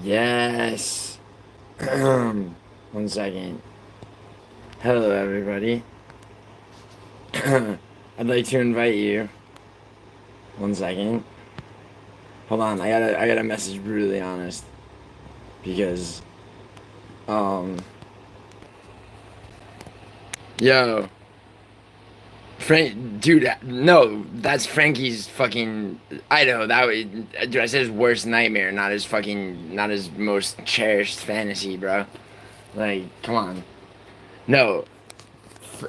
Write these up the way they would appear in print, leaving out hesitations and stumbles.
Yes. 1 second. Hello, everybody. I'd like to invite you. 1 second. Hold on. I gotta message brutally honest because um yo Frank, dude, no, that's Frankie's fucking. I know dude. I said his worst nightmare, not his most cherished fantasy, bro. Like, come on. No,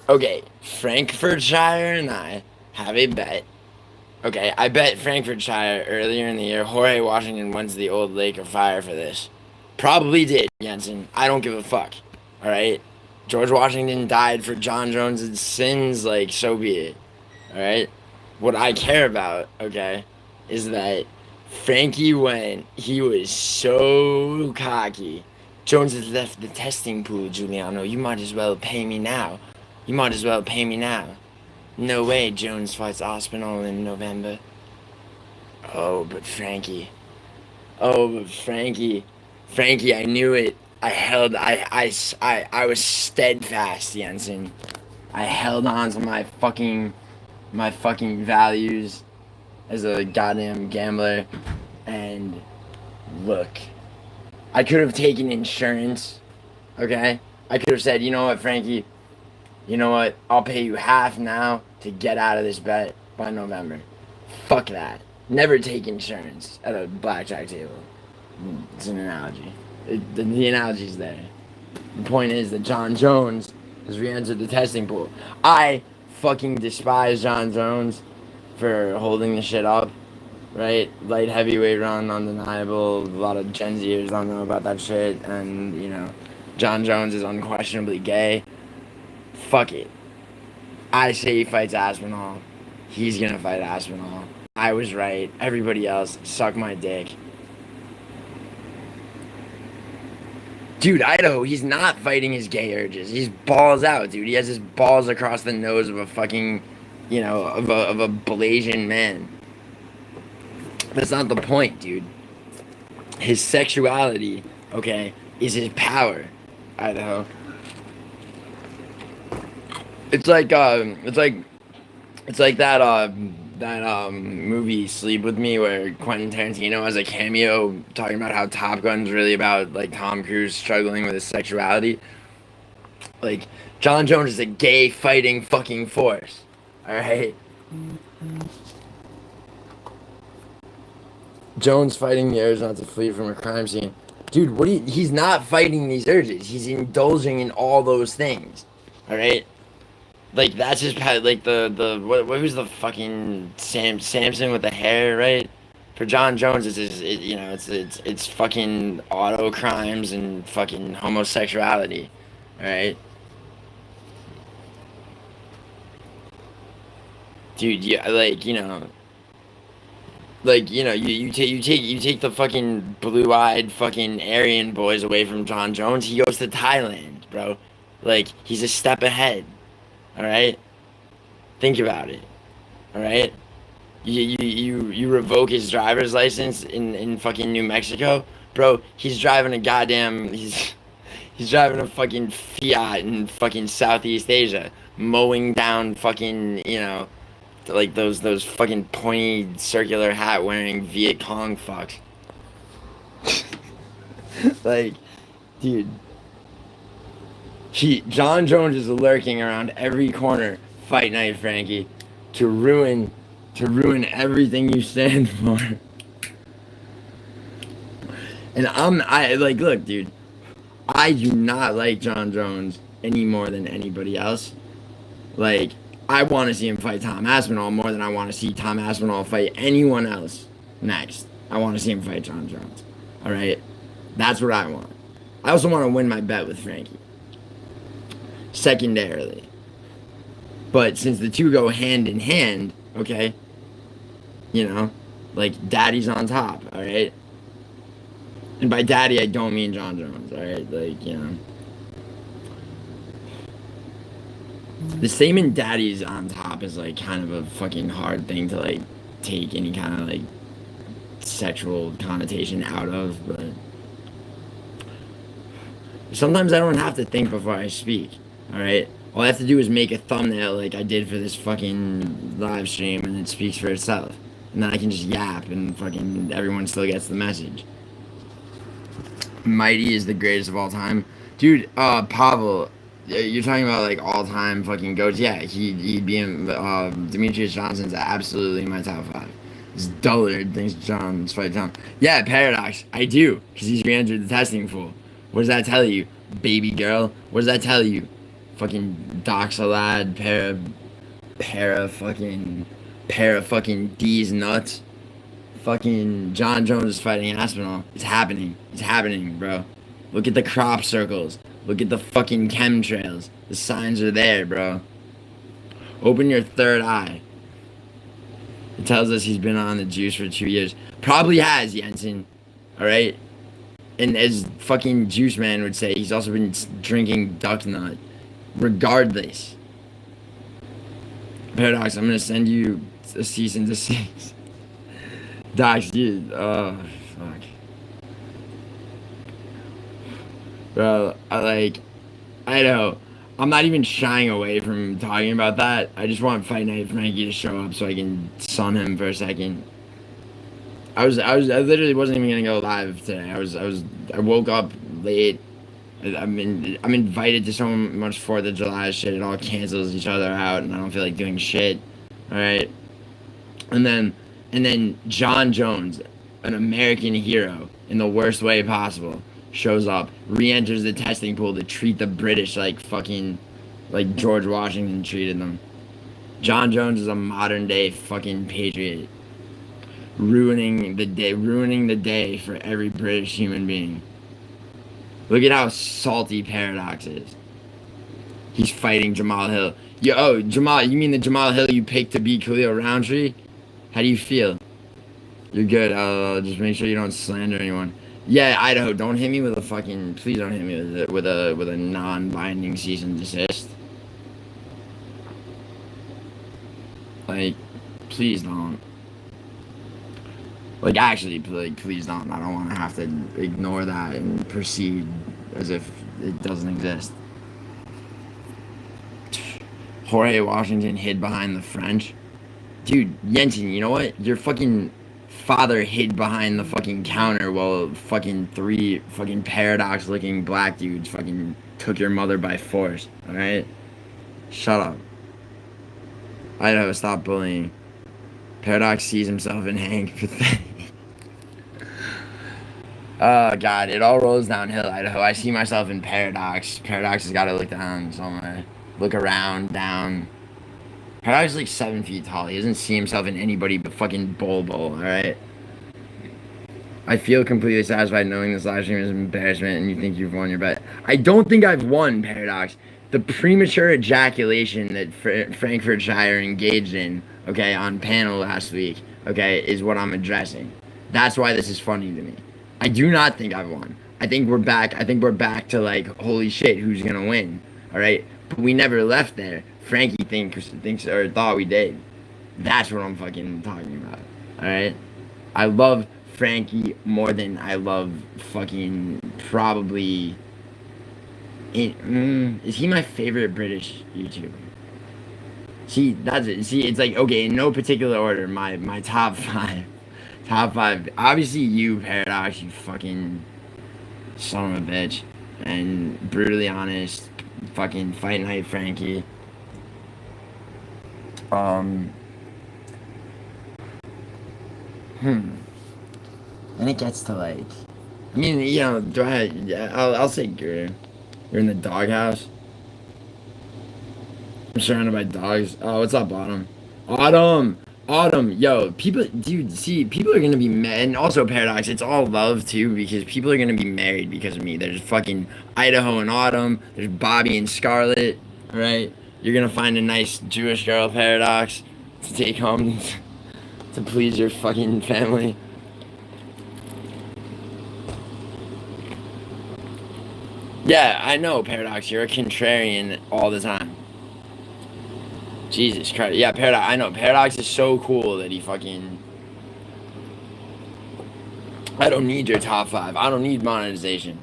okay, Frankfurtshire and I have a bet. Okay, I bet Frankfurtshire earlier in the year, Jorge Washington went to the old lake of fire for this. Probably did, Jensen. I don't give a fuck. Alright? George Washington died for John Jones's sins, like, so be it. Alright? What I care about, okay, is that Frankie went, he was so cocky. Jones has left the testing pool, Giuliano. You might as well pay me now. You might as well pay me now. No way Jones fights Aspinall in November. Oh, but Frankie. Oh, but Frankie. Frankie, I knew it. I was steadfast, Jensen. I held on to my fucking values as a goddamn gambler. And look, I could have taken insurance, okay? I could have said, you know what, Frankie? You know what? I'll pay you half now to get out of this bet by November. Fuck that. Never take insurance at a blackjack table. It's an analogy. The analogy's there. The point is that John Jones has re-entered the testing pool. I fucking despise John Jones for holding the shit up, right? Light heavyweight run, undeniable. A lot of Gen Zers don't know about that shit. And, you know, John Jones is unquestionably gay. Fuck it. I say he fights Aspinall. He's gonna fight Aspinall. I was right. Everybody else, suck my dick. Dude, Idaho, he's not fighting his gay urges. He's balls out, dude. He has his balls across the nose of a fucking, you know, of a Blasian man. That's not the point, dude. His sexuality, okay, is his power, Idaho. It's like that movie Sleep With Me where Quentin Tarantino has a cameo talking about how Top Gun's really about like Tom Cruise struggling with his sexuality. Like John Jones is a gay fighting fucking force. Alright? Jones fighting the urge not to flee from a crime scene. Dude, he's not fighting these urges. He's indulging in all those things. Alright? Like that's just like what was the fucking Samson with the hair, right? For John Jones, you know it's fucking auto crimes and fucking homosexuality, right? Dude, yeah, you take the fucking blue-eyed fucking Aryan boys away from John Jones. He goes to Thailand, bro. Like he's a step ahead. All right, think about it. All right, you revoke his driver's license in fucking New Mexico, bro. He's driving a goddamn he's driving a fucking Fiat in fucking Southeast Asia, mowing down fucking like those fucking pointy circular hat wearing Viet Cong fucks. Like, dude. John Jones is lurking around every corner, fight night, Frankie, to ruin everything you stand for. And look, dude, I do not like John Jones any more than anybody else. Like, I want to see him fight Tom Aspinall more than I want to see Tom Aspinall fight anyone else next. I want to see him fight John Jones. All right, that's what I want. I also want to win my bet with Frankie. Secondarily. But since the two go hand in hand, okay, like daddy's on top, alright? And by daddy, I don't mean John Jones, alright? Like, the statement daddy's on top is like kind of a fucking hard thing to like take any kind of like sexual connotation out of, but Sometimes I don't have to think before I speak. All right. All I have to do is make a thumbnail like I did for this fucking live stream, and it speaks for itself. And then I can just yap, and fucking everyone still gets the message. Mighty is the greatest of all time, dude. Pavel, you're talking about like all time fucking goats. Yeah, he'd be in. Demetrius Johnson's absolutely in my top 5. It's Dullard thinks John's fight John. Yeah, Paradox. I do, because he's re-entered the testing pool. What does that tell you, baby girl? What does that tell you? Fucking dox a lad, para fucking D's nuts. Fucking John Jones is fighting Aspinall. It's happening. It's happening, bro. Look at the crop circles. Look at the fucking chemtrails. The signs are there, bro. Open your third eye. It tells us he's been on the juice for 2 years. Probably has, Jensen. Alright? And as fucking Juice Man would say, he's also been drinking duck nut. Regardless. Paradox, I'm gonna send you a cease and desist. Docs, dude. Oh, fuck. Bro, I know. I'm not even shying away from talking about that. I just want Fight Night Frankie to show up so I can sun him for a second. I literally wasn't even gonna go live today. I woke up late. I'm invited to so much 4th of July shit. It all cancels each other out, and I don't feel like doing shit. All right, and then John Jones, an American hero in the worst way possible, shows up, re-enters the testing pool to treat the British like fucking, like George Washington treated them. John Jones is a modern day fucking patriot, ruining the day for every British human being. Look at how salty Paradox is. He's fighting Jamal Hill. Jamal, you mean the Jamal Hill you picked to beat Khalil Roundtree? How do you feel? You're good. Just make sure you don't slander anyone. Yeah, Idaho, don't hit me with a fucking. Please don't hit me with a non-binding cease and desist. Like, please don't. Like, actually, please don't. I don't want to have to ignore that and proceed as if it doesn't exist. Jorge Washington hid behind the French. Dude, Jensen, you know what? Your fucking father hid behind the fucking counter while fucking 3 fucking Paradox-looking black dudes fucking took your mother by force, alright? Shut up. Idaho, stop bullying. Paradox sees himself in Hank. Oh, God, it all rolls downhill, Idaho. I see myself in Paradox. Paradox has got to look down somewhere. Look around, down. Paradox is like 7 feet tall. He doesn't see himself in anybody but fucking Bol, alright? I feel completely satisfied knowing this live stream is an embarrassment and you think you've won your bet. I don't think I've won, Paradox. The premature ejaculation that Frankfurtshire engaged in, okay, on panel last week, okay, is what I'm addressing. That's why this is funny to me. I do not think I've won. I think we're back. I think we're back to like, holy shit, who's gonna win? Alright? But we never left there. Frankie thinks or thought we did. That's what I'm fucking talking about. Alright? I love Frankie more than I love fucking probably. Is he my favorite British YouTuber? See, that's it. See, it's like, okay, in no particular order, my top 5. Top 5. Obviously, you, Paradox, you fucking son of a bitch. And brutally honest, fucking Fight Night Frankie. Then it gets to like, I mean, you know, I'll say Greer. You're in the doghouse. I'm surrounded by dogs. Oh, what's up, Autumn? Yo, dude, see, people are gonna be mad, and also Paradox, it's all love, too, because people are gonna be married because of me. There's fucking Idaho and Autumn, there's Bobby and Scarlett, right? You're gonna find a nice Jewish girl, Paradox, to take home to please your fucking family. Yeah, I know, Paradox, you're a contrarian all the time. Jesus Christ. Yeah, Paradox. I know. Paradox is so cool that he fucking. I don't need your top 5. I don't need monetization.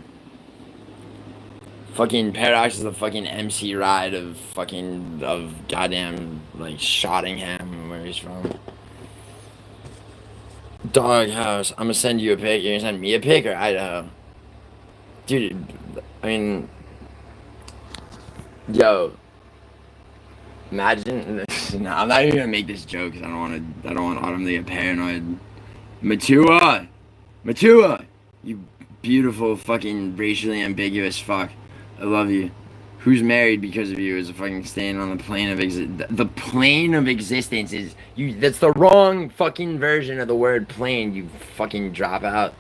Fucking Paradox is the fucking MC ride of goddamn like Shottingham, where he's from. Doghouse. I'm gonna send you a pic. You're gonna send me a pic or Idaho? Dude, I mean, yo, imagine. No, I'm not even gonna make this joke because I don't want to. I don't want Autumn to get paranoid. Matua, Matua, you beautiful fucking racially ambiguous fuck. I love you. Who's married because of you is fucking staying on the plane of the plane of existence is you. That's the wrong fucking version of the word plane. You fucking drop out.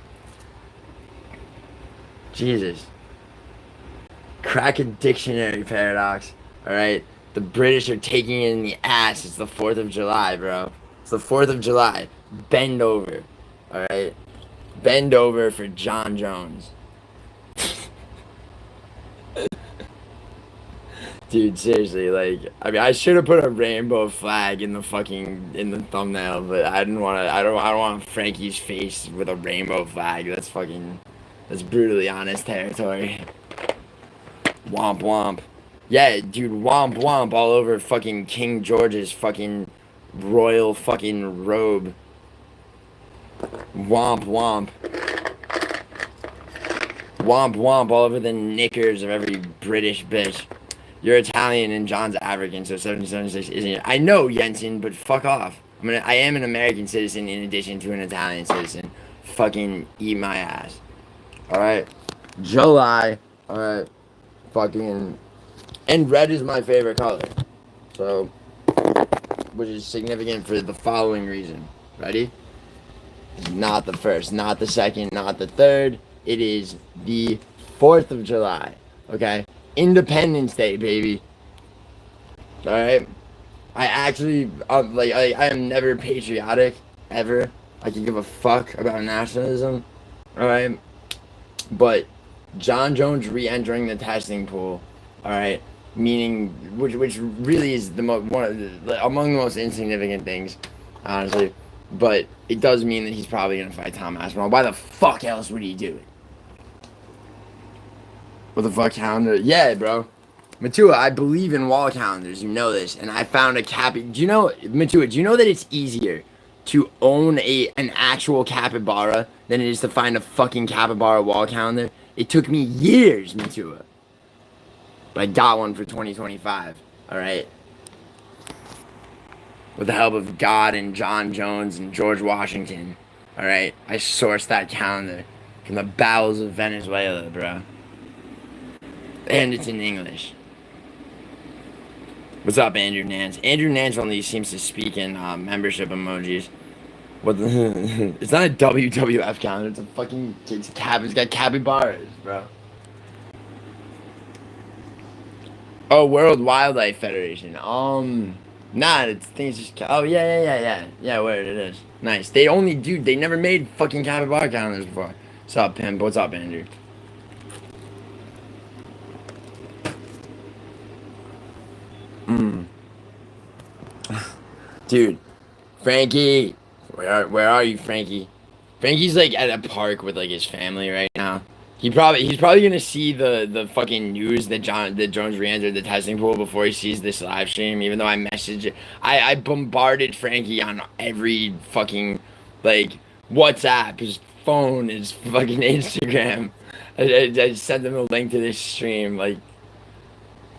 Jesus. Crack a dictionary, Paradox. All right. The British are taking it in the ass. It's the 4th of July, bro. It's the 4th of July. Bend over. All right. Bend over for John Jones. Dude, seriously, like, I mean, I should have put a rainbow flag in the thumbnail, but I didn't want to. I don't want Frankie's face with a rainbow flag. That's brutally honest territory. Womp womp. Yeah, dude, womp womp all over fucking King George's fucking royal fucking robe. Womp womp. Womp womp all over the knickers of every British bitch. You're Italian and John's African, so 1776 isn't it? I know, Jensen, but fuck off. I am an American citizen in addition to an Italian citizen. Fucking eat my ass. Alright? July. Alright. Fucking. And red is my favorite color. So, which is significant for the following reason. Ready? Not the 1st, not the 2nd, not the 3rd. It is the 4th of July. Okay? Independence Day, baby. Alright? I actually, I am never patriotic, ever. I can give a fuck about nationalism. Alright? But John Jones re-entering the testing pool, alright? Meaning, which really is among the most insignificant things, honestly. But it does mean that he's probably going to fight Tom Aspinall. Why the fuck else would he do it? What the fuck calendar? Yeah, bro. Matua, I believe in wall calendars. You know this. And I found a do you know, Matua, do you know that it's easier to own an actual capybara than it is to find a fucking capybara wall calendar? It took me years, Matua. But I got one for 2025. Alright? With the help of God and John Jones and George Washington. Alright? I sourced that calendar from the bowels of Venezuela, bro. And it's in English. What's up, Andrew Nance? Andrew Nance only seems to speak in membership emojis. What the? It's not a WWF calendar. It's a fucking. It's got capybaras, bro. Oh, World Wildlife Federation. Nah, I think it's just. Oh yeah. Where it is. Nice. They never made fucking capybara calendars before. What's up, pimp? What's up, Andrew? Dude, Frankie, where are you, Frankie? Frankie's like at a park with like his family right now. He's probably gonna see the fucking news that Jones re-entered the testing pool before he sees this live stream. Even though I bombarded Frankie on every fucking like WhatsApp, his phone, his fucking Instagram. I sent him a link to this stream. Like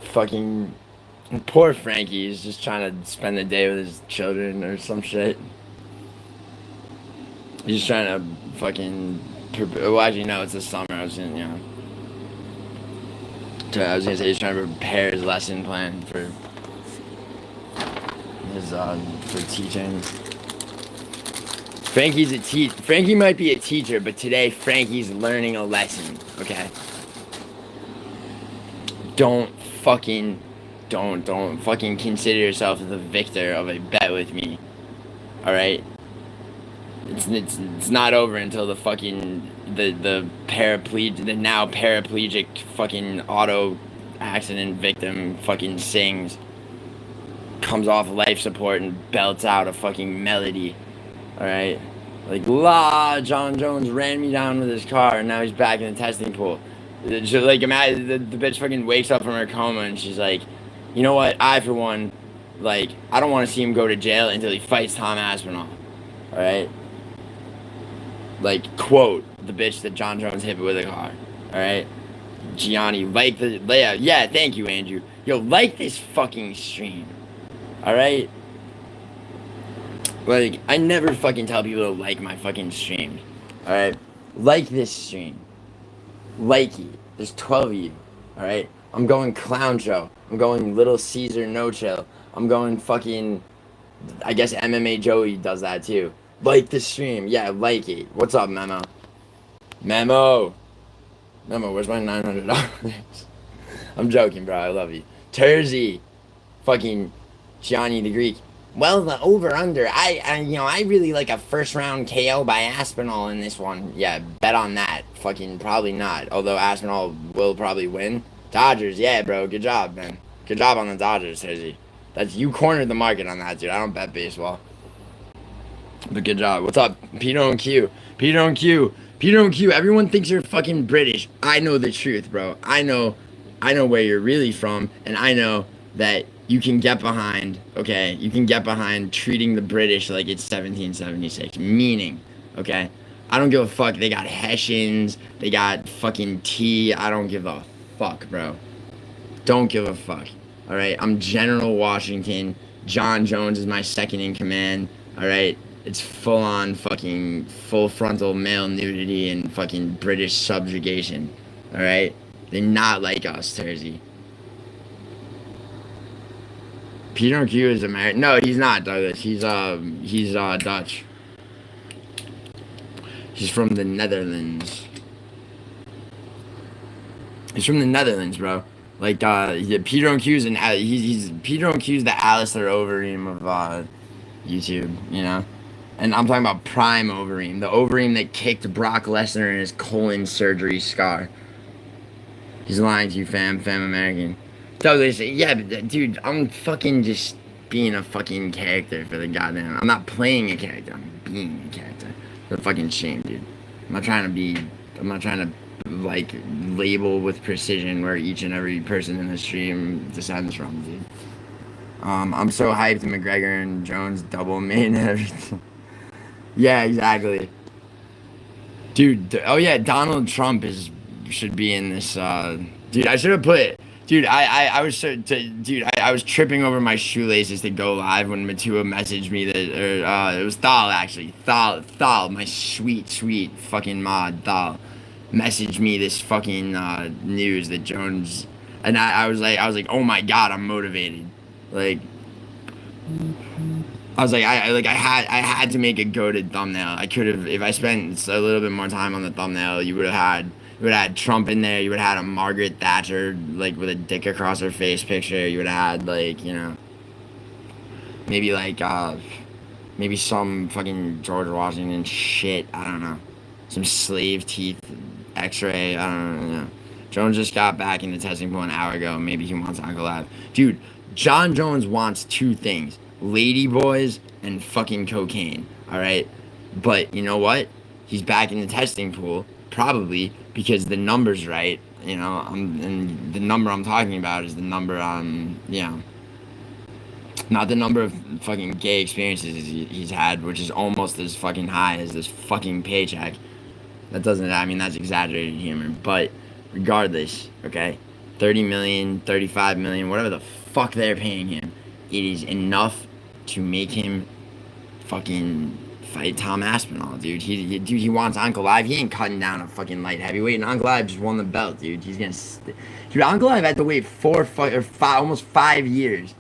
fucking. Poor Frankie is just trying to spend the day with his children or some shit. He's trying to fucking. Well, actually, no, it's the summer. I was gonna say he's trying to prepare his lesson plan for teaching. Frankie might be a teacher, but today Frankie's learning a lesson. Okay. Don't fucking consider yourself the victor of a bet with me. Alright? It's not over until the fucking the now paraplegic fucking auto accident victim fucking sings, comes off life support and belts out a fucking melody. Alright? Like, John Jones ran me down with his car and now he's back in the testing pool. Just like imagine the bitch fucking wakes up from her coma and she's like, you know what? I for one, like, I don't want to see him go to jail until he fights Tom Aspinall. All right. Like, quote the bitch that John Jones hit with a car. All right. Gianni, like the yeah. Thank you, Andrew. Yo, like this fucking stream. All right. Like, I never fucking tell people to like my fucking stream. All right. Like this stream. Like it. There's 12 of you. All right. I'm going clown show. I'm going Little Caesar no chill. I'm going fucking. I guess MMA Joey does that too. Like the stream. Yeah, like it. What's up, Memo? Memo, where's my $900? I'm joking, bro. I love you. Tersey. Fucking Gianni the Greek. Well, the over-under. I really like a first-round KO by Aspinall in this one. Yeah, bet on that. Fucking probably not. Although Aspinall will probably win. Dodgers, yeah, bro. Good job, man. Good job on the Dodgers, Tersey. You cornered the market on that, dude. I don't bet baseball. But good job. What's up? Peter and Q. Peter and Q. Peter and Q. Everyone thinks you're fucking British. I know the truth, bro. I know where you're really from, and I know that you can get behind, okay? You can get behind treating the British like it's 1776. Meaning, okay? I don't give a fuck. They got Hessians. They got fucking tea. I don't give a fuck, bro. Don't give a fuck. All right? I'm General Washington. John Jones is my second in command. All right? It's full-on fucking full frontal male nudity and fucking British subjugation. All right? They're not like us, Tersey. Peter Q is American. No, he's not, Douglas. He's Dutch. He's from the Netherlands. He's from the Netherlands, bro. Like, Peter Q's he's Peter Q's the Alistair Overeem of YouTube, you know. And I'm talking about prime Overeem, the Overeem that kicked Brock Lesnar in his colon surgery scar. He's lying to you, fam American. Douglas, yeah, but dude, I'm fucking just being a fucking character for the goddamn. I'm not playing a character. I'm being a character. It's a fucking shame, dude. I'm not trying to like label with precision where each and every person in the stream descends from, dude. I'm so hyped. McGregor and Jones double main and everything. Yeah, exactly. Dude, oh yeah, Donald Trump should be in this. Dude, I should have put it. Dude, I was I was tripping over my shoelaces to go live when Matua messaged me that, or it was Thal actually. Thal, my sweet fucking mod, Thal, messaged me this fucking news that Jones, and I was like, oh my god, I'm motivated. Like, I was like, I had to make a goated thumbnail. I could have, if I spent a little bit more time on the thumbnail, you would have had Trump in there. You would have had a Margaret Thatcher, like, with a dick across her face picture. You would have had, like, you know, maybe, like, maybe some fucking George Washington shit. I don't know. Some slave teeth x-ray. I don't know. Jones just got back in the testing pool an hour ago. Maybe he wants Uncle Lab. Dude, John Jones wants two things. Lady boys and fucking cocaine. All right? But you know what? He's back in the testing pool. Probably because the number's right, you know. And the number I'm talking about is the number you know, not the number of fucking gay experiences he's had, which is almost as fucking high as this fucking paycheck. That doesn't, I mean, that's exaggerated humor, but regardless, okay, 30 million, 35 million, whatever the fuck they're paying him, it is enough to make him fucking fight Tom Aspinall, dude. He wants Uncle Live. He ain't cutting down a fucking light heavyweight, and Uncle Live just won the belt, dude. He's gonna, dude. Uncle Live had to wait almost 5 years,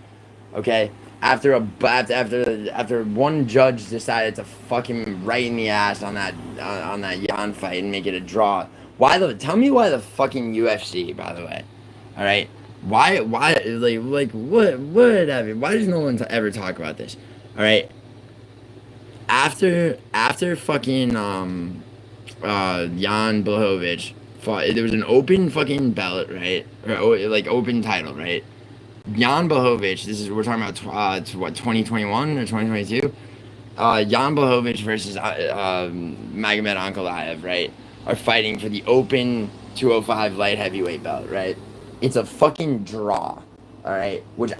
okay, after one judge decided to fuck him right in the ass on that Jan fight and make it a draw. Tell me why the fucking UFC, by the way, all right? Why like whatever? Why does no one ever talk about this? All right. After fucking Jan Blachowicz fought, there was an open fucking belt, right? Or like open title, right? Jan Blachowicz, we're talking about what, 2021 or 2022? Jan Blachowicz versus Magomed Ankalaev, right? Are fighting for the open 205 light heavyweight belt, right? It's a fucking draw, all right? Which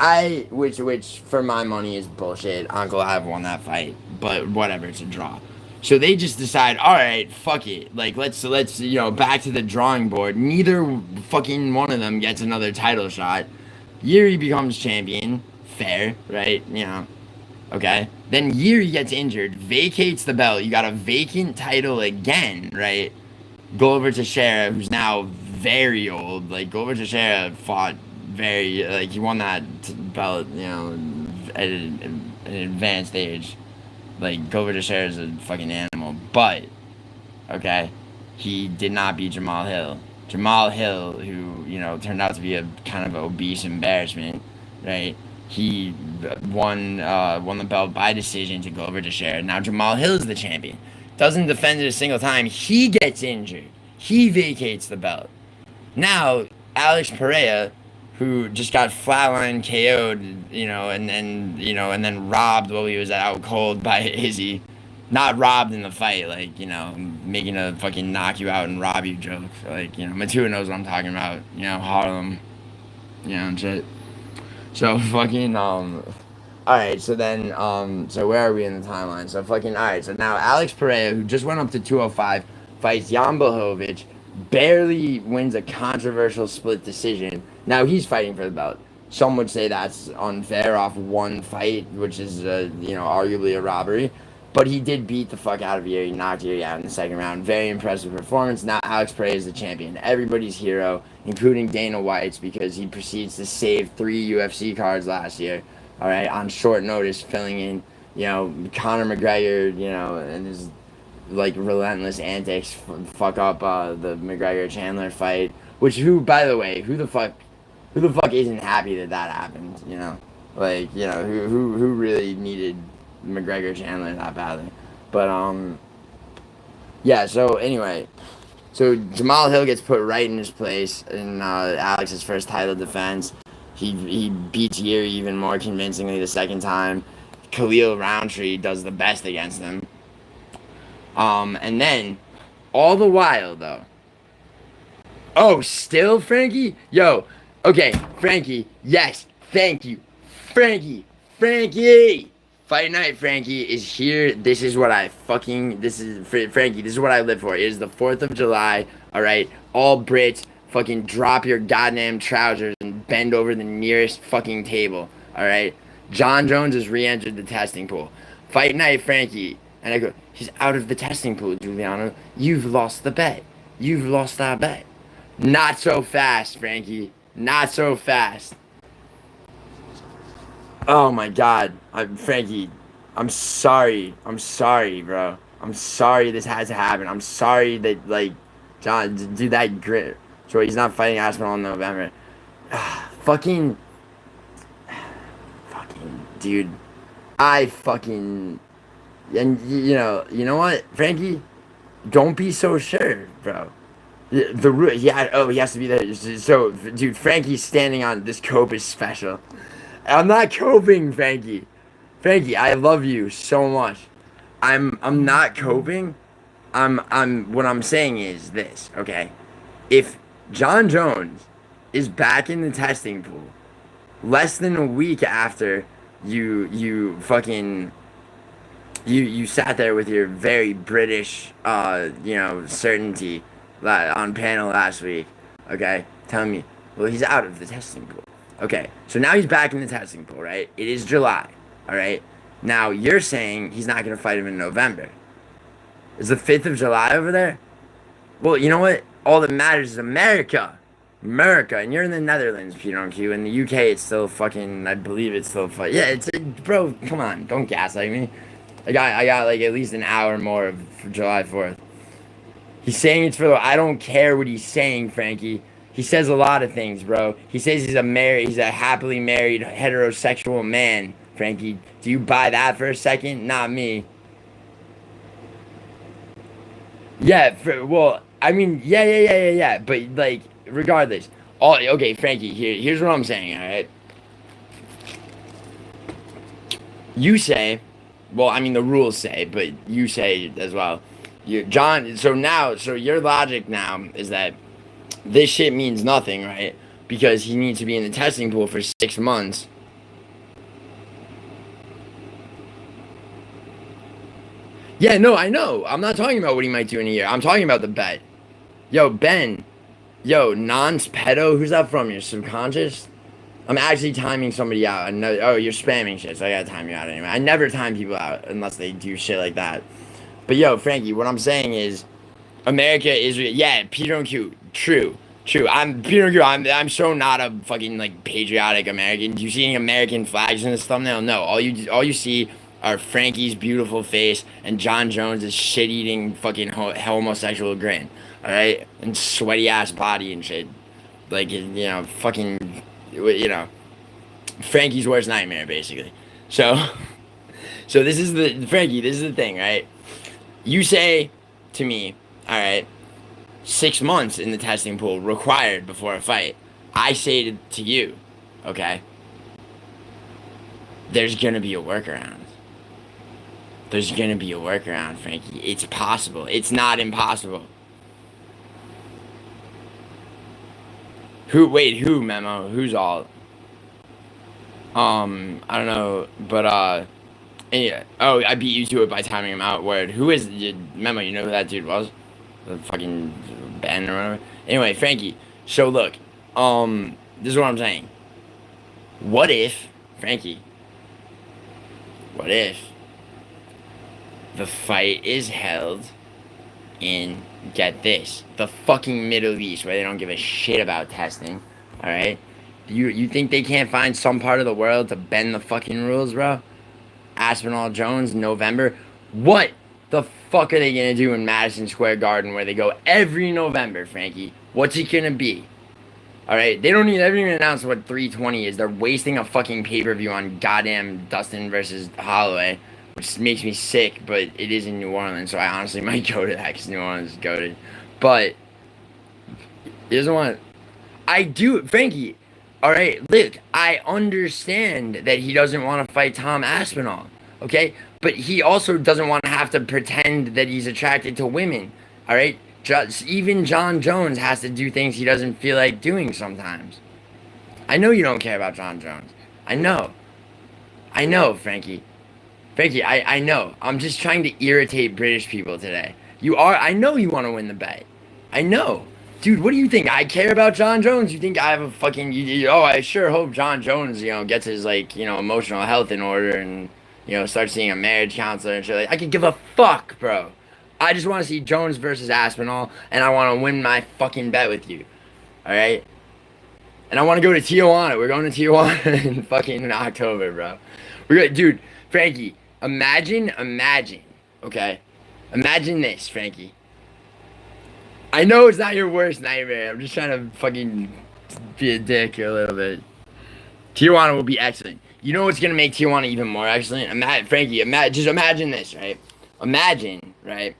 for my money is bullshit. Uncle I've won that fight, but whatever, it's a draw. So they just decide, all right, fuck it. Like let's back to the drawing board. Neither fucking one of them gets another title shot. Yuri becomes champion, fair, right? Okay. Then Yuri gets injured, vacates the belt. You got a vacant title again, right? Glover Teixeira, who's now very old. Like, Glover Teixeira fought very, like, he won that belt, at an advanced age. Like, Glover Teixeira is a fucking animal. But, okay, he did not beat Jamal Hill. Jamal Hill, who, turned out to be a kind of obese embarrassment, right? He won the belt by decision to Glover Teixeira. Now Jamal Hill is the champion. Doesn't defend it a single time. He gets injured. He vacates the belt. Now Alex Pereira, who just got flatline KO'd, and then robbed while he was out cold by Izzy. Not robbed in the fight, like, making a fucking knock you out and rob you joke. Like, Matua knows what I'm talking about. Harlem, and shit. So fucking alright, so then so where are we in the timeline? So fucking alright, so now Alex Pereira, who just went up to 205, fights Jan Blachowicz, barely wins a controversial split decision. Now he's fighting for the belt. Some would say that's unfair off one fight, which is arguably a robbery. But he did beat the fuck out of Yuri, knocked Yuri out in the second round. Very impressive performance. Now Alex Pereira is the champion. Everybody's hero, including Dana White's, because he proceeds to save 3 UFC cards last year. All right, on short notice, filling in, Conor McGregor, and his like relentless antics fuck up the McGregor Chandler fight. By the way, who the fuck isn't happy that happened? Who really needed McGregor Chandler that badly? But yeah. So anyway, so Jamal Hill gets put right in his place in Alex's first title defense. He beats Yuri even more convincingly the second time. Khalil Roundtree does the best against him. And then, all the while though. Oh, still Frankie? Yo, okay, Frankie. Yes, thank you, Frankie. Fight Night Frankie is here. This is what I Frankie, this is what I live for. It is the 4th of July, alright? All Brits, fucking drop your goddamn trousers and bend over the nearest fucking table, alright? John Jones has re-entered the testing pool. Fight Night Frankie. And I go, he's out of the testing pool, Giuliano. You've lost the bet. You've lost that bet. Not so fast, Frankie. Not so fast. Oh my god. Frankie, I'm sorry. I'm sorry, bro. I'm sorry this had to happen. I'm sorry that, like, John, do that grit. So he's not fighting Aspinall in November. Fucking, dude. And you know what, Frankie? Don't be so sure, bro. He has to be there. So, dude, Frankie's standing on this cope is special. I'm not coping, Frankie. Frankie, I love you so much. I'm not coping. What I'm saying is this, okay? If John Jones is back in the testing pool less than a week after you sat there with your very British certainty on panel last week, okay? Telling me, well, he's out of the testing pool. Okay, so now he's back in the testing pool, right? It is July, all right? Now, you're saying he's not going to fight him in November. Is the 5th of July over there? Well, you know what? All that matters is America. And you're in the Netherlands, Q. In the UK, it's still fucking, I believe it's still fucking, yeah, bro, come on, don't gaslight me. I got like at least an hour more of July 4th. He's saying it's I don't care what he's saying, Frankie. He says a lot of things, bro. He says he's a happily married heterosexual man, Frankie. Do you buy that for a second? Not me. Yeah, yeah. But, like, regardless. Okay, Frankie, here's what I'm saying, alright? You say, well, I mean, the rules say, but you say as well. So your logic now is that this shit means nothing, right? Because he needs to be in the testing pool for 6 months. Yeah, no, I know. I'm not talking about what he might do in a year. I'm talking about the bet. Yo, Ben. Yo, nonce pedo. Who's that from? Your subconscious? I'm actually timing somebody out. I know. Oh, you're spamming shit, so I gotta time you out anyway. I never time people out unless they do shit like that. But yo, Frankie, what I'm saying is, America is, yeah, Peter and Q. True. I'm Peter and Q. I'm so not a fucking like patriotic American. Do you see any American flags in this thumbnail? No. All you see are Frankie's beautiful face and John Jones' shit-eating fucking homosexual grin. All right, and sweaty ass body and shit. Like, you know, fucking, you know, Frankie's worst nightmare, basically. So, this is the Frankie. This is the thing, right? You say to me, all right, 6 months in the testing pool required before a fight. I say to you, okay, there's gonna be a workaround. There's gonna be a workaround, Frankie. It's possible. It's not impossible. Who, Memo? Who's all? I don't know, but, yeah. Oh, I beat you to it by timing him out. Word. Who is, Memo, you know who that dude was? The fucking Ben or whatever. Anyway, Frankie, so look, this is what I'm saying. What if, Frankie, what if the fight is held in, get this, the fucking Middle East, where they don't give a shit about testing, alright? You think they can't find some part of the world to bend the fucking rules, bro? Aspinall Jones, November. What the fuck are they gonna do in Madison Square Garden where they go every November, Frankie? What's it gonna be? Alright, they don't even announce what 320 is. They're wasting a fucking pay-per-view on goddamn Dustin versus Holloway, which makes me sick, but it is in New Orleans, so I honestly might go to that because New Orleans is goated. But he doesn't want. I do, Frankie. All right, look, I understand that he doesn't want to fight Tom Aspinall, okay? But he also doesn't want to have to pretend that he's attracted to women, all right? Even John Jones has to do things he doesn't feel like doing sometimes. I know you don't care about John Jones. I know, Frankie. Frankie, I know. I'm just trying to irritate British people today. I know you want to win the bet. I know. Dude, what do you think? I care about John Jones? You think I have a fucking... I sure hope John Jones, gets his, emotional health in order and, starts seeing a marriage counselor and shit. I could give a fuck, bro. I just want to see Jones versus Aspinall, and I want to win my fucking bet with you. Alright? And I want to go to Tijuana. We're going to Tijuana in fucking October, bro. Dude, Frankie, imagine, okay? Imagine this, Frankie. I know it's not your worst nightmare. I'm just trying to fucking be a dick a little bit. Tijuana will be excellent. You know what's gonna make Tijuana even more excellent? Frankie, just imagine this, right? Imagine, right?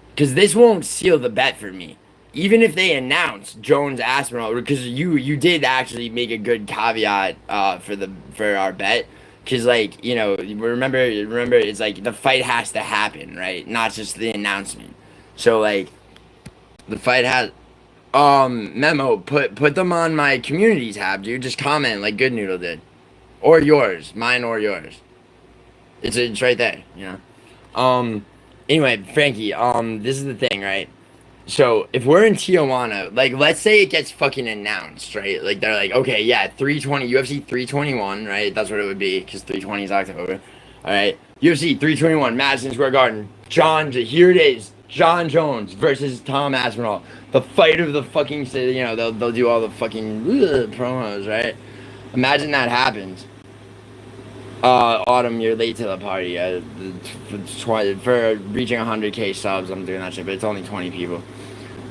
Because this won't seal the bet for me. Even if they announce Jones Aspinall, because you did actually make a good caveat for our bet. Because remember it's like the fight has to happen, right? Not just the announcement. So the fight has Memo, put them on my community tab, dude. Just comment like Good Noodle did. Or yours. Mine or yours. It's right there, Anyway, Frankie, this is the thing, right? So if we're in Tijuana, let's say it gets fucking announced, right? They're like, okay, yeah, 320 UFC 321, right? That's what it would be, because 320 is October. Alright. UFC 321, Madison Square Garden. Here it is. John Jones versus Tom Aspinall. The fight of the fucking city, they'll do all the fucking promos, right? Imagine that happens. Autumn, you're late to the party. For reaching 100k subs, I'm doing that shit, but it's only 20 people.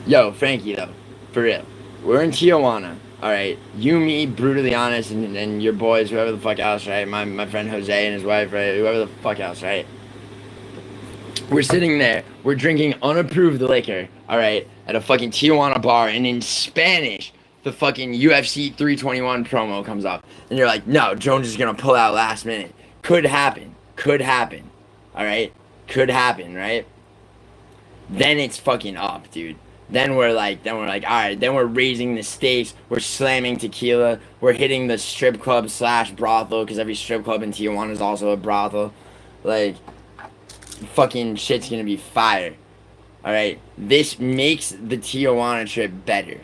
Yo, Frankie, though, for real. We're in Tijuana, alright? You, me, Brutally Honest, and your boys, whoever the fuck else, right? My friend Jose and his wife, right? Whoever the fuck else, right? We're sitting there, we're drinking unapproved liquor, alright, at a fucking Tijuana bar, and in Spanish, the fucking UFC 321 promo comes up. And you're like, no, Jones is gonna pull out last minute. Could happen, alright? Could happen, right? Then it's fucking up, dude. Then we're like, all right, then we're raising the stakes. We're slamming tequila. We're hitting the strip club / brothel, because every strip club in Tijuana is also a brothel. Like, fucking shit's gonna be fire. All right, this makes the Tijuana trip better.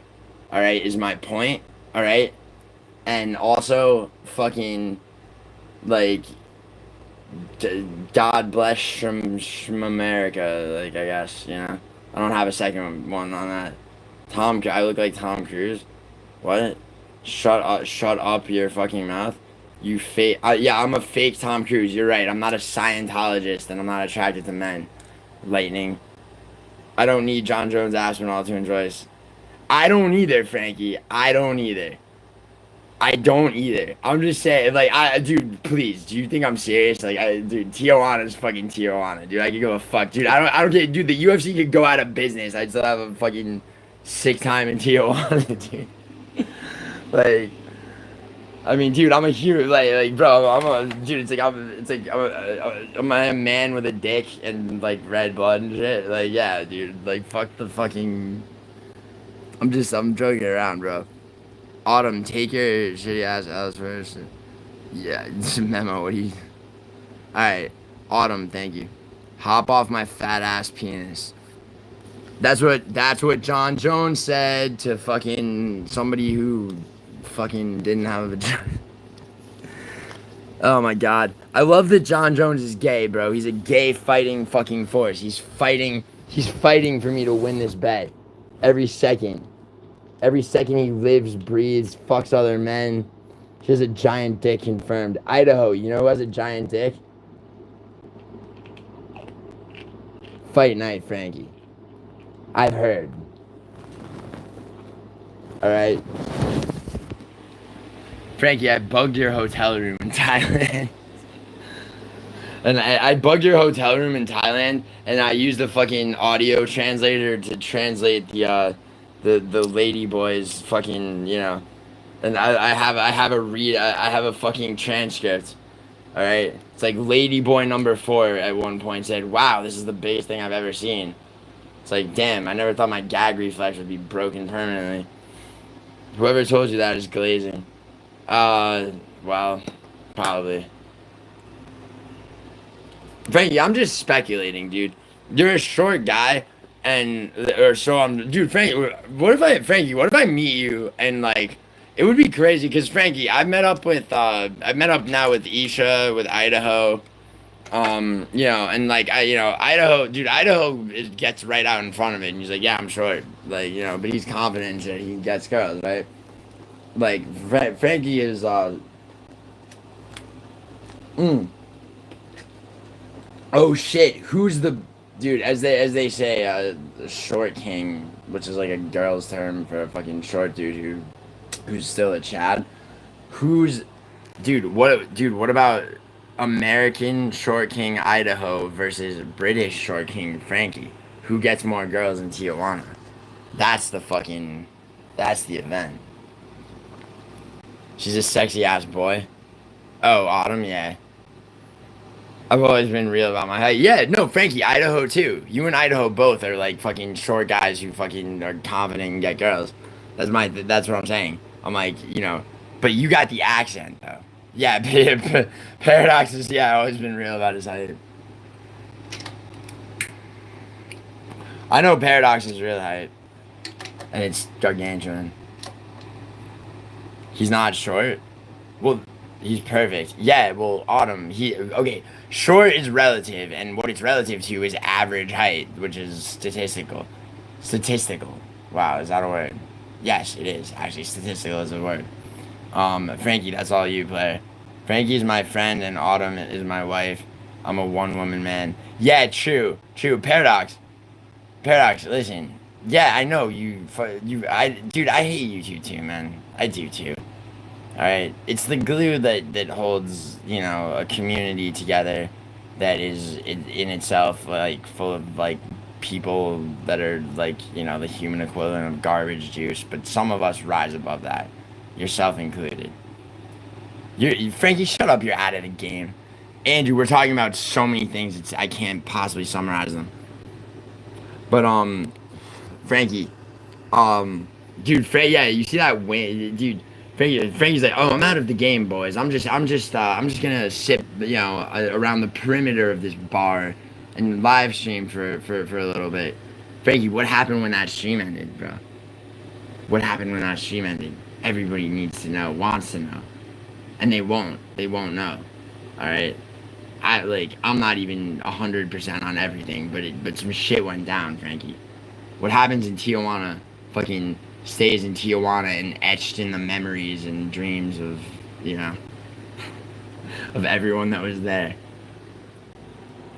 All right, is my point. All right, and also fucking like, God bless from America. Like, I guess, you know. I don't have a second one on that. I look like Tom Cruise. What? Shut up your fucking mouth. You fake. Yeah, I'm a fake Tom Cruise. You're right. I'm not a Scientologist, and I'm not attracted to men. Lightning. I don't need John Jones Aspinall to enjoy this. I don't either, Frankie. I don't either. I don't either. I'm just saying, like, dude, please, do you think I'm serious? Like, dude, Tijuana's fucking Tijuana, dude. I could go a fuck, dude. I don't care, dude. The UFC could go out of business. I'd still have a fucking sick time in Tijuana, dude. Like, I mean, dude, I'm a huge, bro, dude. I'm a man with a dick and like red blood and shit. Like, yeah, dude. Like, fuck the fucking. I'm joking around, bro. Autumn, take your shitty ass out first. Yeah, it's a memo. What do you? Alright. Autumn, thank you. Hop off my fat ass penis. That's what John Jones said to fucking somebody who fucking didn't have a vagina. Oh my god. I love that John Jones is gay, bro. He's a gay fighting fucking force. He's fighting for me to win this bet. Every second. Every second he lives, breathes, fucks other men. She has a giant dick confirmed. Idaho, you know who has a giant dick? Fight night, Frankie. I've heard. Alright. Frankie, I bugged your hotel room in Thailand. And I bugged your hotel room in Thailand, and I used the fucking audio translator to translate the lady boys fucking, you know. And I have a fucking transcript. All right, it's like lady boy number 4 at one point said, "Wow, this is the biggest thing I've ever seen." It's like, damn, I never thought my gag reflex would be broken permanently. Whoever told you that is glazing. Well, probably. Frankie, I'm just speculating, dude. You're a short guy, dude, Frankie. What if I meet you and like, it would be crazy because Frankie, I met up now with Isha, with Idaho, you know, and like Idaho, dude, gets right out in front of it, and he's like, yeah, I'm short, like, you know, but he's confident that he gets girls, right? Like, Frankie is, oh shit, who's the, dude, as they say, short king, which is like a girl's term for a fucking short dude who's still a Chad. What about American short king Idaho versus British short king Frankie? Who gets more girls in Tijuana? That's the event. She's a sexy ass boy. Oh, Autumn, yeah. I've always been real about my height. Yeah, no, Frankie, Idaho too. You and Idaho both are like fucking short guys who fucking are confident and get girls. That's what I'm saying. I'm like, you know, but you got the accent though. Yeah, Paradox is, yeah, I've always been real about his height. I know Paradox's real height, and it's gargantuan. He's not short. Well, he's perfect. Yeah, well, Autumn, okay, short is relative, and what it's relative to is average height, which is statistical. Statistical. Wow, is that a word? Yes, it is. Actually, statistical is a word. Frankie, that's all you, player. Frankie is my friend, and Autumn is my wife. I'm a one-woman man. Yeah, true. Paradox, listen. Yeah, I know, dude, I hate you two too, man. I do too. Alright, it's the glue that holds, you know, a community together that is in itself, like, full of, like, people that are, like, you know, the human equivalent of garbage juice, but some of us rise above that, yourself included. Frankie, shut up, you're out of the game. Andrew, we're talking about so many things, I can't possibly summarize them. But, Frankie, Dude, yeah, you see that win, dude. Frankie's like, oh, I'm out of the game, boys. I'm just gonna sit, around the perimeter of this bar, and live stream for a little bit. Frankie, what happened when that stream ended, bro? What happened when that stream ended? Everybody needs to know, wants to know, and they won't. They won't know. All right. I'm not even 100% on everything, but some shit went down, Frankie. What happens in Tijuana, fucking stays in Tijuana and etched in the memories and dreams of, of everyone that was there.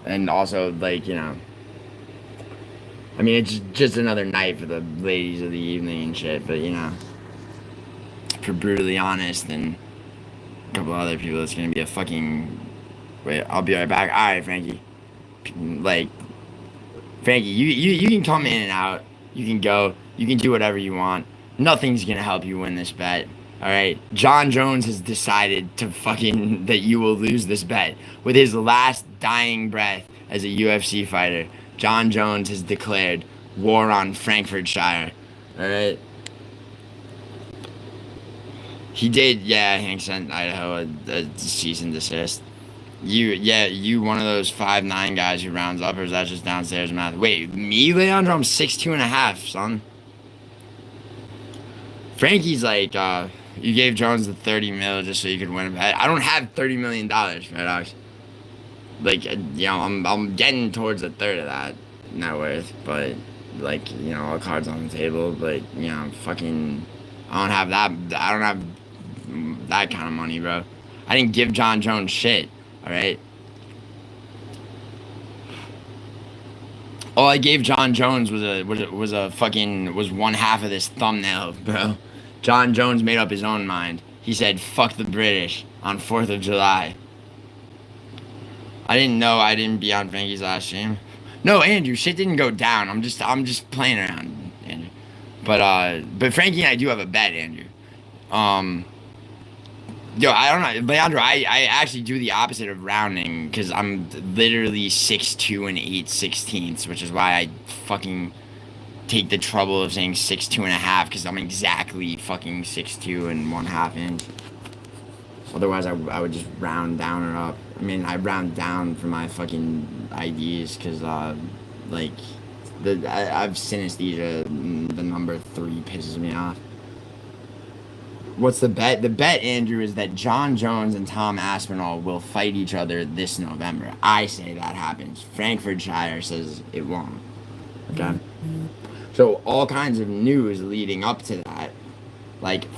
And also, I mean, it's just another night for the ladies of the evening and shit, but, for brutally honest and a couple other people, it's gonna be a fucking. Wait, I'll be right back. Alright, Frankie. Frankie, you can come in and out. You can go. You can do whatever you want. Nothing's gonna help you win this bet. Alright? John Jones has decided that you will lose this bet. With his last dying breath as a UFC fighter, John Jones has declared war on Frankfurtshire. Alright? He did, yeah, Hank sent Idaho a cease and desist. You one of those 5'9" guys who rounds up, or is that just downstairs math? Wait, me, Leandro? I'm 6'2.5", son. Frankie's like, you gave Jones the 30 mil just so you could win a bet. I don't have $30 million, Maddox. I'm getting towards a third of that net worth, but, all cards on the table, but, fucking, I don't have that kind of money, bro. I didn't give John Jones shit. Alright? All I gave John Jones was one half of this thumbnail, bro. John Jones made up his own mind. He said, fuck the British on 4th of July. I didn't know I didn't be on Frankie's last stream. No, Andrew, shit didn't go down. I'm just playing around, Andrew. But Frankie and I do have a bet, Andrew. Yo, I don't know, Leandro, I actually do the opposite of rounding, because I'm literally 6'2" and 8/16", which is why I fucking take the trouble of saying 6'2.5", because I'm exactly fucking 6'2 and 1/2 inch. Otherwise, I would just round down or up. I mean, I round down for my fucking IDs, because, I've synesthesia, the number 3 pisses me off. What's the bet? The bet, Andrew, is that John Jones and Tom Aspinall will fight each other this November. I say that happens. Frankfurtshire says it won't. Okay? So, all kinds of news leading up to that.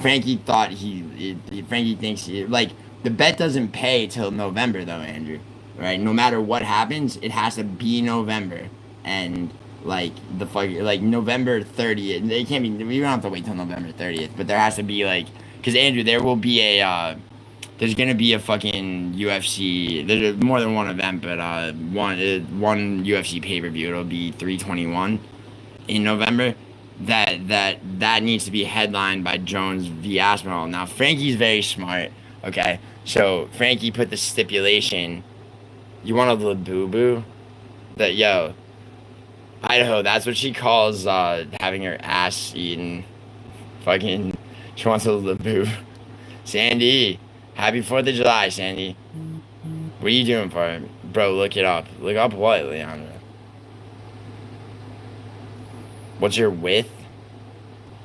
Frankie Frankie thinks the bet doesn't pay till November, though, Andrew. Right? No matter what happens, it has to be November. And, November 30th. It can't be, we don't have to wait till November 30th, but there has to be, because, Andrew, there will be there's gonna be a fucking UFC, there's more than one event, but, one UFC pay-per-view, it'll be 321 in November, that needs to be headlined by Jones v. Aspinall. Now, Frankie's very smart, okay? So, Frankie put the stipulation, you want a boo-boo? That, yo, Idaho, that's what she calls, having her ass eaten. Fucking, she wants a laboo. Sandy, happy 4th of July, Sandy. What are you doing for it? Bro, look it up. Look up what, Leandro? What's your width?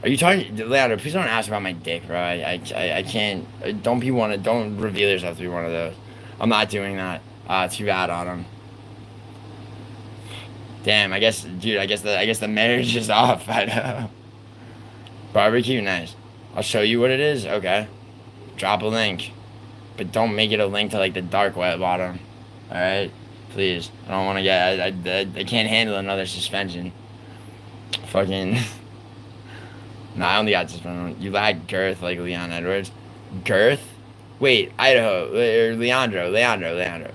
Are you talking, Leandro, please don't ask about my dick, bro. I can't, don't reveal yourself to be one of those. I'm not doing that. Too bad on him. Damn, I guess the marriage is off. I know. Barbecue, nice. I'll show you what it is. Okay. Drop a link, but don't make it a link to the dark web bottom. All right, please. I don't want to get. I can't handle another suspension. Fucking. No, I only got suspended. You lack girth like Leon Edwards. Girth? Wait, Idaho or Leandro.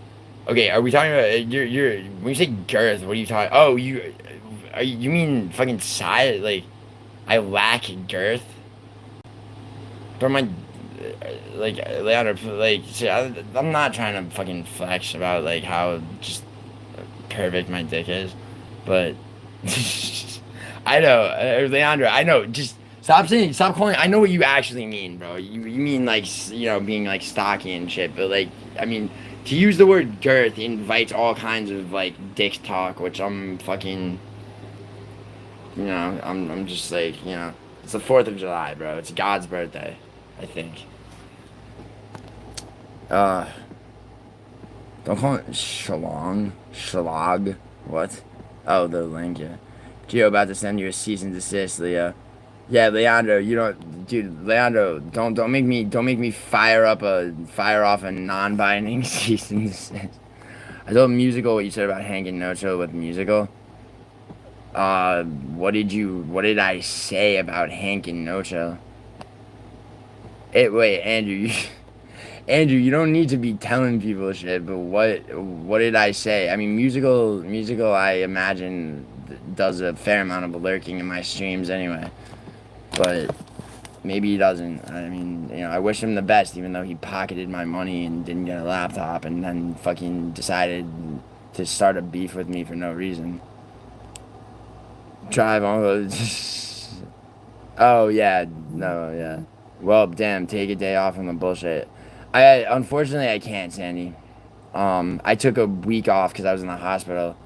Okay, are we talking about you're when you say girth? What are you talking? Oh, you mean fucking size? I lack girth. But Leandro, see, I'm not trying to fucking flex about how just perfect my dick is, but I know, Leandro. I know. Just stop calling. I know what you actually mean, bro. You mean like being like stocky and shit. But like, I mean, to use the word girth invites all kinds of like dick talk, which I'm fucking. I'm just like it's the 4th of July, bro. It's God's birthday, I think. Uh, don't call it Shalog. What? Oh, the link, yeah. Gio about to send you a cease and desist, Leo. Yeah, Leandro, dude, Leandro, don't make me fire off a non-binding cease and desist. I told Musical what you said about Hank and Nocho with Musical. What did I say about Hank and Nocho? Wait, Andrew, Andrew, you don't need to be telling people shit, but what did I say? I mean, musical, I imagine does a fair amount of lurking in my streams anyway, but maybe he doesn't. I mean, I wish him the best, even though he pocketed my money and didn't get a laptop, and then fucking decided to start a beef with me for no reason. Drive on. Oh yeah, no, yeah. Well, damn, take a day off from the bullshit. Unfortunately I can't, Sandy. I took a week off because I was in the hospital.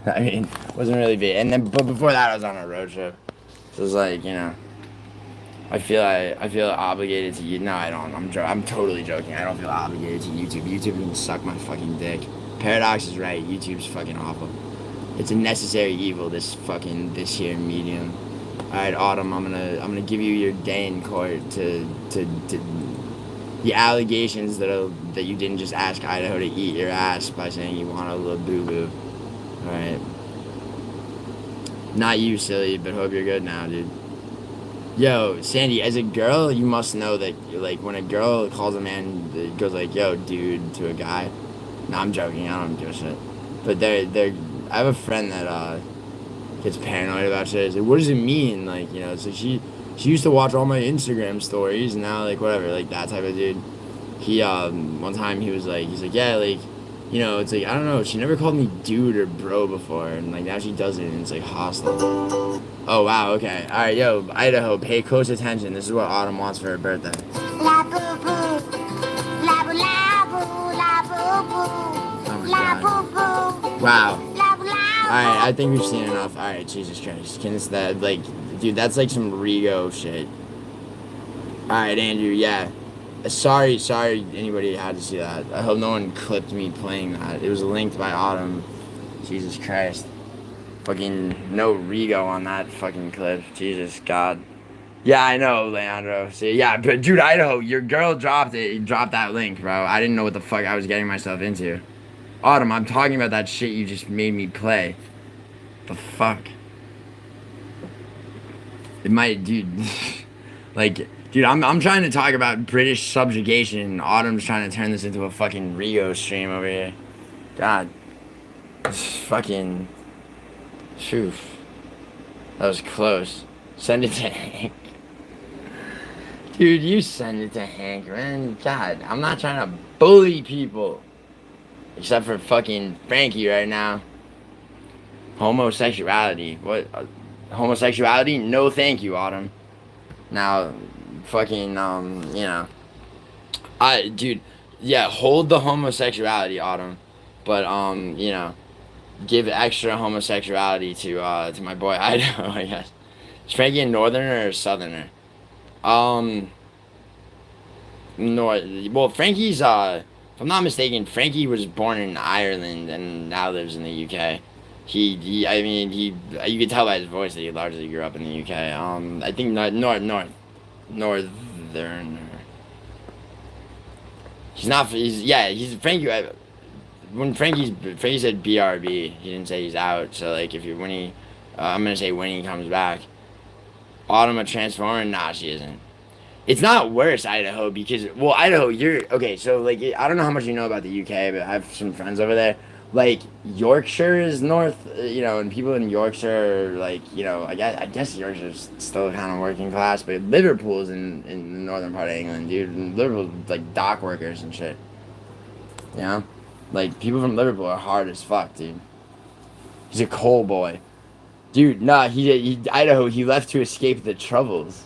I mean, wasn't really big. And then, but before that, I was on a road trip. So it was like, I feel obligated to you. No, I don't. I'm totally joking. I don't feel obligated to YouTube. YouTube can suck my fucking dick. Paradox is right. YouTube's fucking awful. It's a necessary evil. This here medium. All right, Autumn. I'm gonna give you your day in court to the allegations that you didn't just ask Idaho to eat your ass by saying you want a little boo boo. All right. Not you, silly, but hope you're good now, dude. Yo, Sandy, as a girl, you must know that like when a girl calls a man, it goes like, "Yo, dude," to a guy. No, I'm joking. I don't give a shit. But they're. I have a friend that gets paranoid about shit. It's like, what does it mean? Like, so she used to watch all my Instagram stories, and now like whatever, like that type of dude. He one time he's like, yeah, like, it's like I don't know. She never called me dude or bro before, and like now she does it, and it's like hostile. Oh wow, okay, all right, yo, Idaho, pay close attention. This is what Autumn wants for her birthday. La boo boo, la boo la boo, la boo boo, la boo boo. Wow. Alright, I think we've seen enough. Alright, Jesus Christ. Can this dude, that's like some Rigo shit. Alright, Andrew, yeah. Sorry anybody had to see that. I hope no one clipped me playing that. It was linked by Autumn. Jesus Christ. Fucking no Rigo on that fucking clip. Jesus God. Yeah, I know, Leandro. See, yeah, but dude, Idaho, your girl dropped it. You dropped that link, bro. I didn't know what the fuck I was getting myself into. Autumn, I'm talking about that shit you just made me play. The fuck? It might, dude. Like, dude, I'm trying to talk about British subjugation. Autumn's trying to turn this into a fucking Rio stream over here. God. It's fucking. Phew. That was close. Send it to Hank. Dude, you send it to Hank, man. God, I'm not trying to bully people. Except for fucking Frankie right now. Homosexuality. What? Homosexuality? No thank you, Autumn. Now, fucking, dude, yeah, hold the homosexuality, Autumn. But, give extra homosexuality to my boy Idaho, I guess. Is Frankie a northerner or a southerner? Well, Frankie's, if I'm not mistaken, Frankie was born in Ireland and now lives in the UK. You could tell by his voice that he largely grew up in the UK. I think northern. He's Frankie. When Frankie said BRB, he didn't say he's out. So like, I'm gonna say when he comes back. Autumn a transformer? Nah, she isn't. It's not worse, Idaho, because, well, Idaho, okay, so, like, I don't know how much you know about the UK, but I have some friends over there. Like, Yorkshire is north, and people in Yorkshire are, like, I guess Yorkshire's still kind of working class, but Liverpool's in the northern part of England, dude. And Liverpool's, like, dock workers and shit. Like, people from Liverpool are hard as fuck, dude. He's a coal boy. Dude, nah, he Idaho. He left to escape the troubles.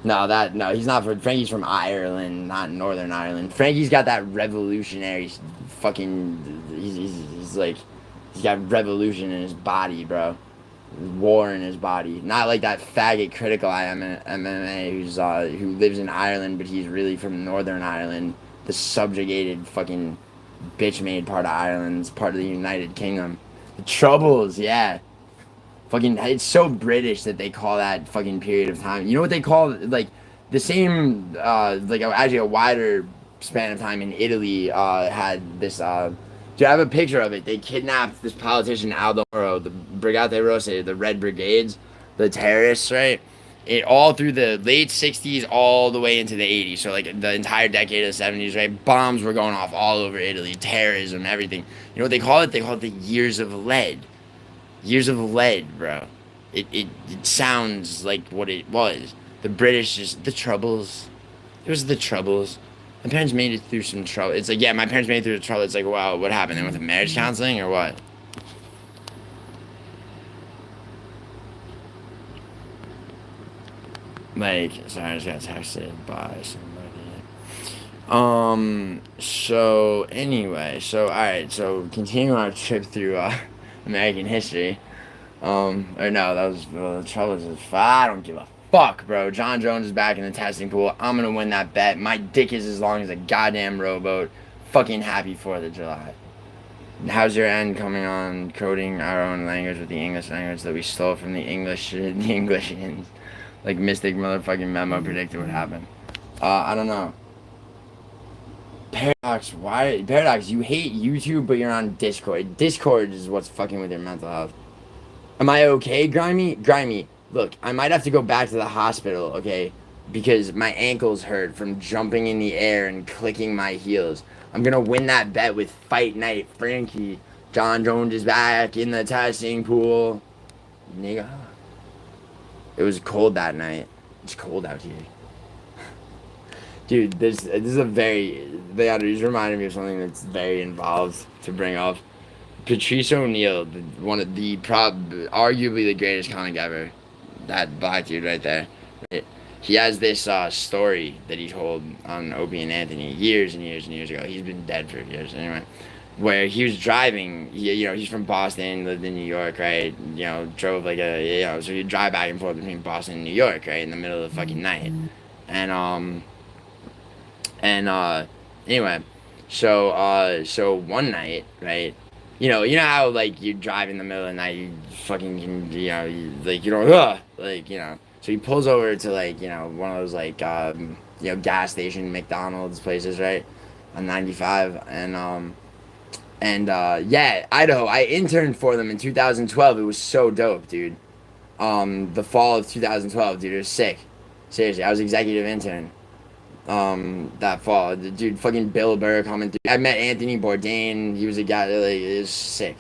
No, he's not from. Frankie's from Ireland, not Northern Ireland. Frankie's got that revolutionary fucking. He's like, he's got revolution in his body, bro. War in his body. Not like that faggot critical MMA who lives in Ireland, but he's really from Northern Ireland, the subjugated fucking bitch made part of Ireland. It's part of the United Kingdom. The Troubles, yeah. Fucking, it's so British that they call that fucking period of time. You know what they call, like, the same, like, actually a wider span of time in Italy, had this, dude, I have a picture of it. They kidnapped this politician, Aldo Moro, the Brigate Rosse, the Red Brigades, the terrorists, right? It all through the late 60s all the way into the 80s. So, like, the entire decade of the 70s, right? Bombs were going off all over Italy, terrorism, everything. You know what they call it? They call it the Years of Lead. Years of Lead, bro. It sounds like what it was. The British just, the Troubles. It was the Troubles. My parents made it through some trouble. It's like, yeah, my parents made it through the trouble. It's like, wow, what happened? They went to marriage counseling or what? Like, sorry, I just got texted by somebody. So, anyway, so, alright, so, continuing our trip through, American history. Or no, that was, the trouble is, I don't give a fuck, bro. John Jones is back in the testing pool. I'm gonna win that bet. My dick is as long as a goddamn rowboat. Fucking happy 4th of July. How's your end coming on coding our own language with the English language that we stole from the Englishans? Like Mystic motherfucking Memo predicted what happened. I don't know. Paradox, you hate YouTube, but you're on Discord. Discord is what's fucking with your mental health. Am I okay, Grimy? Look, I might have to go back to the hospital, okay? Because my ankles hurt from jumping in the air and clicking my heels. I'm gonna win that bet with Fight Night Frankie. John Jones is back in the testing pool. Nigga. It was cold that night. It's cold out here. Dude, this is a very... Leandro, you reminded me of something that's very involved to bring up. Patrice O'Neal, one of the arguably the greatest comic ever. That black dude right there. He has this story that he told on Opie and Anthony years and years and years ago. He's been dead for years anyway. Where he was driving, he's from Boston, lived in New York, right? Drove like so he'd drive back and forth between Boston and New York, right? In the middle of the fucking night. Anyway, so one night, right? You know how like you drive in the middle of the night, you fucking So he pulls over to one of those gas station McDonald's places, right, on 95, yeah, Idaho. I interned for them in 2012. It was so dope, dude. The fall of 2012, dude, it was sick. Seriously, I was executive intern. That fall, dude, fucking Bill Burr coming through. I met Anthony Bourdain. He was a guy that it was sick.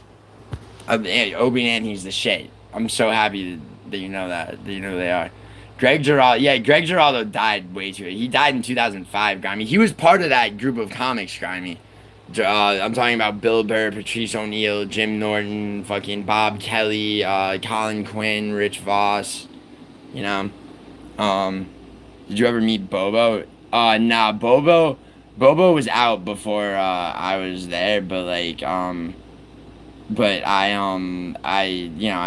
Obie and Anthony's the shit. I'm so happy that you know that you know who they are. Greg Giraldo died way too. He died in 2005. Grimy. He was part of that group of comics. Grimy. I'm talking about Bill Burr, Patrice O'Neal, Jim Norton, fucking Bob Kelly, Colin Quinn, Rich Voss. Did you ever meet Bobo? Nah, Bobo was out before I was there, but I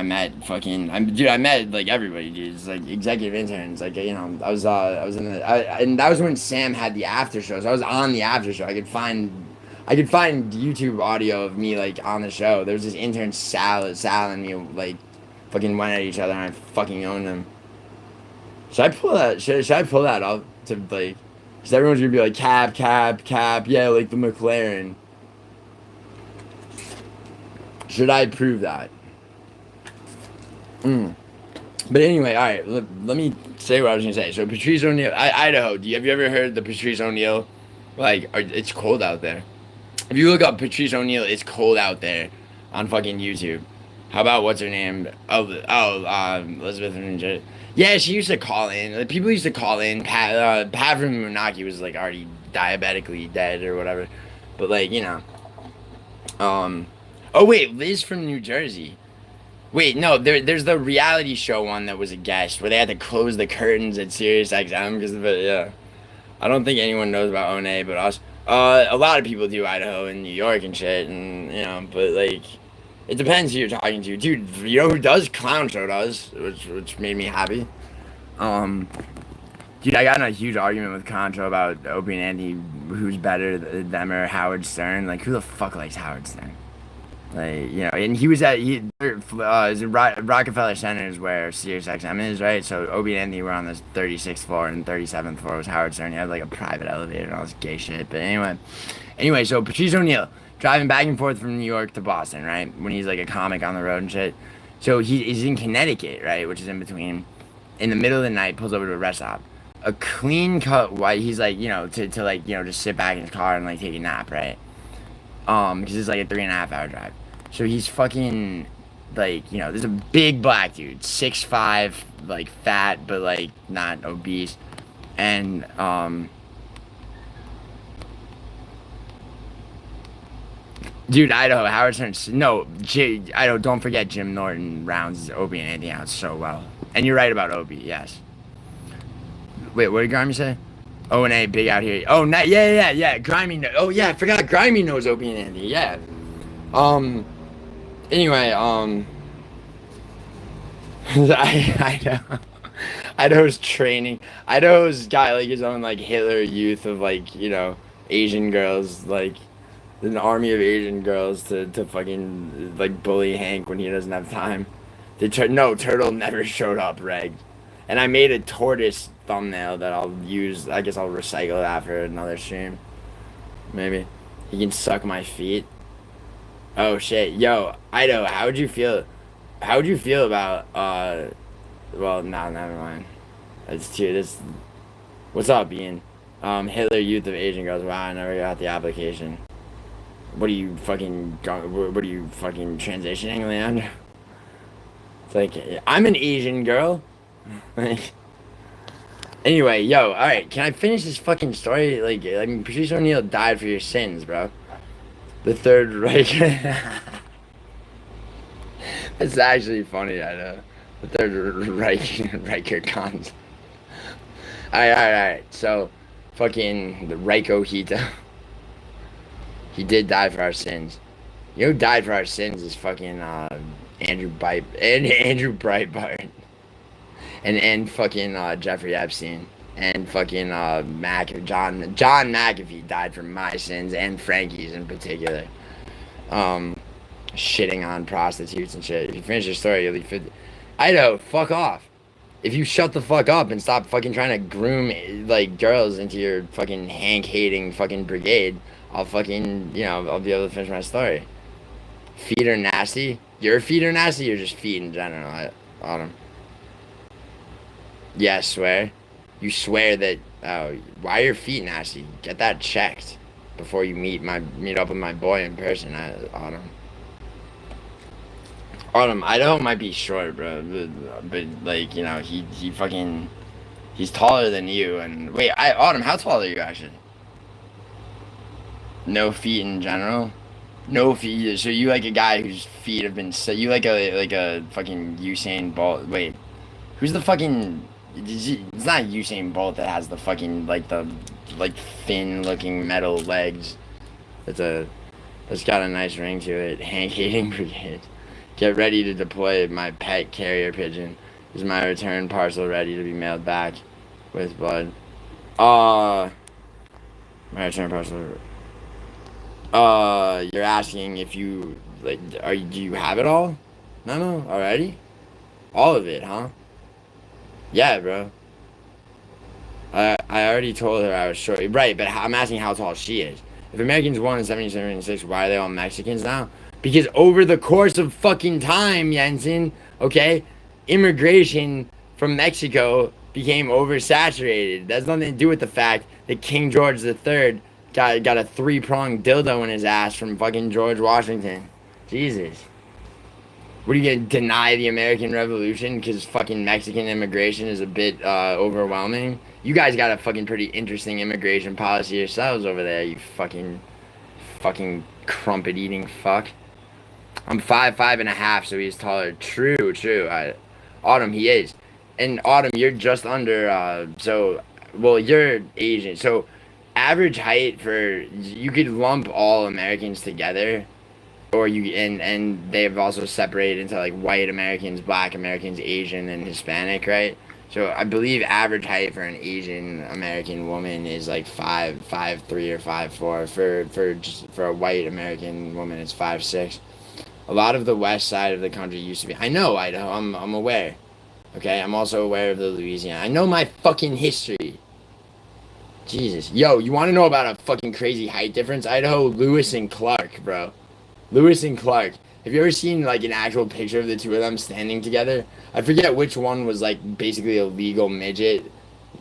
met I met like everybody, dude. It's like executive interns, I was and that was when Sam had the after shows. I was on the after show. I could find YouTube audio of me like on the show. There was this intern Sal and me like fucking went at each other, and I fucking owned them. Should I pull that up to like? Because everyone's gonna be like cap, yeah, like the McLaren. Should I prove that? But anyway, all right. Let me say what I was gonna say. So Patrice O'Neal, Idaho. Have you ever heard the Patrice O'Neal? It's cold out there. If you look up Patrice O'Neal, it's cold out there on fucking YouTube. How about what's her name? Elizabeth Ninja. Yeah, she used to call in. Like, people used to call in. Pat from Munaki was like already diabetically dead or whatever. But oh wait, Liz from New Jersey. Wait, no, there's the reality show one that was a guest where they had to close the curtains at Sirius XM because of it. Yeah, I don't think anyone knows about One, but us, a lot of people do Idaho and New York and shit, and but like, it depends who you're talking to, dude. You know who does? Clown Show does, which made me happy. Um, Dude, I got in a huge argument with Contra about Opie and Andy, who's better, them or Howard Stern. Like, who the fuck likes Howard Stern? Like, and he was at is it Rockefeller Center is where Sirius XM is, right? So Opie and Andy were on the 36th floor, and 37th floor was Howard Stern. He had like a private elevator and all this gay shit. But anyway, so Patrice O'Neal driving back and forth from New York to Boston, right? When he's like a comic on the road and shit. So he's in Connecticut, right? Which is in between. In the middle of the night, pulls over to a rest stop. A clean cut white. He's like, to like, just sit back in his car and like take a nap, right? Because it's like a 3.5 hour drive. So he's fucking like, there's a big black dude, 6'5", like fat but like not obese, and dude, Idaho, Howard Stern, no, Idaho. Don't forget Jim Norton rounds Opie and Andy out so well, and you're right about Opie, yes. Wait, what did Grimy say? O&A, big out here. Oh, yeah. Grimy. Oh, yeah, I forgot. Grimy knows Opie and Andy. Yeah. Anyway, Idaho's training. Idaho's got like his own like Hitler Youth of like Asian girls, like an army of Asian girls to fucking like bully Hank when he doesn't have time. No, Turtle never showed up, Reg. And I made a tortoise thumbnail that I'll use. I guess I'll recycle that for another stream. Maybe. He can suck my feet. Oh shit. Yo, Ido, how'd you feel? How'd you feel about well, no, never mind. It's too this what's up, Ian? Hitler Youth of Asian Girls. Wow, I never got the application. What are you fucking transitioning, Leandro? It's like I'm an Asian girl. Anyway, yo, alright, can I finish this fucking story? Like, I mean, Patrice O'Neal died for your sins, bro. The Third Reich. It's actually funny, I know. The Third Reich, Riker comes. Alright. So, fucking the Reiko Hita. He did die for our sins. You know who died for our sins is fucking, Andrew Breitbart. And fucking Jeffrey Epstein and fucking John McAfee died for my sins and Frankie's in particular. Shitting on prostitutes and shit. If you finish your story, you'll be 50. Idaho, fuck off. If you shut the fuck up and stop fucking trying to groom like girls into your fucking Hank hating fucking brigade, I'll fucking I'll be able to finish my story. Feet are nasty. Your feet are nasty or just feet in general, Autumn? Yeah, I swear. You swear that, why are your feet nasty? Get that checked before you meet up with my boy in person, Autumn. Autumn, Idaho might be short, bro, but like, he's taller than you, and, wait, Autumn, how tall are you, actually? No feet in general? No feet, so you like a guy whose feet have been, so you like a fucking Usain Bolt, wait, who's the fucking... It's not Usain Bolt that has the fucking the thin looking metal legs. That's got a nice ring to it. Hank hating brigade. Get ready to deploy my pet carrier pigeon. Is my return parcel ready to be mailed back with blood? My return parcel. You're asking if you do you have it all? No, already? All of it, huh? Yeah, bro. I already told her I was short. Right, but I'm asking how tall she is. If Americans won in 1776, why are they all Mexicans now? Because over the course of fucking time, Jensen, okay, immigration from Mexico became oversaturated. That's nothing to do with the fact that King George III got a 3-pronged dildo in his ass from fucking George Washington. Jesus. What, are you gonna deny the American Revolution because fucking Mexican immigration is a bit overwhelming? You guys got a fucking pretty interesting immigration policy yourselves over there, you fucking crumpet eating fuck. I'm 5'5.5", so he's taller. True, true. Autumn, he is. And Autumn, you're just under. Well, you're Asian. So, average height for you could lump all Americans together, or and they've also separated into like white Americans, black Americans, Asian, and Hispanic, right? So I believe average height for an Asian American woman is like 5'3" or 5'4". For a white American woman, it's 5'6". A lot of the west side of the country used to be. I know Idaho. I'm aware. Okay, I'm also aware of the Louisiana. I know my fucking history. Jesus, yo, you want to know about a fucking crazy height difference? Idaho, Lewis and Clark, bro. Lewis and Clark. Have you ever seen like an actual picture of the two of them standing together? I forget which one was like basically a legal midget.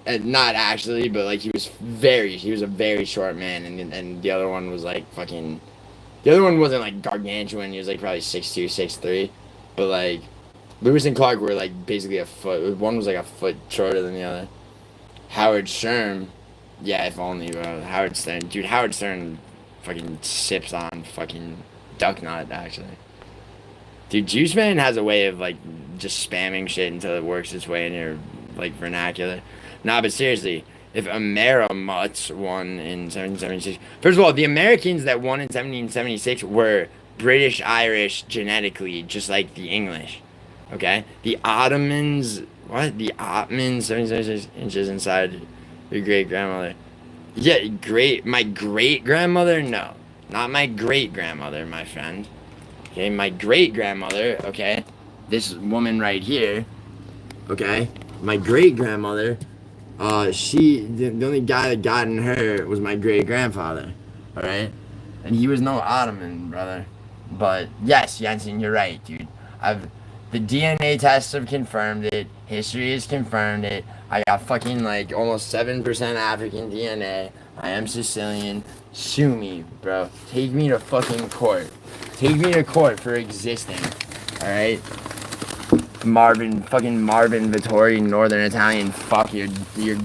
Not actually, but like he was a very short man, and the other one was like fucking. The other one wasn't like gargantuan. He was like probably 6'2", 6'3", but like Lewis and Clark were like basically a foot. One was like a foot shorter than the other. Howard Sherm, yeah, if only, bro. Howard Stern, dude. Howard Stern, fucking sips on fucking duck nut actually. Dude, Juice Man has a way of like just spamming shit until it works its way in your like vernacular. Nah, but seriously, if Amerimutts won in 1776, first of all, the Americans that won in 1776 were British Irish genetically, just like the English. Okay, the Ottomans, what? The Ottomans, 1776 inches inside your great grandmother. Yeah, my great grandmother? No, not my great grandmother, my friend. Okay, my great grandmother, okay, this woman right here, okay, my great grandmother, the only guy that got in her was my great grandfather, alright? And he was no Ottoman, brother. But yes, Jensen, you're right, dude. The DNA tests have confirmed it, history has confirmed it. I got fucking like almost 7% African DNA. I am Sicilian. Sue me, bro. Take me to fucking court. Take me to court for existing. Alright? Fucking Marvin Vittori, Northern Italian, fuck your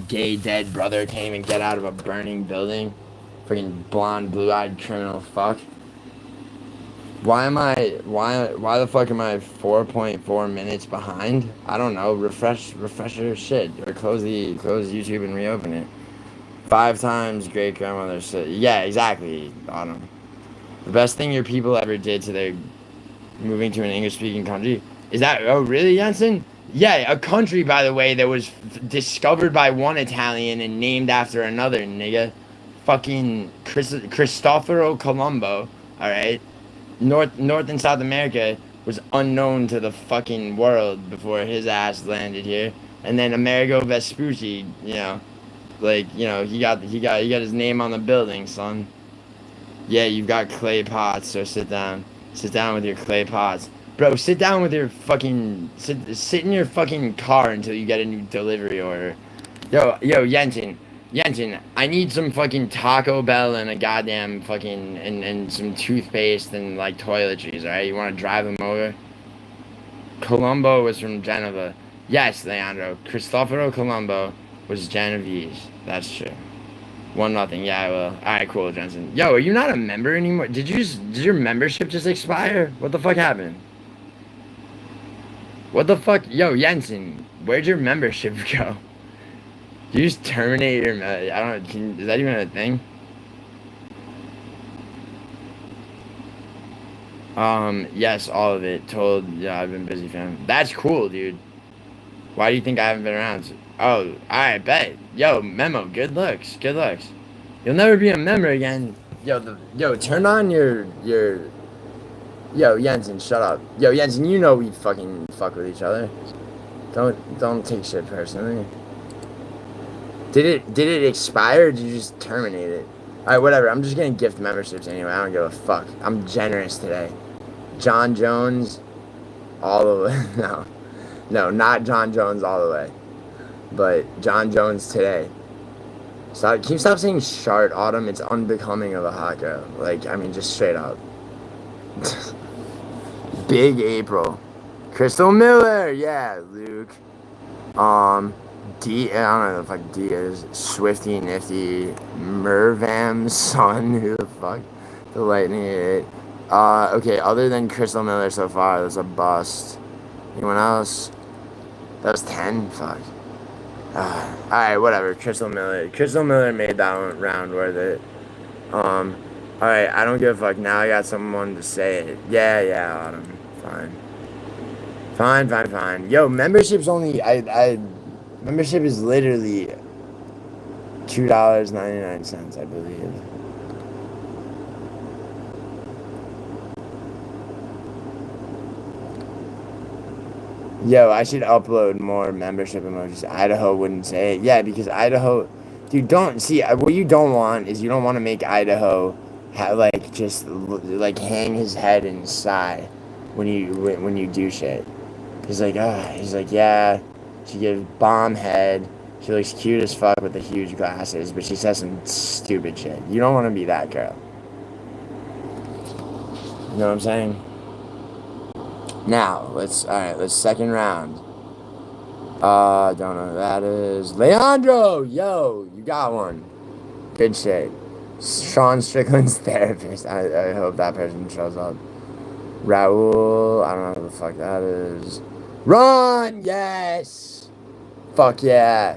gay dead brother can't even get out of a burning building. Fucking blonde, blue-eyed criminal fuck. Why the fuck am I 4.4 minutes behind? I don't know. Refresh your shit or close YouTube and reopen it. 5 times great grandmother said, yeah, exactly. Autumn. The best thing your people ever did to their moving to an English speaking country is that, oh really, Jensen? Yeah, a country, by the way, that was discovered by one Italian and named after another, nigga. Fucking Cristoforo Colombo, alright? North and South America was unknown to the fucking world before his ass landed here. And then Amerigo Vespucci, he got his name on the building, son. Yeah, you've got clay pots, so sit down. Sit down with your clay pots. Bro, sit down with your fucking... Sit in your fucking car until you get a new delivery order. Yo, Jensen, I need some fucking Taco Bell and a goddamn fucking... And some toothpaste and, like, toiletries, alright? You want to drive them over? Colombo was from Geneva. Yes, Leandro. Cristoforo Colombo was Genovese. That's true. 1-0. Yeah, I will. Alright, cool, Jensen. Yo, are you not a member anymore? Did your membership just expire? What the fuck happened? What the fuck? Yo, Jensen, where'd your membership go? Did you just terminate your... is that even a thing? Yes, all of it. Yeah, I've been busy, fam. That's cool, dude. Why do you think I haven't been around? Oh, alright, bet. Yo, Memo, good looks. You'll never be a member again. Yo, turn on your... Yo, Jensen, shut up. Yo, Jensen, you know we fucking fuck with each other. Don't take shit personally. Did it expire or did you just terminate it? Alright, whatever. I'm just gonna gift memberships anyway. I don't give a fuck. I'm generous today. John Jones, all the way. No, not John Jones all the way. But John Jones today. Can you stop saying shart, Autumn? It's unbecoming of a hot girl. Like, I mean, just straight up. Big April. Crystal Miller, yeah, Luke. I don't know the fuck D is. Swifty Nifty. Mervam's son, who the fuck? The Lightning 8. Okay, other than Crystal Miller so far, there's a bust. Anyone else? That was 10? Fuck. Alright, whatever. Crystal Miller. Crystal Miller made that one round worth it. Alright, I don't give a fuck. Now I got someone to say it. Yeah, Autumn. Fine. Yo, membership's only, membership is literally $2.99, I believe. Yo, I should upload more membership emojis. Idaho wouldn't say it. Yeah, because Idaho, dude, don't see what you don't want is you don't want to make Idaho just like hang his head and sigh when you do shit. He's like, yeah, she gives bomb head. She looks cute as fuck with the huge glasses, but she says some stupid shit. You don't want to be that girl. You know what I'm saying? Now, let's second round. Don't know who that is. Leandro! Yo, you got one. Good shit. Sean Strickland's therapist. I hope that person shows up. Raul, I don't know who the fuck that is. Ron! Yes! Fuck yeah.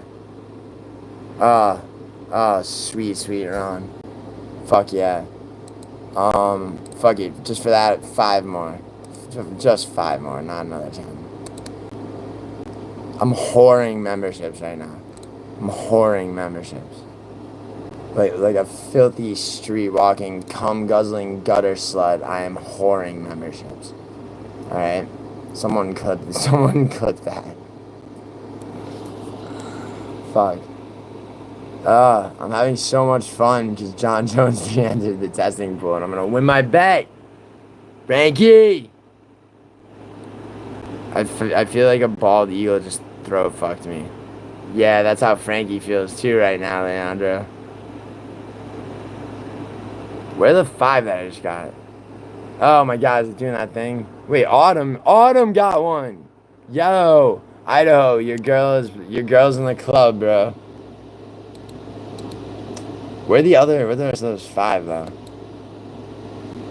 Sweet Ron. Fuck yeah. Fuck it. Just for that, 5 more. Just 5 more, not another 10. I'm whoring memberships right now. I'm whoring memberships. Like a filthy street walking, cum guzzling gutter slut. I am whoring memberships. Alright? Someone cut that. Fuck. I'm having so much fun because John Jones re-entered the testing pool and I'm gonna win my bet. Frankie! I feel like a bald eagle just throat fucked me. Yeah, that's how Frankie feels too right now, Leandro. Where the 5 that I just got? Oh my god, is it doing that thing? Wait, Autumn got one. Yo, Idaho, your girl's in the club, bro. Where the rest of those 5 though?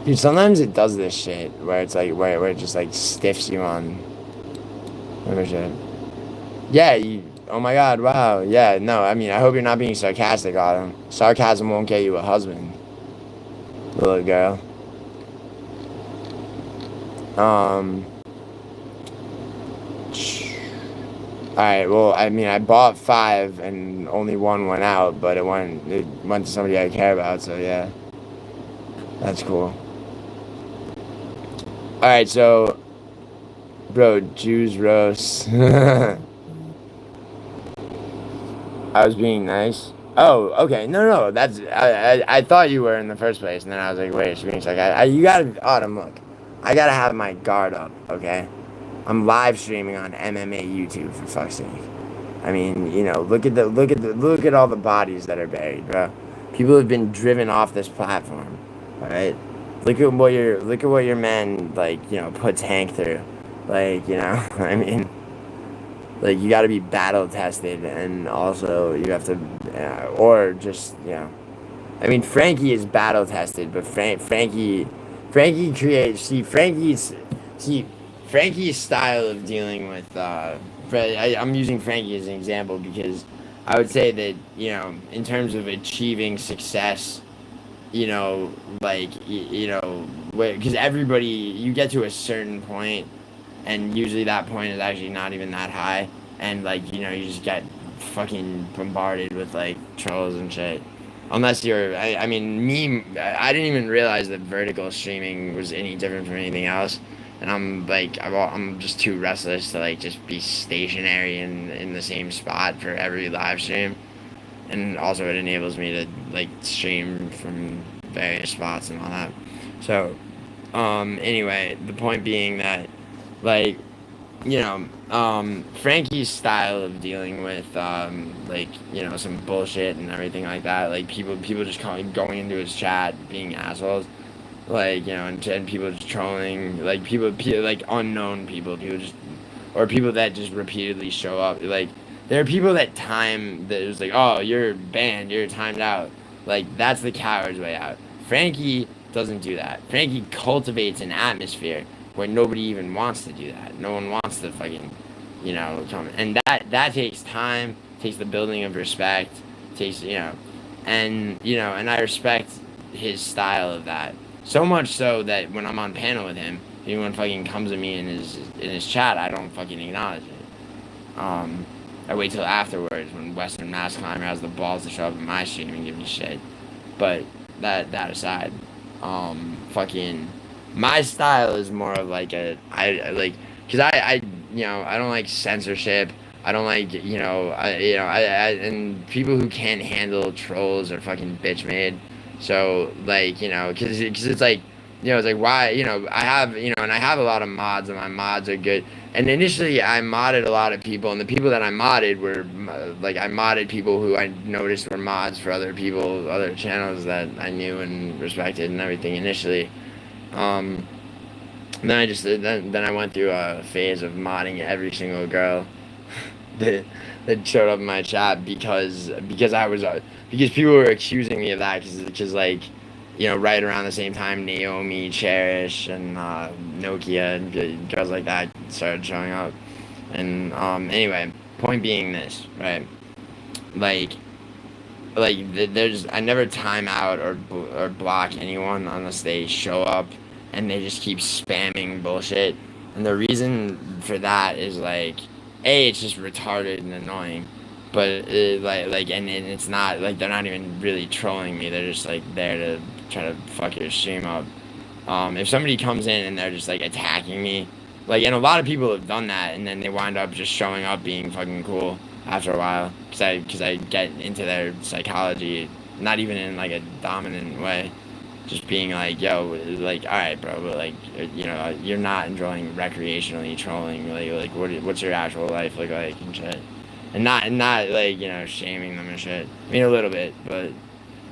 Dude, sometimes it does this shit where it's like where it just like stiffs you on membership. Yeah, oh my god, wow. Yeah, no, I mean, I hope you're not being sarcastic, Autumn. Sarcasm won't get you a husband, little girl. Alright, well, I mean, I bought 5 and only 1 went out, but it went to somebody I care about, so yeah. That's cool. Alright, so, bro, Jews roast. I was being nice. Oh, okay. No. That's I thought you were in the first place, and then I was like, wait, she's being like, you gotta, Autumn, look. I gotta have my guard up, okay? I'm live streaming on MMA YouTube for fuck's sake. I mean, you know, look at all the bodies that are buried, bro. People have been driven off this platform. All right. Look at what your man, like, you know, puts Hank through. Like, you know, I mean, like, you got to be battle tested, and also you have to, or just, you know, I mean, Frankie is battle tested, but Frankie creates, Frankie's style of dealing with, I'm using Frankie as an example because I would say that, you know, in terms of achieving success, you know, like, you know, because everybody, you get to a certain point, and usually that point is actually not even that high, and, like, you know, you just get fucking bombarded with, like, trolls and shit. Unless you're, I mean, I didn't even realize that vertical streaming was any different from anything else. And I'm like, I'm just too restless to like just be stationary in the same spot for every live stream. And also it enables me to like stream from various spots and all that. So, anyway, the point being that, like, you know, Frankie's style of dealing with, like, you know, some bullshit and everything like that, like, people just going into his chat being assholes, like, you know, and people just trolling, like, people, like, unknown people just, or people that just repeatedly show up, like, there are people that it's like, oh, you're banned, you're timed out, like, that's the coward's way out. Frankie doesn't do that. Frankie cultivates an atmosphere where nobody even wants to do that. No one wants to fucking, come. And that takes time, takes the building of respect, takes, and I respect his style of that. So much so that when I'm on panel with him, if anyone fucking comes to me in his chat, I don't fucking acknowledge it. I wait till afterwards when Western Mass Climber has the balls to show up in my stream and give me shit. But that aside, fucking, my style is more of like cause I don't like censorship. I don't like, and people who can't handle trolls are fucking bitch made. So, like, cause it's like, it's like, why, I have, and I have a lot of mods, and my mods are good. And initially, I modded a lot of people, and the people that I modded were, like, I modded people who I noticed were mods for other people, other channels that I knew and respected and everything initially. Then I went through a phase of modding every single girl that showed up in my chat because people were accusing me of that because like, right around the same time Naomi, Cherish, and Nokia and girls like that started showing up. And anyway, point being this, right? Like I never time out or block anyone unless they show up and they just keep spamming bullshit. And the reason for that is like, A, it's just retarded and annoying, but and it's not like they're not even really trolling me. They're just like there to try to fuck your stream up. If somebody comes in and they're just like attacking me, like, and a lot of people have done that, and then they wind up just showing up being fucking cool after a while, because I get into their psychology, not even in like a dominant way. Just being like, yo, like, all right, bro, but like, you're not enjoying recreationally trolling. Like, what's your actual life look like and shit? And not like, shaming them and shit. I mean, a little bit, but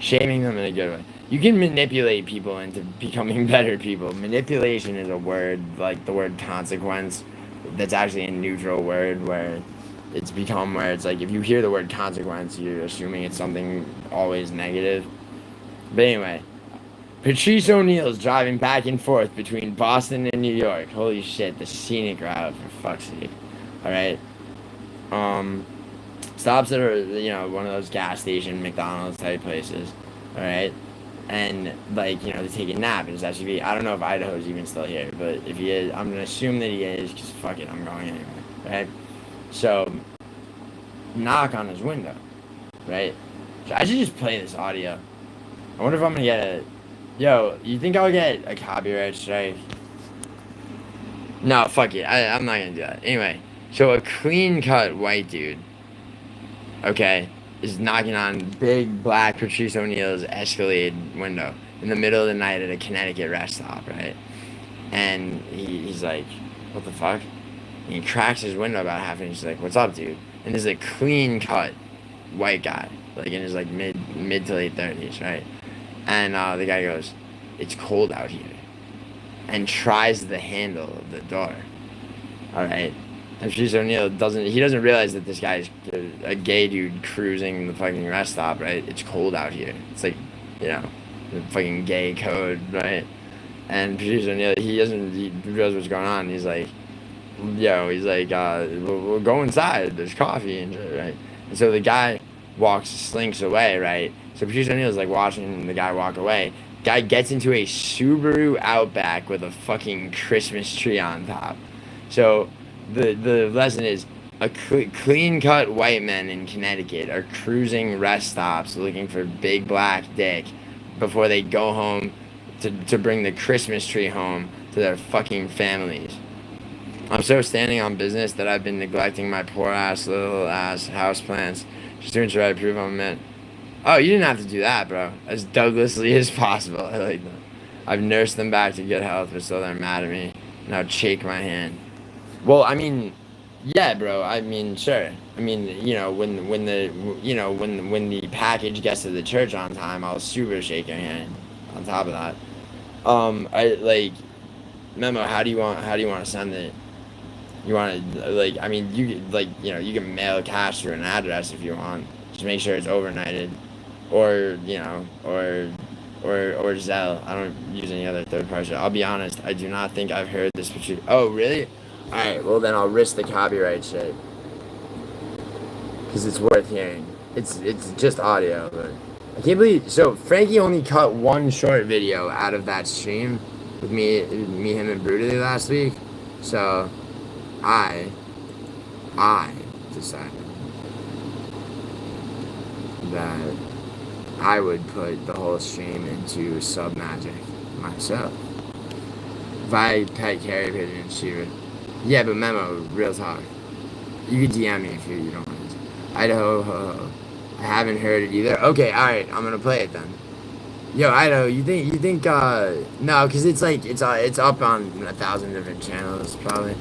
shaming them in a good way. You can manipulate people into becoming better people. Manipulation is a word, like the word consequence, that's actually a neutral word where it's become where it's like, if you hear the word consequence, you're assuming it's something always negative. But anyway, Patrice O'Neal is driving back and forth between Boston and New York. Holy shit, the scenic route, for fuck's sake. Alright. Stops at one of those gas station McDonald's type places. Alright. And like, to take a nap in his SUV. I don't know if Idaho's even still here, but if he is, I'm gonna assume that he is, because fuck it, I'm going anyway. Right? So, knock on his window. Right? So I should just play this audio. I wonder if I'm gonna get a... Yo, you think I'll get a copyright strike? No, fuck it. I'm not gonna do that. Anyway, so a clean-cut white dude, okay, is knocking on big black Patrice O'Neal's Escalade window in the middle of the night at a Connecticut rest stop, right? And he's like, what the fuck? And he cracks his window about half and he's like, what's up, dude? And there's a clean-cut white guy, like in his like mid to late 30s, right? And the guy goes, it's cold out here. And tries the handle of the door. Alright? And Patrice O'Neal doesn't realize that this guy's a gay dude cruising the fucking rest stop, right? It's cold out here. It's like, the fucking gay code, right? And Patrice O'Neal, he realize what's going on. He's like, we'll go inside. There's coffee and shit, right? And so the guy slinks away, right? So Patrice O'Neal's like watching the guy walk away. Guy gets into a Subaru Outback with a fucking Christmas tree on top. So the lesson is, a clean-cut white men in Connecticut are cruising rest stops looking for big black dick before they go home to bring the Christmas tree home to their fucking families. I'm so standing on business that I've been neglecting my poor ass little ass houseplants just to ensure I prove I'm a man. Oh, you didn't have to do that, bro. As Douglasly as possible. I like that. I've nursed them back to good health, but still they're mad at me. Now shake my hand. Well, I mean, yeah, bro. I mean, sure. I mean, when the package gets to the church on time, I'll super shake your hand. On top of that, I like, Memo. How do you want to send it? You want to like? I mean, you can mail cash to an address if you want. Just make sure it's overnighted. Or or Zelle. I don't use any other third party. I'll be honest, I do not think I've heard this Patrice. Oh, really? Alright, well then I'll risk the copyright shit. Because it's worth hearing. It's just audio, but I can't believe. So Frankie only cut one short video out of that stream with me, him, and Brutally last week. So I decided that I would put the whole stream into sub magic myself. If I pet carry pigeon, she would. Yeah, but Memo, real talk. You can DM me if you don't want to. Idaho, ho, ho. I haven't heard it either. Okay, alright, I'm gonna play it then. Yo, Idaho, you think, no, cause it's like, it's up on 1,000 different channels, probably.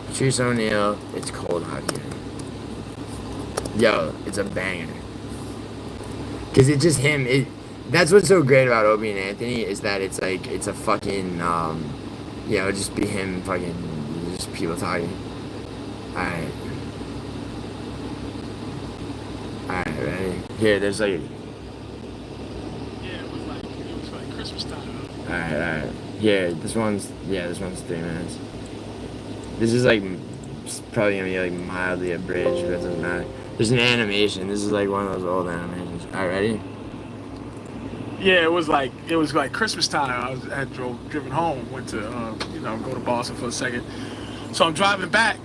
Patrice O'Neal, it's cold out here. Yo, it's a banger. Cause it's just him, that's what's so great about Opie and Anthony, is that it's like, it's a fucking, you know, just be him fucking, just people talking. Alright. Alright, ready? Here, there's like... Yeah, it was like Christmas time. Alright. Here, this one's 3 minutes. This is like, probably gonna be like mildly abridged, but it doesn't matter. There's an animation. This is like one of those old animations. Alright, ready? Yeah, it was like Christmas time. I had driven home, went to go to Boston for a second. So I'm driving back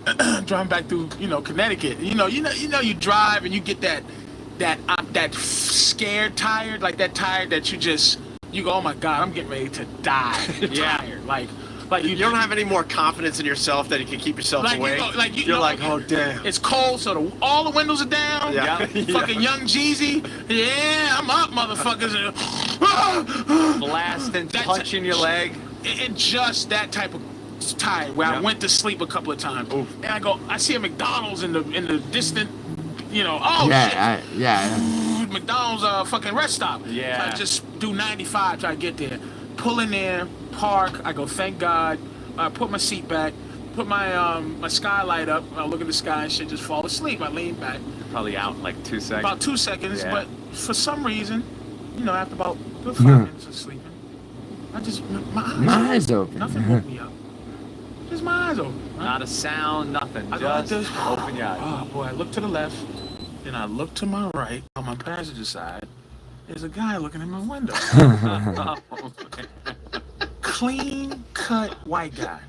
through Connecticut. You drive and you get that scared tired, like that tired that you go, oh my God, I'm getting ready to die. Yeah. Tired. Like you don't have any more confidence in yourself that you can keep yourself awake. You're like, oh damn. It's cold, so all the windows are down. Yeah. Fucking Young Jeezy. Yeah, I'm up, motherfuckers. Blasting, punching your leg. It just that type of tired where I went to sleep a couple of times. Oof. And I see a McDonald's in the distant, shit. McDonald's fucking rest stop. Yeah. So I just do 95 till I get there. Pull in there, park. I go, thank God. I put my seat back, put my my skylight up. I look at the sky and shit, just fall asleep. I lean back. You're probably out in like 2 seconds. About 2 seconds, yeah. But for some reason, after about 5 minutes of sleeping, I just my eyes open. Nothing woke me up. Just my eyes open. Right? Not a sound, nothing. Just open your eyes. Oh boy, I look to the left, then I look to my right on my passenger side. There's a guy looking in my window. Clean cut white guy.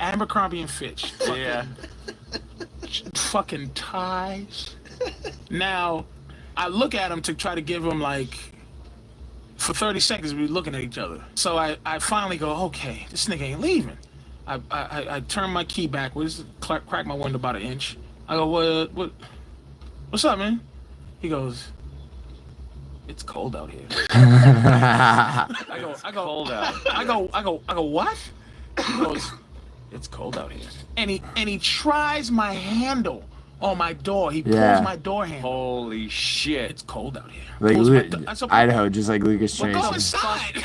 Abercrombie and Fitch. Fucking ties. Now, I look at him to try to give him for 30 seconds we looking at each other. So I finally go, okay, this nigga ain't leaving. I turn my key backwards, crack my window about 1 inch. I go, what's up, man? He goes, it's cold out here. I go, cold out. I go, what? He goes, it's cold out here. And he tries my handle on my door. He pulls my door handle. Holy shit. It's cold out here. Idaho, just like Lucas Tracy. Well, go inside.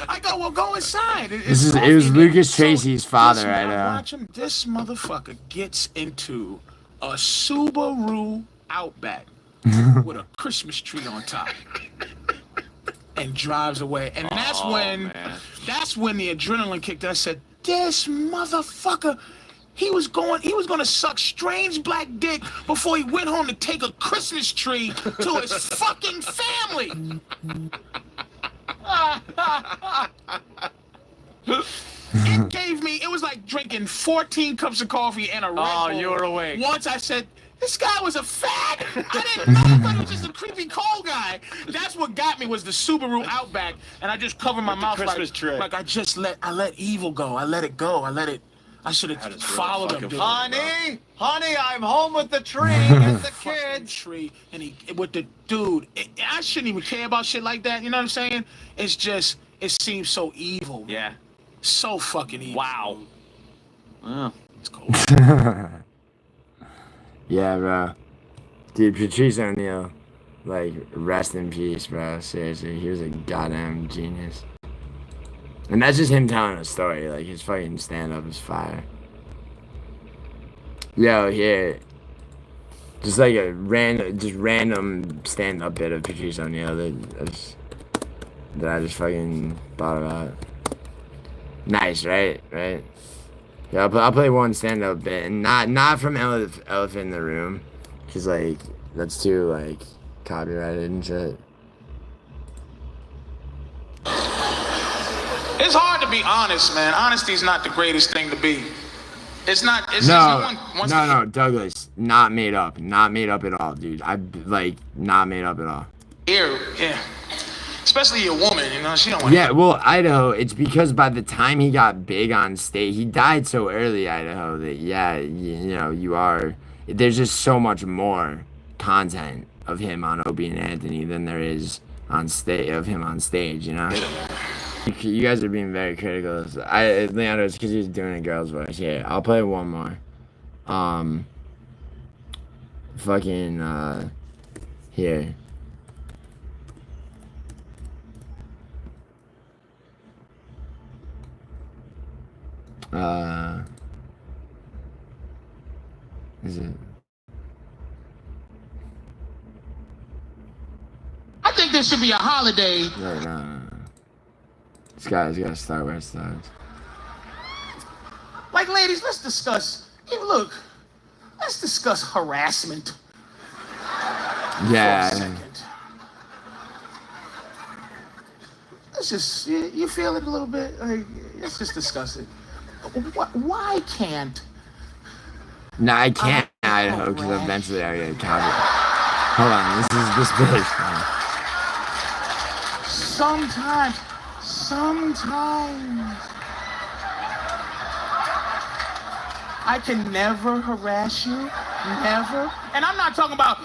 I go, well, go inside. It was Lucas Tracy's father, Idaho. Watch him. This motherfucker gets into a Subaru Outback with a Christmas tree on top and drives away. And that's when the adrenaline kicked in. I said, this motherfucker, he was gonna suck strange black dick before he went home to take a Christmas tree to his fucking family. It was like drinking 14 cups of coffee and a Red Bull. Oh, you were awake. Once I said, this guy was a fag. I didn't know. I thought he was just a creepy cold guy. That's what got me was the Subaru Outback, and I just covered my mouth like I let evil go. I let it go. I should have followed him. Honey, I'm home with the tree. Get the kids. Tree, and with the dude. I shouldn't even care about shit like that. You know what I'm saying? It's just, it seems so evil. Yeah. So fucking evil. Wow. Oh. It's cold. Yeah, bro. Dude, Patrice O'Neal, rest in peace, bro. Seriously, he was a goddamn genius. And that's just him telling a story. His fucking stand-up is fire. Yo, here. Just a random stand-up bit of Patrice O'Neal. that I just fucking thought about. Nice, right? Right? Yeah, I'll play one stand-up bit, and not from Elephant in the Room, cause like that's too like copyrighted and shit. It's hard to be honest, man. Honesty's not the greatest thing to be. It's not. It's no, Douglas, not made up at all, dude. I like not made up at all. Yeah. Especially a woman, you know, she don't want. Yeah, well, Idaho, it's because by the time he got big on stage, he died so early, Idaho, that yeah, you know, there's just so much more content of him on Opie and Anthony than there is on him on stage, you know. You guys are being very critical. Leandro, it's because he's doing a girl's voice. Yeah, I'll play one more. Here. Is it? I think there should be a holiday. No. This guy's gotta start where it starts. Like, ladies, let's discuss. Look, let's discuss harassment. Yeah. For a second. Let's just, you feel it a little bit? Like, let's just discuss it. Why can't? No, I can't, Idaho, because eventually I get copy. Hold on, this bit is fun. Sometimes. I can never harass you, never. And I'm not talking about,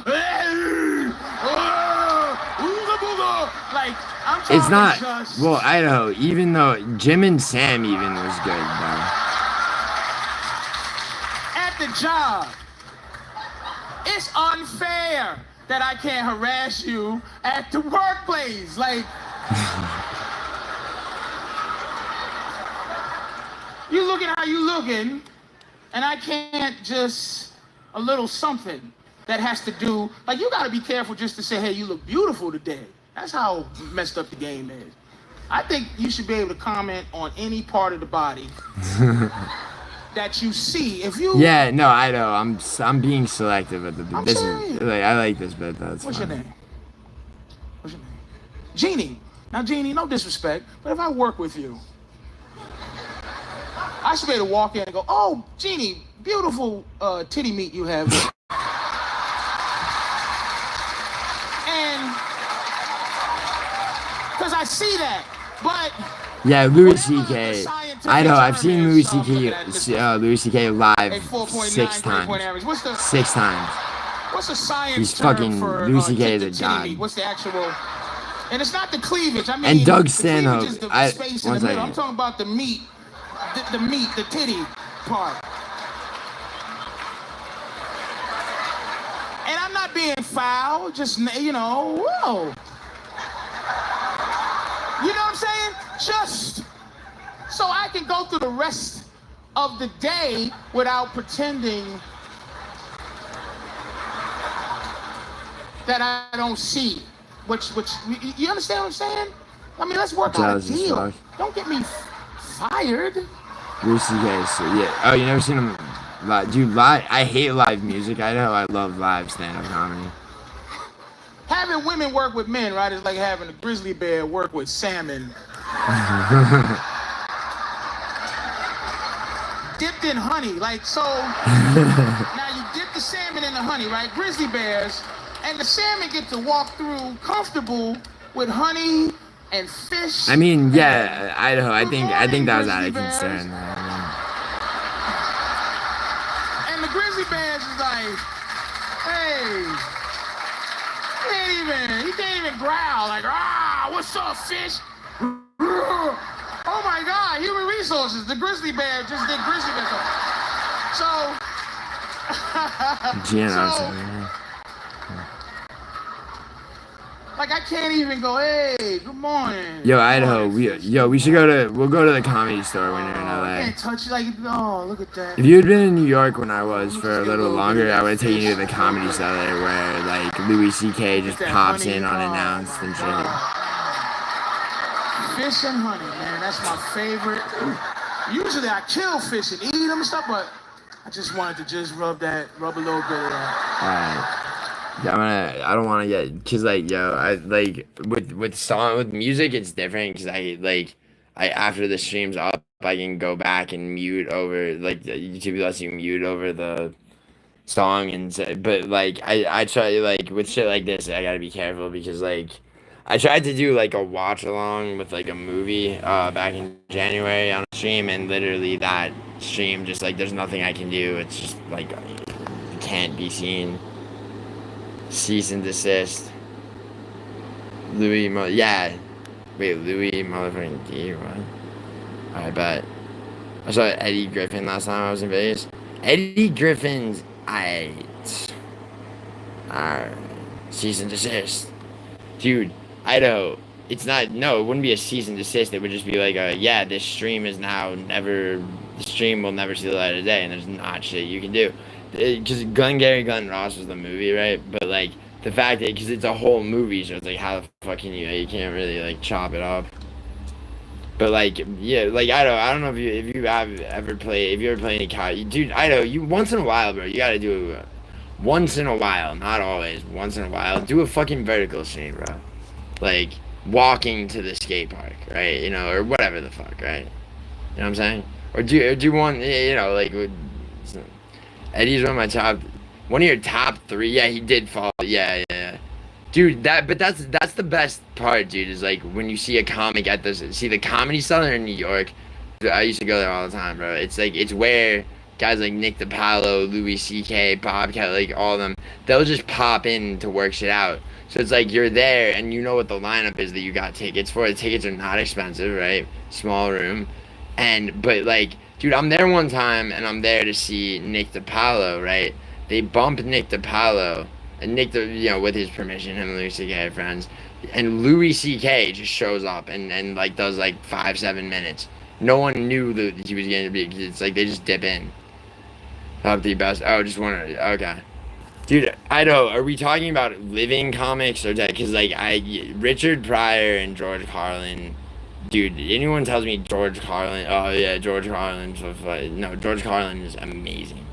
like, I'm talking it's not, just... well, Idaho, even though Jim and Sam even was good, though. At the job, it's unfair that I can't harass you at the workplace. Like, you looking how you looking, and I can't just a little something that has to do, like, you gotta be careful just to say, hey, you look beautiful today. That's how messed up the game is. I think you should be able to comment on any part of the body that you see. If you... Yeah, no, I know. I'm being selective at the bit. This is, like, I like this bit, though. What's your name? Jeannie. Now, Jeannie, no disrespect, but if I work with you, I should be able to walk in and go, oh, Jeannie, beautiful titty meat you have. And, because I see that, but... Yeah, Louis C.K. I know, I've seen Louis C.K. live 6 times. 6 times. What's the science He's term fucking, for Louis C.K. is a titty god. meat? What's the actual... And it's not the cleavage. I mean, and Doug the Stanhope. is the space in the middle. I'm talking about the meat, the meat, the titty part. And I'm not being foul. Just, you know, whoa. You know what I'm saying? Just so I can go through the rest of the day without pretending that I don't see. Which, you understand what I'm saying? I mean, let's work out a deal. Don't get me fired. Lucy guys, yeah. Oh, you never seen him live? Dude, live. I hate live music. I know. I love live stand-up comedy. Having women work with men, right, is like having a grizzly bear work with salmon. Dipped in honey, like, so. Now you dip the salmon in the honey, right? Grizzly bears. And the salmon get to walk through comfortable with honey and fish. I mean, yeah, Idaho. I think that was out of concern. And the grizzly bears is like, hey, he can't even growl like, what's up, fish? Oh my God, human resources. The grizzly bear just did grizzly bear. Like, I can't even go, hey, good morning. Yo, Idaho, we should we'll go to the Comedy Store when you're in LA. I can't touch you, like, oh, look at that. If you had been in New York when I was for a little longer, I would have taken you to the Comedy Store where, like, Louis C.K. just pops in unannounced and shit. Fish and honey, man. That's my favorite. Usually I kill fish and eat them and stuff, but I just wanted to just rub a little bit of that. Alright. Yeah, I don't want to get, cause like, yo, I like with music, it's different, cause I after the stream's up, I can go back and mute over, like, YouTube lets you mute over the song and say, but like I try, like, with shit like this, I gotta be careful, because like I tried to do like a watch along with like a movie back in January on a stream, and literally that stream just, like, there's nothing I can do. It's just like it can't be seen. Cease and desist. Louis motherfucking D, what? I bet. I saw Eddie Griffin last time I was in Vegas. Eddie Griffin's alright. Cease and desist. Dude, Idaho. It's not, no, it wouldn't be a cease and desist. It would just be like yeah, this stream is now the stream will never see the light of day, and there's not shit you can do. Because Glengarry Glen Ross was the movie, right? But like the fact that, because it's a whole movie, so it's like, how the fuck can you can't really like chop it up. But like, yeah, like I don't know if you ever played any COD, dude. You once in a while, bro. You gotta do once in a while, not always. Once in a while, do a fucking vertical stream, bro. Like walking to the skate park, right? You know, or whatever the fuck, right? You know what I'm saying? Or do one, you know, like. Eddie's one of your top 3. Yeah, he did fall. Yeah. Dude, that's the best part, dude, is like when you see a comic at the Comedy Cellar in New York. I used to go there all the time, bro. It's like, it's where guys like Nick DiPaolo, Louis C.K., Bobcat, like all of them, they'll just pop in to work shit out. So it's like you're there and you know what the lineup is that you got tickets for. The tickets are not expensive, right? Small room. But like, dude, I'm there one time, and I'm there to see Nick DiPaolo, right? They bump Nick DiPaolo, and with his permission, him and Louis C.K. are friends, and Louis C.K. just shows up and like does like 5-7 minutes. No one knew that he was going to be. It's like they just dip in. Top the best. Oh, just one. Okay, dude. I know. Are we talking about living comics or dead? Because like Richard Pryor and George Carlin. Dude, anyone tells me George Carlin, oh yeah, George Carlin, no, George Carlin is amazing.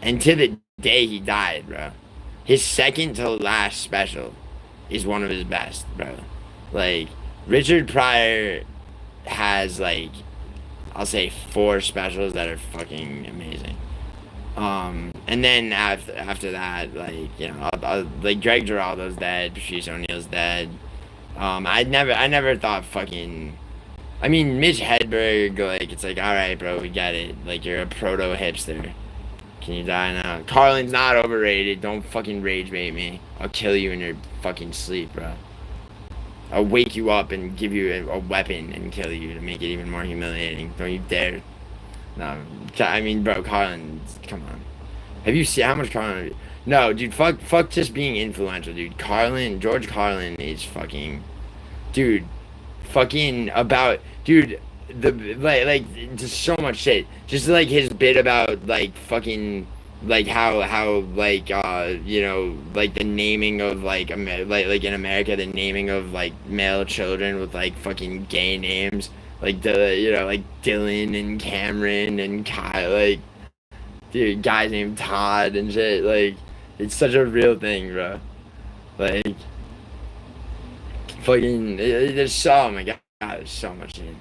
And to the day he died, bro. His second to last special is one of his best, bro. Like, Richard Pryor has, like, I'll say 4 specials that are fucking amazing. And then after that, like, you know, like, Greg Giraldo's dead, Patrice O'Neal's dead. I never thought fucking, I mean, Mitch Hedberg, like, it's like, alright, bro, we get it. Like, you're a proto-hipster. Can you die now? Carlin's not overrated. Don't fucking rage bait me. I'll kill you in your fucking sleep, bro. I'll wake you up and give you a weapon and kill you to make it even more humiliating. Don't you dare. No, I mean, bro, Carlin, come on. Have you seen how much Carlin... No, dude, fuck just being influential, dude. George Carlin is fucking, dude, fucking about, dude, like, just so much shit. Just like his bit about, like, fucking, like, how, like, you know, like the naming of, like, like in America, the naming of, like, male children with, like, fucking gay names. Like, you know, like Dylan and Cameron and Kyle, like, dude, guys named Todd and shit, like. It's such a real thing, bro. Like, fucking, there's oh my god, there's so much shit.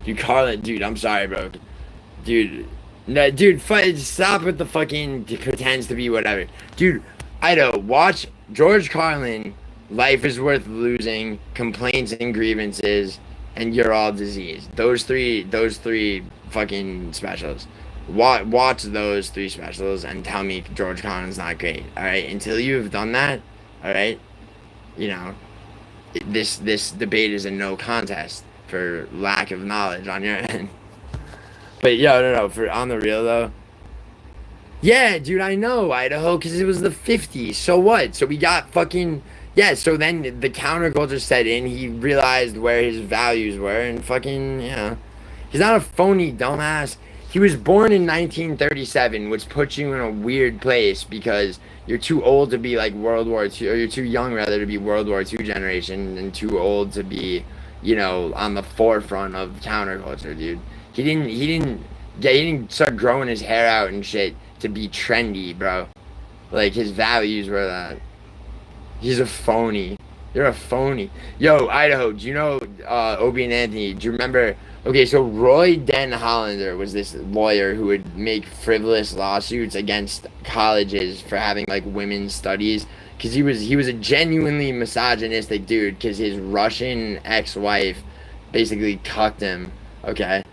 Dude, Carlin, dude, I'm sorry, bro. Dude, no, dude, stop with the fucking pretends to be whatever. Dude, watch George Carlin, Life is Worth Losing, Complaints and Grievances, and You're All Diseased. Those three fucking specials. Watch those 3 specials and tell me George Carlin's not great. All right, until you've done that, all right, you know, this debate is a no contest for lack of knowledge on your end. But no, for on the real though. Yeah, dude, I know Idaho because it was the 50s. So what? So we got fucking yeah. So then the counterculture set in. He realized where his values were and fucking he's not a phony dumbass. He was born in 1937, which puts you in a weird place because you're too old to be like World War II, or you're too young rather to be World War II generation, and too old to be, you know, on the forefront of counterculture, dude. He didn't start growing his hair out and shit to be trendy, bro. Like, his values were that. He's a phony. You're a phony. Yo, Idaho, do you know Obie and Anthony? Do you remember? Okay, so Roy Den Hollander was this lawyer who would make frivolous lawsuits against colleges for having like women's studies, because he was a genuinely misogynistic dude, because his Russian ex-wife basically cucked him. Okay.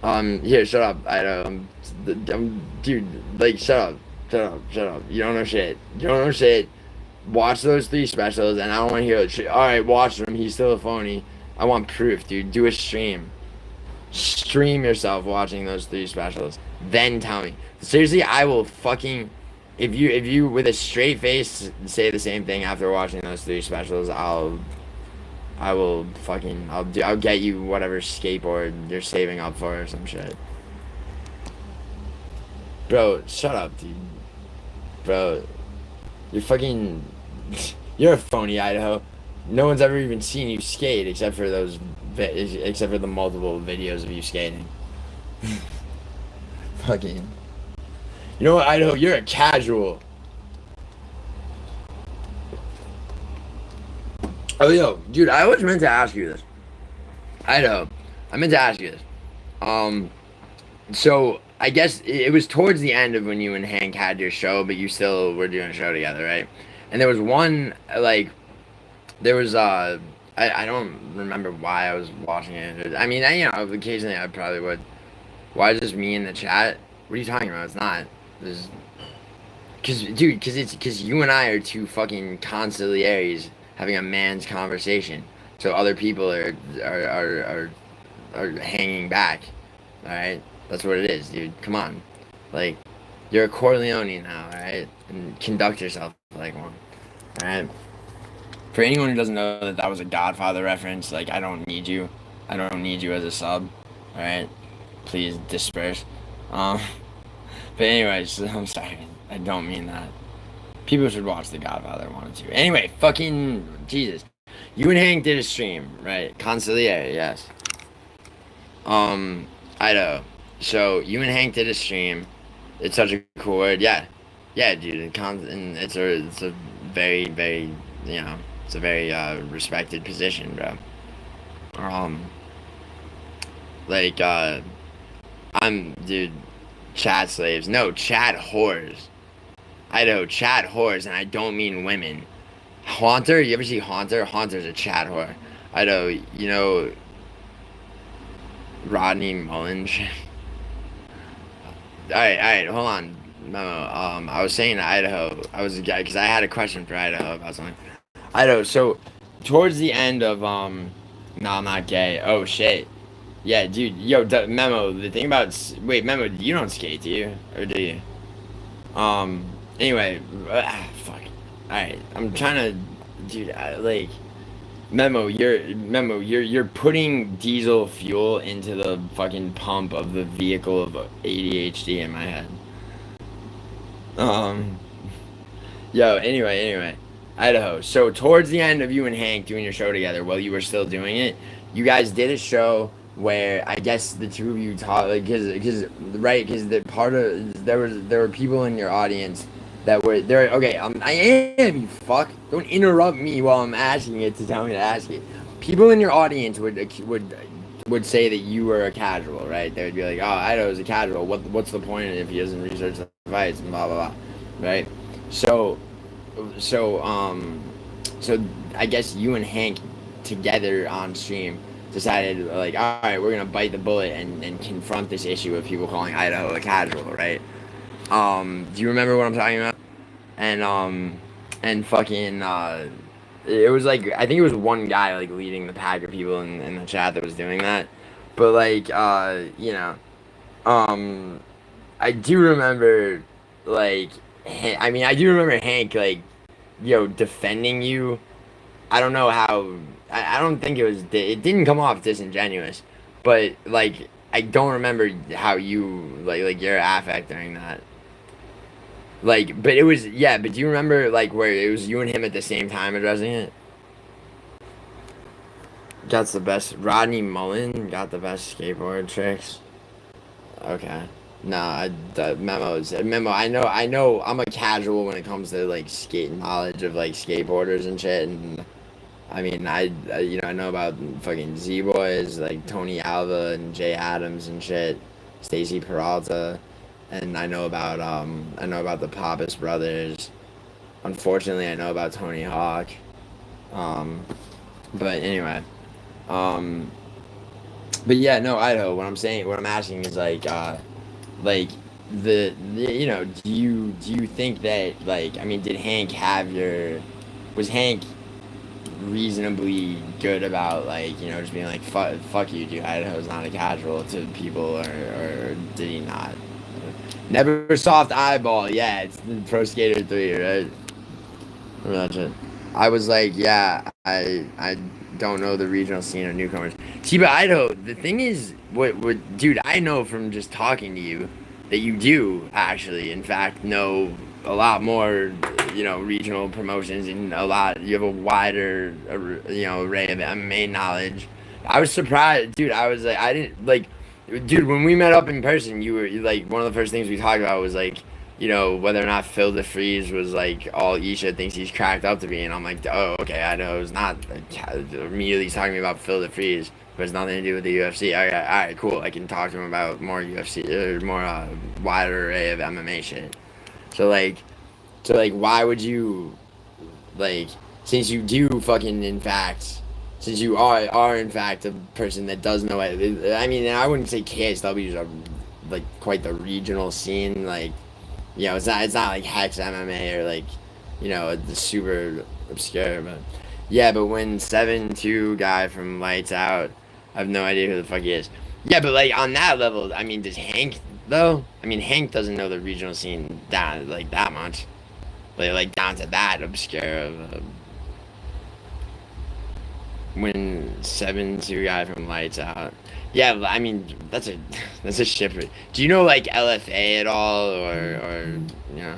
Here, shut up, Idaho. Dude, like, shut up. You don't know shit. Watch those 3 specials, and I don't want to hear it. Alright, watch them. He's still a phony. I want proof, dude. Do a stream. Stream yourself watching those 3 specials. Then tell me. Seriously, I will fucking... If you with a straight face say the same thing after watching those 3 specials, I'll get you whatever skateboard you're saving up for or some shit. Bro, shut up, dude. Bro, you're a phony, Idaho. No one's ever even seen you skate except for the multiple videos of you skating. Fucking. You know what, Idaho? You're a casual. Oh, yo, dude, I was meant to ask you this. Idaho, I meant to ask you this. So I guess it was towards the end of when you and Hank had your show, but you still were doing a show together, right? And there was one, like, I don't remember why I was watching it. I mean, occasionally I probably would. Why is this me in the chat? What are you talking about? It's not. Because you and I are 2 fucking consigliaries having a man's conversation. So other people are hanging back. Alright? That's what it is, dude. Come on. Like, you're a Corleone now, alright? And conduct yourself like one. Alright? For anyone who doesn't know that was a Godfather reference, like, I don't need you. I don't need you as a sub. Alright? Please disperse. But anyways, I'm sorry. I don't mean that. People should watch The Godfather 1 and 2. Anyway, fucking Jesus. You and Hank did a stream, right? Consigliere, yes. Idaho. So you and Hank did a stream. It's such a cool word, yeah, dude. And it's a very, very, it's a very respected position, bro. Dude, chat slaves. No, chat whores. Idaho, chat whores, and I don't mean women. Haunter, you ever see Haunter? Haunter's a chat whore. Idaho, you know Rodney Mullen. Alright, hold on. No, I was saying to Idaho, because I had a question for Idaho about something. Idaho, so, towards the end of, no, I'm not gay. Oh, shit. Yeah, dude, yo, Memo, the thing about, wait, Memo, you don't skate, do you? Or do you? Anyway, fuck. Alright, I'm trying to, dude, Memo, you're putting diesel fuel into the fucking pump of the vehicle of ADHD in my head. Yo, anyway, Idaho. So towards the end of you and Hank doing your show together, while you were still doing it, you guys did a show where I guess the 2 of you taught, like, because there were people in your audience that were there. Okay, I am, you fuck. Don't interrupt me while I'm asking it to tell me to ask it. People in your audience would say that you were a casual, right? They would be like, oh, Idaho's a casual. What's the point if he doesn't research the fights and blah blah blah, right? So I guess you and Hank together on stream decided, like, all right, we're gonna bite the bullet and confront this issue of people calling Idaho a casual, right? Do you remember what I'm talking about? And fucking, it was like, I think it was one guy, like, leading the pack of people in the chat that was doing that. But, like, I do remember, like, I do remember Hank, like, defending you. I don't know how, I don't think it didn't come off disingenuous, but, like, I don't remember how you, like your affect during that. Like, but it was, yeah, but do you remember, like, where it was you and him at the same time addressing it? got the best. Rodney Mullen got the best skateboard tricks. Okay. No, the memo. I know. I'm a casual when it comes to like skate knowledge of like skateboarders and shit. And I mean, I know about fucking Z Boys like Tony Alva and Jay Adams and shit, Stacy Peralta, and I know about the Pappas brothers. Unfortunately, I know about Tony Hawk. Um, but anyway, um, but yeah, no, Idaho. What I'm asking is like do you think that like I mean, did Hank have your, was Hank reasonably good about like just being like fuck you, dude, Idaho's not a casual to people, or did he not? Never soft eyeball. Yeah, it's the Pro Skater 3, right? Remember that shit. I was like, yeah, I don't know the regional scene of newcomers. See, but Idaho, the thing is, what, dude, I know from just talking to you that you do actually, in fact, know a lot more, regional promotions, and you have a wider, array of MMA knowledge. I was surprised, dude. I was like, I didn't like, dude, when we met up in person, you like, one of the first things we talked about was like, whether or not Phil DeFreeze was like all Isha thinks he's cracked up to be, and I'm like, oh, okay, I know it's not. Immediately he's talking about Phil DeFreeze, but it's nothing to do with the UFC. All right, cool. I can talk to him about more UFC, or more wider array of MMA shit. So like, why would you, like, since you do fucking in fact, since you are in fact a person that does know it. I mean, I wouldn't say KSW is like quite the regional scene, like. It's not like Hex MMA or like, the super obscure, but yeah, but when 7-2 guy from Lights Out, I have no idea who the fuck he is. Yeah, but like on that level, I mean, does Hank though? I mean, Hank doesn't know the regional scene down like that much, like down to that obscure of when 7-2 guy from Lights Out. Yeah, I mean that's a that's a shipper. Do you know like LFA at all, or you know?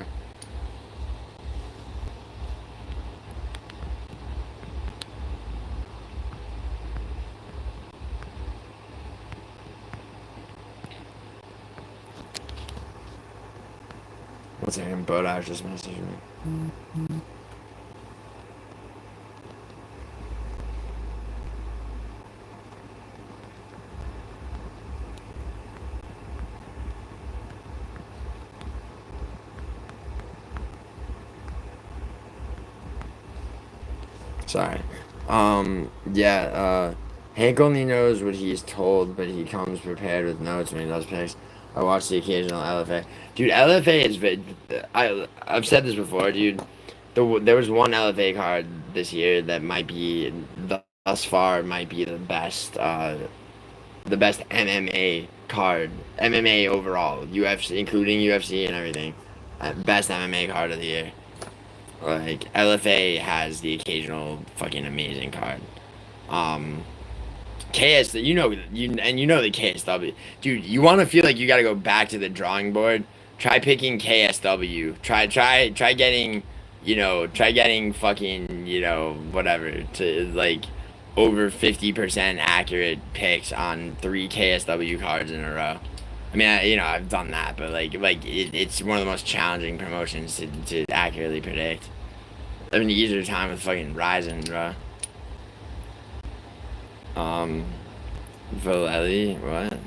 What's that? Bodash just messaged me. Sorry. Yeah, Hank only knows what he's told, but he comes prepared with notes when he does picks. I watch the occasional LFA. Dude, LFA is I've said this before, dude. There was one LFA card this year that might be, thus far, might be the best MMA card, MMA overall, UFC, including UFC and everything. Best MMA card of the year. Like LFA has the occasional fucking amazing card. Um, KS, you know the KSW, dude. You want to feel like you got to go back to the drawing board. Try picking KSW. Try getting fucking whatever to like over 50% accurate picks on 3 KSW cards in a row. I mean, I've done that, but it's one of the most challenging promotions to accurately predict. I have an easier time with fucking Ryzen, bro. Vallely, what?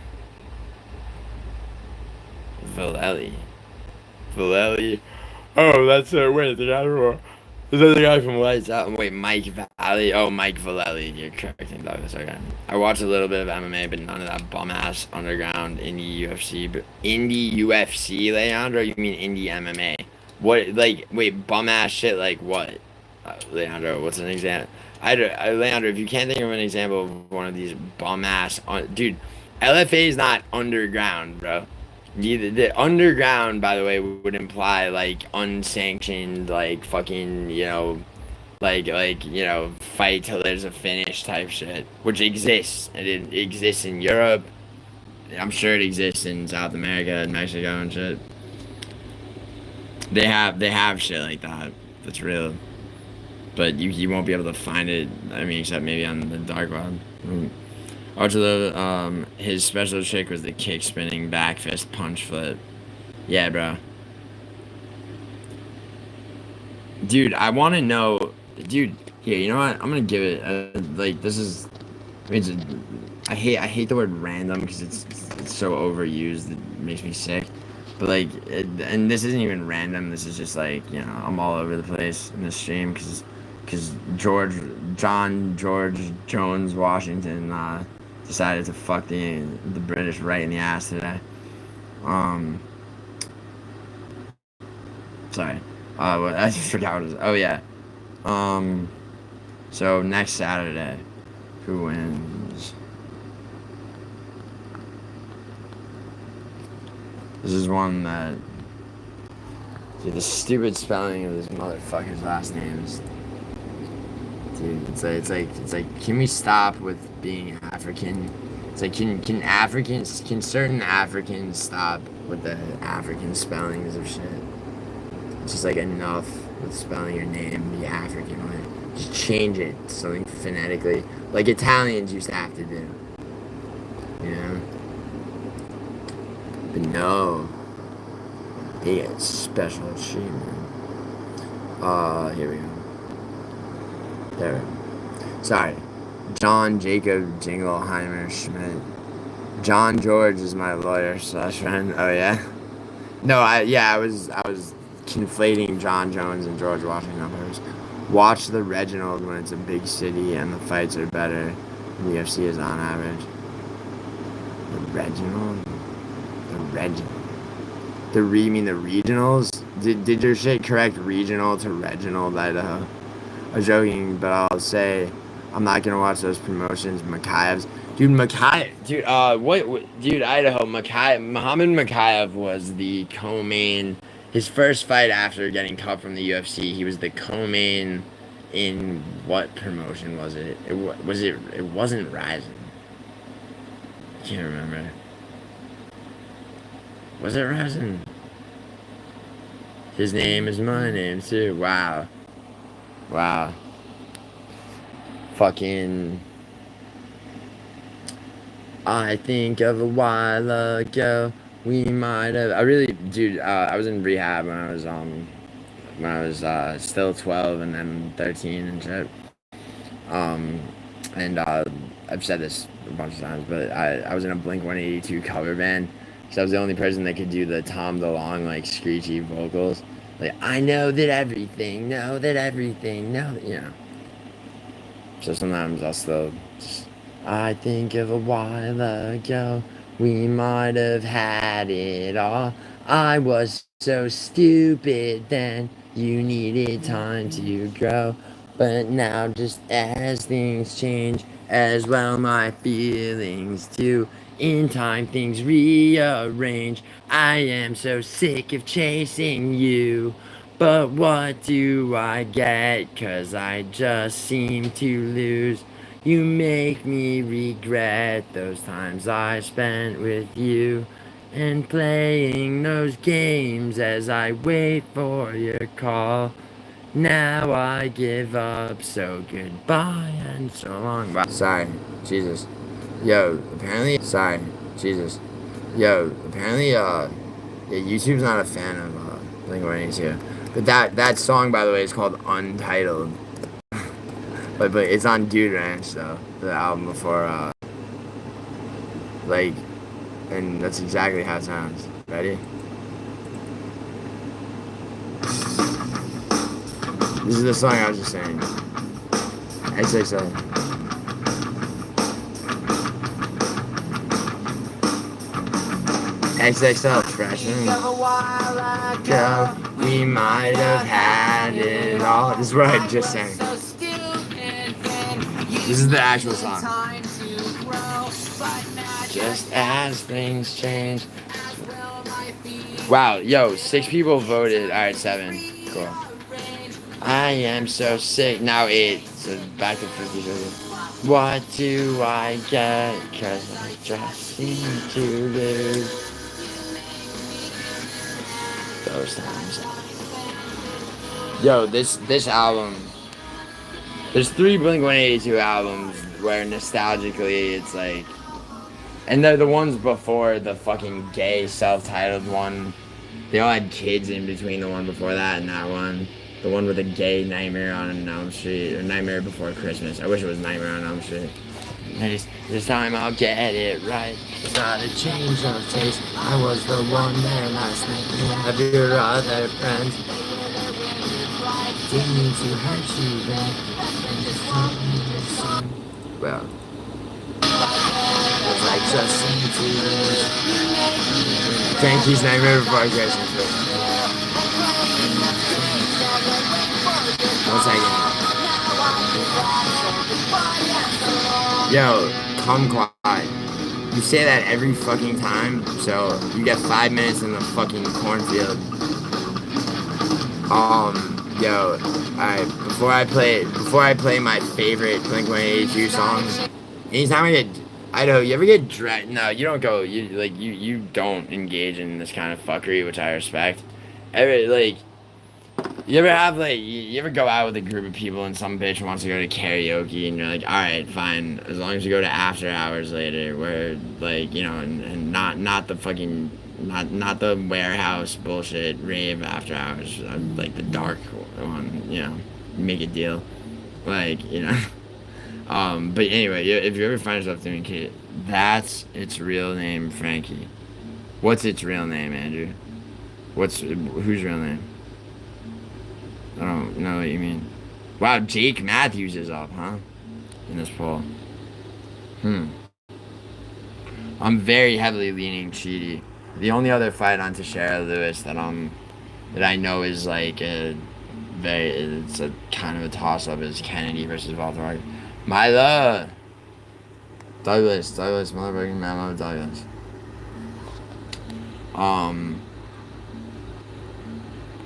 Vallely. Oh, that's wait, the guy from, is that the guy from Lights Out? Wait, Mike Valley. Oh, Mike Vallely. You're correct, Douglas. Okay. I watched a little bit of MMA, but none of that bum ass underground indie UFC. But indie UFC, Leandro? You mean indie MMA? What? Like, wait, bum ass shit. Like what? Leandro, what's an example? Leandro, if you can't think of an example of one of these bum ass, dude, LFA is not underground, bro. The underground, by the way, would imply like unsanctioned, like fucking, fight till there's a finish type shit, which exists. And it exists in Europe. I'm sure it exists in South America and Mexico and shit. They have shit like that. That's real. but you won't be able to find it. I mean, except maybe on the dark web. Also, his special trick was the kick spinning back fist punch flip. Yeah, bro. Dude, I want to know, dude. Here, you know what? I'm gonna give it like this is. I hate the word random because it's so overused. It makes me sick. But like, and this isn't even random. This is just like, you know, I'm all over the place in the stream because George Jones Washington decided to fuck the British right in the ass today. Sorry. I just forgot what it was. Oh yeah. So next Saturday, who wins? This is one that, dude, the stupid spelling of this motherfucker's last names. Dude, it's like, can we stop with being African? It's like, can certain Africans stop with the African spellings of shit? It's just like enough with spelling your name the African way. Just change it to something phonetically, like Italians used to have to do. You know? But no, they get special treatment. Here we go. There. Sorry. John Jacob Jingleheimer Schmidt. John George is my lawyer / friend. Oh yeah. No, I was conflating John Jones and George Washington on purpose. Watch the Reginald when it's a big city and the fights are better than the UFC is on average. The Reginald? You mean the regionals? Did your shit correct regional to Reginald, Idaho? I'm joking, but I'll say I'm not gonna watch those promotions. Makaev's, dude, dude, Idaho, Muhammad Makaev was the co-main. His first fight after getting cut from the UFC, he was the co-main in what promotion was it? It wasn't Rising. I can't remember. Was it Rising? His name is my name too. Wow. Fucking. I think of a while ago we might have. Dude. I was in rehab when I was still 12 and then 13 and shit. And I've said this a bunch of times, but I was in a Blink-182 cover band. So I was the only person that could do the Tom DeLonge, like, screechy vocals. Like, I know that everything, know that, you know. So sometimes I'll still just, I think of a while ago, we might have had it all. I was so stupid then, you needed time to grow. But now just as things change, as well my feelings too. In time things rearrange. I am so sick of chasing you. But what do I get? 'Cause I just seem to lose. You make me regret those times I spent with you. And playing those games as I wait for your call. Now I give up, so goodbye and so long. Wow. Sorry, Jesus. Yo, apparently, yeah, YouTube's not a fan of Blink-182. But that song, by the way, is called Untitled. but it's on Dude Ranch, though, the album before, and that's exactly how it sounds. Ready? This is the song I was just saying. XXL. XXL freshman. A while ago, we might have had it all. This is what I just sang. This is the actual song. Just as things change. Wow, yo, 6 people voted. Alright, 7. Cool. I am so sick. Now 8. So back to 50. What do I get? 'Cause I just seem to lose those times. Yo, this album There's 3 Blink-182 albums where nostalgically it's like, and they're the ones before the fucking gay self-titled one. They all had kids in between the one before that and that one. The one with a gay Nightmare on Elm Street, or Nightmare Before Christmas. I wish it was Nightmare on Elm Street. This time I'll get it right. It's not a change of taste. I was the one there last night. Of your other friends. Didn't mean to hurt you then. And just don't mean to sin. Well, it's like just seemed to lose. Frankie's Nightmare Before Christmas. One second. Yo, come quiet. You say that every fucking time, so you get 5 minutes in the fucking cornfield. Yo, alright, before I play my favorite Blink-182 songs, anytime I know, you ever get no, you don't go, you don't engage in this kind of fuckery, which I respect. You ever have, you ever go out with a group of people and some bitch wants to go to karaoke and you're like, alright, fine, as long as you go to after hours later, where, and not the fucking, not the warehouse bullshit rave after hours, like the dark one, make a deal. But anyway, if you ever find yourself doing kid, that's its real name, Frankie. What's its real name, Andrew? Whose real name? I don't know what you mean. Wow, Jake Matthews is up, huh? In this poll. I'm very heavily leaning Cheaty. The only other fight on Tashara Lewis that I know is it's a kind of a toss-up is Kennedy versus Walter. Myla! Douglas, motherfucking Mammo Douglas.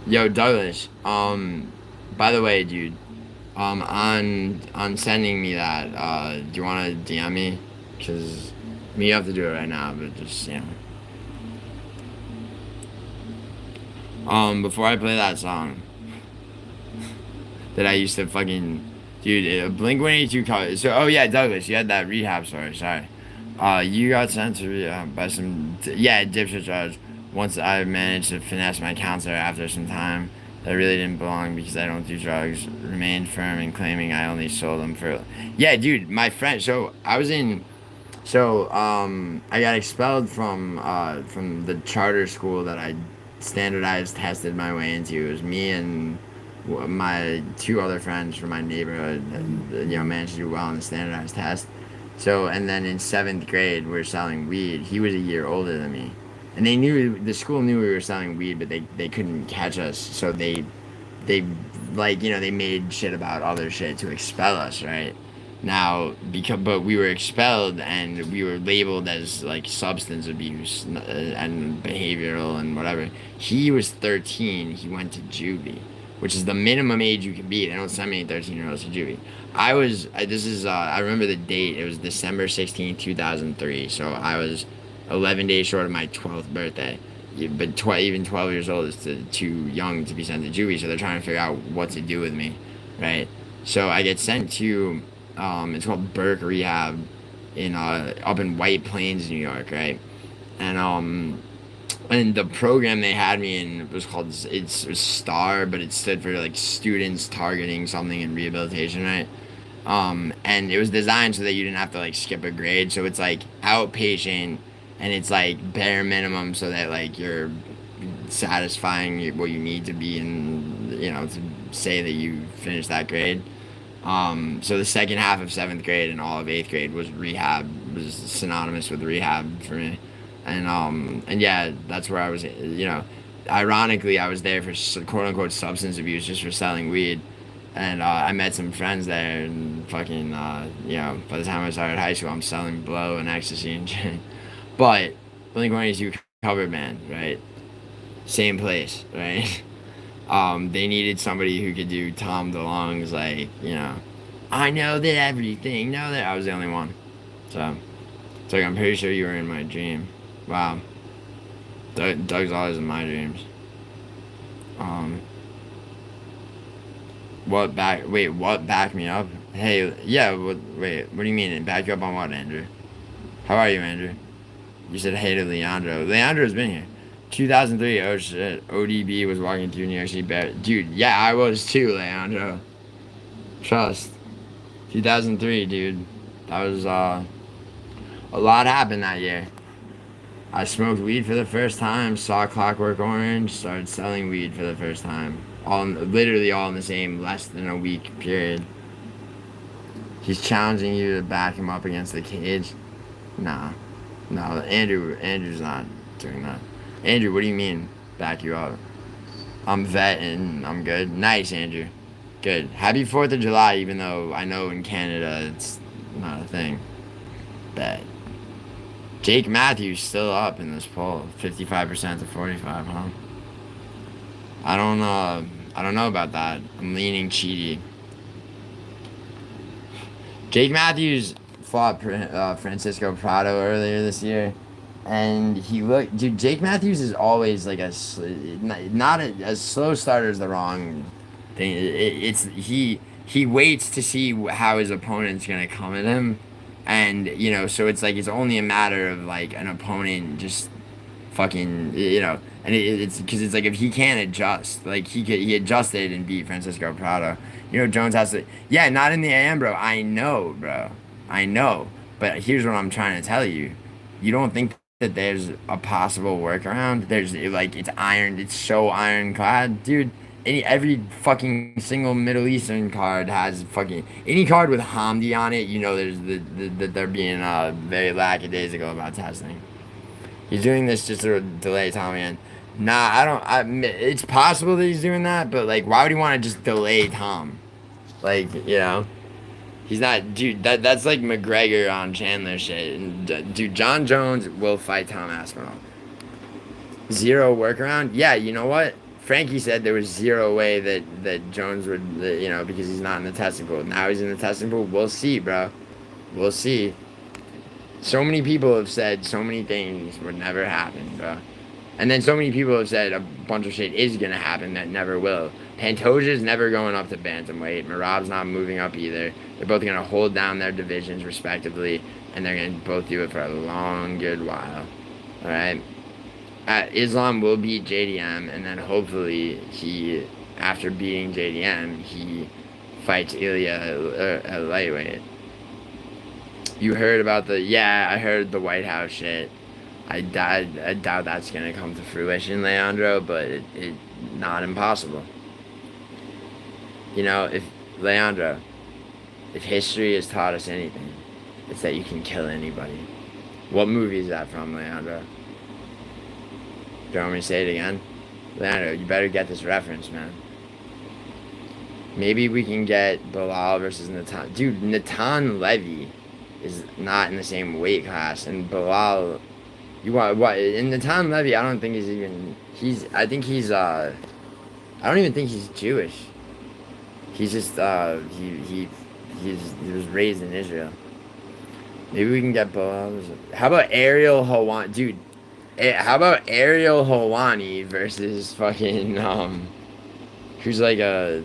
Yo, Douglas, by the way, dude, on sending me that, do you want to DM me? Because, you have to do it right now, but just, before I play that song, that I used to fucking, dude, Blink-182 cover, so, oh yeah, Douglas, you had that rehab story, sorry. You got sent to, by some, dipshit judge. Once I managed to finesse my counselor after some time that really didn't belong because I don't do drugs, remained firm in claiming I only sold them for... Yeah, dude, my friend... I got expelled from the charter school that I standardized tested my way into. It was me and my 2 other friends from my neighborhood that, managed to do well on the standardized test. So, and then in 7th grade, we were selling weed. He was a year older than me. And the school knew we were selling weed, but they couldn't catch us, so they made shit about other shit to expel us, right? Now, but we were expelled and we were labeled as substance abuse and behavioral and whatever. He was 13, he went to juvie, which is the minimum age you can be. They don't send me 13-year-olds to juvie. I remember the date, it was December 16th, 2003, so I was 11 days short of my 12th birthday, but even 12 years old is too young to be sent to juvie, so they're trying to figure out what to do with me, right? So I get sent to, it's called Burke Rehab, up in White Plains, New York, right? And the program they had me in was called, it was STAR, but it stood for Students Targeting Something in Rehabilitation, right? And it was designed so that you didn't have to skip a grade, so it's outpatient. And it's bare minimum so that you're satisfying what you need to be in, to say that you finished that grade. So the second half of 7th grade and all of 8th grade was was synonymous with rehab for me. And yeah, that's where I was, ironically, I was there for quote unquote substance abuse, just for selling weed. And I met some friends there and fucking, by the time I started high school, I'm selling blow and ecstasy and shit. But Blink-182 cover band, right? Same place, right? They needed somebody who could do Tom DeLonge's I know that everything, know that I was the only one. So it's I'm pretty sure you were in my dream. Wow. Doug's always in my dreams. What back? Wait, what back me up? Hey, yeah. Wait, what do you mean? Back you up on what, Andrew? How are you, Andrew? You said hey to Leandro. Leandro's been here. 2003. Oh shit. ODB was walking through New York City. Dude, yeah, I was too, Leandro. Trust. 2003, dude. That was a lot happened that year. I smoked weed for the first time. Saw Clockwork Orange. Started selling weed for the first time. Literally all in the same less than a week period. He's challenging you to back him up against the cage. Nah. No, Andrew's not doing that. Andrew, what do you mean, back you up? I'm vet and I'm good. Nice, Andrew. Good. Happy 4th of July, even though I know in Canada it's not a thing. Bet. Jake Matthews still up in this poll. 55% to 45, huh? I don't know about that. I'm leaning cheaty. Jake Matthews fought Francisco Prado earlier this year, and he looked. Dude, Jake Matthews is always like a slow starter is the wrong thing. He waits to see how his opponent's gonna come at him, and so it's like it's only a matter of like an opponent just fucking and it's because it's like if he can't adjust, like he adjusted and beat Francisco Prado. Jones has to. Yeah, not in the AM, bro. I know, bro. I know. But here's what I'm trying to tell you. You don't think that there's a possible workaround? There's like it's ironed. It's so ironclad, dude. Every fucking single Middle Eastern card has fucking any card with Hamdi on it. There's they're being very lackadaisical about testing. He's doing this just to delay Tommy and. Nah, it's possible that he's doing that, but like, why would he want to just delay Tom? Like, he's not, dude. That's like McGregor on Chandler shit. And, dude, John Jones will fight Tom Aspinall. Zero workaround. Yeah, you know what? Frankie said there was zero way that Jones would, because he's not in the testing pool. Now he's in the testing pool. We'll see, bro. We'll see. So many people have said so many things would never happen, bro. And then so many people have said a bunch of shit is going to happen that never will. Pantoja's never going up to bantamweight. Merab's not moving up either. They're both going to hold down their divisions respectively. And they're going to both do it for a long, good while. Alright? Islam will beat JDM. And then hopefully after beating JDM, he fights Ilya at lightweight. You heard about I heard the White House shit. I doubt that's gonna come to fruition, Leandro, but it not impossible. If history has taught us anything, it's that you can kill anybody. What movie is that from, Leandro? Do you want me to say it again? Leandro, you better get this reference, man. Maybe we can get Bilal versus Natan. Dude, Natan Levy is not in the same weight class, and Bilal. You want what? In Natan Levy, I don't think he's even. I think he's. I don't even think he's Jewish. He's just. He was raised in Israel. Maybe we can get Bilal. How about Ariel Hawani, dude? How about Ariel Hawani versus fucking who's like a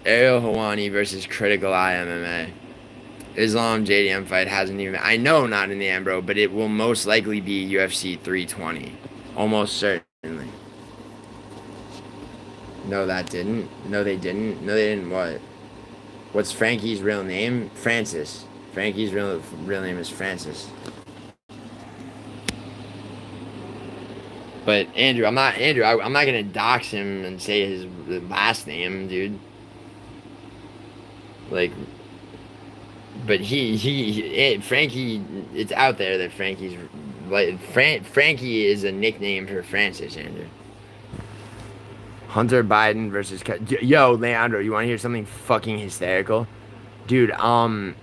Ariel Hawani versus Critical Eye MMA. Islam JDM fight hasn't even. I know not in the Ambro, but it will most likely be UFC 320. Almost certainly. No, that didn't. No, they didn't. No, they didn't. What? What's Frankie's real name? Francis. Frankie's real name is Francis. But Andrew, I'm not gonna dox him and say his last name, dude. Like, but Frankie, it's out there that Frankie's like Frankie is a nickname for Francis, Andrew. Hunter Biden versus yo Leandro, you want to hear something fucking hysterical? Dude, I'm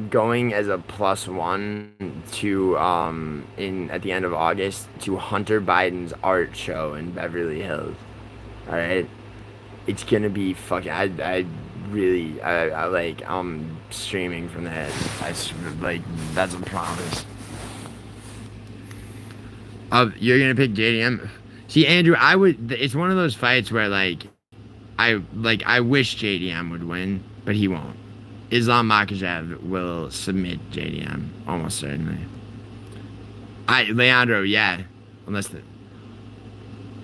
going as a +1 to at the end of August to Hunter Biden's art show in Beverly Hills. All right, it's gonna be fucking. I I'm streaming from that. That's a promise. You're gonna pick JDM. See, Andrew, it's one of those fights where I wish JDM would win, but he won't. Islam Makhachev will submit JDM almost certainly. Leandro, yeah, unless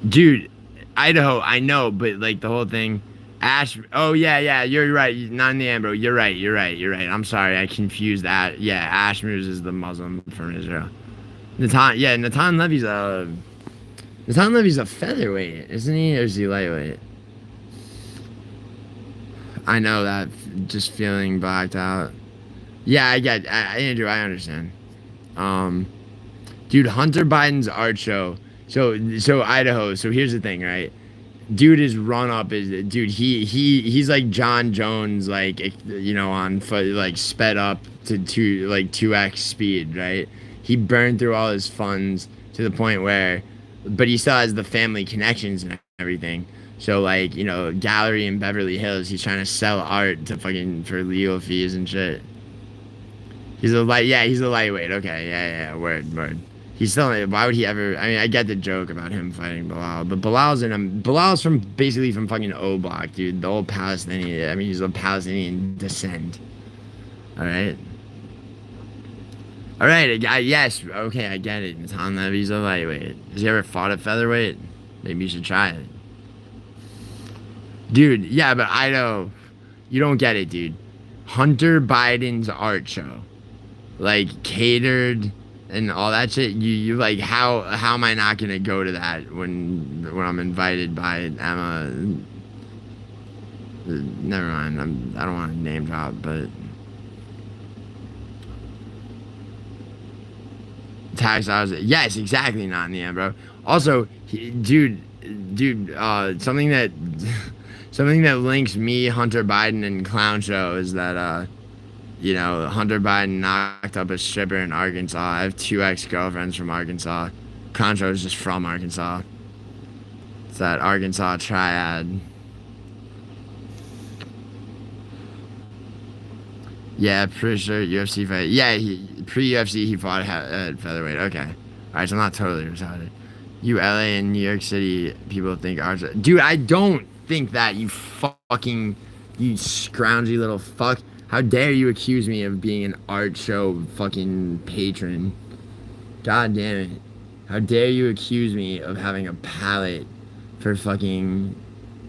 dude, Idaho, I know, but like the whole thing. Ash, oh yeah, you're right. Not in the Ambro. You're right. I'm sorry, I confused that. Yeah, Ashmuz is the Muslim from Israel. Natan Levy's a featherweight, isn't he? Or is he lightweight? I know that, just feeling blacked out. Yeah, Andrew, I understand. Dude, Hunter Biden's art show. So Idaho. So here's the thing, right? Dude is run up is dude. He's like John Jones, like, you know, on foot, like sped up to 2x speed, right? He burned through all his funds to the point where, but he still has the family connections and everything. So like, you know, gallery in Beverly Hills, he's trying to sell art to for legal fees and shit. He's a lightweight. Okay, yeah, word. He's still. Why would he ever? I mean, I get the joke about him fighting Bilal, but Bilal's from basically from fucking O Block, dude. The old Palestinian. I mean, he's of Palestinian descent. All right. Yes. Okay, I get it. Natan Levy's a lightweight. Has he ever fought at featherweight? Maybe you should try it, dude. Yeah, but I know you don't get it, dude. Hunter Biden's art show, like catered. And all that shit, you like, how am I not gonna go to that when I'm invited by Emma? Never mind. I don't want to name drop, but tax dollars. Yes, exactly. Not in the end, bro. Also, dude. Something that links me, Hunter Biden, and Clown Show is that you know, Hunter Biden knocked up a stripper in Arkansas. I have 2 ex-girlfriends from Arkansas. Contra is just from Arkansas. It's that Arkansas triad. Yeah, pretty sure UFC fight. Yeah, pre-UFC he fought at featherweight. Okay. Alright, so I'm not totally retarded. You LA and New York City people think art show. Dude, I don't think that, you scroungy little fuck. How dare you accuse me of being an art show fucking patron? God damn it. How dare you accuse me of having a palate for fucking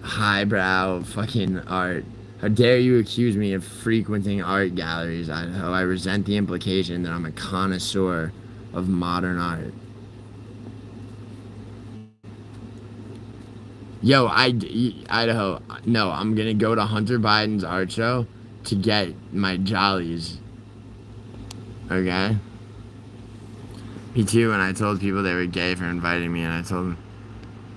highbrow fucking art? How dare you accuse me of frequenting art galleries, Idaho? I resent the implication that I'm a connoisseur of modern art. Yo, Idaho, no, I'm gonna go to Hunter Biden's art show to get my jollies. Okay? Me too, when I told people they were gay for inviting me, and I told them,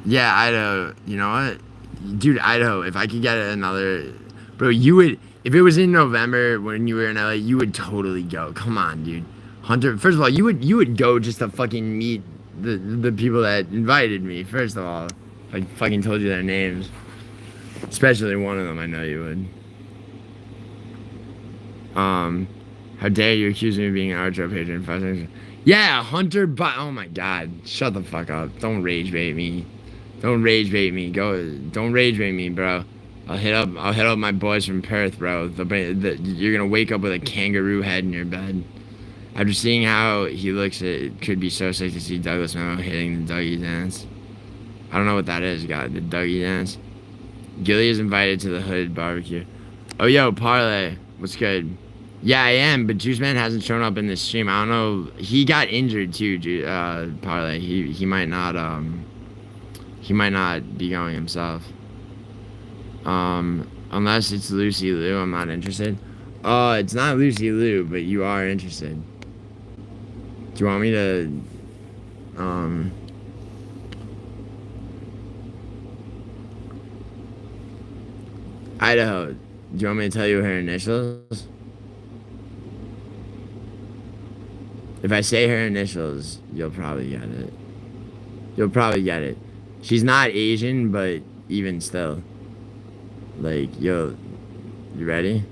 yeah, Idaho, you know what? Dude, Idaho, if I could get another... Bro, you would... If it was in November when you were in LA, you would totally go. Come on, dude. Hunter, first of all, you would go just to fucking meet the people that invited me, first of all. If I fucking told you their names. Especially one of them, I know you would. How dare you accuse me of being an art show patron? Yeah, Hunter oh my god. Shut the fuck up. Don't rage bait me. Don't rage bait me. Don't rage bait me, bro. I'll hit up my boys from Perth, bro. You're gonna wake up with a kangaroo head in your bed. After seeing how he looks, it could be so sick to see Douglas Memo hitting the Dougie dance. I don't know what that is, God. The Dougie dance. Gilly is invited to the Hood barbecue. Oh, yo, Parlay. What's good? Yeah, I am, but Juice Man hasn't shown up in this stream. I don't know. He got injured too, Parlay. He might not be going himself. Unless it's Lucy Liu, I'm not interested. It's not Lucy Liu, but you are interested. Do you want me to Idaho, do you want me to tell you her initials? If I say her initials, you'll probably get it. You'll probably get it. She's not Asian, but even still. Like, you ready?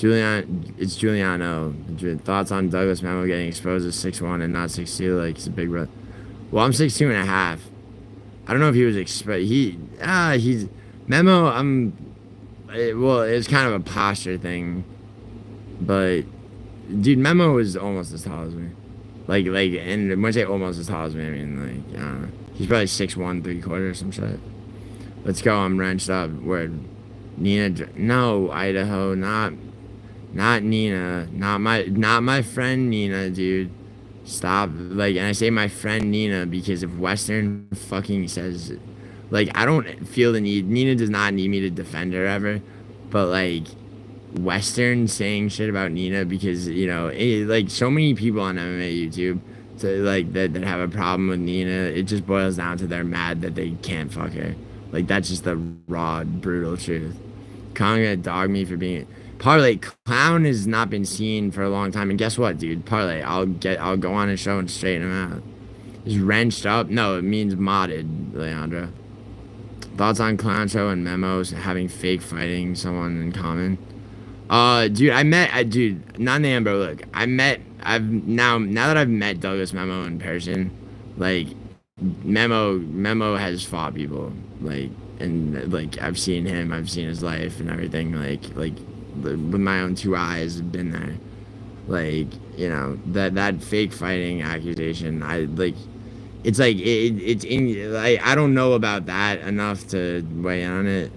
It's Giuliano. Thoughts on Douglas Memo getting exposed as 6'1" and not 6'2", like he's a big brother. Well, I'm 6'2.5". I don't know if he was he's Memo. Well, it's kind of a posture thing, but dude, Memo was almost as tall as me. And when I say almost as tall as me, I mean like I don't know. He's probably 6'1", 3/4 or some shit. Let's go. I'm wrenched up. Word. Nina. No, Idaho. Not Nina. Not my friend Nina, dude. Stop. Like, and I say my friend Nina because if Western fucking says, like, I don't feel the need. Nina does not need me to defend her ever, but like, Western saying shit about Nina because like so many people on MMA YouTube, that have a problem with Nina. It just boils down to they're mad that they can't fuck her. Like that's just the raw, brutal truth. Kong gonna dog me for being Parlay. Clown has not been seen for a long time, and guess what, dude? Parlay. I'll go on a show and straighten him out. Is wrenched up? No, it means modded, Leandro. Thoughts on Clown Show and Memos having fake fighting someone in common? Dude, not Amber. Look, now that I've met Douglas Memo in person, like, Memo has fought people, like, and like I've seen him, I've seen his life and everything, like with my own two eyes, have been there. Like, that fake fighting accusation, I don't know about that enough to weigh in on it.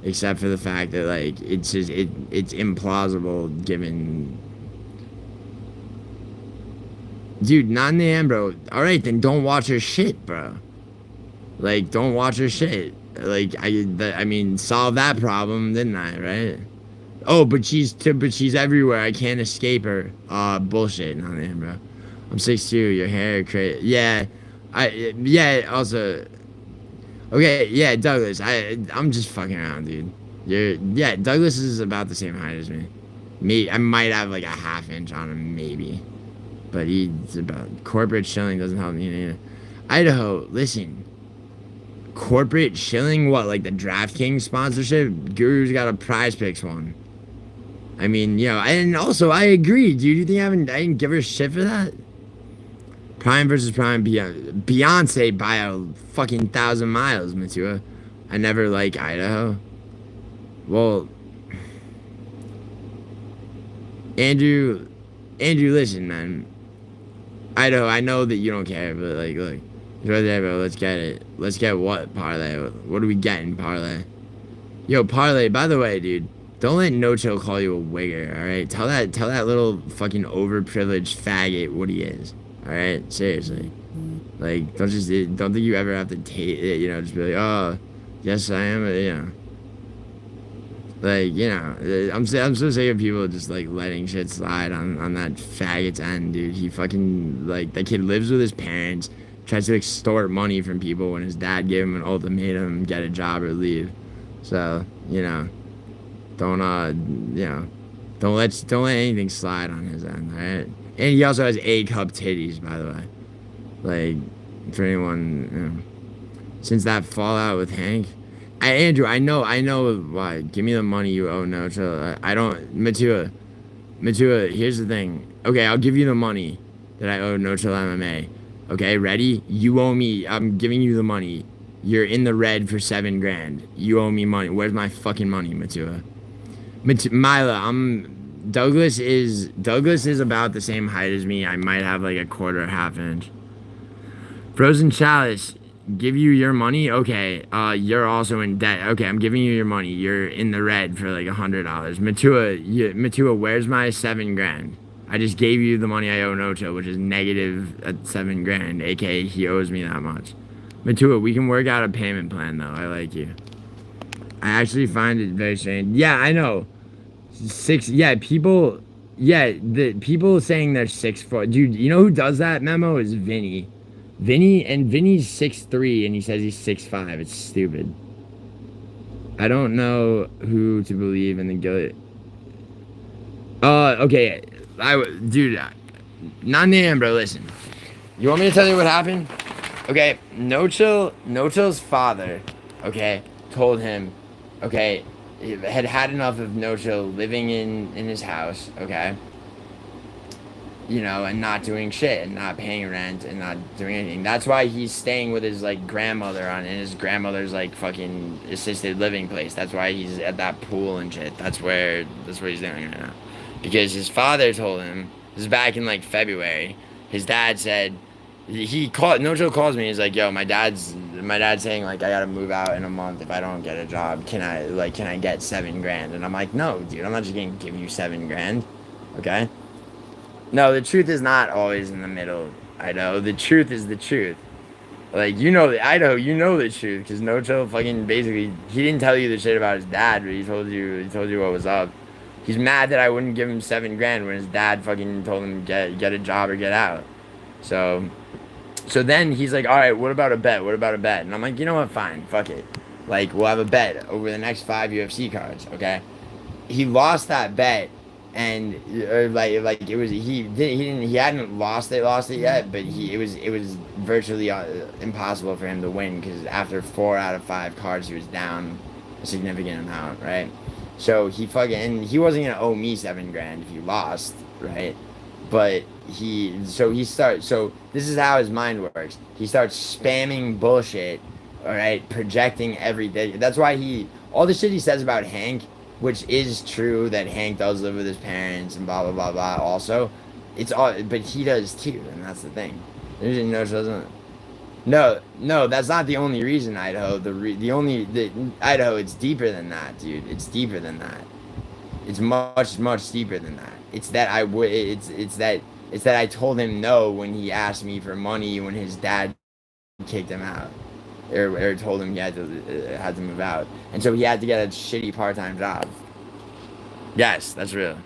Except for the fact that, like, it's implausible given... Dude, not Nam, bro. Alright, then don't watch her shit, bro. Like, don't watch her shit. Like, I mean, solve that problem, didn't I, right? Oh, but she's everywhere. I can't escape her. Bullshit, not Nam, bro. I'm 6'2", your hair, crazy. Yeah, also... Okay, yeah, Douglas. I'm just fucking around, dude. Douglas is about the same height as me. I might have like a ½ inch on him, maybe. But he's about corporate shilling doesn't help me. Idaho, listen. Corporate shilling, what? Like the DraftKings sponsorship? Guru's got a Prize Picks one. I mean, and also I agree, dude. You think I didn't give her shit for that? Prime versus Prime, Beyonce by a fucking 1,000 miles, Matua. I never like Idaho. Well, Andrew, listen, man. Idaho, I know that you don't care, but like, look, it's right there, bro. Let's get it. Let's get what, Parlay? What are we getting, Parlay? Yo, Parlay. By the way, dude, don't let No Chill call you a wigger. All right, tell that little fucking overprivileged faggot what he is. Alright, seriously. Like, don't think you ever have to take it, just be like, oh, yes I am, Like, I'm so sick of people just, like, letting shit slide on that faggot's end, dude. He fucking, like, that kid lives with his parents, tries to extort money from people when his dad gave him an ultimatum, get a job or leave. So, don't let anything slide on his end, alright? And he also has A-cup titties, by the way. Like, for anyone, since that fallout with Hank. Andrew, I know why. Give me the money you owe No Chill. I don't, Matua, here's the thing. Okay, I'll give you the money that I owe No Chill MMA. Okay, ready? You owe me, I'm giving you the money. You're in the red for $7,000. You owe me money. Where's my fucking money, Matua? Mila, Douglas is about the same height as me. I might have like a quarter, ½ inch. Frozen Chalice, give you your money? Okay, you're also in debt. Okay, I'm giving you your money. You're in the red for like $100. Matua, where's my $7,000? I just gave you the money I owe No Chill, which is negative at $7,000, aka he owes me that much. Matua, we can work out a payment plan though. I like you. I actually find it very strange. Yeah, I know. The people saying they're 6'4". Dude, you know who does that memo is Vinny. Vinny's 6'3" and he says he's 6'5". It's stupid. I don't know who to believe in the guilt. Okay. Dude, not name, bro. Listen. You want me to tell you what happened? Okay, No Chill's father, okay, told him, okay, had enough of No Chill living in his house, okay? you know, and not doing shit and not paying rent and not doing anything. That's why he's staying with his like grandmother in his grandmother's like fucking assisted living place. That's why he's at that pool and shit. That's what he's doing right now. Because his father told him, this is back in like February, his dad said, No Chill calls me, he's like, yo, my dad's saying like I gotta move out in a month if I don't get a job. Can I get $7,000? And I'm like, no, dude, I'm not just gonna give you $7,000. Okay? No, the truth is not always in the middle, Idaho. The truth is the truth. Like, you know, Idaho, you know the truth, because No Chill fucking basically, he didn't tell you the shit about his dad, but he told you what was up. He's mad that I wouldn't give him $7,000 when his dad fucking told him get a job or get out. So then he's like, all right, what about a bet? And I'm like, you know what? Fine, fuck it. Like, we'll have a bet over the next 5 UFC cards, okay? He lost that bet, and like it was he hadn't lost it yet, but it was virtually impossible for him to win because after 4 out of 5 cards he was down a significant amount, right? So he wasn't gonna owe me $7,000 if he lost, right? But so this is how his mind works. He starts spamming bullshit, all right, projecting everything. That's why all the shit he says about Hank, which is true that Hank does live with his parents and blah blah blah blah. Also, it's all, but he does too, and that's the thing. No, that's not the only reason, Idaho. Idaho, it's deeper than that, dude. It's deeper than that. It's much deeper than that. It's that I told him no when he asked me for money when his dad kicked him out, or told him he had to move out, and so he had to get a shitty part-time job. Yes, that's real.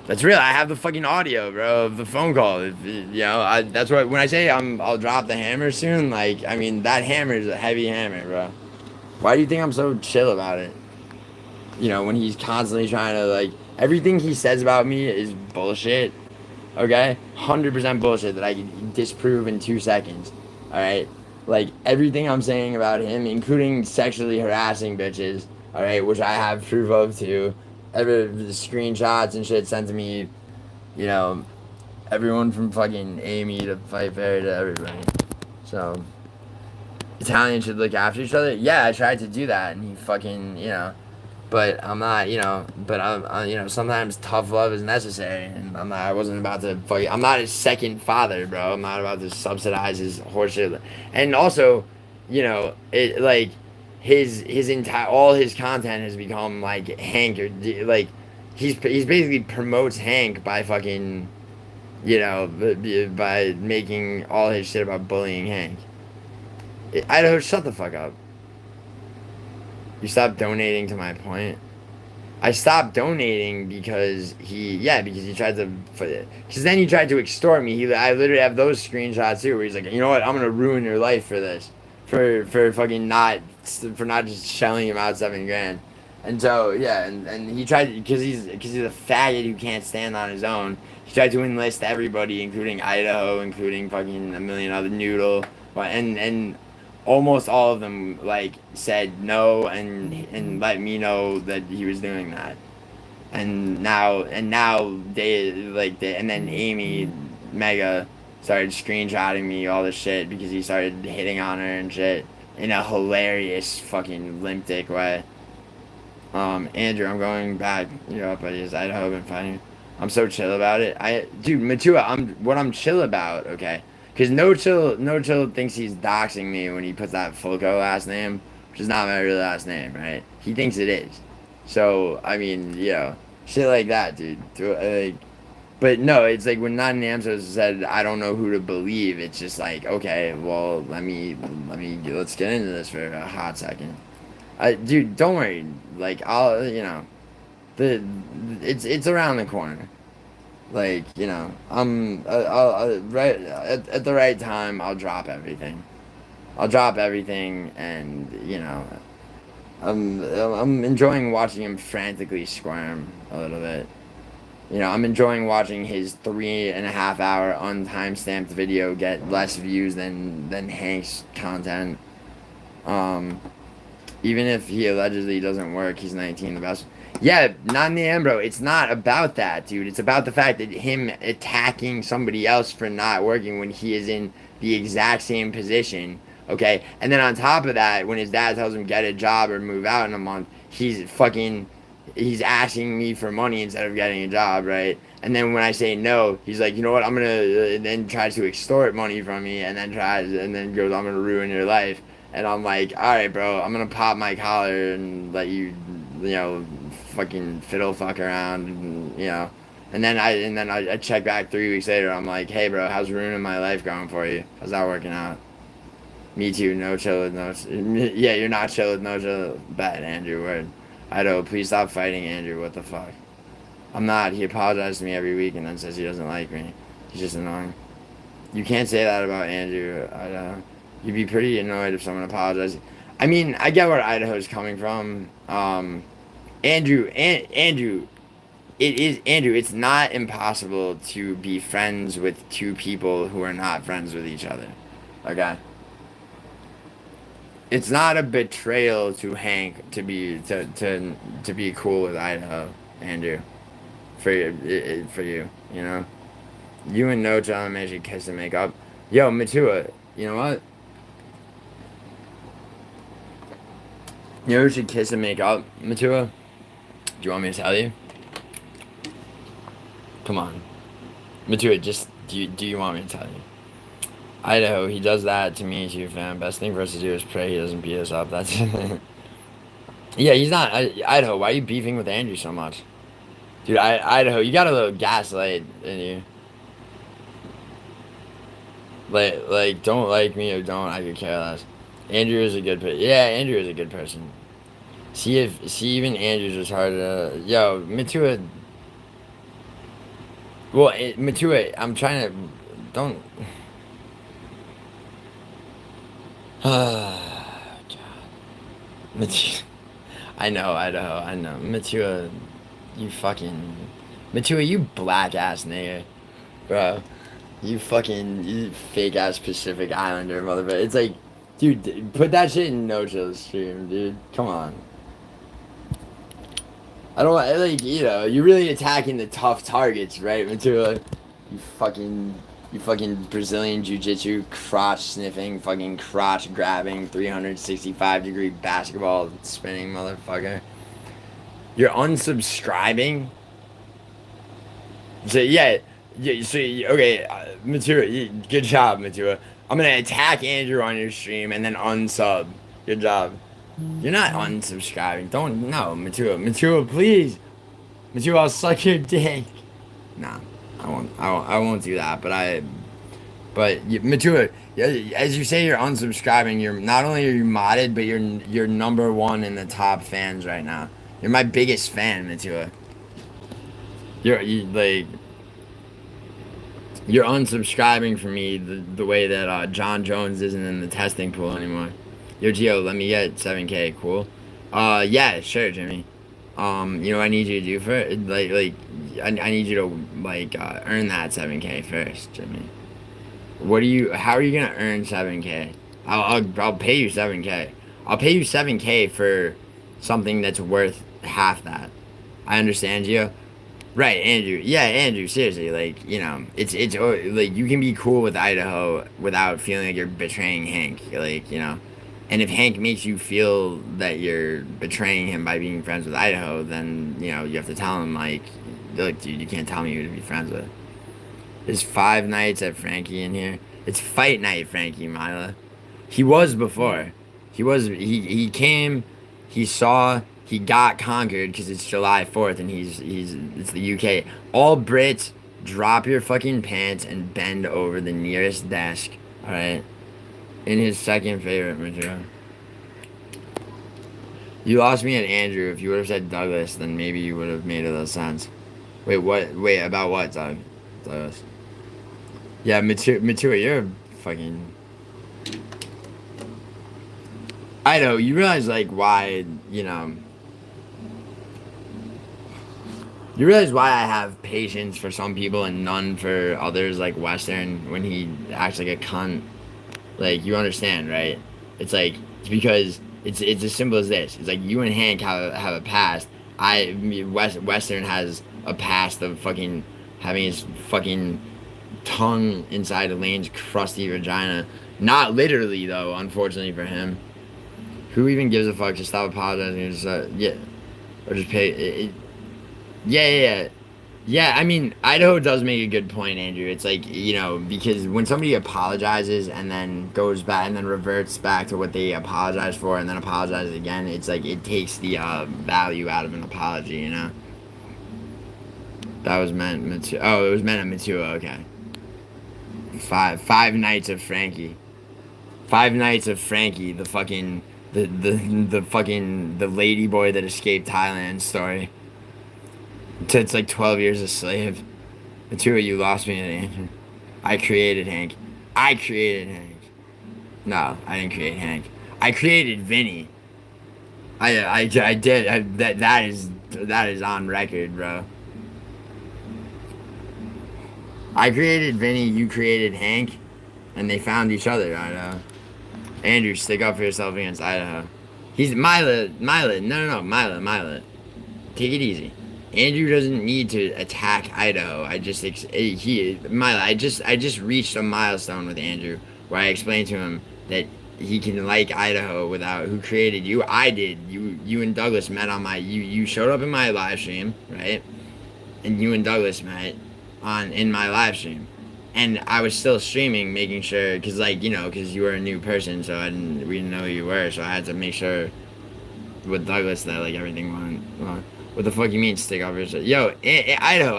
That's real. I have the fucking audio, bro, of the phone call. That's what when I say I'll drop the hammer soon. Like, I mean, that hammer is a heavy hammer, bro. Why do you think I'm so chill about it? You know, when he's constantly trying to, like, everything he says about me is bullshit. Okay, 100% bullshit that I can disprove in 2 seconds. All right, like everything I'm saying about him, including sexually harassing bitches. All right, which I have proof of too. The screenshots and shit sent to me, you know, everyone from fucking Amy to Fight Fair to everybody. So, Italians should look after each other. Yeah, I tried to do that, and he fucking, you know, but I'm not, you know, but I'm you know, sometimes tough love is necessary, and I wasn't about to fucking, I'm not his second father, bro. I'm not about to subsidize his horseshit. And also, you know, it, like, his entire, all his content has become like Hank, or like he's basically promotes Hank by fucking, you know, by making all his shit about bullying Hank. Idaho, shut the fuck up. You stopped donating to my point. I stopped donating because he tried to, because then he tried to extort me. I literally have those screenshots too, where he's like, you know what, I'm gonna ruin your life for this, for fucking not just shelling him out $7,000, and so yeah, and he tried, because he's a faggot who can't stand on his own. He tried to enlist everybody, including Idaho, including fucking a million other Noodle, and almost all of them like said no and let me know that he was doing that. And now and then Amy Mega started screenshotting me all this shit because he started hitting on her and shit in a hilarious fucking limp dick way. Andrew, I'm going back. You're up, buddy. Idaho been fighting. I'm so chill about it. Dude, Matua, I'm chill about, okay? Because No Chill thinks he's doxing me when he puts that Fulco last name, which is not my real last name, right? He thinks it is. So, I mean, you know, shit like that, dude. Like, but no, it's like when Not an Amso said, I don't know who to believe, it's just like, okay, well, let's get into this for a hot second. Dude, don't worry. Like, I'll, you know, it's around the corner. Like, you know, I'll right at the right time, I'll drop everything. And you know, I'm enjoying watching him frantically squirm a little bit. You know, I'm enjoying watching his 3.5 hour untimestamped video get less views than Hank's content. Even if he allegedly doesn't work, he's 19, the best. Yeah, not in the end, bro. It's not about that, dude. It's about the fact that him attacking somebody else for not working when he is in the exact same position, okay? And then on top of that, when his dad tells him get a job or move out in a month, he's asking me for money instead of getting a job, right? And then when I say no, he's like, you know what, I'm gonna, and then tries to extort money from me, and then goes, I'm gonna ruin your life. And I'm like, all right, bro, I'm gonna pop my collar and let you, fucking fiddle fuck around, and, And then I check back 3 weeks later. I'm like, hey, bro, how's ruining my life going for you? How's that working out? Me too. No chill with no. Yeah, you're not chill with no chill. Bad, Andrew. Word. Idaho, please stop fighting, Andrew. What the fuck? I'm not. He apologizes to me every week and then says he doesn't like me. He's just annoying. You can't say that about Andrew. You'd be pretty annoyed if someone apologized. I mean, I get where Idaho's coming from. Andrew, it's not impossible to be friends with two people who are not friends with each other. Okay? It's not a betrayal to Hank to be cool with Idaho, Andrew. For you, You and No John Magic kiss and make up. Yo, Matua, you know what? You know who should kiss and make up, Matua? Do you want me to tell you? Come on. Matua, just, do you want me to tell you? Idaho, he does that to me too, fam. Best thing for us to do is pray he doesn't beat us up. That's Yeah, he's not. Idaho, why are you beefing with Andrew so much? Dude, Idaho, you got a little gaslight in you. Like, don't like me or don't, I could care less. Andrew is a good person. Yeah, Andrew is a good person. See, even Andrew's was hard to... Yo, Matua... Well, Matua, I'm trying to... Don't... God. Matua... I know, Idaho, I know. Matua, you fucking... Matua, you black-ass nigga. Bro. You fake-ass Pacific Islander, motherfucker. It's like... Dude, put that shit in No Chill stream, dude. Come on. I don't like, you're really attacking the tough targets, right, Matua? You fucking Brazilian Jiu-Jitsu, crotch-sniffing, fucking crotch-grabbing, 365-degree basketball spinning motherfucker. You're unsubscribing? So, okay, Matua, good job, Matua. I'm gonna attack Andrew on your stream and then unsub. Good job. You're not unsubscribing. Matua, please. Matua, I'll suck your dick. Nah, I won't do that. But Matua, as you say, you're unsubscribing. You're not only are you modded, but you're number one in the top fans right now. You're my biggest fan, Matua. You're unsubscribing from me the way that John Jones isn't in the testing pool anymore. Yo, Gio, let me get 7K, cool? Yeah, sure, Jimmy. You know what I need you to do for it? I need you to, earn that 7K first, Jimmy. How are you gonna earn 7K? I'll pay you 7K. I'll pay you 7K for something that's worth half that. I understand, Gio. Right, Andrew. Yeah, Andrew, seriously, it's you can be cool with Idaho without feeling like you're betraying Hank, And if Hank makes you feel that you're betraying him by being friends with Idaho, then, you have to tell him, look, dude, you can't tell me who to be friends with. There's 5 nights at Frankie in here. It's fight night, Frankie, Mila. He was before. He came, he saw... He got conquered because it's July 4th and it's the UK. All Brits, drop your fucking pants and bend over the nearest desk, alright? In his second favorite material. You lost me at Andrew. If you would have said Douglas, then maybe you would have made a little sense. Wait, what? Wait, about what, Douglas? Yeah, Matua, you're fucking... Idaho, you realize, why, You realize why I have patience for some people and none for others, like Western, when he acts like a cunt? You understand, right? It's because It's as simple as this. It's like you and Hank have a past. Western has a past of fucking having his fucking tongue inside Elaine's crusty vagina. Not literally though, unfortunately for him. Who even gives a fuck? Just stop apologizing. Just, yeah, or just pay. Yeah. Yeah, I mean, Idaho does make a good point, Andrew. It's like, you know, because when somebody apologizes and then goes back and then reverts back to what they apologized for and then apologizes again, it's like it takes the value out of an apology, you know? That was meant it was meant at Matua, okay. Five nights of Frankie. 5 nights of Frankie, the fucking the lady boy that escaped Thailand story. It's like 12 years a slave. The two of you lost me at the answer. I created Hank. No, I didn't create Hank. I created Vinny. I did. That is on record, bro. I created Vinny. You created Hank, and they found each other. Idaho. Andrew, stick up for yourself against Idaho. He's Mila. No, Mila. Take it easy. Andrew doesn't need to attack Idaho. I just reached a milestone with Andrew where I explained to him that he can like Idaho without who created you. I did. You and Douglas met on my you showed up in my live stream, right? And you and Douglas met in my live stream. And I was still streaming, making sure, because you were a new person, so we didn't know who you were, so I had to make sure with Douglas that like everything went well. What the fuck you mean stick up yourself? Yo, Idaho.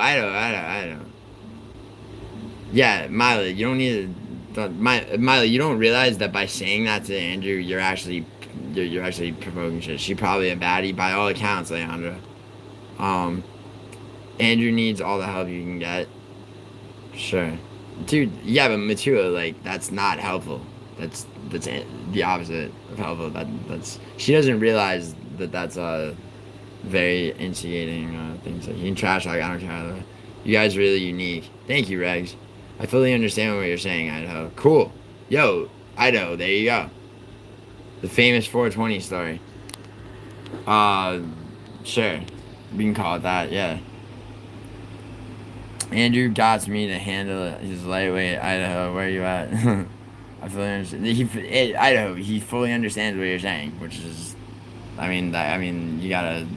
Yeah, Mila, you don't need to. Mila, you don't realize that by saying that to Andrew, you're actually provoking shit. She probably a baddie by all accounts, Leandra. Andrew needs all the help you can get. Sure. Dude, yeah, but Matua, like, that's not helpful. That's the opposite of helpful. That's she doesn't realize that's very instigating things. Like, you can trash like I don't care. You guys are really unique. Thank you, Regs. I fully understand what you're saying, Idaho. Cool. Yo, Idaho, there you go. The famous 420 story. Sure. We can call it that, yeah. Andrew got me to handle his lightweight. Idaho, where are you at? I fully understand. Idaho, he fully understands what you're saying, which is, I mean, you gotta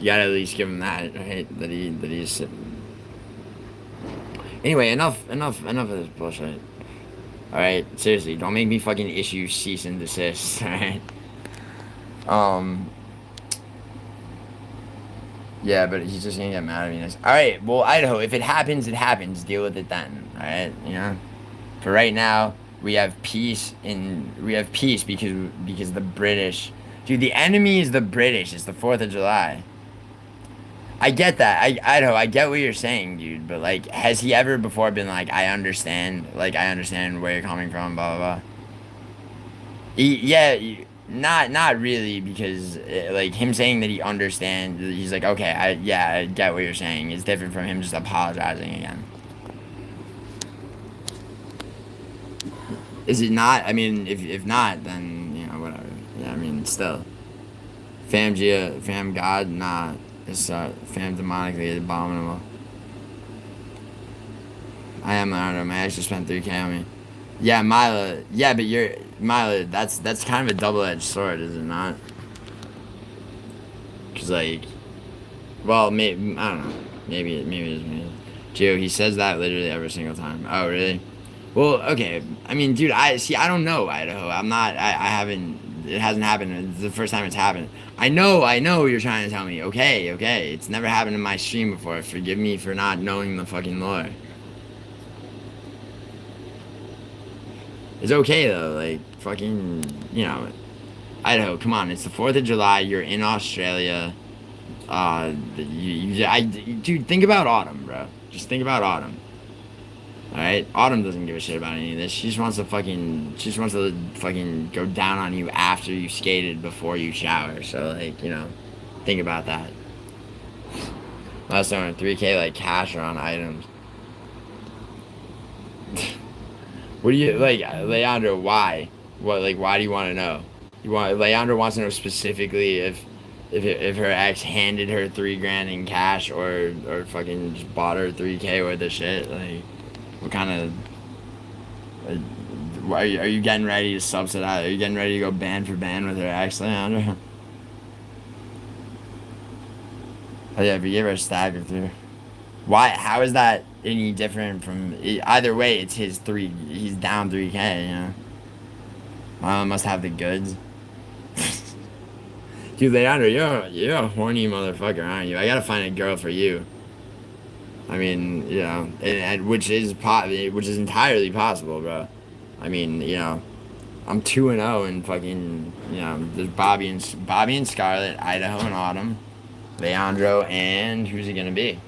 at least give him that, right? That he's. Anyway, enough of this bullshit. All right, seriously, don't make me fucking issue cease and desist. All right. Yeah, but he's just gonna get mad at me next. All right, well, Idaho, if it happens, it happens. Deal with it then. All right, you know. For right now, we have peace because the British, dude, the enemy is the British. It's the 4th of July. I get that. Idaho, I get what you're saying, dude. But like, has he ever before been like, I understand where you're coming from, blah blah blah. Yeah. Not really, because like him saying that he understands, he's like, okay, I get what you're saying. It's different from him just apologizing again. Is it not? I mean, if not, then you know whatever. Yeah, I mean still. Fam God, nah. It's fam demonically abominable. I am Leonardo. My ex just spent 3K on me. Yeah, Mila. Yeah, but Mila. That's kind of a double-edged sword, is it not? Cause like, well, maybe I don't know. Maybe it is me. Gio, he says that literally every single time. Oh, really? Well, okay. I mean, dude, I don't know, Idaho. I'm not. I haven't. It hasn't happened. It's the first time it's happened. I know what you're trying to tell me. Okay. It's never happened in my stream before. Forgive me for not knowing the fucking lore. It's okay though, like fucking, you know, Idaho. Come on, it's the 4th of July. You're in Australia. Dude, think about Autumn, bro. Just think about Autumn. All right, Autumn doesn't give a shit about any of this. She just wants to fucking go down on you after you skated before you shower. So like, you know, think about that. Last time 3K like cash or on items. What do you like, Leandro? Why? Why do you want to know? Leandro wants to know specifically if her ex handed her $3,000 in cash or fucking just bought her 3K worth of shit. Like, what kind of are you getting ready to subsidize? Are you getting ready to go band for band with her ex, Leandro? Oh yeah, if you give her a stack or two. Why? How is that any different from? Either way, it's his three. He's down 3K. You know. Marlon must have the goods. Dude, Leandro, you're a horny motherfucker, aren't you? I gotta find a girl for you. I mean, you know, and which is entirely possible, bro. I mean, you know, I'm 2-0 and fucking, you know, there's Bobby and Scarlett, Idaho and Autumn, Leandro, and who's it gonna be?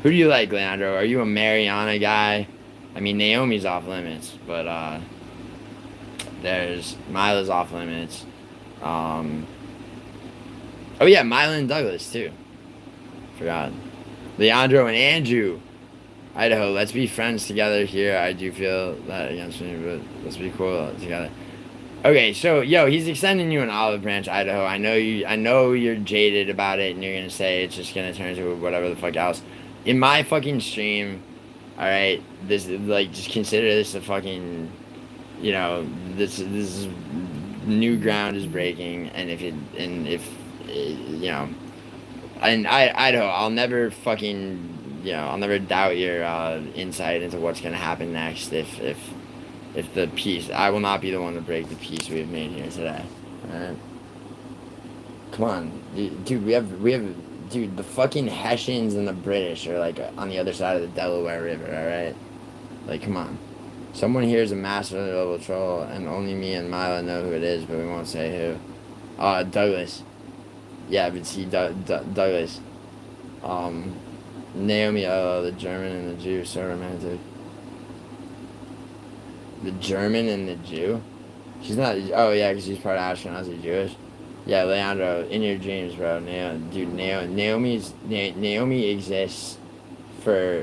Who do you like, Leandro? Are you a Mariana guy? I mean, Naomi's off limits, but there's Mila's off limits. Oh yeah, Mila and Douglas too. Forgot. Leandro and Andrew. Idaho, let's be friends together here. I do feel that against me, but let's be cool together. Okay, so yo, he's extending you an olive branch, Idaho. I know you're jaded about it and you're gonna say it's just gonna turn into whatever the fuck else. In my fucking stream, alright, this like just consider this a fucking, you know, this is new ground is breaking, and if you know, and Idaho, I'll never fucking, you know, I'll never doubt your insight into what's gonna happen next if the peace. I will not be the one to break the peace we have made here today. Alright, come on, dude. We have dude. The fucking Hessians and the British are like on the other side of the Delaware River. Alright, like come on. Someone here is a master level troll, and only me and Mila know who it is, but we won't say who. Douglas. Yeah, but see, Douglas. Naomi, the German and the Jew, so romantic. The German and the Jew? She's not, oh yeah, because she's part Ashkenazi Jewish. Yeah, Leandro, in your dreams, bro. Naomi exists for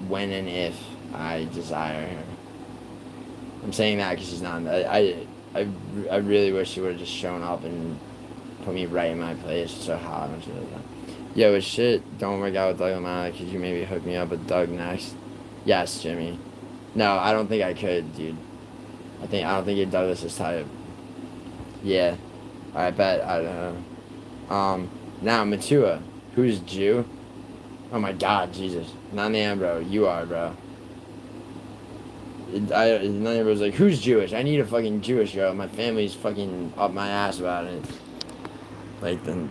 when and if I desire her. I'm saying that because she's not. I really wish she would have just shown up and put me right in my place. So hot when she does that. Yo, if shit don't work out with Doug Lamont, could you maybe hook me up with Doug next? Yes, Jimmy. No, I don't think I could, dude. I don't think you're Douglas's type. Yeah, I bet. I don't know. Now Matua, who's Jew? Oh my God, Jesus. Not Nam, bro. You are, bro. None of was like, who's Jewish? I need a fucking Jewish girl. My family's fucking up my ass about it. Like the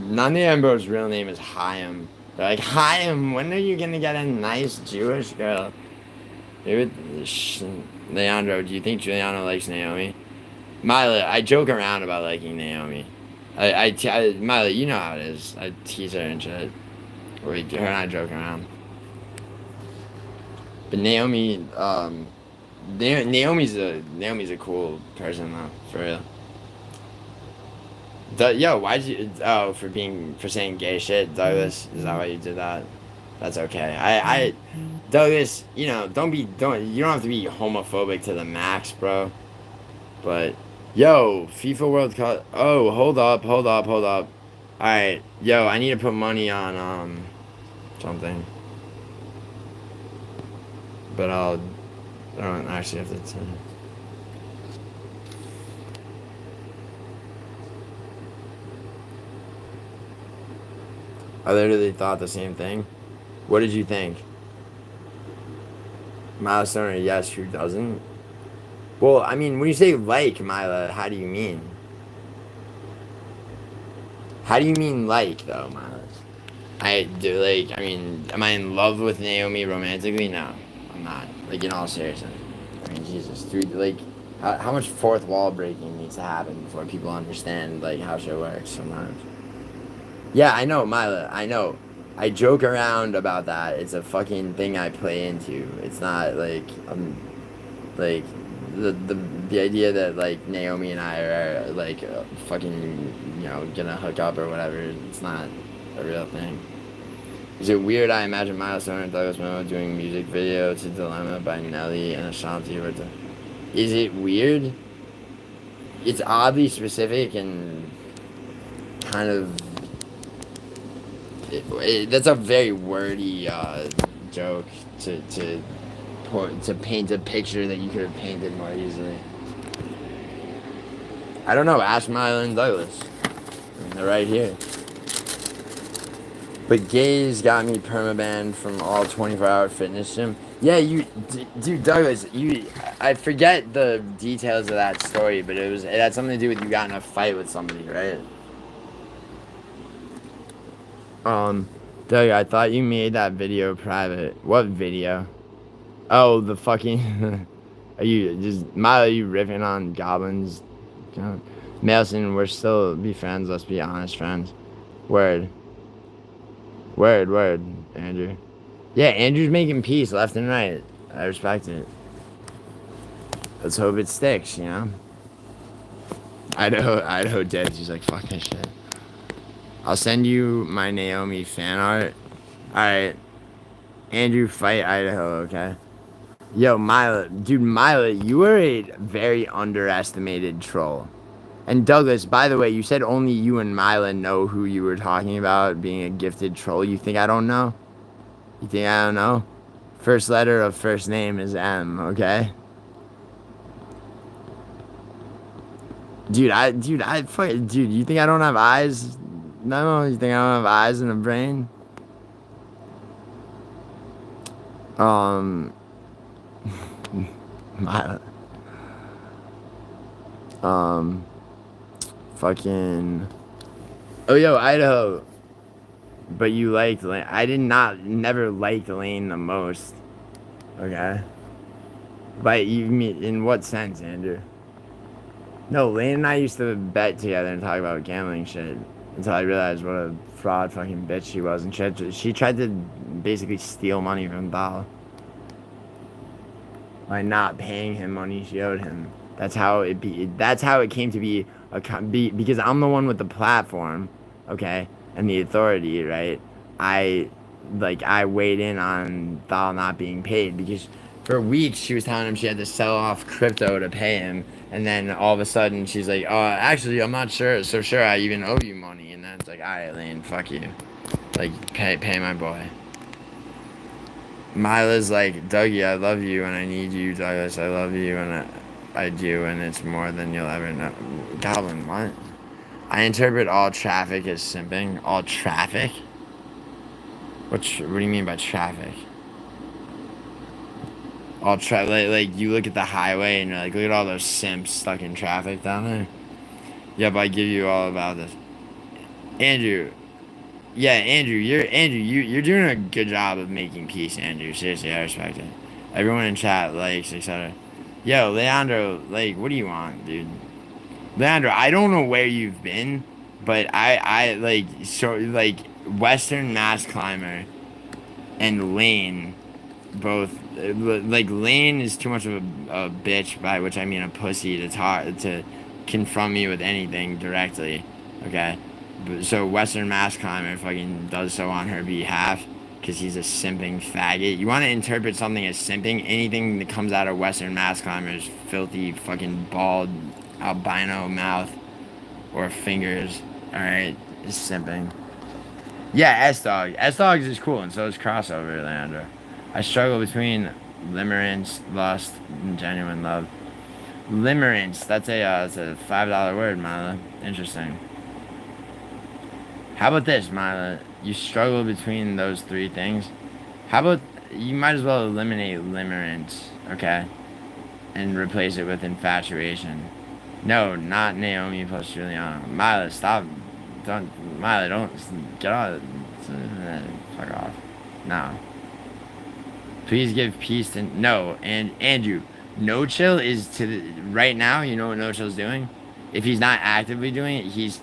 Nani Ambro's real name is Chaim. They're like, Chaim, when are you gonna get a nice Jewish girl? Leandro, do you think Giuliano likes Naomi? Mila, I joke around about liking Naomi. Mila, you know how it is. I tease her and shit. Her and I joke around. But Naomi, Naomi's a cool person though, for real. Yo, why'd you? Oh, for saying gay shit, Douglas. Is that why you did that? That's okay. Douglas, you know, you don't have to be homophobic to the max, bro. But, yo, FIFA World Cup. Oh, hold up. All right, yo, I need to put money on something. But I don't actually have to tell you. I literally thought the same thing. What did you think? Mila Stoner, yes, who doesn't? Well, I mean, when you say like Mila, how do you mean? How do you mean like, though, Mila? I mean, am I in love with Naomi romantically? No. I'm not. Like, in all seriousness. I mean, Jesus, dude, like, how much fourth wall breaking needs to happen before people understand, like, how shit works sometimes? Yeah, I know, Mila, I know. I joke around about that. It's a fucking thing I play into. It's not, like, like, the idea that, like, Naomi and I are, like, fucking, you know, gonna hook up or whatever, it's not a real thing. Is it weird? I imagine Miles Turner and Douglas Memo doing music video to Dilemma by Nelly and Ashanti. Is it weird? It's oddly specific and kind of... that's a very wordy joke to paint a picture that you could have painted more easily. I don't know. Ask Milo and Douglas. I mean, they're right here. But gays got me permabanned from all 24-hour fitness gym. Yeah, dude, Douglas, I forget the details of that story, but it had something to do with you got in a fight with somebody, right? Doug, I thought you made that video private. What video? Oh, the fucking... Are you riffing on goblins? Mailson, we're still be friends, let's be honest friends. Word, Andrew. Yeah, Andrew's making peace left and right. I respect it. Let's hope it sticks, you know? Idaho dead. She's like, fuck this shit. I'll send you my Naomi fan art. Alright. Andrew, fight Idaho, okay? Yo, Mila. Dude, Mila, you are a very underestimated troll. And Douglas, by the way, you said only you and Mila know who you were talking about being a gifted troll. You think I don't know? You think I don't know? First letter of first name is M, okay? Dude, you think I don't have eyes? No, you think I don't have eyes and a brain? Mila. Fucking... Oh, yo, Idaho. But you liked Lane. I never liked Lane the most. Okay? But you mean, in what sense, Andrew? No, Lane and I used to bet together and talk about gambling shit. Until I realized what a fraud fucking bitch she was. And she tried to basically steal money from Thal. By not paying him money she owed him. That's how it came to be because I'm the one with the platform, okay, and the authority, right? I weighed in on Thal not being paid because for weeks she was telling him she had to sell off crypto to pay him, and then all of a sudden she's like, oh, actually I'm not sure I even owe you money, and then it's like, alright, Lane, fuck you, like pay my boy. Mila's like, Dougie, I love you and I need you. Douglas, I love you and I do, and it's more than you'll ever know. Goblin, what? I interpret all traffic as simping. All traffic? What do you mean by traffic? Like you look at the highway and you're like, look at all those simps stuck in traffic down there. Yep, I give you all about this. Andrew. Yeah, Andrew, you're doing a good job of making peace, Andrew. Seriously, I respect it. Everyone in chat likes, etc. Yo, Leandro, like, what do you want, dude? Leandro, I don't know where you've been, but I Western Mass Climber and Lane, both, like, Lane is too much of a bitch, by which I mean a pussy, to confront me with anything directly, okay? So Western Mass Climber fucking does so on her behalf because he's a simping faggot. You want to interpret something as simping? Anything that comes out of Western Mass Climber's filthy fucking bald albino mouth or fingers, alright, is simping. Yeah, S-Dog. S-Dogs is cool, and so is Crossover, Leandro. I struggle between limerence, lust, and genuine love. Limerence, that's a $5 word, Mila. Interesting. How about this, Mila? You struggle between those three things. How about you might as well eliminate limerence, okay? And replace it with infatuation. No, not Naomi plus Giuliano. Mila, stop. Don't get off. Fuck off. No. Please give peace to no. And Andrew, No Chill is right now. You know what No Chill's doing? If he's not actively doing it, he's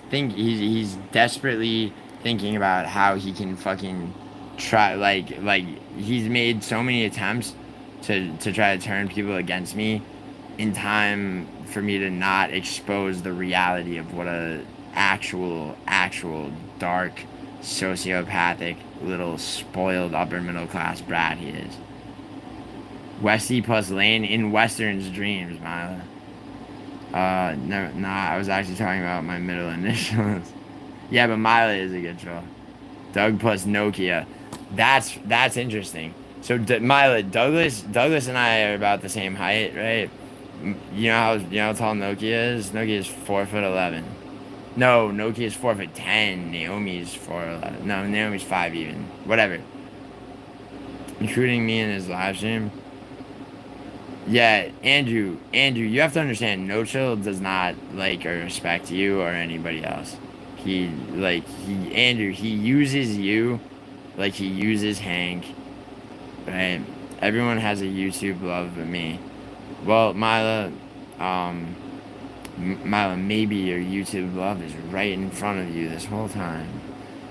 desperately thinking about how he can fucking try, like he's made so many attempts to try to turn people against me in time for me to not expose the reality of what a actual dark sociopathic little spoiled upper middle class brat he is. Westy plus Lane in Western's dreams, Mila. No, nah, I was actually talking about my middle initials. Yeah, but Mila is a good troll. Doug plus Nokia. That's interesting. So Mila, Douglas and I are about the same height, right? You know how tall Nokia is? Nokia is 4'11". No, Nokia is 4'10". Naomi's 4'11". No, Naomi's 5 even. Whatever. Including me in his live stream. Yeah, Andrew, you have to understand, No Chill does not like or respect you or anybody else. Andrew, he uses you like he uses Hank, right? Everyone has a YouTube love but me. Well, Mila, maybe your YouTube love is right in front of you this whole time.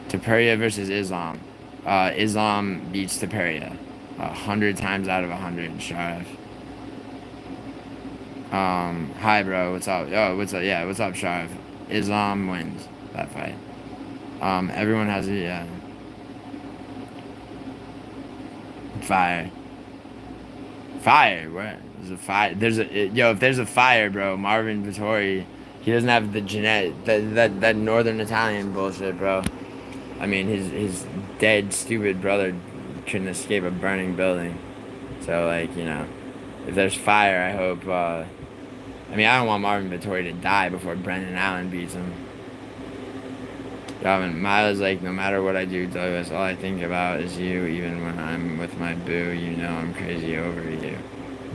Taperia versus Islam. Islam beats Taperia 100 times out of 100, Sharif. Hi bro, what's up? Oh, what's up? Yeah, what's up, Sharif? Islam wins that fight. Everyone has it, yeah. Fire. Fire, what? There's a fire. If there's a fire, bro, Marvin Vittori, he doesn't have the that Northern Italian bullshit, bro. I mean, his dead, stupid brother couldn't escape a burning building. So, like, if there's fire, I hope, I don't want Marvin Vittori to die before Brendan Allen beats him. Mila's like, no matter what I do, Douglas, all I think about is you. Even when I'm with my boo, I'm crazy over you.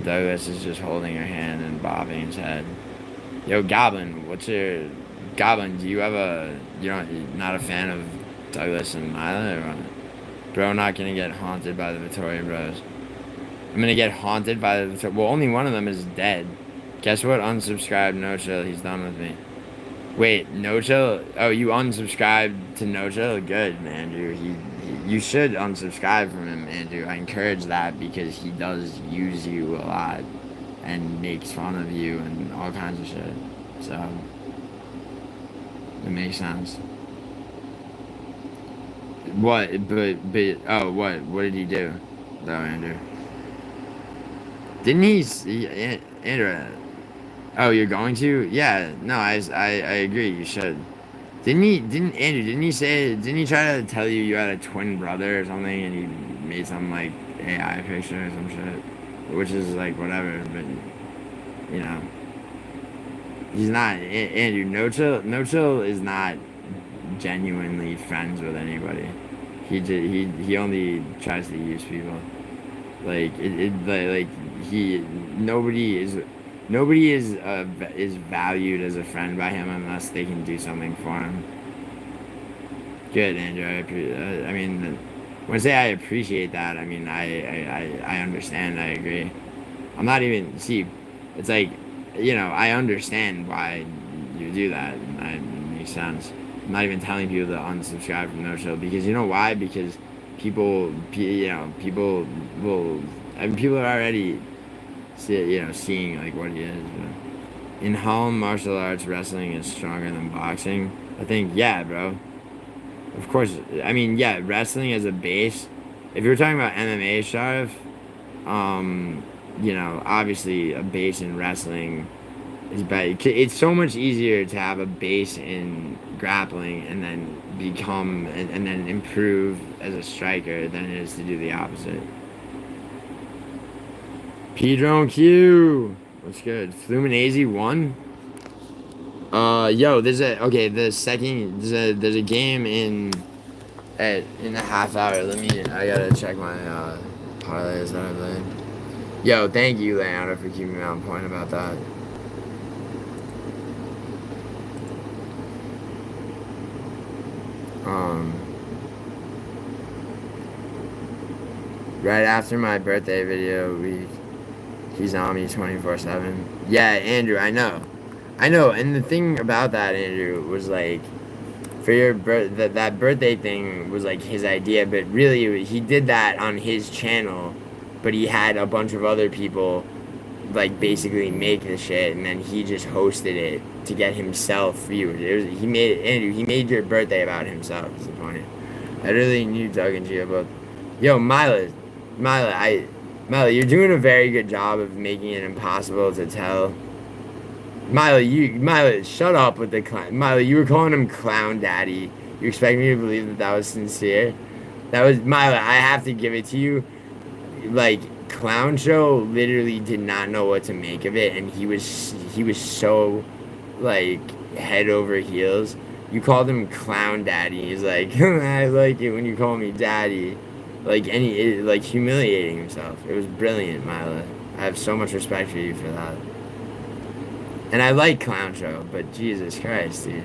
Douglas is just holding her hand and bobbing his head. Yo, Goblin, Goblin, do you have you're not a fan of Douglas and Mila, or what? Bro, not gonna get haunted by the Vittori bros. I'm gonna get haunted by the Vittori. Well, only one of them is dead. Guess what? Unsubscribed No Chill. He's done with me. Wait, No Chill? Oh, you unsubscribed to No Chill? Good, Andrew. You should unsubscribe from him, Andrew. I encourage that because he does use you a lot and makes fun of you and all kinds of shit. So, it makes sense. What? What did he do, though, Andrew? Didn't Andrew... Oh, you're going to? Yeah, no, I agree, you should. Didn't he try to tell you had a twin brother or something, and he made some, like, AI picture or some shit? Which is, like, whatever, but, he's not, Andrew, No Chill is not genuinely friends with anybody. He only tries to use people. Like, Nobody is valued as a friend by him unless they can do something for him. Good, Andrew. When I say I appreciate that, I mean I understand. I agree. I'm not even it's like, I understand why you do that. It makes sense. I'm not even telling people to unsubscribe from No Show because you know why? Because people are already seeing like what he is. But in home martial arts, wrestling is stronger than boxing. I think, yeah, bro. Of course, wrestling as a base. If you're talking about MMA, Sharif, obviously a base in wrestling is better. It's so much easier to have a base in grappling and then and then improve as a striker than it is to do the opposite. Pedro Q. What's good? Fluminense won? There's a game in a half hour. I gotta check my parlays that I played. Yo, thank you, Leonardo, for keeping me on point about that. Right after my birthday video week, he's on me 24/7. Yeah, Andrew, I know. And the thing about that, Andrew, was like, for your that birthday thing was like his idea, but really he did that on his channel, but he had a bunch of other people like basically make the shit, and then he just hosted it to get himself viewed. He made your birthday about himself. Is the point? I really knew Doug and Gio both. Yo, Mila, Milo, you're doing a very good job of making it impossible to tell. Milo, shut up with the clown. Milo, you were calling him Clown Daddy. You expect me to believe that that was sincere? That was, Milo, I have to give it to you. Like, Clown Show literally did not know what to make of it, and he was so, like, head over heels. You called him Clown Daddy. He's like, I like it when you call me Daddy. Like, like, humiliating himself. It was brilliant, Milo. I have so much respect for you for that. And I like Clown Show, but Jesus Christ, dude.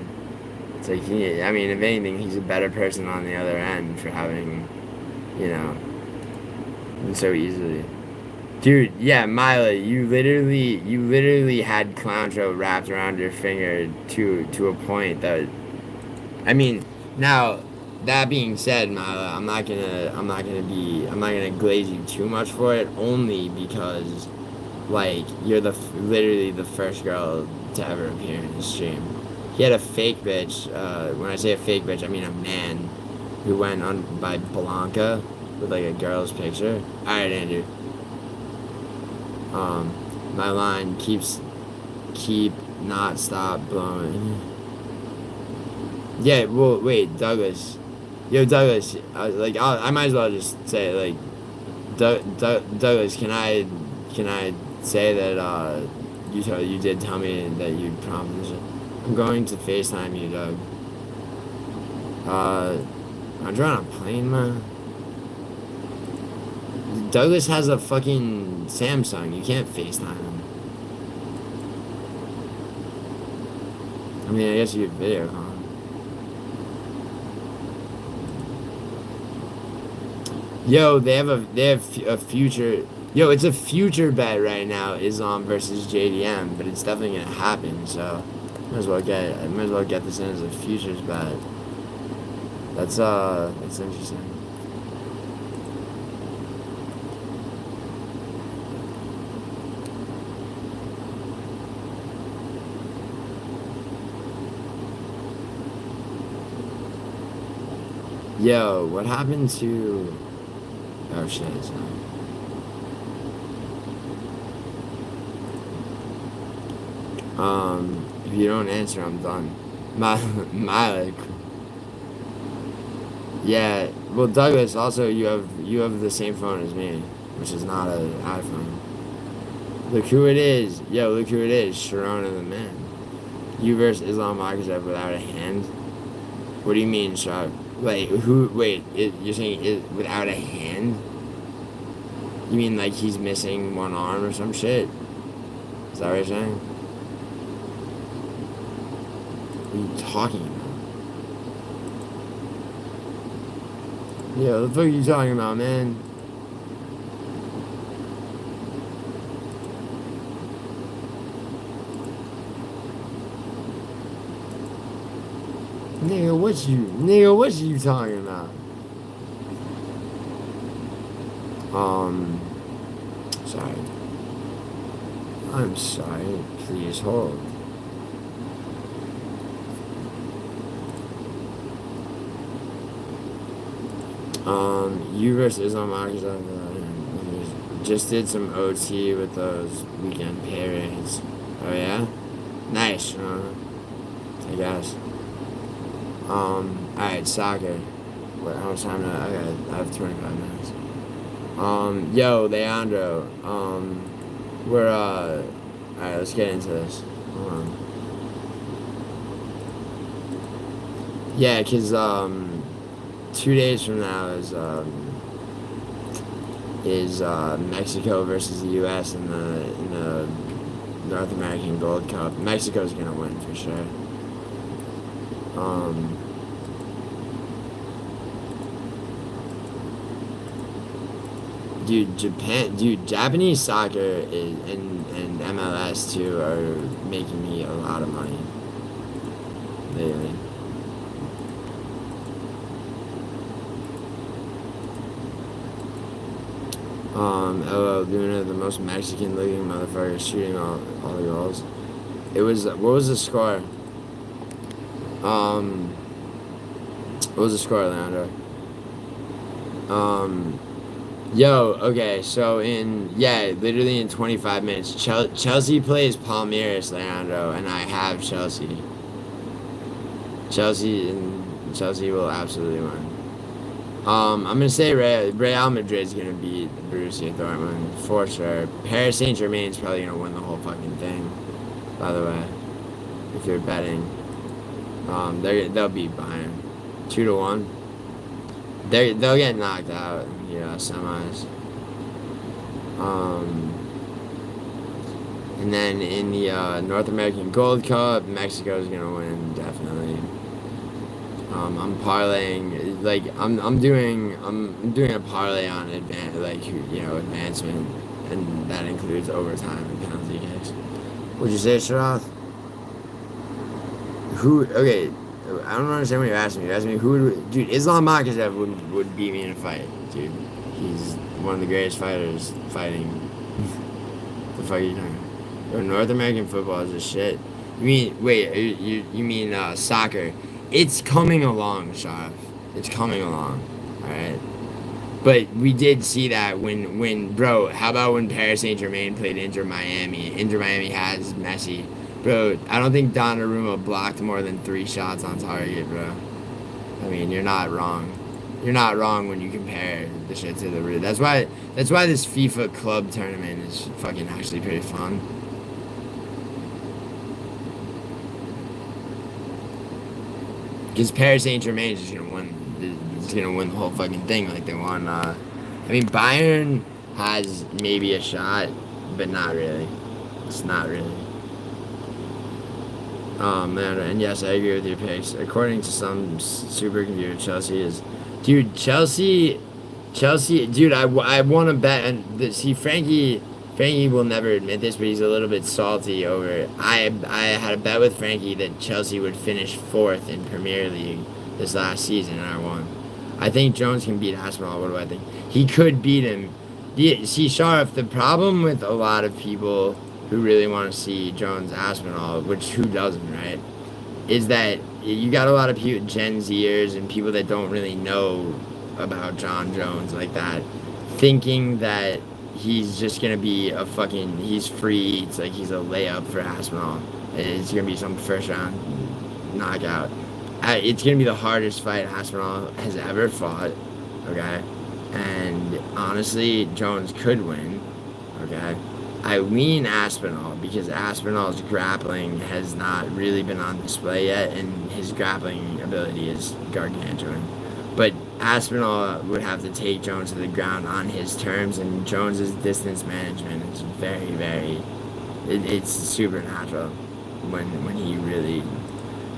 It's like, I mean, if anything, he's a better person on the other end for having, you know, and so easily. Dude, yeah, Mila, you literally had Clown Show wrapped around your finger to a point that, I mean, now, that being said, Mila, I'm not gonna glaze you too much for it, only because, like, you're literally the first girl to ever appear in his stream. He had a fake bitch, when I say a fake bitch, I mean a man, who went on by Blanca with, like, a girl's picture. Alright, Andrew. My line, not stop blowing. Yeah, well, wait, Douglas. Yo, Douglas, I might as well just say, like, Douglas, can I say that, you did tell me that you promised. I'm going to FaceTime you, Doug. I'm on a plane, man. Douglas has a fucking Samsung. You can't FaceTime him. I mean, I guess you could video call him. Yo, they have a future. Yo, it's a future bet right now. Islam versus JDM, but it's definitely gonna happen. So, I might as well get this in as a futures bet. That's interesting. Yo, what happened to... Oh shit, it's not. If you don't answer, I'm done. Malik. Yeah, well, Douglas, also, you have the same phone as me, which is not an iPhone. Look who it is. Yo, look who it is. Sharona the man. You versus Islam Makhachev without a hand? What do you mean, Sharp? Wait, you're saying it without a hand? You mean like he's missing one arm or some shit? Is that what you're saying? What are you talking about? Yeah, what the fuck are you talking about, man? Nigga, what you talking about? Sorry. I'm sorry. Please hold. You versus Islam Makhachev just did some OT with those weekend pay rates. Oh yeah? Nice, I guess. Alright, soccer. What, how much time do I have 25 minutes. Yo, Leandro, we're, alright, let's get into this. Hold on. Yeah, 'cause, 2 days from now is Mexico versus the U.S. in the North American Gold Cup. Mexico's gonna win for sure. Japanese soccer and MLS too are making me a lot of money lately. LL Luna, the most Mexican looking motherfucker shooting all the goals. What was the score? What was the score, Leandro? Yo, okay, so literally in 25 minutes, Chelsea plays Palmeiras, Leandro, and I have Chelsea. Chelsea will absolutely win. I'm gonna say Real Madrid's gonna beat Borussia Dortmund for sure. Paris Saint-Germain's probably gonna win the whole fucking thing. By the way, if you're betting, they'll beat Bayern 2-1. They'll get knocked out, semis. And then in the North American Gold Cup, Mexico's gonna win definitely. I'm parlaying, like I'm doing a parlay on advancement, and that includes overtime and penalty kicks. Would you say Sharath? Okay, I don't understand what you're asking me. You're asking me dude, Islam Makhachev would beat me in a fight, dude. He's one of the greatest fighters fighting. The fuck are you talking about? North American football is just shit. You mean soccer? It's coming along, Sharath. It's coming along, alright? But we did see that bro, how about when Paris Saint-Germain played Inter Miami? Inter Miami has Messi. Bro, I don't think Donnarumma blocked more than 3 shots on target, bro. I mean, you're not wrong. You're not wrong when you compare the shit to the real. That's why this FIFA club tournament is fucking actually pretty fun. Because Paris Saint-Germain is just gonna win. It's gonna win the whole fucking thing like they won. I mean, Bayern has maybe a shot, but not really. It's not really. Man, and yes, I agree with your picks. According to some supercomputer, Chelsea, dude, I want to bet, and see, Frankie will never admit this, but he's a little bit salty over it. I had a bet with Frankie that Chelsea would finish 4th in Premier League this last season, and I won. I think Jones can beat Aspinall. What do I think? He could beat him. See, Sharif, the problem with a lot of people who really want to see Jones Aspinall, which who doesn't, right, is that you got a lot of people, Gen Zers and people that don't really know about John Jones like that, thinking that he's just gonna be he's free. It's like he's a layup for Aspinall. It's gonna be some first round knockout. It's gonna be the hardest fight Aspinall has ever fought. Okay, and honestly, Jones could win. Okay, I lean Aspinall because Aspinall's grappling has not really been on display yet, and his grappling ability is gargantuan. But Aspinall would have to take Jones to the ground on his terms, and Jones's distance management is very, very, it's supernatural when he really.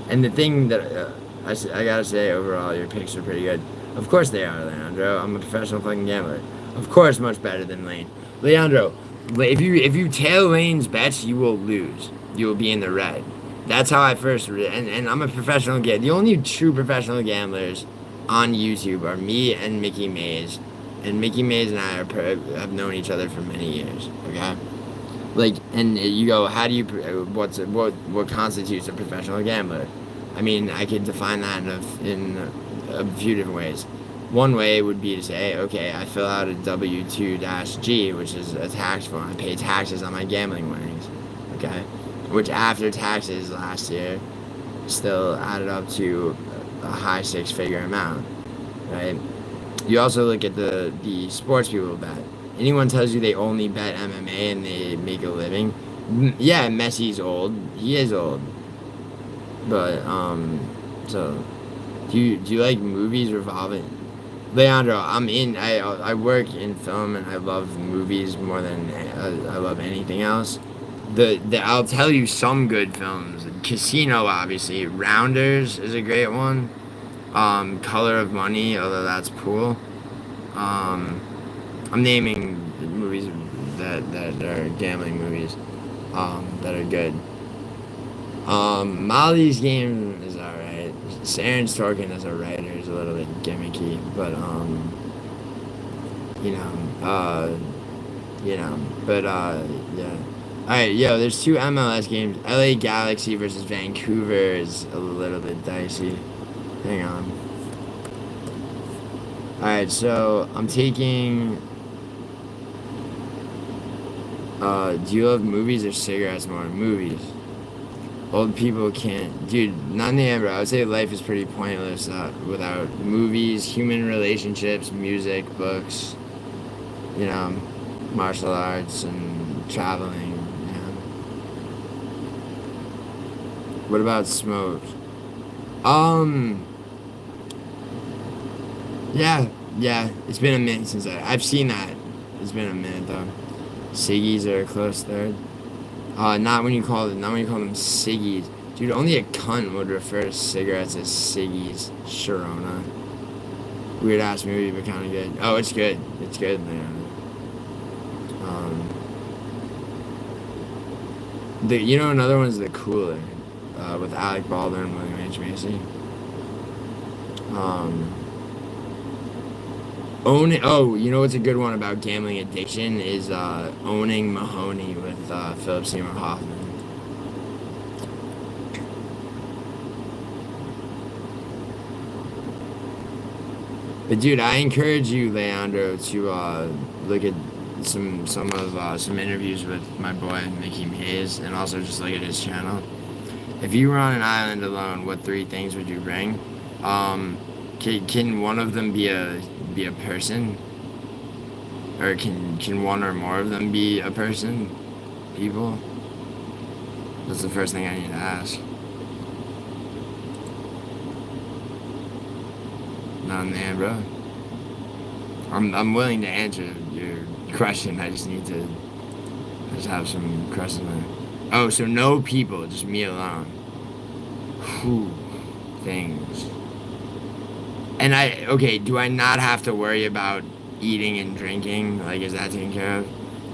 And the thing that I gotta say, overall, your picks are pretty good. Of course they are, Leandro. I'm a professional fucking gambler. Of course, much better than Lane. Leandro, if you tail Lane's bets, you will lose. You will be in the red. That's how I first and I'm a professional gambler. The only true professional gamblers on YouTube are me and Mickey Mays. And Mickey Mays and I have known each other for many years. Okay, like, and you go, how do you what constitutes a professional gambler? I mean, I could define that in a few different ways. One way would be to say, okay, I fill out a W-2-G, which is a tax form. I pay taxes on my gambling winnings, okay? Which after taxes last year still added up to a high 6-figure amount, right? You also look at the sports people bet. Anyone tells you they only bet MMA and they make a living, yeah, Messi's old. He is old. But, so, do you like movies revolving? Leandro, I work in film and I love movies more than I love anything else. I'll tell you some good films. Casino, obviously. Rounders is a great one. Color of Money, although that's cool. I'm naming movies that are gambling movies that are good. Molly's Game is alright. Aaron Sorkin as a writer is a little bit gimmicky, but yeah. Alright, there's 2 MLS games. LA Galaxy versus Vancouver is a little bit dicey. Hang on. Alright, so I'm taking Do you love movies or cigarettes more? Movies. Old people can't. Dude, not in the end, bro. I would say life is pretty pointless without movies, human relationships, music, books, you know, martial arts, and traveling, you know. What about smoke? Yeah, it's been a minute since I've seen that. It's been a minute, though. Ciggies are a close third. Not when you call them ciggies. Dude, only a cunt would refer to cigarettes as ciggies. Sharona. Weird ass movie, but kind of good. Oh, it's good. It's good, man. You know, another one's The Cooler, with Alec Baldwin and William H. Macy. You know what's a good one about gambling addiction is Owning Mahoney with Philip Seymour Hoffman. But dude, I encourage you, Leandro, to look at some interviews with my boy Mickey Mays, and also just look at his channel. If you were on an island alone, what 3 things would you bring? Can one of them be a person? Or can one or more of them be a person? People? That's the first thing I need to ask. Not in there, bro. I'm willing to answer your question. I just have some questions there. Oh, so no people, just me alone. Whew. Things. And do I not have to worry about eating and drinking? Like, is that taken care of?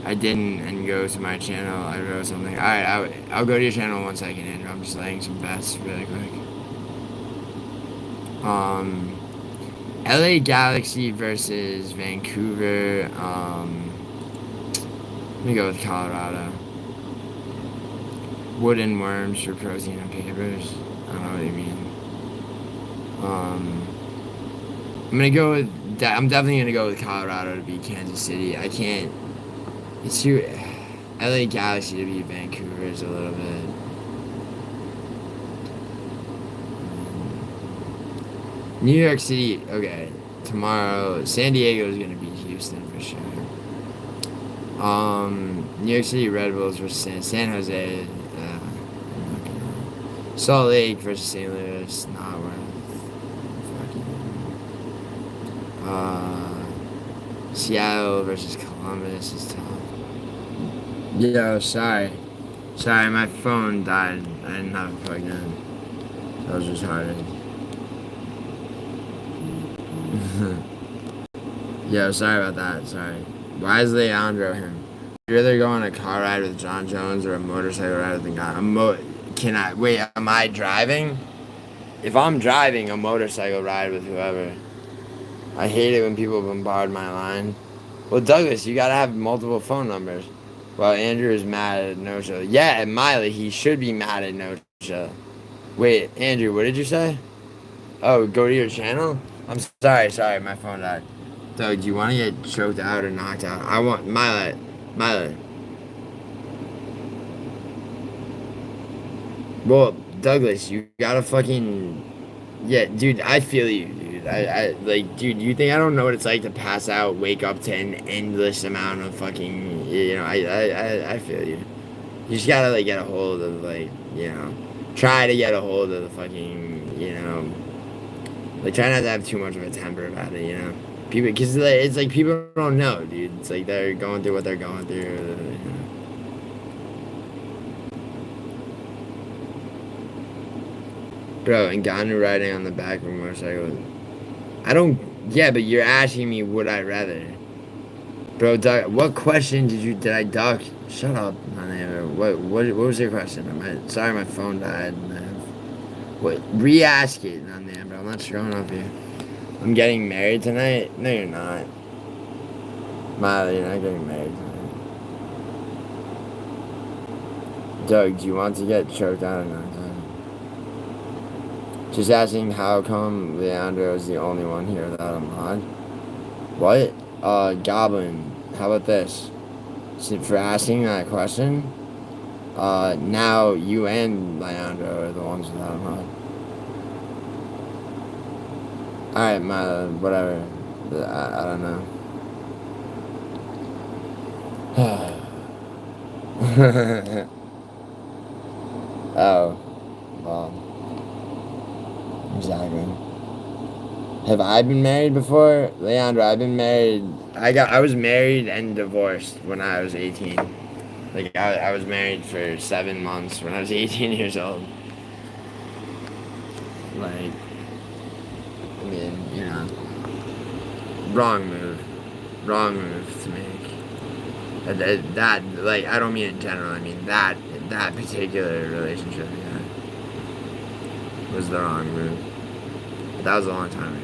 I didn't, and go to my channel. I wrote something. Alright, I'll go to your channel in 1 second, Andrew. I'm just laying some bets really quick. LA Galaxy versus Vancouver. Let me go with Colorado. Wood and worms for protein and papers. I don't know what you mean. I'm definitely gonna go with Colorado to beat Kansas City. I can't. It's too. LA Galaxy to beat Vancouver is a little bit. New York City. Okay, tomorrow. San Diego is gonna beat Houston for sure. New York City Red Bulls versus San Jose. Salt Lake versus St. Louis. Not worth. Seattle versus Columbus is tough. Yo, sorry, my phone died. I didn't have it plugged in. That was retarded. Yo, sorry about that. Sorry. Why is Leandro him? You'd rather go on a car ride with John Jones or a motorcycle ride with a guy? Am I driving? If I'm driving, a motorcycle ride with whoever. I hate it when people bombard my line. Well, Douglas, you gotta have multiple phone numbers. Well, Andrew is mad at no-show. Yeah, at Miley, he should be mad at no-show. Wait, Andrew, what did you say? Oh, go to your channel? I'm sorry, my phone died. Doug, do you want to get choked out or knocked out? I want Miley. Well, Douglas, you gotta fucking... Yeah, dude, I feel you, dude. Dude, you think I don't know what it's like to pass out, wake up to an endless amount of fucking, I feel you. You just gotta, get a hold of, try to get a hold of the fucking, try not to have too much of a temper about it, People, because it's like people don't know, dude. It's like they're going through what they're going through, Bro, and Ganu riding on the back of a motorcycle. Yeah, but you're asking me, would I rather? Bro, Doug, what question did I duck? Shut up, what was your question? Sorry, my phone died. Re-ask it, bro. I'm not scrolling up here. I'm getting married tonight? No, you're not. Miley, you're not getting married tonight. Doug, do you want to get choked out or not? Just asking how come Leandro is the only one here without a mod. What? Goblin, how about this? for asking that question. Now you and Leandro are the ones without a mod. Alright, whatever. I don't know. Oh. Well. Exactly. Have I been married before? Leandro, I've been married. I was married and divorced when I was 18. Like, I was married for 7 months when I was 18 years old. Like, I mean, you know, wrong move to make. That, like, I don't mean in general, I mean that particular relationship, yeah, was the wrong move. But that was a long time ago.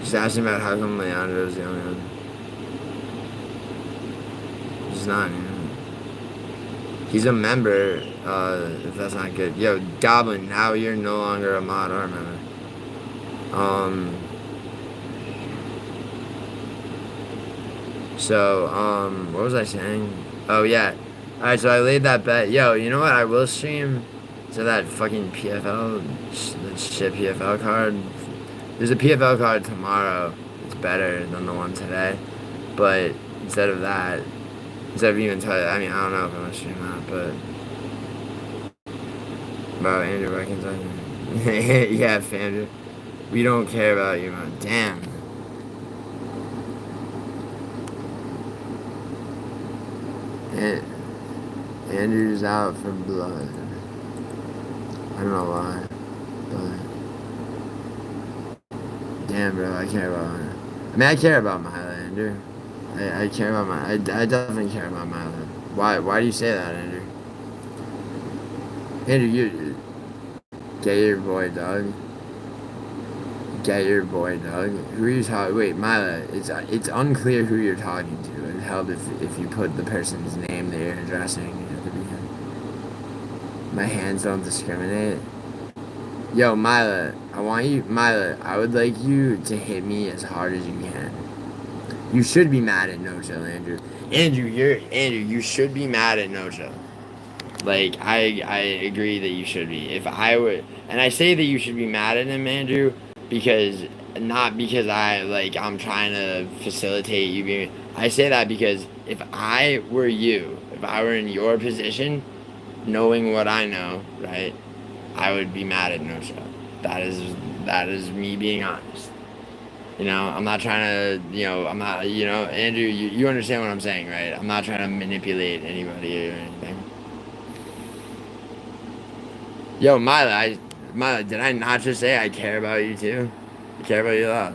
Just asking about how come Leandro's the only one. He's not, you know. He's a member, if that's not good. Yo, Goblin, now you're no longer a mod or a member. What was I saying? Oh, yeah. Alright, so I laid that bet. Yo, you know what? I will stream to that fucking PFL, that shit PFL card. There's a PFL card tomorrow. It's better than the one today. But instead of that, instead of even I mean, I don't know if I'm gonna stream that, but bro, Andrew reckons on you. Yeah, Andrew. We don't care about you, man. Damn. Andrew's out for blood. I don't know why, but damn, bro, I care about her. I mean, I care about Milo, Andrew. I care about I definitely care about Milo. Why do you say that, Andrew? Andrew, you get your boy, Doug. Get your boy, Doug. Who are you talking? Wait, Milo. It's unclear who you're talking to. It'd help if you put the person's name that you're addressing at the beginning. My hands don't discriminate. Yo, Milo, I would like you to hit me as hard as you can. You should be mad at No Chill, Andrew. Andrew, you should be mad at No Chill. Like, I agree that you should be. If I would, and I say that you should be mad at him, Andrew, because, not because I'm trying to facilitate you being, I say that because if I were you, if I were in your position, knowing what I know, right, I would be mad at No Chill. That is me being honest. You know, I'm not trying to, I'm not, Andrew, you understand what I'm saying, right? I'm not trying to manipulate anybody or anything. Yo, Mila, did I not just say I care about you too? I care about you a lot.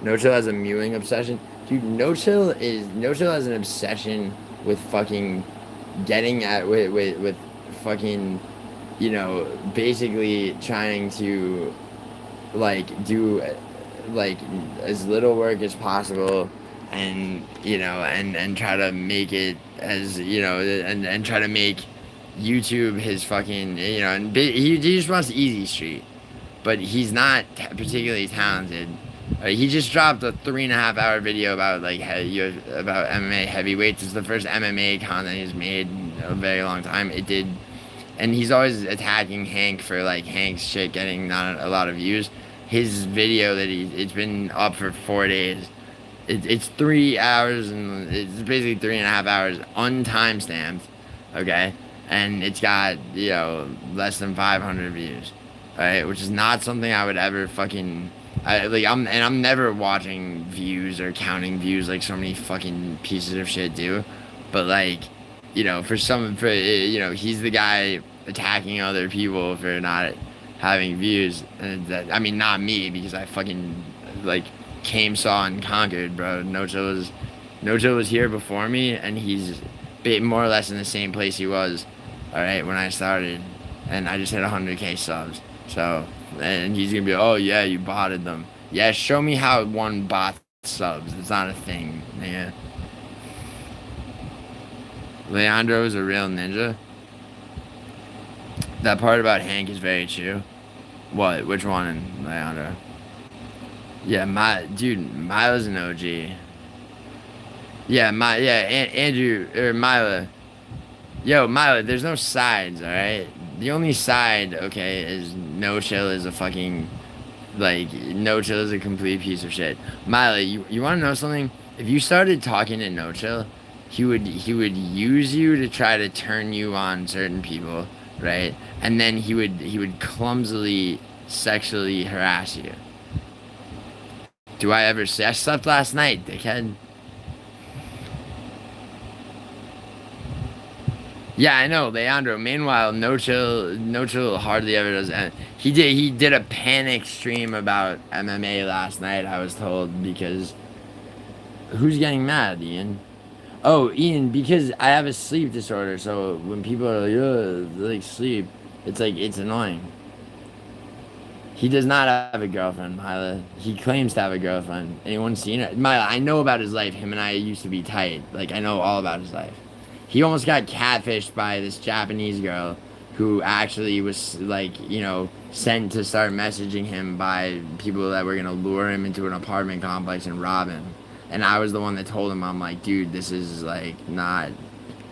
No Chill has a mewing obsession. Dude, No Chill has an obsession with fucking getting at, with fucking, basically trying to, do as little work as possible, and and try to make it as and try to make YouTube his fucking and he just wants Easy Street, but he's not particularly talented. He just dropped a 3.5-hour video about about MMA heavyweights. It's the first MMA content he's made in a very long time. And he's always attacking Hank for Hank's shit getting not a lot of views. His video that it's been up for 4 days. It's 3 hours and it's basically 3.5 hours untimestamped, okay, and it's got less than 500 views, alright, which is not something I would ever fucking. I'm never watching views or counting views like so many fucking pieces of shit do, but he's the guy attacking other people for not having views, and not me, because I fucking came, saw, and conquered, bro. No Chill was here before me, and he's more or less in the same place he was, alright, when I started, and I just hit 100k subs. So, and he's gonna be, oh yeah, you botted them. Yeah, show me how one bot subs. It's not a thing, nigga. Leandro is a real ninja. That part about Hank is very true. What? Which one, Leandro? Yeah, dude, Mila's an OG. Yeah, Andrew, or Mila. Yo, Mila, there's no sides, alright? The only side, okay, is No Chill is a fucking, like, No Chill is a complete piece of shit. Mila, you wanna know something? If you started talking to No Chill, he would use you to try to turn you on certain people, right? And then he would clumsily sexually harass you. Do I ever say I slept last night, dickhead? Yeah, I know, Leandro. Meanwhile, No Chill hardly ever does. He did a panic stream about MMA last night. I was told because who's getting mad, Ian? Oh, Ian, because I have a sleep disorder. So when people are like, "Oh, like sleep," it's like it's annoying. He does not have a girlfriend, Mila. He claims to have a girlfriend. Anyone seen it? Mila, I know about his life. Him and I used to be tight. Like, I know all about his life. He almost got catfished by this Japanese girl who actually was, like, sent to start messaging him by people that were going to lure him into an apartment complex and rob him. And I was the one that told him, I'm like, dude, this is, like, not,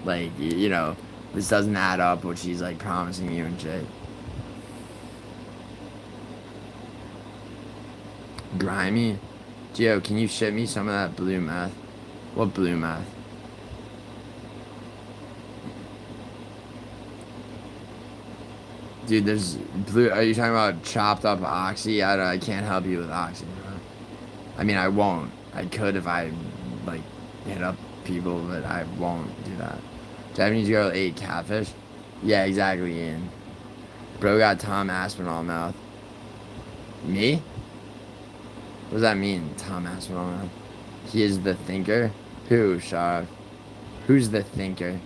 like, this doesn't add up, what she's, like, promising you and shit. Grimy? Gio, can you ship me some of that blue meth? What blue meth? Dude, there's blue. Are you talking about chopped up oxy? I can't help you with oxy, bro. I mean, I won't. I could if I, like, hit up people, but I won't do that. Japanese girl ate catfish? Yeah, exactly, Ian. Bro got Tom Aspinall mouth. Me? What does that mean, Tom Aspinall mouth? He is the thinker? Who, Sharav? Who's the thinker?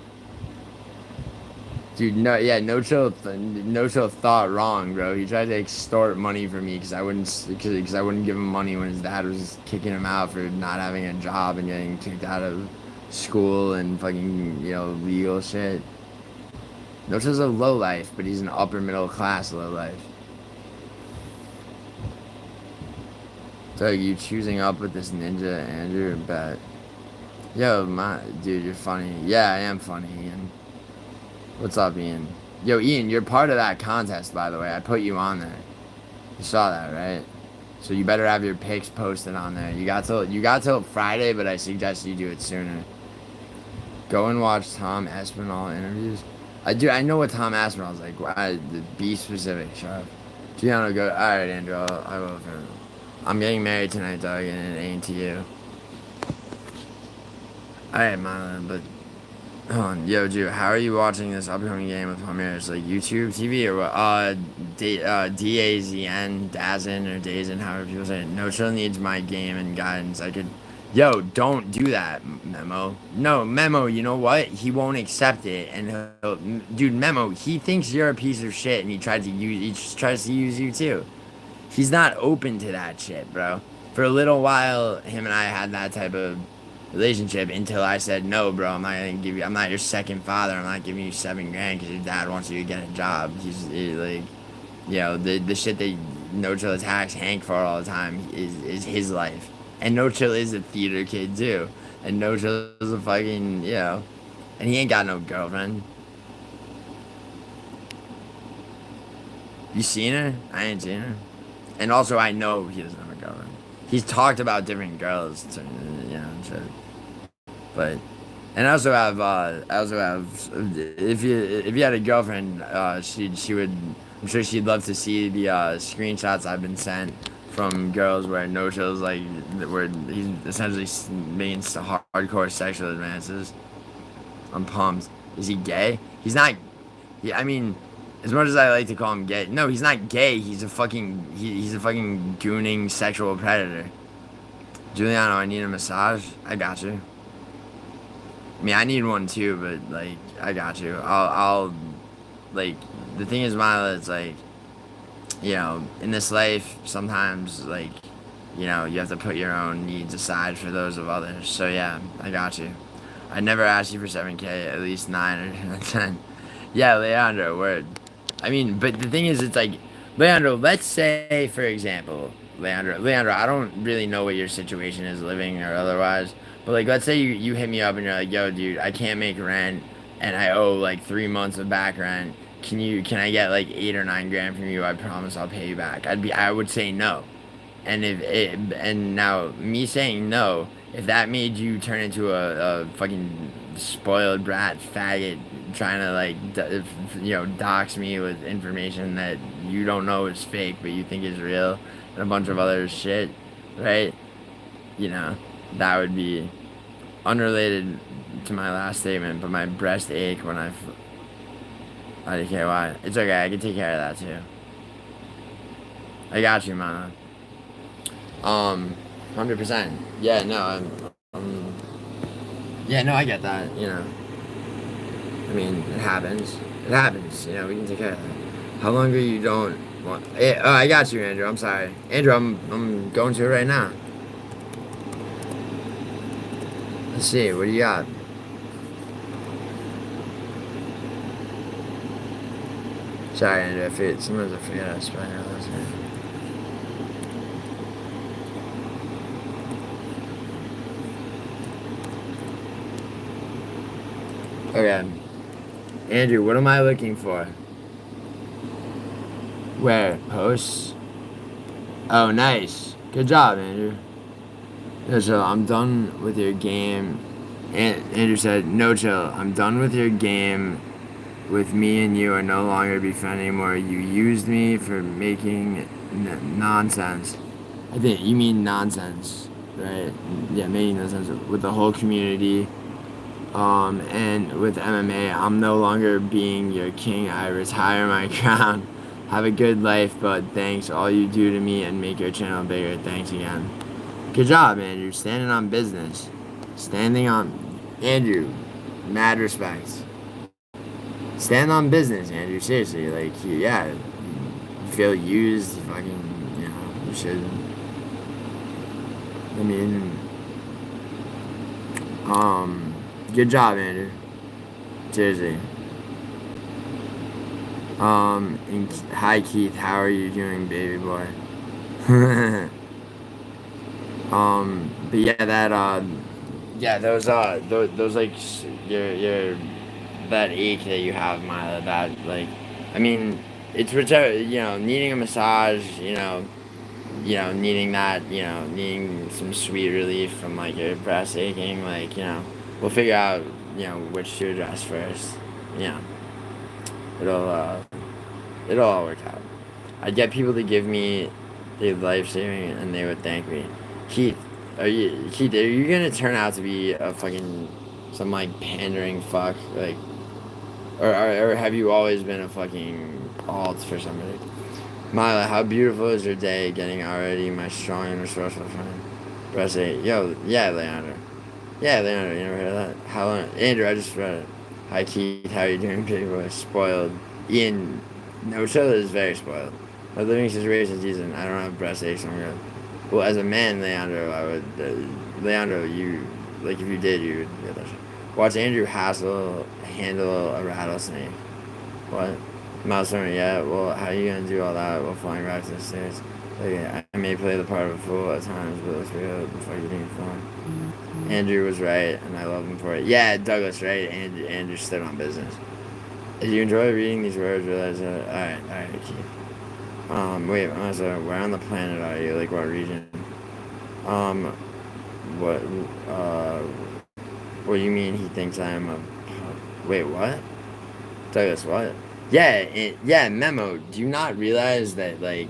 Dude, No Chill thought wrong, bro. He tried to extort money from me because I wouldn't give him money when his dad was kicking him out for not having a job and getting kicked out of school and fucking, legal shit. No Chill's a low life, but he's an upper middle class low life. So you choosing up with this ninja, Andrew? Bet. Yo, dude, you're funny. Yeah, I am funny, Ian. What's up, Ian? Yo, Ian, you're part of that contest, by the way. I put you on there. You saw that, right? So you better have your pics posted on there. You got till Friday, but I suggest you do it sooner. Go and watch Tom Aspinall interviews. I know what Tom Aspinall's like. Be specific, shut up. Giuliano, go. All right, Andrew, I will. I'm getting married tonight, dog, and it ain't to you. All right, Mylan, but. Hold on. Yo, Drew, how are you watching this upcoming game with Palmeiras? Like YouTube TV or what? DAZN, Dazn, or Dazn, however people say it. No Chill needs my game and guidance. Yo, don't do that, Memo. No, Memo, you know what? He won't accept it. And dude, Memo, he thinks you're a piece of shit and he just tries to use you too. He's not open to that shit, bro. For a little while, him and I had that type of relationship until I said, no, bro, I'm not your second father. I'm not giving you $7,000 because your dad wants you to get a job. He's like, the shit that No Chill attacks Hank for all the time is his life. And No Chill is a theater kid too. And No Chill is a fucking, and he ain't got no girlfriend. You seen her? I ain't seen her. And also, I know he doesn't have a girlfriend. He's talked about different girls, and shit. But, and I also have, if you had a girlfriend, she would, I'm sure she'd love to see the screenshots I've been sent from girls where No Chill's like, where he's essentially making hardcore sexual advances. I'm pumped. Is he gay? He's not. Yeah, I mean, as much as I like to call him gay, no, he's not gay. He's a fucking gooning sexual predator. Giuliano, I need a massage. I got you. I mean, I need one too, but like, I got you. I'll like, the thing is, Mila, it's like, in this life, sometimes like, you have to put your own needs aside for those of others. So yeah, I got you. I never asked you for $7,000, at least 9 or 10. Yeah, Leandro, word. I mean, but the thing is, it's like, Leandro, let's say, for example, Leandro, I don't really know what your situation is, living or otherwise, but like, let's say you hit me up and you're like, yo, dude, I can't make rent and I owe like 3 months of back rent. Can I get like 8 or 9 grand from you? I promise I'll pay you back. I would say no. And now me saying no, if that made you turn into a fucking spoiled brat faggot trying to like dox me with information that you don't know is fake but you think is real and a bunch of other shit, right? You know, that would be unrelated to my last statement, but my breast ache when I don't care why. It's okay, I can take care of that too. I got you, man. 100%. Yeah, no, yeah, no, I get that, you know. I mean, it happens. It happens, you know, we can take care of that. How long are you don't want... oh, I got you, Andrew, I'm sorry. Andrew, I'm going to it right now. Let's see, what do you got? Sorry, Andrew, sometimes I forget how to spell your last name. Okay. Andrew, what am I looking for? Where? Posts? Oh, nice. Good job, Andrew. Yeah, so I'm done with your game. Andrew said, no chill. I'm done with your game. With me and you are no longer be friends anymore. You used me for making nonsense. I think you mean nonsense, right? Yeah, making nonsense with the whole community. And with MMA, I'm no longer being your king. I retire my crown. Have a good life, but thanks all you do to me and make your channel bigger. Thanks again. Good job, Andrew. Standing on business. Standing on... Andrew, mad respect. Stand on business, Andrew. Seriously, like, yeah. You feel used, fucking, you know, you should... I mean... Good job, Andrew. Seriously. And hi Keith, how are you doing, baby boy? But yeah, those like your that ache that you have, Mila, that like, I mean, it's needing a massage, needing that, needing some sweet relief from like your breast aching, like, we'll figure out, which to address first. It'll it'll all work out. I'd get people to give me the life saving and they would thank me. Keith, are you gonna turn out to be a fucking some like pandering fuck, like, or have you always been a fucking alt for somebody? Mila, how beautiful is your day getting already, my strong and resourceful friend. Press 8. Yo, yeah, Leandro. Yeah, Leandro, you never heard of that? How long? Andrew, I just read it. Hi, Keith, how you doing, big boy? Spoiled. Ian, no, Chilla is very spoiled. My living situation is decent. I don't have breast aches, I'm good. Well, as a man, Leandro, I would... Leandro, you... Like, if you did, you would get that shit. Watch Andrew Hassel handle a rattlesnake. What? Milestone, yeah, well, how are you gonna do all that while flying back to the States? Like, I may play the part of a fool at times, but let's real before you being fun. Andrew was right, and I love him for it. Yeah, Douglas, right? Andrew stood on business. Did you enjoy reading these words? Alright, Keith. Wait, where on the planet are you? Like, what region? What do you mean he thinks I am a... Wait, what? Douglas, what? Yeah, Memo, do you not realize that, like,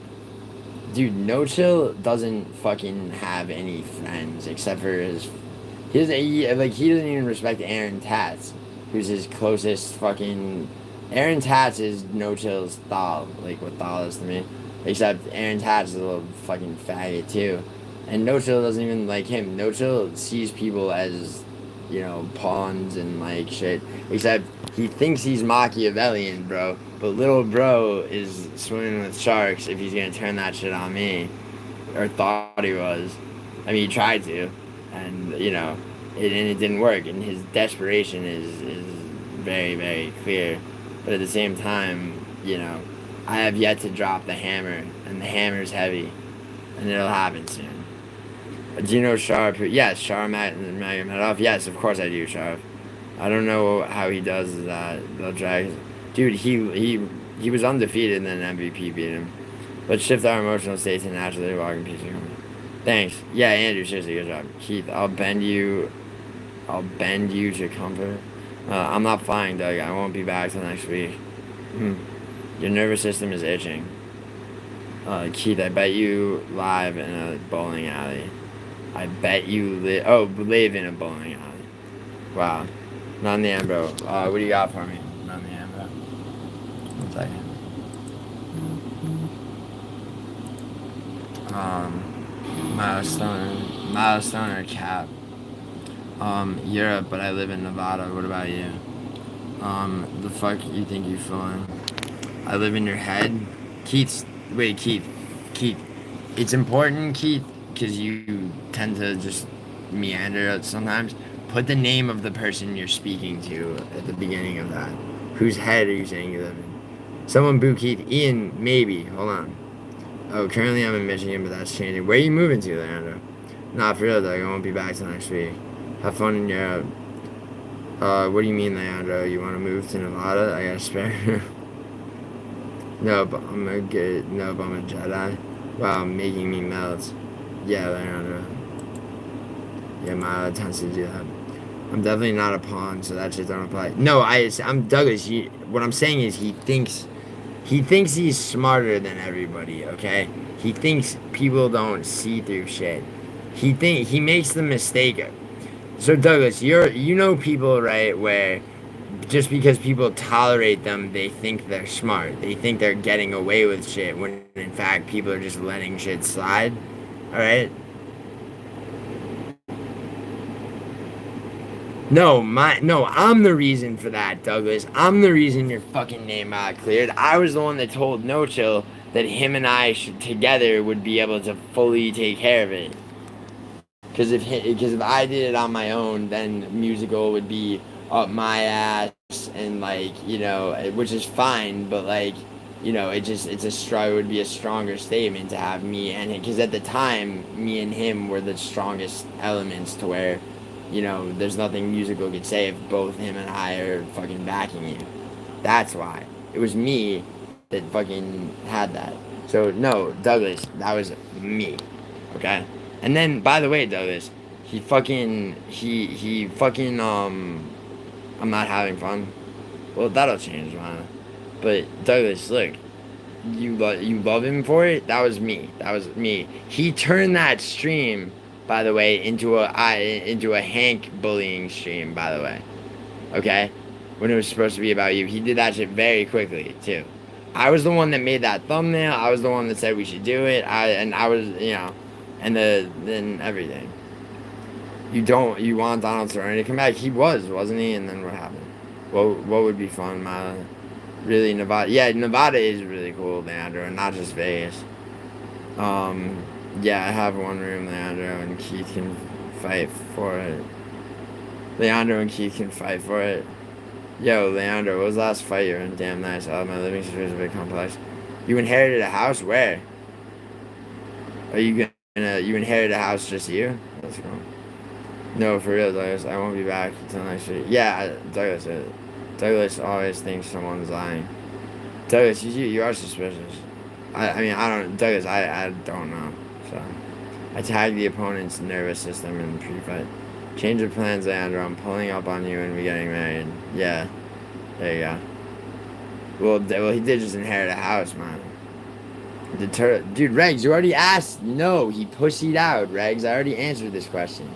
dude, No Chill doesn't fucking have any friends except for he doesn't even respect Aaron Tats, who's his closest fucking... Aaron Tats is No Chill's Thal, like what Thal is to me. Except Aaron Tats is a little fucking faggot too. And No Chill doesn't even like him. No Chill sees people as, pawns and like shit. Except he thinks he's Machiavellian, bro. But little bro is swimming with sharks if he's gonna turn that shit on me. Or thought he was. I mean, he tried to. And, it didn't work. And his desperation is very, very clear. But at the same time, I have yet to drop the hammer, and the hammer's heavy, and it'll happen soon. Do you know Sharp? Yes, Sharp Magomedov. Yes, of course I do, Sharp. I don't know how he does that. They'll drag. Dude, he was undefeated, and then MVP beat him. Let's shift our emotional state to naturally walking piece of comedy. Thanks. Yeah, Andrew, seriously, good job. Keith, I'll bend you to comfort. I'm not flying, Doug. I won't be back till next week. Your nervous system is itching. Keith, I bet you live in a bowling alley. I bet you live in a bowling alley. Wow. Not in the Ambro. What do you got for me? Not in the Ambro. 1 second. Milestone or Cap. Europe, but I live in Nevada. What about you? The fuck you think you fooling? I live in your head? Keith. It's important, Keith, because you tend to just meander sometimes. Put the name of the person you're speaking to at the beginning of that. Whose head are you saying you live in? Someone boo Keith. Ian, maybe. Hold on. Oh, currently I'm in Michigan, but that's changing. Where are you moving to, Leandro? Nah, for real, Doug. I won't be back till next week. Have fun in Europe. What do you mean, Leandro? You want to move to Nevada? I got a spare. Nope, I'm a Jedi. Wow, making me melt. Yeah, Leandro. Yeah, Milo tends to do that. I'm definitely not a pawn, so that shit don't apply. No, I'm Douglas. What I'm saying is he thinks he's smarter than everybody, okay? He thinks people don't see through shit. He makes the mistake. So Douglas, you know people, right, where just because people tolerate them, they think they're smart. They think they're getting away with shit when in fact people are just letting shit slide. Alright? No, I'm the reason for that, Douglas. I'm the reason your fucking name got cleared. I was the one that told No Chill that him and I together would be able to fully take care of it. Because if I did it on my own, then musical would be up my ass and like, you know, which is fine, but like, you know, it would be a stronger statement to have me and him, because at the time, me and him were the strongest elements to where, you know, there's nothing musical could say if both him and I are fucking backing you. That's why. It was me that fucking had that. So, no, Douglas, that was me. Okay? And then, by the way, Douglas, he fucking, I'm not having fun. Well, that'll change, man. But, Douglas, look, you love him for it? That was me. He turned that stream, by the way, into a Hank bullying stream, by the way. Okay? When it was supposed to be about you. He did that shit very quickly, too. I was the one that made that thumbnail. I was the one that said we should do it. I was, you know, and then everything. You want Donald Cerrone to come back? He wasn't he? And then what happened? What would be fun, Milo? Really, Nevada? Yeah, Nevada is really cool, Leandro, and not just Vegas. Yeah, I have one room, Leandro, and Keith can fight for it. Yo, Leandro, what was the last fight you were in? Damn nice. My living situation is a bit complex. You inherited a house? Where? Are you inherited a house just you? Let's go. No, for real, Douglas. I won't be back until next week. Yeah, Douglas always thinks someone's lying. Douglas, you are suspicious. I don't know. So, I tagged the opponent's nervous system in the pre-fight. Change of plans, Leandro. I'm pulling up on you and we're getting married. Yeah. There you go. Well, he did just inherit a house, man. Dude, Regs, you already asked. No, he pussied out, Regs. I already answered this question.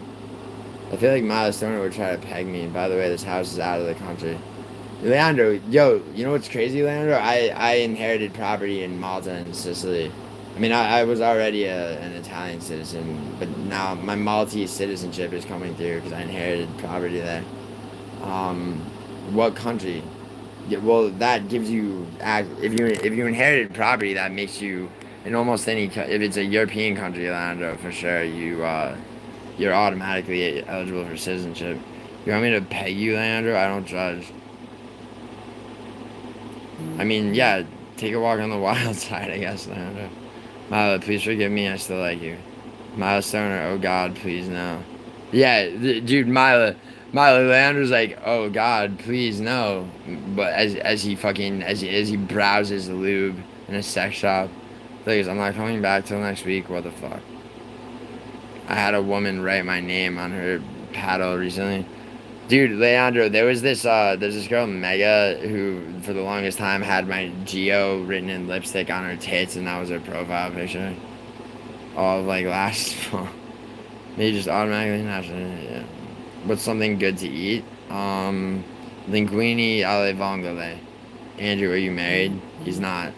I feel like Miles Stoner would try to peg me. By the way, this house is out of the country. Leandro, yo, you know what's crazy, Leandro? I inherited property in Malta and Sicily. I mean, I was already an Italian citizen, but now my Maltese citizenship is coming through because I inherited property there. What country? Yeah, well, that gives you, if you inherited property, that makes you, in almost any, if it's a European country, Leandro, for sure, you're automatically eligible for citizenship. You want me to pay you, Leandro? I don't judge. I mean, yeah, take a walk on the wild side, I guess, Leandro. Milo, please forgive me, I still like you. Milo Stoner, oh God, please no. Yeah, dude, Milo, Leandro's like, oh God, please no. But as he browses the lube in a sex shop, please, I'm not coming back till next week. What the fuck? I had a woman write my name on her paddle recently. Dude, Leandro, there's this girl, Mega, who for the longest time had my Geo written in lipstick on her tits, and that was her profile picture. All of like last fall. Maybe just automatically naturally, yeah. What's something good to eat? Linguine alle vongole. Andrew, are you married? He's not.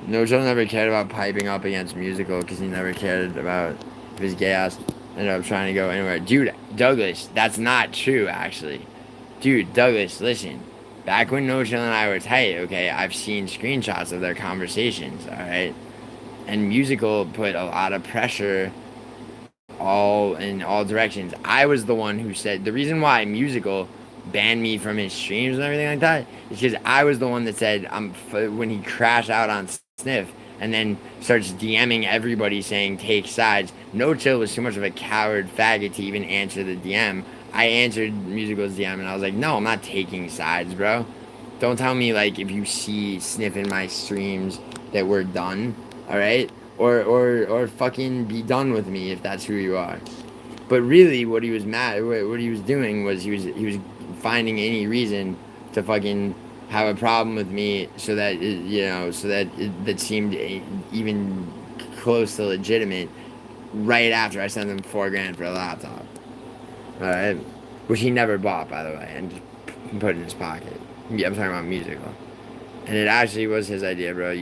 No, Joe never cared about piping up against musical because he never cared about if his gay ass ended up trying to go anywhere. Dude, Douglas, that's not true, actually. Dude, Douglas, listen. Back when No Chill and I were tight, okay, I've seen screenshots of their conversations, alright? And musical put a lot of pressure in all directions. I was the one who said, the reason why musical banned me from his streams and everything like that is because I was the one that said, when he crashed out on Sniff and then starts DMing everybody saying take sides. No Chill was too much of a coward faggot to even answer the DM. I answered Musical's DM and I was like, no, I'm not taking sides, bro. Don't tell me like if you see Sniff in my streams that we're done, alright? Or fucking be done with me if that's who you are. But really what he was doing was he was finding any reason to fucking have a problem with me so that that seemed even close to legitimate right after I sent him $4,000 for a laptop. Alright? Which he never bought, by the way, and just put in his pocket. Yeah, I'm talking about musical. And it actually was his idea, bro.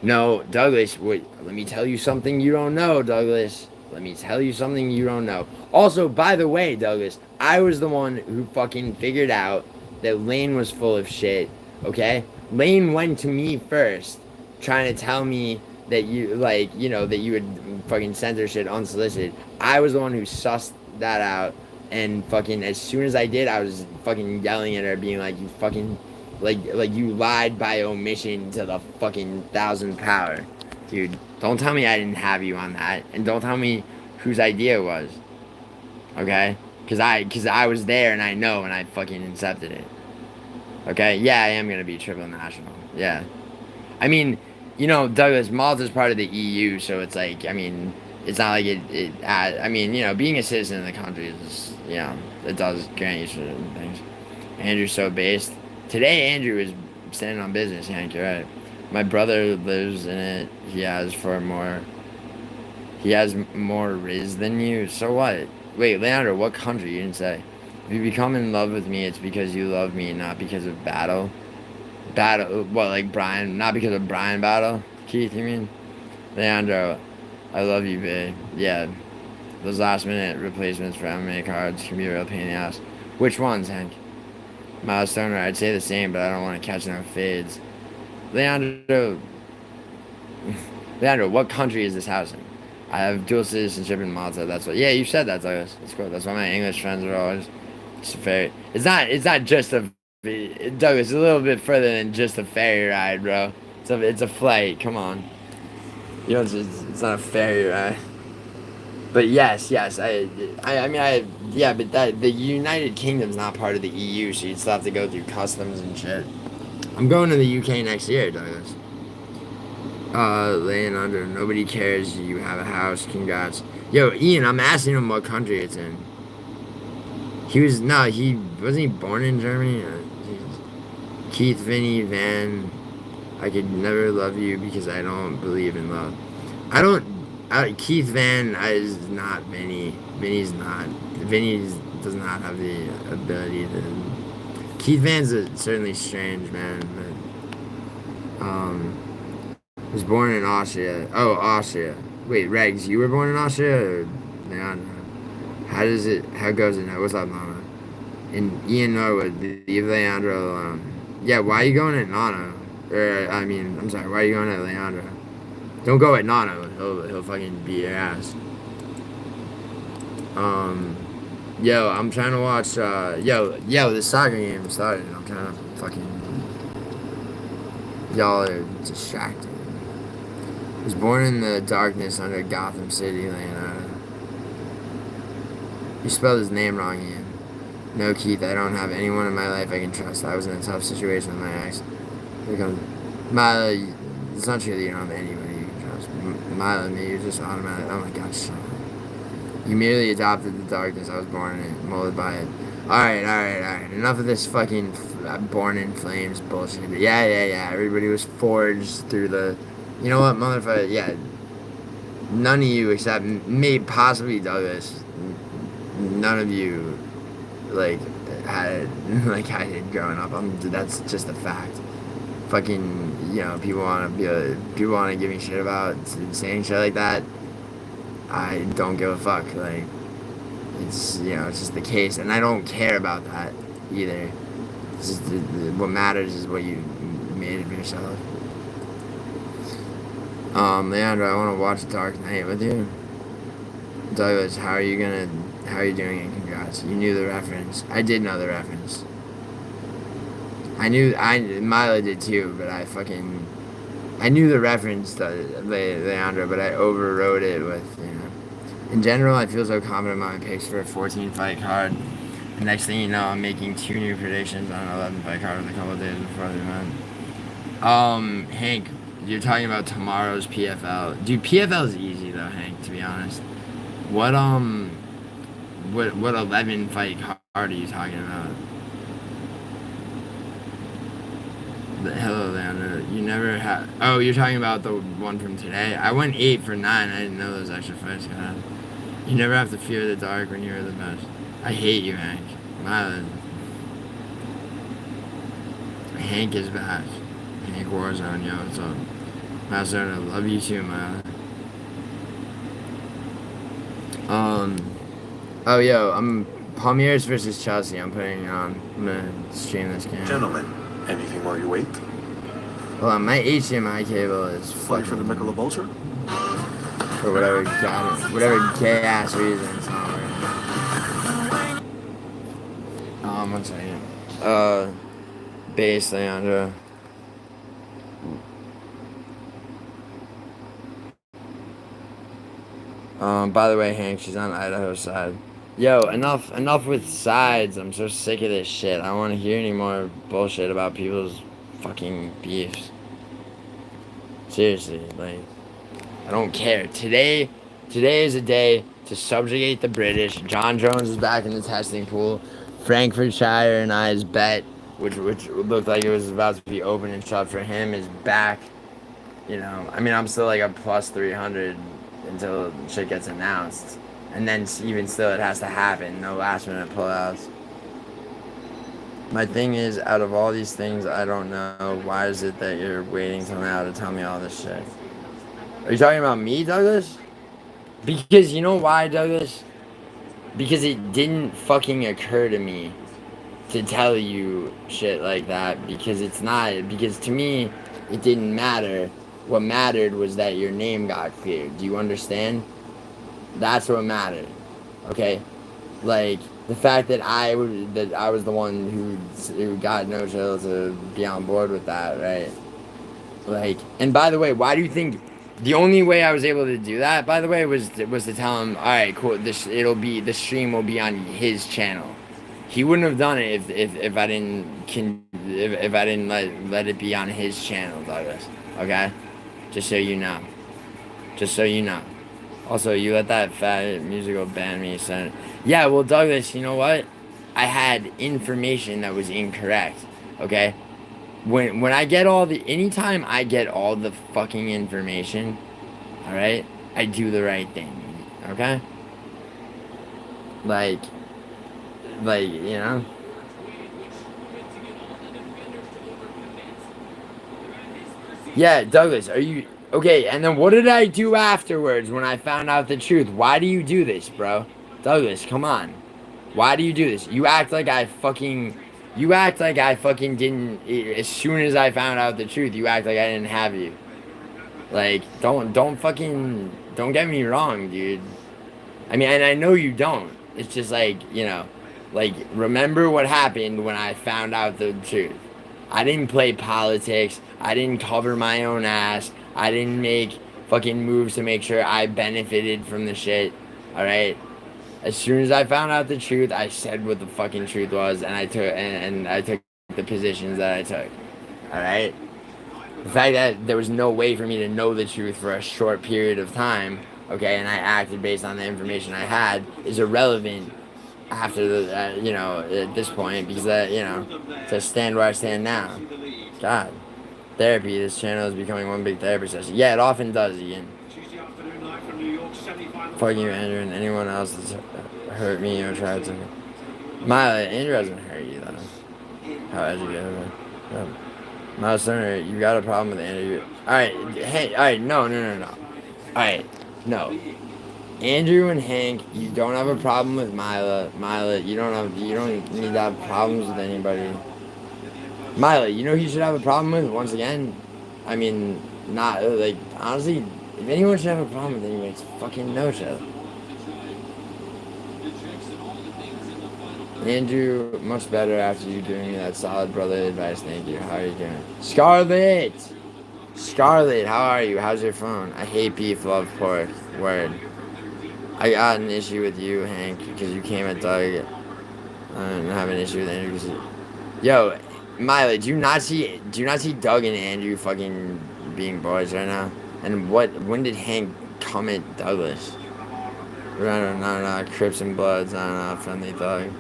No, Douglas, wait, let me tell you something you don't know, Douglas. Let me tell you something you don't know. Also, by the way, Douglas, I was the one who fucking figured out that Lane was full of shit, okay? Lane went to me first, trying to tell me that that you would fucking censor shit unsolicited. I was the one who sussed that out, and fucking as soon as I did, I was fucking yelling at her, being like, you fucking, like you lied by omission to the fucking 1,000th power. Dude, don't tell me I didn't have you on that, and don't tell me whose idea it was, okay? Cause I was there and I know and I fucking accepted it. Okay? Yeah, I am gonna be triple national. Yeah. I mean, Douglas, Malta's part of the EU, so it's like, I mean, it's not like being a citizen of the country is, it does grant you certain things. Andrew's so based. Today, Andrew is standing on business, Hank, you're right. My brother lives in it. He has more riz than you. So what? Wait, Leandro, what country? You didn't say. If you become in love with me, it's because you love me, not because of battle. What, like Brian? Not because of Brian Battle? Keith, you mean? Leandro, I love you, babe. Yeah. Those last minute replacements for MMA cards can be a real pain in the ass. Which ones, Hank? Miles Stoner, I'd say the same, but I don't want to catch no fades. Leandro, what country is this house in? I have dual citizenship in Malta. That's what. Yeah, you said that, Douglas. That's cool. That's why my English friends are always. It's a ferry. It's not just a. Douglas, a little bit further than just a ferry ride, bro. It's a flight. Come on. It's not a ferry ride. But yes. But the United Kingdom's not part of the EU, so you'd still have to go through customs and shit. I'm going to the UK next year, Douglas. Leandro, nobody cares you have a house, congrats. Yo, Ian, I'm asking him what country it's in. Wasn't he born in Germany? Keith, Vinny, Van, I could never love you because I don't believe in love. Keith Van is not Vinny. Vinny does not have the ability to. Keith Van's certainly strange, man, but, was born in Austria. Oh, Austria. Wait, Regs, you were born in Austria? Or Leandro? How goes it now? What's up, Mama? And Ian Norwood, leave Leandro alone. Yeah, why are you going at Nano? I'm sorry, why are you going at Leandro? Don't go at Nano. He'll fucking beat your ass. Yo, I'm trying to watch, yo, this soccer game started. I'm trying to fucking, y'all are distracted. Was born in the darkness under Gotham City, Leonardo. You spelled his name wrong, Ian. No, Keith, I don't have anyone in my life I can trust. I was in a tough situation with my ex. Milo, it's not true that you don't have anybody you can trust. Milo, me, you're just automatic. Oh my god, shut up. You merely adopted the darkness I was born in, molded by it. Alright. Enough of this fucking born in flames bullshit. But yeah. Everybody was forged through the. You know what, motherfucker? Yeah. None of you except me, possibly Douglas. None of you, like, had it like I did growing up. That's just a fact. Fucking, you know, people want to give me shit about saying shit like that. I don't give a fuck. Like, it's, you know, it's just the case, and I don't care about that either. It's just what matters is what you made of yourself. Leandro, I want to watch Dark Knight with you. Douglas, how are you doing it? Congrats. You knew the reference. I did know the reference. Milo did too, but I knew the reference, Leandro, but I overrode it with, you know. In general, I feel so confident in my picks for a 14-fight card. The next thing you know, I'm making 2 new predictions on an 11-fight card with a couple of days before the event. Hank, you're talking about tomorrow's PFL. Dude, PFL is easy though, Hank, to be honest. What 11-fight card are you talking about? Hello, Leandro. You never had. Oh, you're talking about the one from today? I went 8 for 9. I didn't know those extra fights, God. You never have to fear the dark when you're the best. I hate you, Hank. Hank is back. Hank Warzone, yo, what's up? Master, I love you too, man. Oh, yo, I'm Palmeiras versus Chelsea. I'm putting it on. I'm gonna stream this game. Gentlemen, anything while you wait? Well, my HDMI cable is Fight for the Michelob Ultra? For whatever gay ass reason, it's not working. One second. Base, Leandro. By the way, Hank, she's on Idaho's side. Yo, enough with sides. I'm so sick of this shit. I don't want to hear any more bullshit about people's fucking beefs. Seriously, like, I don't care. Today is a day to subjugate the British. John Jones is back in the testing pool. Frankfurtshire and I's bet, which looked like it was about to be open and shut for him, is back. You know, I mean, I'm still like a plus 300 until shit gets announced. And then even still, it has to happen. No last minute pullouts. My thing is, out of all these things, I don't know. Why is it that you're waiting till now to tell me all this shit? Are you talking about me, Douglas? Because you know why, Douglas? Because it didn't fucking occur to me to tell you shit like that. Because it's not. Because to me, it didn't matter. What mattered was that your name got cleared. Do you understand? That's what mattered. Okay? Like, the fact that I was the one who got no chill to be on board with that, right? Like, and by the way, why do you think the only way I was able to do that, by the way, was to tell him, all right, cool, the stream will be on his channel. He wouldn't have done it if I didn't let it be on his channel, Douglas. Okay? Just so you know. Also, you let that fat musical ban me, son. Yeah, well, Douglas, you know what? I had information that was incorrect, okay? When I get anytime I get all the fucking information, alright? I do the right thing, okay? Like, you know? Yeah, Douglas, are you... Okay, and then what did I do afterwards when I found out the truth? Why do you do this, bro? Douglas, come on. Why do you do this? You act like I fucking didn't... As soon as I found out the truth, you act like I didn't have you. Like, don't get me wrong, dude. I mean, and I know you don't. it's just like, like, remember what happened when I found out the truth. I didn't play politics. I didn't cover my own ass. I didn't make fucking moves to make sure I benefited from the shit. Alright? As soon as I found out the truth, I said what the fucking truth was, and I took the positions that I took. Alright? The fact that there was no way for me to know the truth for a short period of time, okay, and I acted based on the information I had, is irrelevant after the, at this point, because to stand where I stand now. God. Therapy, this channel is becoming one big therapy session. Yeah, it often does, Ian. Fuck you, Andrew, and anyone else that's hurt me or tried to. Andrew hasn't hurt you, though. How educated. Miles Turner, you got a problem with Andrew. Alright, hey, alright, no. Alright, no. Andrew and Hank, you don't have a problem with Mila. You don't need to have problems with anybody. Mila, you know who you should have a problem with, once again? I mean, not, like, honestly, if anyone should have a problem with anybody, it's fucking No-Show. Andrew, much better after you giving me that solid brother advice. Thank you. How are you doing? Scarlett, how are you? How's your phone? I hate beef, love pork. Word. I got an issue with you, Hank, because you came at Doug. I don't have an issue with Andrew. Yo, Miley, do you not see Doug and Andrew fucking being boys right now? And when did Hank come at Douglas? No, Crips and Bloods, friendly Thug.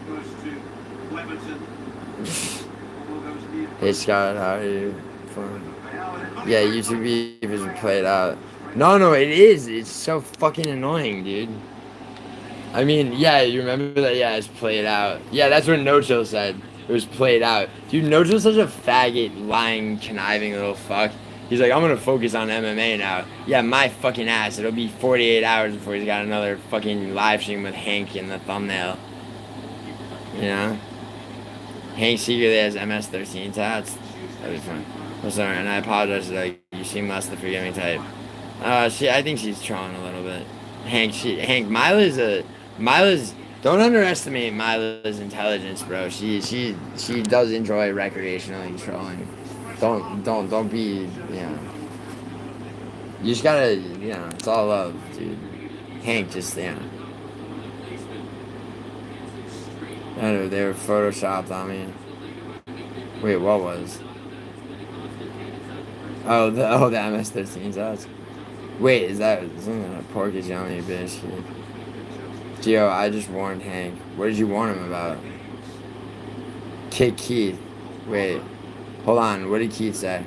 Hey Scott, how are you? Yeah, YouTube beef is played out. No, it is. It's so fucking annoying, dude. I mean, yeah, you remember that? Yeah, it's played out. Yeah, that's what No Chill said. It was played out. Dude, No Chill's such a faggot, lying, conniving little fuck. He's like, I'm gonna focus on MMA now. Yeah, my fucking ass. It'll be 48 hours before he's got another fucking live stream with Hank in the thumbnail. You know? Hank secretly has MS-13 tats. That'd be fun. I'm sorry, and I apologize. Like, you seem less the forgiving type. I think she's trolling a little bit. Mila's. Don't underestimate Mila's intelligence, bro. She does enjoy recreationally trolling. Don't be, You just gotta, it's all love, dude. Hank just, I know, they were photoshopped on me. Wait, what was? Oh, the MS-13s. That's. Wait, is that something that pork is yummy, bitch? Gio, I just warned Hank. What did you warn him about? Kick Keith. Wait, hold on. What did Keith say?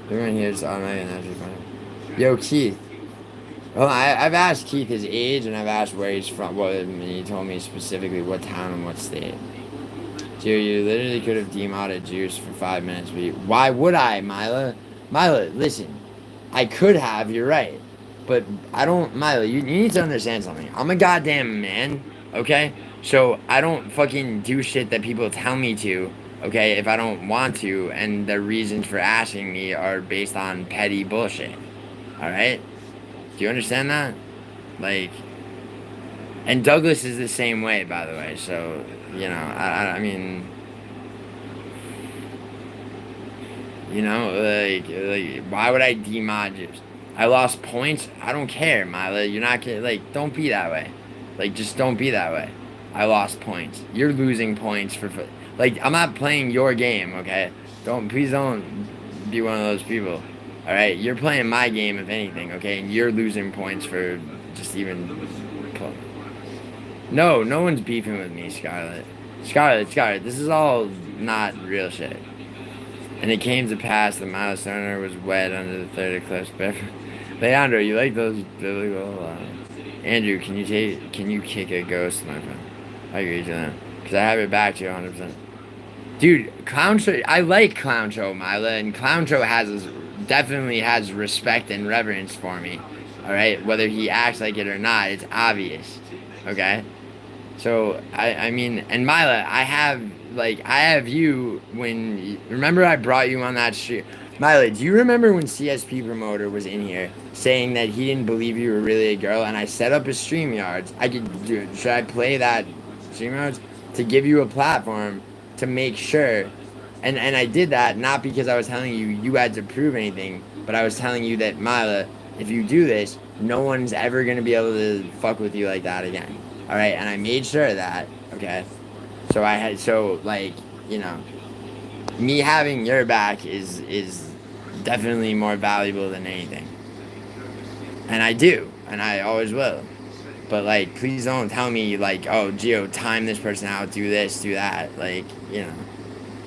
Everyone here is automatically naturally funny. Yo, Keith. Well, I've asked Keith his age, and I've asked where he's from. And he told me specifically what town and what state. Gio, you literally could have demodded Juice for 5 minutes. But why would I, Mila? Mila, listen. I could have, you're right. But I don't, Mila, you need to understand something. I'm a goddamn man, okay? So I don't fucking do shit that people tell me to, okay, if I don't want to, and the reasons for asking me are based on petty bullshit. Alright? Do you understand that? Like, and Douglas is the same way, by the way, so, I mean, like, why would I demod you? I lost points. I don't care, Mila. You're not gonna, don't be that way. Just don't be that way. I lost points. You're losing points for, I'm not playing your game, okay? Please don't be one of those people. Alright? You're playing my game, if anything, okay? And you're losing points for just even, no one's beefing with me, Scarlett. Scarlett, this is all not real shit. And it came to pass that Miles Turner was wed under the third eclipse. Leandro, you like those biblical? Andrew, can you kick a ghost, my friend? I agree to that. Because I have it back to you 100%. Dude, Clown Show, I like Clown Show, Mila, and Clown Show definitely has respect and reverence for me. Alright? Whether he acts like it or not, it's obvious. Okay? So, I mean, and Mila, I have you remember I brought you on that stream? Mila, do you remember when CSP Promoter was in here saying that he didn't believe you were really a girl, and I set up a StreamYards? Should I play that stream modes to give you a platform to make sure. And I did that not because I was telling you had to prove anything, but I was telling you that, Mila, if you do this, no one's ever going to be able to fuck with you like that again. All right? And I made sure of that, okay? So, like, you know, me having your back is definitely more valuable than anything. And I do, and I always will. But, like, please don't tell me, like, oh, Gio, time this person out, do this, do that. Like, you know.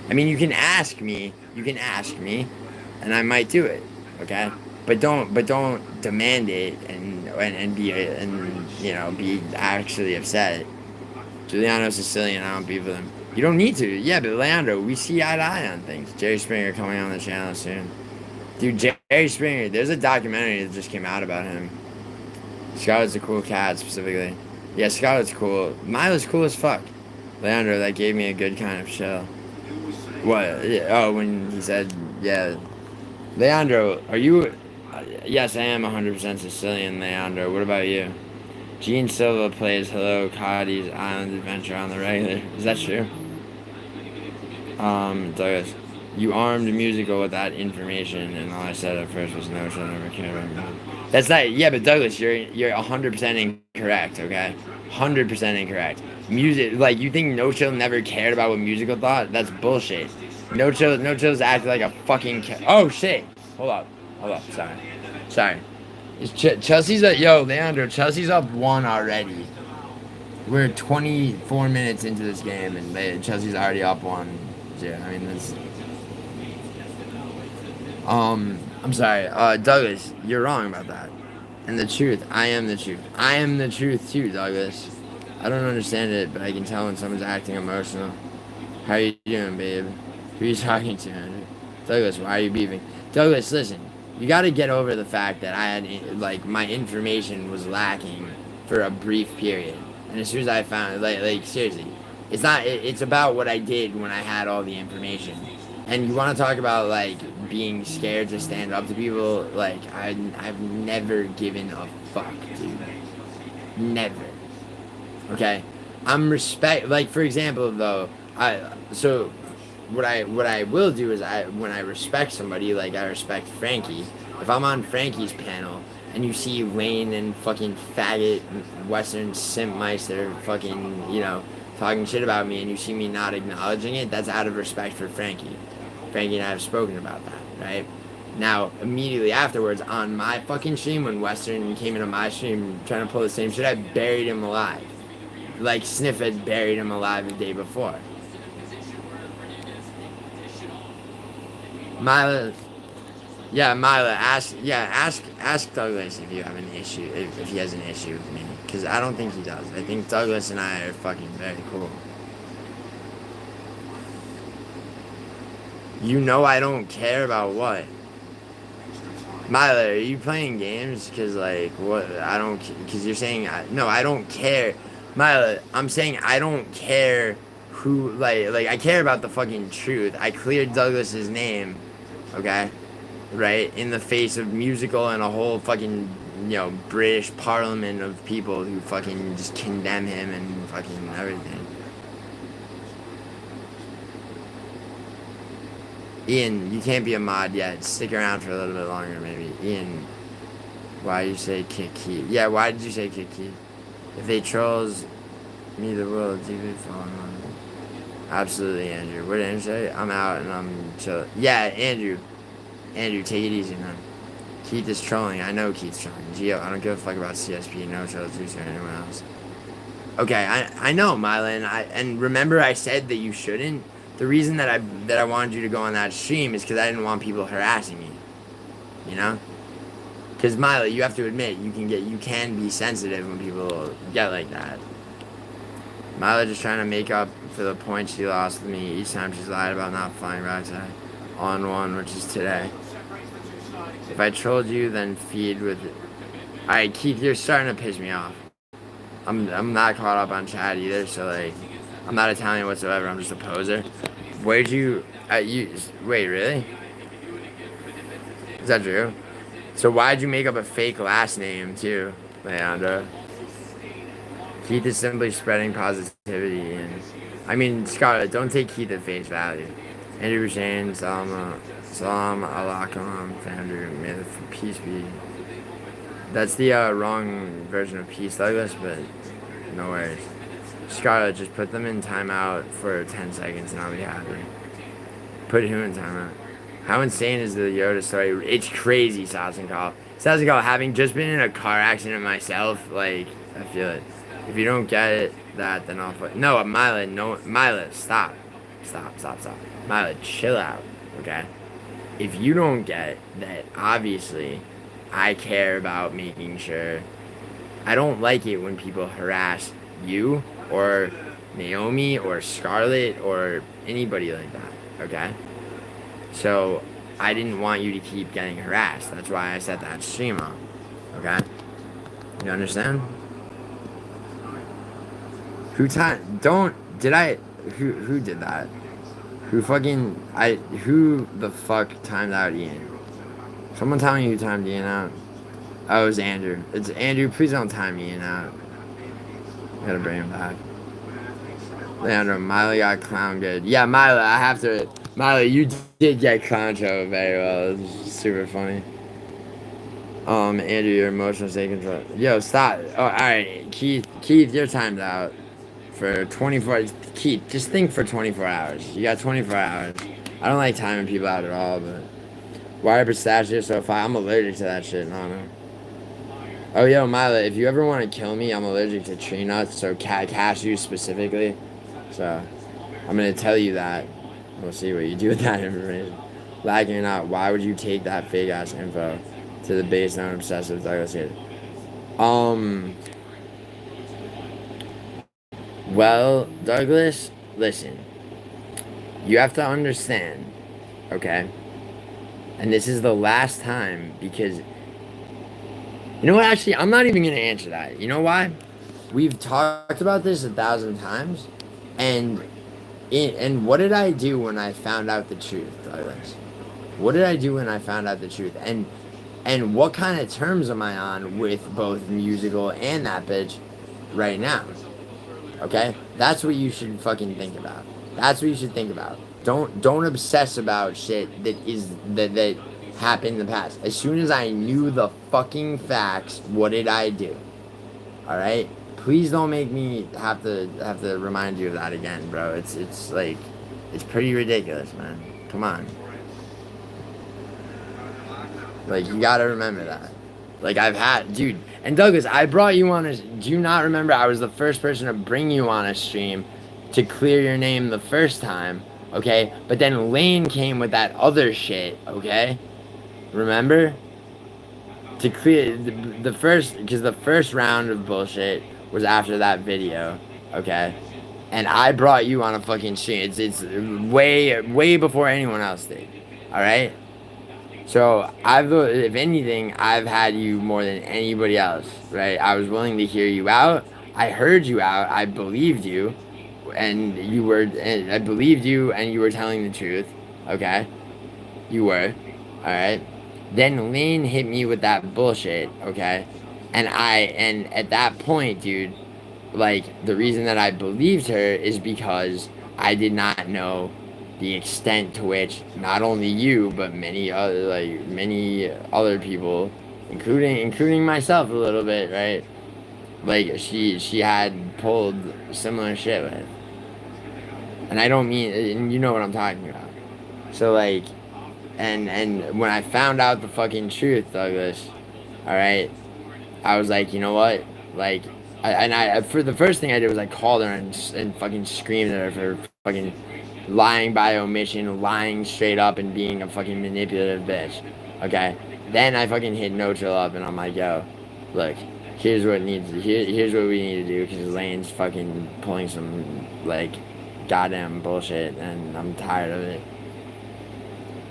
I mean, you can ask me, and I might do it, okay? But don't demand it and be actually upset. Giuliano's Sicilian, I don't beef with him. You don't need to. Yeah, but Leandro, we see eye to eye on things. Jerry Springer coming on the channel soon. Dude, Jerry Springer, there's a documentary that just came out about him. Scarlett's a cool cat, specifically. Yeah, Scarlett's cool. Milo's cool as fuck. Leandro, that gave me a good kind of chill. What? Oh, when he said, yeah. Leandro, are you... yes, I am 100% Sicilian, Leandro. What about you? Gene Silva plays Hello Cody's Island Adventure on the regular. Is that true? Douglas, you armed musical with that information, and all I said at first was no, she'll never care about me. That's not... yeah, but Douglas, you're 100% incorrect, okay? 100% incorrect. Music, like, you think No Chill never cared about what Musical thought? That's bullshit. No Chill's acting like a fucking oh shit. Hold up, sorry. Chelsea's up, yo, Leandro, Chelsea's up 1 already. We're 24 minutes into this game, and Chelsea's already up 1. Yeah, I mean, that's... I'm sorry, Douglas, you're wrong about that. And the truth, I am the truth. I am the truth too, Douglas. I don't understand it, but I can tell when someone's acting emotional. How you doing, babe? Who are you talking to, Andrew? Douglas, why are you beefing? Douglas, listen. You gotta get over the fact that I had, like, my information was lacking for a brief period. And as soon as I found, like seriously. It's about what I did when I had all the information. And you want to talk about, like, being scared to stand up to people? Like, I've never given a fuck, dude. Never. Okay? Like, for example, though, what I will do is when I respect somebody, like I respect Frankie, if I'm on Frankie's panel and you see Wayne and fucking faggot Western Simpmeister fucking, you know, talking shit about me and you see me not acknowledging it, that's out of respect for Frankie. Frankie and I have spoken about that, right? Now, immediately afterwards, on my fucking stream, when Western came into my stream trying to pull the same shit, I buried him alive. Like Sniff had buried him alive the day before. Mila, ask Douglas if you have an issue, if he has an issue with me, because I don't think he does. I think Douglas and I are fucking very cool. You know I don't care about what? Mila, are you playing games? Because, like, what? I don't, because you're saying, no, I don't care. Mila, I'm saying I don't care who, like, I care about the fucking truth. I cleared Douglas's name, okay? Right? In the face of Musical and a whole fucking, you know, British parliament of people who fucking just condemn him and fucking everything. Ian, you can't be a mod yet. Stick around for a little bit longer, maybe. Ian, why you say kick key? Yeah, why did you say kick key? If they trolls me, the world, you could fall in love. Absolutely, Andrew. What did Andrew say? I'm out and I'm chill. Yeah, Andrew, take it easy, man. Keith is trolling. I know Keith's trolling. Gio, I don't give a fuck about CSP, no trolls, or anyone else. Okay, I know, Mylan. And remember I said that you shouldn't? The reason that I wanted you to go on that stream is because I didn't want people harassing you. You know? Because Mila, you have to admit, you can be sensitive when people get like that. Mila just trying to make up for the points she lost with me each time she's lied about not flying backside on one, which is today. If I trolled you, then feed with it. Alright, Keith, you're starting to piss me off. I'm not caught up on chat either, so like, I'm not Italian whatsoever, I'm just a poser. Where'd you, wait, really? Is that true? So why'd you make up a fake last name, too, Leandro? Keith is simply spreading positivity, and I mean, Scarlett, don't take Keith at face value. Andrew Shane, Salam Alaikum, founder, may the peace be. That's the wrong version of peace, Douglas, but no worries. Scarlett, just put them in timeout for 10 seconds and I'll be happy. Put who in timeout? How insane is the Yoda story? It's crazy, Sassenkal. Sassenkal, having just been in a car accident myself, like, I feel it. If you don't get that, then I'll put... No, Mila, stop. Stop. Mila, chill out, okay? If you don't get that, obviously, I care about making sure... I don't like it when people harass you or Naomi or Scarlett or anybody like that, okay? So, I didn't want you to keep getting harassed. That's why I set that stream on, okay? You understand? Who did that? Who the fuck timed out Ian? Someone tell me who timed Ian out. Oh, it was Andrew. It's Andrew, please don't time Ian out. I gotta bring him back. Leandro, Miley got clown good. Yeah, Miley, I have to... Miley, you did get clown show very well. It was super funny. Andrew, your emotional state control. Yo, stop. Oh, alright. Keith, you're timed out for 24 hours. Keith, just think for 24 hours. You got 24 hours. I don't like timing people out at all, but... Why are pistachios so fire? I'm allergic to that shit. No. Oh, yo, Mila, if you ever want to kill me, I'm allergic to tree nuts, so cashews specifically. So, I'm going to tell you that. We'll see what you do with that information. Lacking or not, why would you take that fake-ass info to the base known obsessive Douglas kid? Well, Douglas, listen. You have to understand, okay? And this is the last time, because... You know what, actually, I'm not even going to answer that. You know why? We've talked about this 1,000 times, and what did I do when I found out the truth, Douglas? What did I do when I found out the truth? And what kind of terms am I on with both musical and that bitch right now? Okay? That's what you should fucking think about. That's what you should think about. Don't obsess about shit that happened in the past. As soon as I knew the fucking facts, what did I do? Alright? Please don't make me have to remind you of that again, bro. It's like, it's pretty ridiculous, man. Come on. Like, you gotta remember that. Like, dude. And Douglas, I brought you on do you not remember I was the first person to bring you on a stream to clear your name the first time, okay? But then Lane came with that other shit, okay? Remember? To clear the first round of bullshit was after that video, okay? And I brought you on a fucking stream. It's way before anyone else did, all right? So if anything, I've had you more than anybody else, right? I was willing to hear you out. I heard you out. I believed you, and I believed you, and you were telling the truth, okay? You were, all right? Then Lane hit me with that bullshit, okay? And at that point, dude, like, the reason that I believed her is because I did not know the extent to which not only you, but many other people, including myself a little bit, right? Like, she had pulled similar shit with. And I don't mean, and you know what I'm talking about. So, like, and when I found out the fucking truth, Douglas, alright, I was like, you know what? Like, for the first thing I did was I called her and fucking screamed at her for fucking lying by omission, lying straight up, and being a fucking manipulative bitch, okay? Then I fucking hit neutral up, and I'm like, yo, look, here's what we need to do, because Lane's fucking pulling some, like, goddamn bullshit, and I'm tired of it.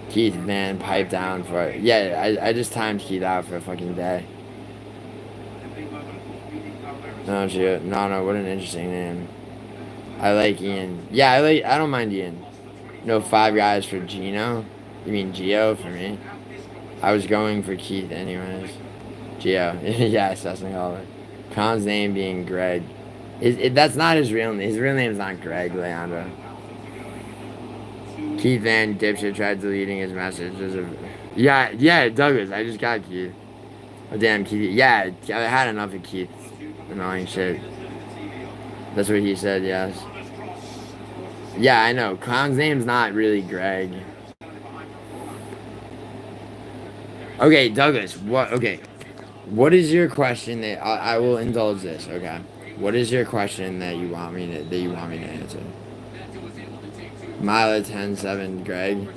Keith, man, pipe down for it. Yeah, I just timed Keith out for a fucking day. No, what an interesting name. I like Ian. Yeah, I don't mind Ian. No, 5 guys for Gino? You mean Gio for me? I was going for Keith anyways. Gio. Yeah, assessing all of it. Khan's name being Greg. That's not his real name. His real name is not Greg Leandro. Keith Van Dipshit tried deleting his messages. Yeah, Douglas. I just got Keith. Oh, damn, Keith. Yeah, I had enough of Keith. Annoying shit. That's what he said, yes. Yeah, I know. Clown's name's not really Greg. Okay, Douglas. What is your question that I will indulge this, okay? What is your question that you want me to answer? Mila 10-7 Greg.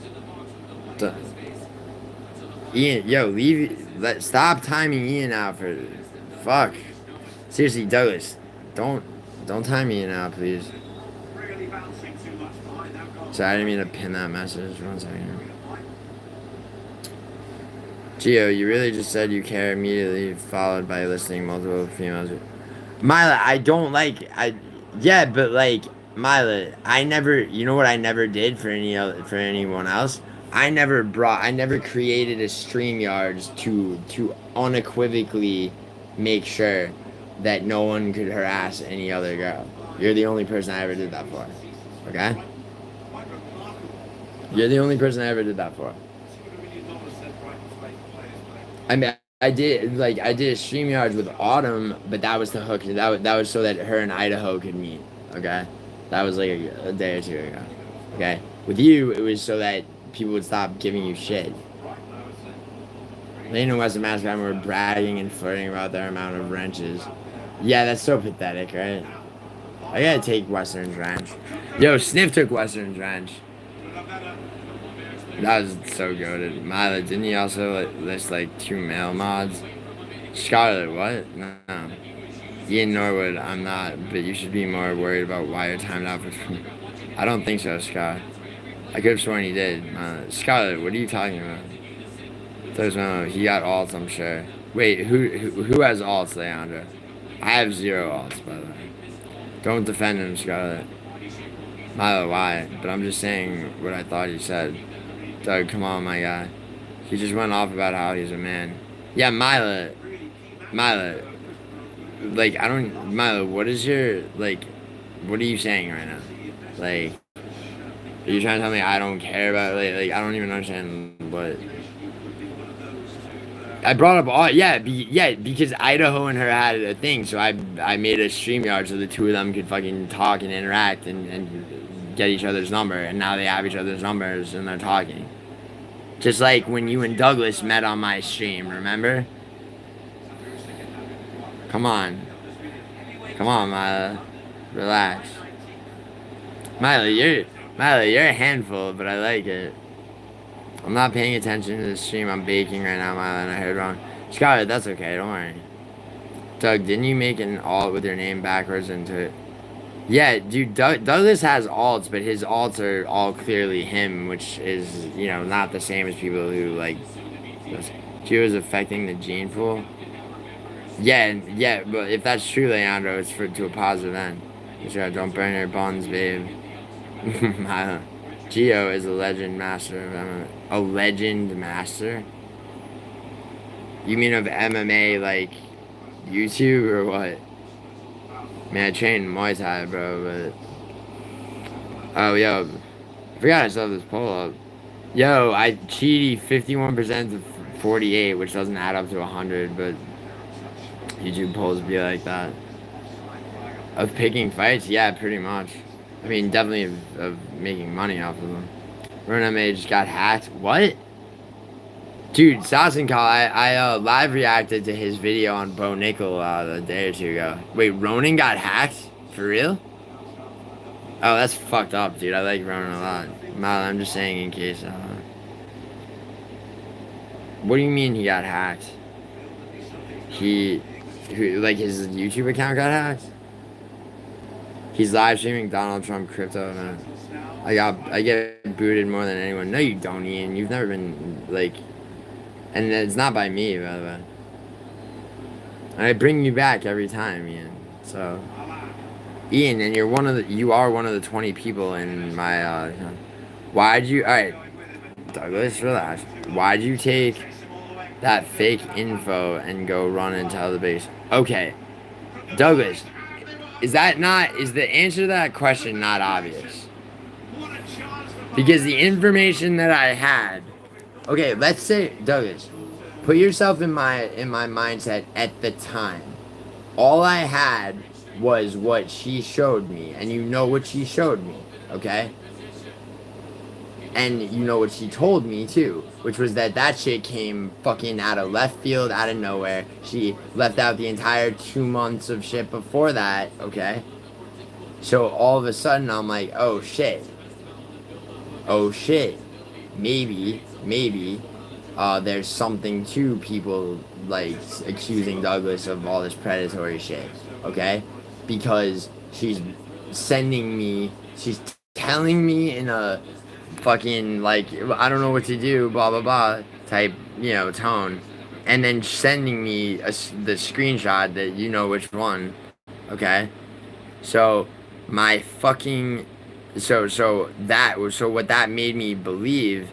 Ian, yo, stop timing Ian out for fuck. Seriously, Douglas, don't time Ian out, please. Sorry, I didn't mean to pin that message. 1 second. Gio, you really just said you care immediately, followed by listing multiple females. Mila, yeah, but like, Mila, I never, you know what I never did for anyone else? I never created a StreamYards to unequivocally make sure that no one could harass any other girl. You're the only person I ever did that for. Okay? You're the only person I ever did that for. I mean, I did a StreamYards with Autumn, but that was to hook. That was so that her and Idaho could meet. Okay, that was like a day or two ago. Okay, with you, it was so that people would stop giving you shit. Lane and Western Mascot were bragging and flirting about their amount of wrenches. Yeah, that's so pathetic, right? I gotta take Western's wrench. Yo, Sniff took Western's wrench. That was so goated. Mila, didn't you also list like 2 male mods? Scarlett, what? No. Ian Norwood, I'm not, but you should be more worried about why you're timed out for. I don't think so, Scott. I could have sworn he did. Scarlett, what are you talking about? There's no. He got alts, I'm sure. Wait, who has alts, Leandro? I have 0 alts, by the way. Don't defend him, Scarlett. Milo, why? But I'm just saying what I thought he said. Doug, come on, my guy. He just went off about how he's a man. Yeah, Mila, like, Mila, what is your, like, what are you saying right now? Like, are you trying to tell me I don't care about, like I don't even understand what. I brought up all, because Idaho and her had a thing, so I made a StreamYard so the two of them could fucking talk and interact and get each other's number, and now they have each other's numbers and they're talking. Just like when you and Douglas met on my stream, remember? Come on, Mila. Relax. Mila, you're a handful, but I like it. I'm not paying attention to the stream. I'm baking right now, Mila, and I heard wrong. Scarlett, that's okay. Don't worry. Doug, didn't you make an alt with your name backwards into it? Yeah, dude, Douglas has alts, but his alts are all clearly him, which is, not the same as people who, like, she was affecting the gene pool. Yeah, but if that's true, Leandro, it's to a positive end. Sure, don't burn your buns, babe. Gio is a legend master of MMA. A legend master? You mean of MMA, like, YouTube, or what? Man, I trained Muay Thai, bro, but. Oh, yo. I forgot I still have this poll up. Yo, I cheated 51% to 48, which doesn't add up to 100, but. YouTube polls be like that. Of picking fights? Yeah, pretty much. I mean, definitely of making money off of them. Ronan May just got hacked. What? Dude, Sasenka, I live reacted to his video on Bo Nickel a day or two ago. Wait, Ronan got hacked? For real? Oh, that's fucked up, dude. I like Ronan a lot. Mal, I'm just saying in case. What do you mean he got hacked? Like his YouTube account got hacked? He's live streaming Donald Trump crypto event. I get booted more than anyone. No, you don't, Ian. You've never been, like... And it's not by me, by the way. I bring you back every time, Ian. So... Ian, and you are one of the 20 people in my, Why'd you... Alright. Douglas, relax. Why'd you take that fake info and go run and tell the base? Okay. Douglas... is the answer to that question not obvious? Because the information that I had, okay, let's say, Douglas, put yourself in my mindset at the time. All I had was what she showed me, and you know what she showed me, okay? And you know what she told me too, which was that shit came fucking out of left field, out of nowhere. She left out the entire 2 months of shit before that, okay? So all of a sudden I'm like, oh shit, maybe, there's something to people like accusing Douglas of all this predatory shit, okay? Because she's telling me in a fucking like, I don't know what to do, blah blah blah type, tone, and then sending me the screenshot that you know which one, okay? So my fucking so what that made me believe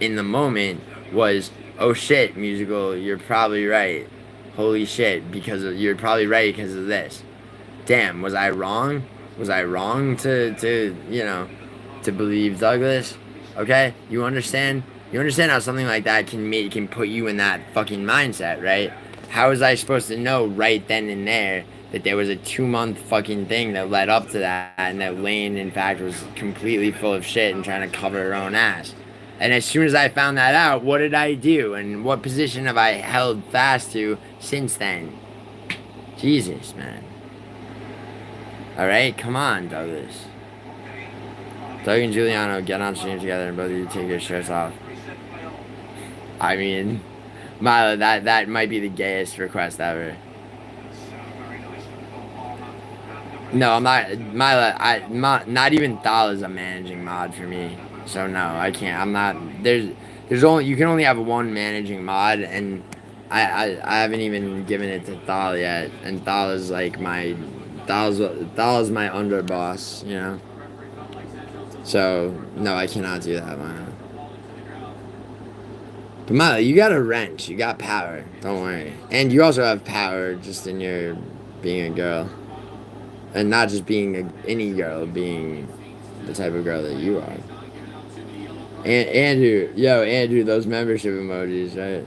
in the moment was, oh shit, musical, you're probably right. Holy shit, you're probably right because of this. Damn, was I wrong? Was I wrong to believe Douglas? Okay, you understand? You understand how something like that can put you in that fucking mindset, right? How was I supposed to know right then and there that there was a 2-month fucking thing that led up to that, and that Lane, in fact, was completely full of shit and trying to cover her own ass? And as soon as I found that out, what did I do? And what position have I held fast to since then? Jesus, man. Alright, come on, Douglas. Doug and Giuliano get on stream together and both of you take your shirts off. I mean, Milo, that might be the gayest request ever. No, I'm not, Milo, not even Thal is a managing mod for me. So no, I can't, I'm not, you can only have one managing mod, and I haven't even given it to Thal yet, and Thal is like Thal is my underboss, you know? So, no, I cannot do that, Milo. But Milo, you got a wrench, you got power, don't worry. And you also have power just in your being a girl. And not just being any girl, being the type of girl that you are. And Andrew, those membership emojis, right?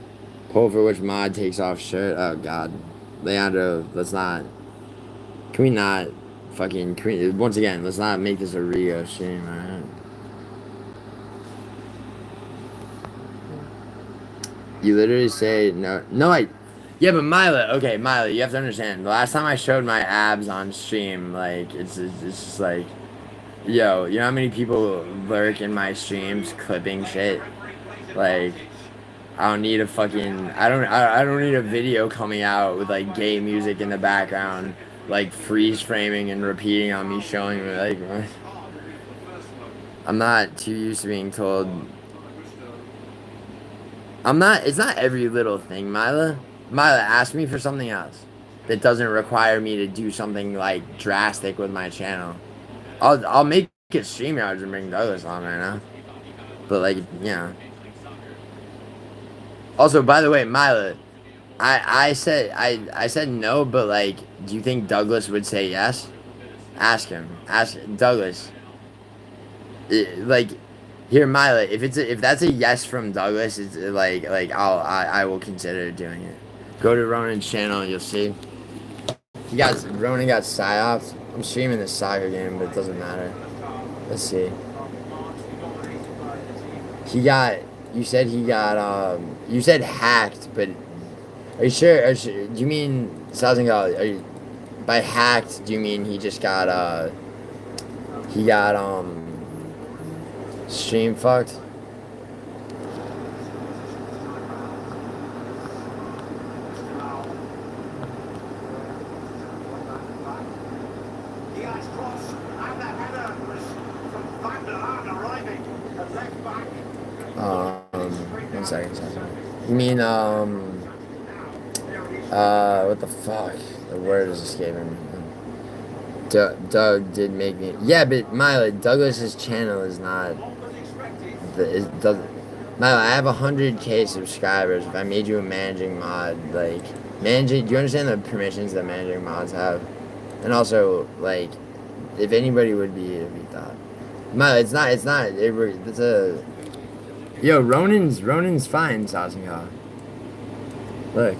Poll for which mod takes off shirt. Oh God, Leandro, let's not. Can we not fucking? Once again, let's not make this a Rio stream, alright? You literally say no. Yeah, but Milo, you have to understand. The last time I showed my abs on stream, like it's just like, yo, you know how many people lurk in my streams clipping shit? Like, I don't need I don't need a video coming out with like gay music in the background, like freeze framing and repeating on me showing me like. I'm not too used to being told. It's not every little thing, Mila. Mila, ask me for something else that doesn't require me to do something like drastic with my channel. I'll make it StreamYards and bring Douglas on right now. But like, Also, by the way, Mila, I said no, but like, do you think Douglas would say yes? Ask him. Ask Douglas. Here, Mila, if that's a yes from Douglas, it's like I will consider doing it. Go to Ronan's channel and you'll see. Ronan got psyops. I'm streaming this soccer game, but it doesn't matter. Let's see. You said hacked, but are you sure? Do you mean by hacked? Do you mean he just got stream fucked? One second. You mean, what the fuck? The word is escaping me. Doug did make me. Yeah, but Mila, Douglas's channel is not. Mila, I have 100K subscribers. If I made you a managing mod, do you understand the permissions that managing mods have? And also, like, if anybody would be, it'd be Thought. No, it's not. It's a. Yo, Ronan's fine, Sassenka. Look.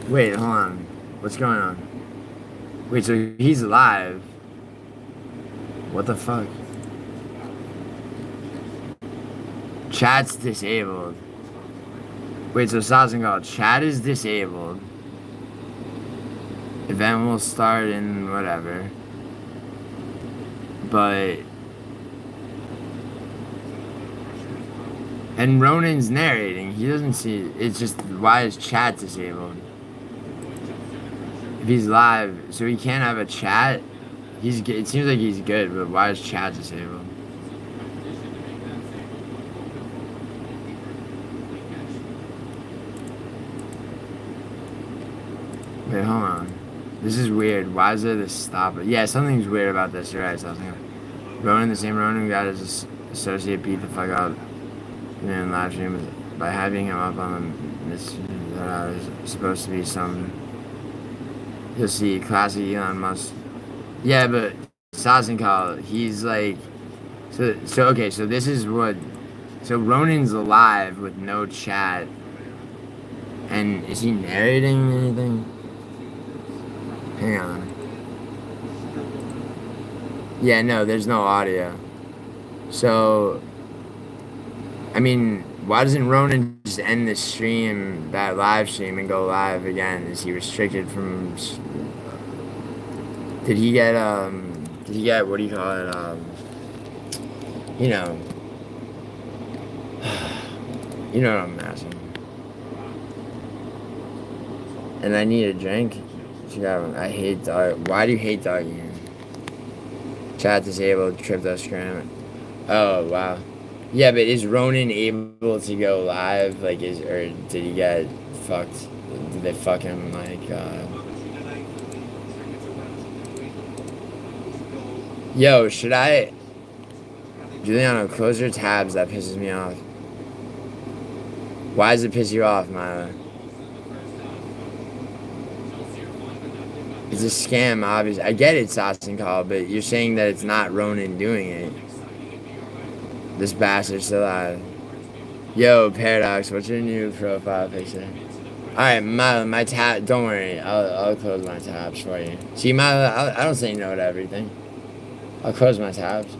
Wait, hold on. What's going on? Wait, so he's alive. What the fuck? Chat's disabled. Wait, so Sassenka, chat is disabled. Event will start in whatever. But... And Ronan's narrating. He doesn't see... It's just, why is chat disabled? If he's live, so he can't have a chat? It seems like he's good, but why is chat disabled? Wait, hold on. This is weird. Why is there this stop? Yeah, something's weird about this. You're right, something. Ronan, the same Ronan got his associate beat the fuck out in live stream by having him up on this. Was supposed to be some. You'll see, classic Elon Musk. Yeah, but Sassenka, he's like. So okay, so this is what. So Ronan's alive with no chat. And is he narrating anything? Hang on. Yeah, no, there's no audio. So, I mean, why doesn't Ronan just end the stream, that live stream, and go live again? Is he restricted from... Did he get, what do you call it, you know what I'm asking. And I need a drink. I hate dog. Why do you hate dogging? Chat disabled, crypto scram. Oh, wow. Yeah, but is Ronan able to go live? Like, or did he get fucked? Did they fuck him, like, Yo, should I... Giuliano, close your tabs. That pisses me off. Why does it piss you off, Mila? It's a scam, obviously. I get it, Sassenka, but you're saying that it's not Ronan doing it. This bastard's still alive. Yo, Paradox, what's your new profile picture? Alright, my tab, don't worry. I'll close my tabs for you. See, I don't say no to everything. I'll close my tabs.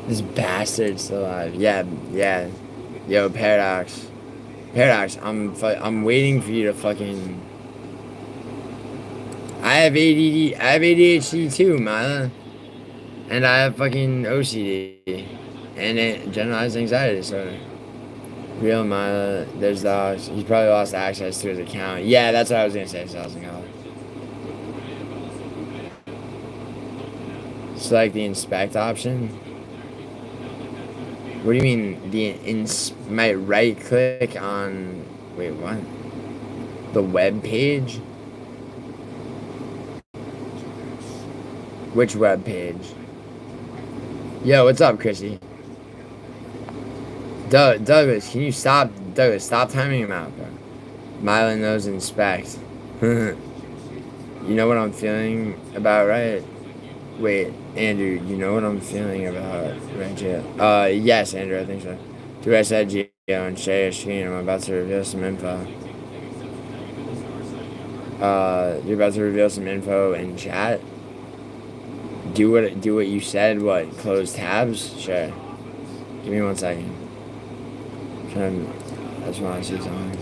This bastard's still alive. Yeah. Yo, Paradox. Paradox, I'm waiting for you to fucking... I have ADD, I have ADHD too, Mila. And I have fucking OCD. And generalized anxiety disorder. Real Mila, there's dogs. He's probably lost access to his account. Yeah, that's what I was gonna say, $1,000. Select the inspect option. What do you mean, my right click on, wait, what? The web page? Which web page? Yo, what's up, Chrissy? Douglas, can you stop, stop timing him out, bro. Mylan knows inspect. You know what I'm feeling about, right? Wait, Andrew, you know what I'm feeling about right here? Yes, Andrew, I think so. Do I said Gio and share your screen. I'm about to reveal some info. You're about to reveal some info in chat. Do what you said. What? Close tabs? Sure. Give me 1 second. I just want to see something.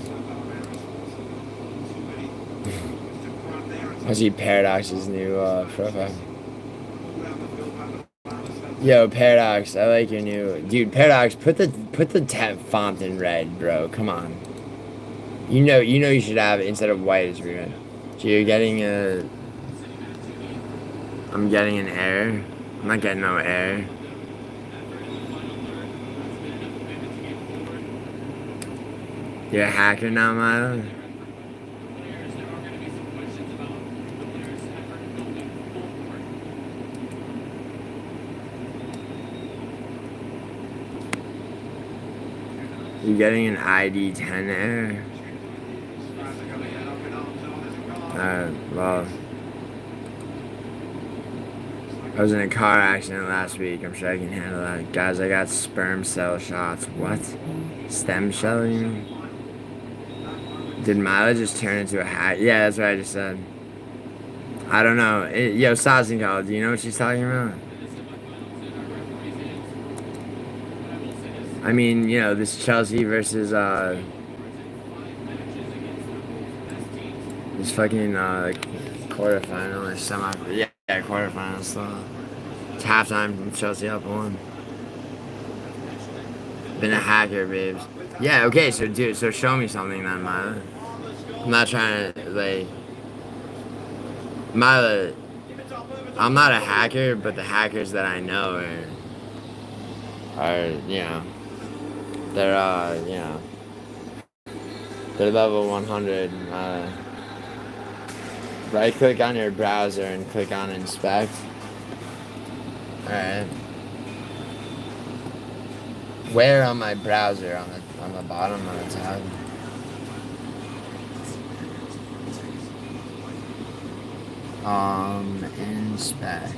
I see Paradox's new profile. Yo, Paradox, I like your new... Dude, Paradox, put the tab font in red, bro. Come on. You know you should have it instead of white, it's red. So you're getting a... I'm getting an error. I'm not getting no error. You're a hacker now, Milo? You getting an ID 10 error? Well, I was in a car accident last week. I'm sure I can handle that. Guys, I got sperm cell shots. What? Stem cell, you mean? Did Mila just turn into a hat? Yeah, that's what I just said. I don't know. Yo, Sazingal, do you know what she's talking about? I mean, you know, this Chelsea versus, this fucking, quarterfinal or semi. Yeah, quarterfinal. So it's halftime. Chelsea up 1. Been a hacker, babes. Yeah, okay, so dude, so show me something then, Mila. I'm not trying to, like... Mila, I'm not a hacker, but the hackers that I know are, you know... They're, you know... They're level 100, right-click on your browser and click on inspect. Alright. Where on my browser? On the bottom of the tab? Inspect.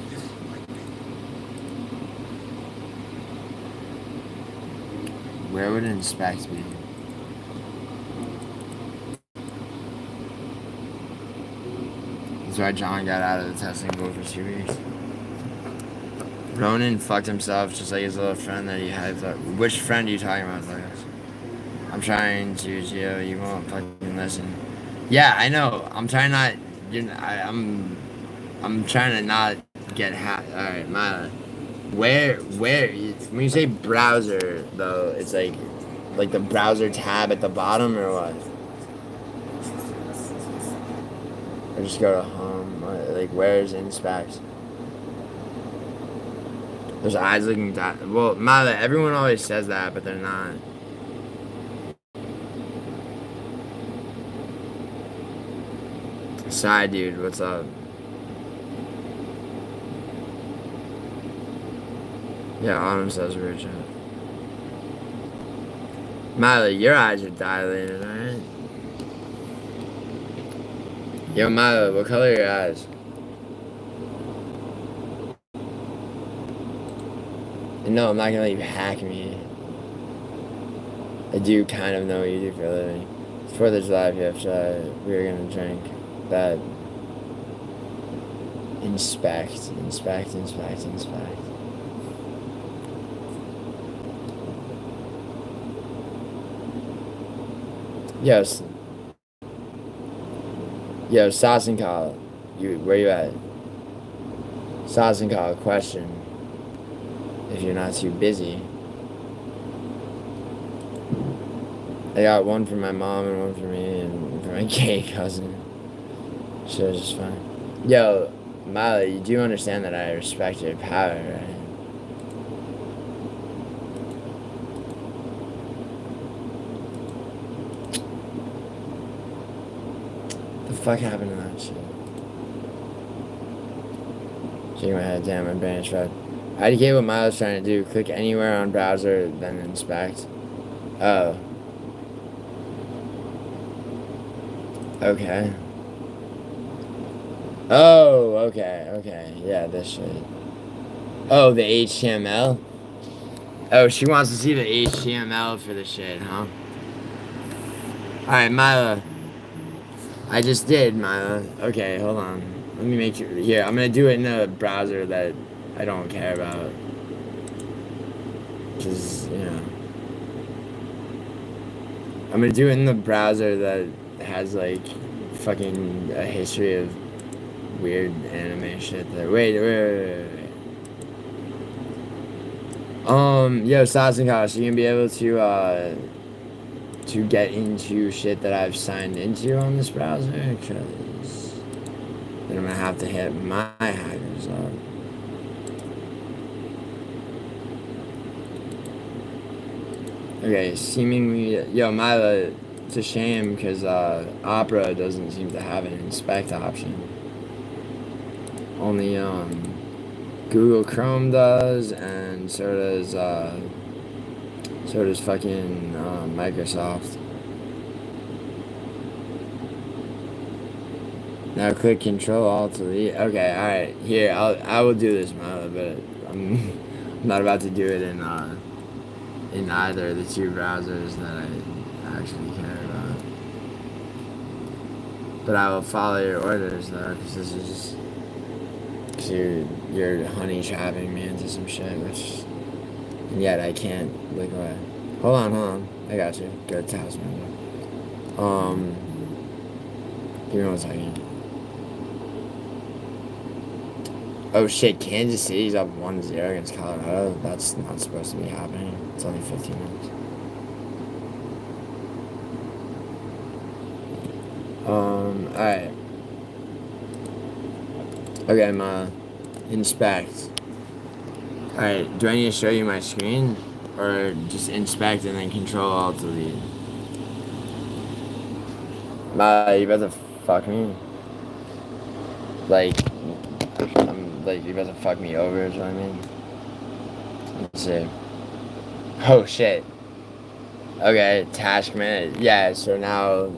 Where would inspect be? That's why John got out of the testing pool for 2 weeks. Ronan fucked himself just like his little friend that he had. Which friend are you talking about, Douglas? I'm trying to, Gio. You won't fucking listen. Yeah, I know. I'm trying not. I'm trying to not get hacked. All right, Mila. Where? When you say browser, though, it's like the browser tab at the bottom, or what? Or just go to home. Like, where's inspect? There's eyes looking down. Well, Mila, everyone always says that, but they're not. Side dude, what's up? Yeah, Autumn says weird shit. Mila, your eyes are dilated, alright? Yo, Mila, what color are your eyes? No, I'm not gonna let you hack me. I do kind of know what you do for a living. It's 4th of July, we were gonna drink that. Inspect. Yes. Yo, Sasenkal, where you at? Sasenkal, question. If you're not too busy. I got one for my mom and one for me and for my gay cousin. So it's just fine. Yo, Mila, you do understand that I respect your power, right? The fuck happened to that shit? Shaking my head, damn, my brain is fried. I get what Mila's trying to do. Click anywhere on browser, then inspect. Oh. Okay. Oh, okay. Yeah, this shit. Oh, the HTML? Oh, she wants to see the HTML for the shit, huh? Alright, Mila. I just did, Mila. Okay, hold on. Let me make sure. Here, I'm gonna do it in a browser that I don't care about. Just, you know. I'm gonna do it in the browser that has, like, fucking a history of weird anime shit there. Wait. Yo, Sasenkosh, you gonna be able to get into shit that I've signed into on this browser? Because then I'm gonna have to hit my hackers up. Okay, seemingly, yo, Mila, it's a shame because Opera doesn't seem to have an inspect option. Only Google Chrome does, and so does So does fucking Microsoft. Now click Control Alt Delete. Okay, alright. Here, I will do this, Milo, but I'm not about to do it in either of the two browsers that I actually care about. But I will follow your orders though, because this is because you're honey trapping me into some shit, which and yet I can't look away. Hold on. I got you. Go to task manager. Give me 1 second. Oh shit, Kansas City's up 1-0 against Colorado. That's not supposed to be happening. It's only 15 minutes. Alright. Okay, inspect. Alright, do I need to show you my screen? Or just inspect and then Control Alt Delete? You about to fuck me? Like, you about to fuck me over, is what I mean? Let's see. Oh shit. Okay, task manager. Yeah, so now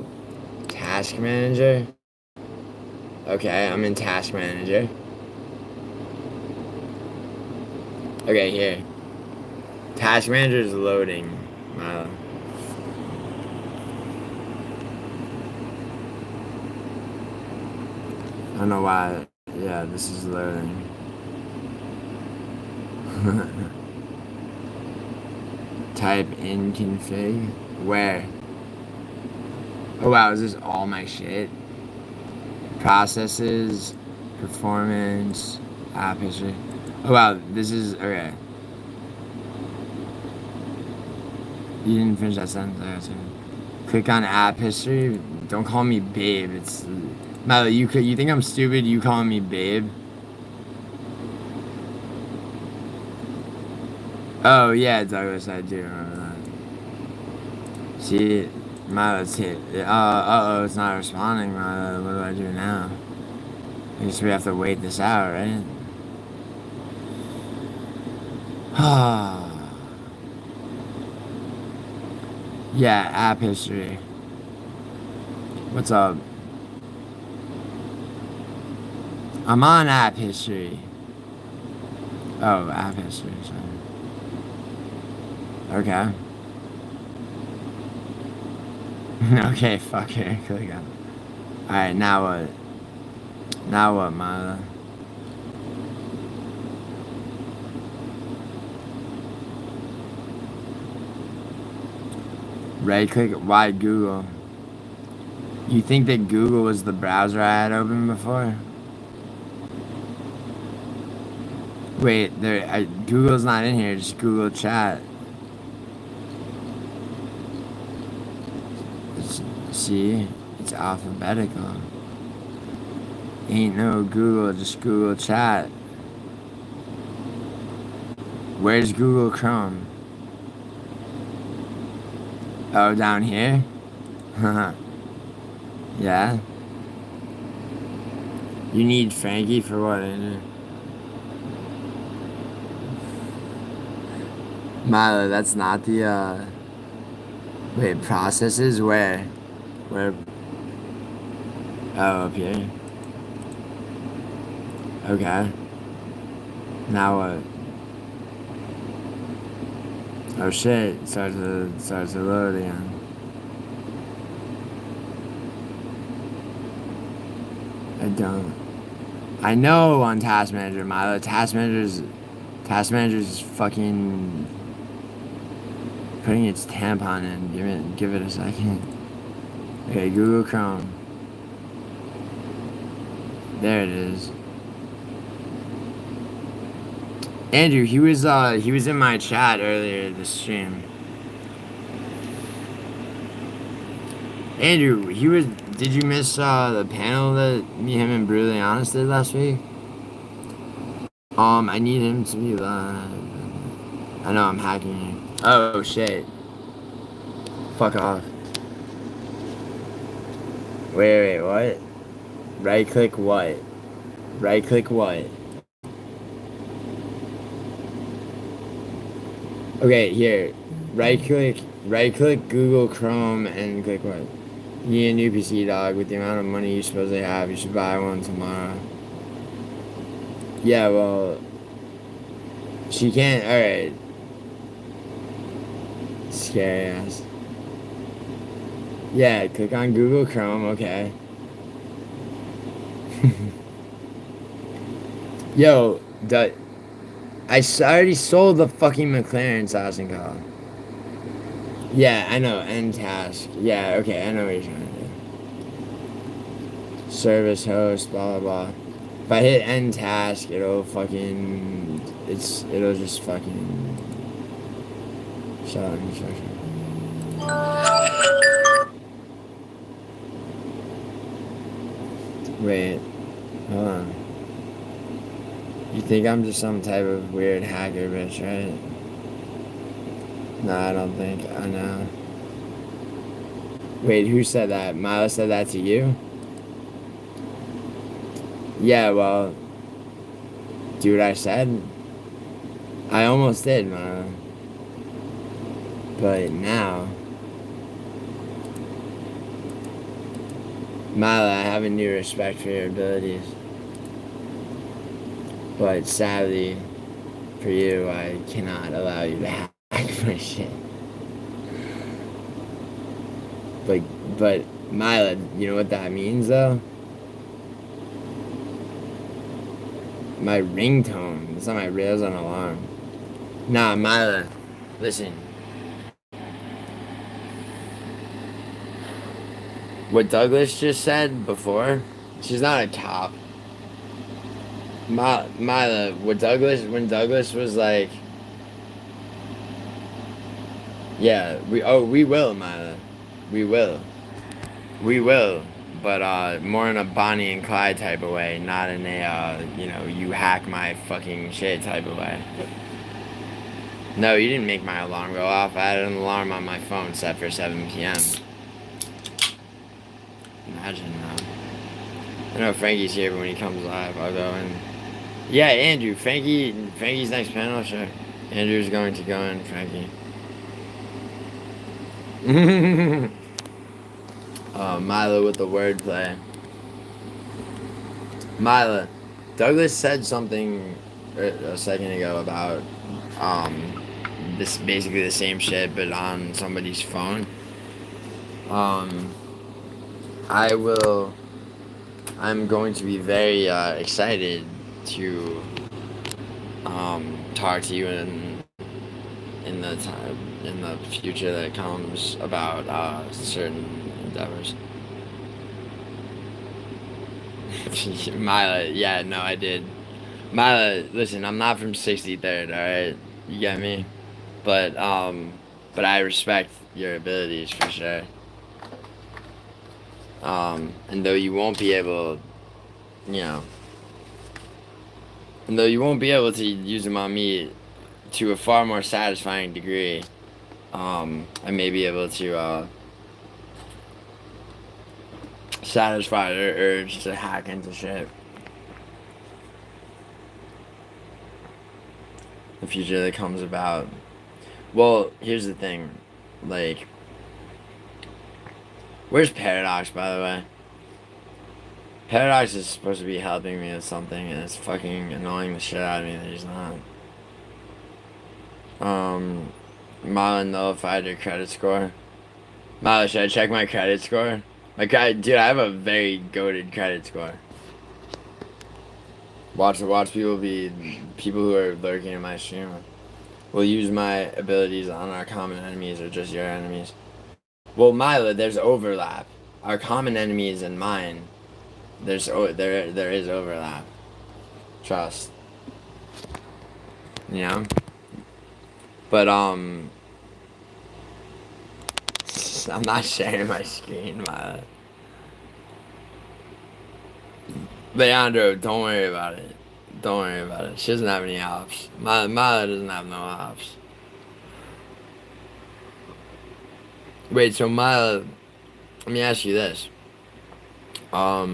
task manager. Okay, I'm in task manager. Okay, here. Task manager is loading. I don't know why. Yeah, this is loading. Type in config. Where? Oh wow, is this all my shit? Processes, performance, app history. Oh wow, this is okay. You didn't finish that sentence. I got you. Click on app history. Don't call me babe. It's Milo. You think I'm stupid? You calling me babe? Oh yeah, Douglas. I do remember that. See, Milo's hit. Oh, it's not responding, Milo. What do I do now? I guess we have to wait this out, right? Yeah, app history. What's up? I'm on app history. Oh, app history, sorry. Okay. Okay, fuck it. Click on. Alright, now what? Now what, Milo? Right click. Why Google? You think that Google was the browser I had open before? Wait, Google's not in here. Just Google Chat. See, it's alphabetical. Ain't no Google, just Google Chat. Where's Google Chrome? Oh, down here? Yeah. You need Frankie for what, Andrew? Milo, that's not the, wait, processes? Where? Where? Oh, up here. Okay. Now what? Oh shit, it starts to load again. I know on Task Manager, Milo. Task Manager's fucking putting its tampon in. Give it a second. Okay, Google Chrome. There it is. Andrew, he was in my chat earlier this stream. Andrew, did you miss the panel that me, him, and Brutally Honest did last week? I need him to be live. I know I'm hacking you. Oh shit. Fuck off. Wait, what? Right click what? Right click what? Okay, here. right click Google Chrome and click what? You need a new PC, dog. With the amount of money you supposedly have, you should buy one tomorrow. Yeah, well, she can't. Alright. Scary ass. Yeah, click on Google Chrome, okay. Yo, I already sold the fucking McLaren Sausage Call. Yeah, I know, end task. Yeah, okay, I know what you're trying to do. Service host, blah, blah, blah. If I hit end task, it'll just fucking shut up instruction. Wait, hold on. You think I'm just some type of weird hacker bitch, right? No, I don't think. I know. Wait, who said that? Milo said that to you? Yeah, well, do what I said. I almost did, Milo. But now, Milo, I have a new respect for your abilities. But sadly, for you, I cannot allow you to hack my shit. But Mila, you know what that means though? My ringtone. It's not my rails on alarm. Nah, Mila, listen. What Douglas just said before, she's not a cop. Mila, when Douglas was like, yeah, we will, Mila. We will, but more in a Bonnie and Clyde type of way, not in a, you hack my fucking shit type of way. No, you didn't make my alarm go off. I had an alarm on my phone set for 7 p.m. Imagine that. I know Frankie's here, but when he comes live, I'll go in. Yeah, Andrew, Frankie's next panel, sure. Andrew's going to go in, Frankie. Mila with the wordplay. Mila, Douglas said something a second ago about this basically the same shit, but on somebody's phone. I'm going to be very excited to talk to you in the future that comes about certain endeavors. Mila, yeah, no, I did. Mila, listen, I'm not from 63rd, alright? You get me? But I respect your abilities for sure. And though you won't be able, and though you won't be able to use them on me to a far more satisfying degree, I may be able to satisfy their urge to hack into shit. The future that comes about. Well, here's the thing, like, where's Paradox, by the way? Paradox is supposed to be helping me with something, and it's fucking annoying the shit out of me that he's not. Mila nullified her credit score. Mila, should I check my credit score? Dude, I have a very goated credit score. Watch people who are lurking in my stream will use my abilities on our common enemies or just your enemies. Well, Mila, there's overlap. Our common enemies and mine, there is overlap. Trust. But I'm not sharing my screen, Mila. Leandro, don't worry about it. Don't worry about it. She doesn't have any ops. Mila doesn't have no ops. Wait, so Mila, let me ask you this. Are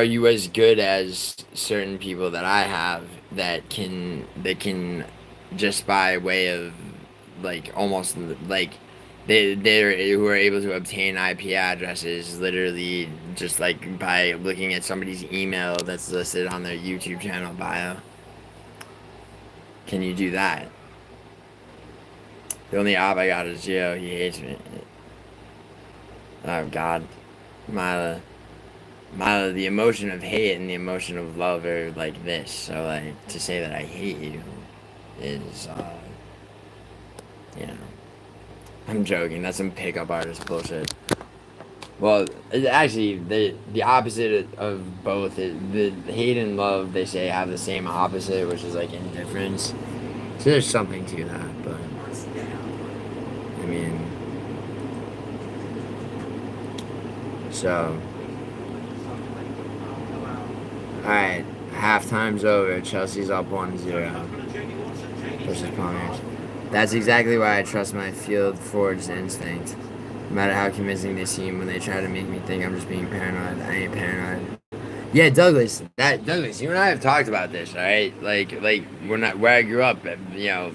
you as good as certain people that I have that can just by way of like almost like they who are able to obtain IP addresses literally just like by looking at somebody's email that's listed on their YouTube channel bio. Can you do that? The only op I got is Gio. He hates me. Oh God, Mila, Mila. The emotion of hate and the emotion of love are like this. So like to say that I hate you is, you know, I'm joking. That's some pickup artist bullshit. Well, actually, the opposite of both is the hate and love. They say have the same opposite, which is like indifference. So there's something to that, but I mean, so all right, halftime's over. Chelsea's up 1-0 versus Palmeiras. That's exactly why I trust my field-forged instinct. No matter how convincing they seem when they try to make me think I'm just being paranoid, I ain't paranoid. Yeah, Douglas, you and I have talked about this, all right? Like we're not where I grew up. You know,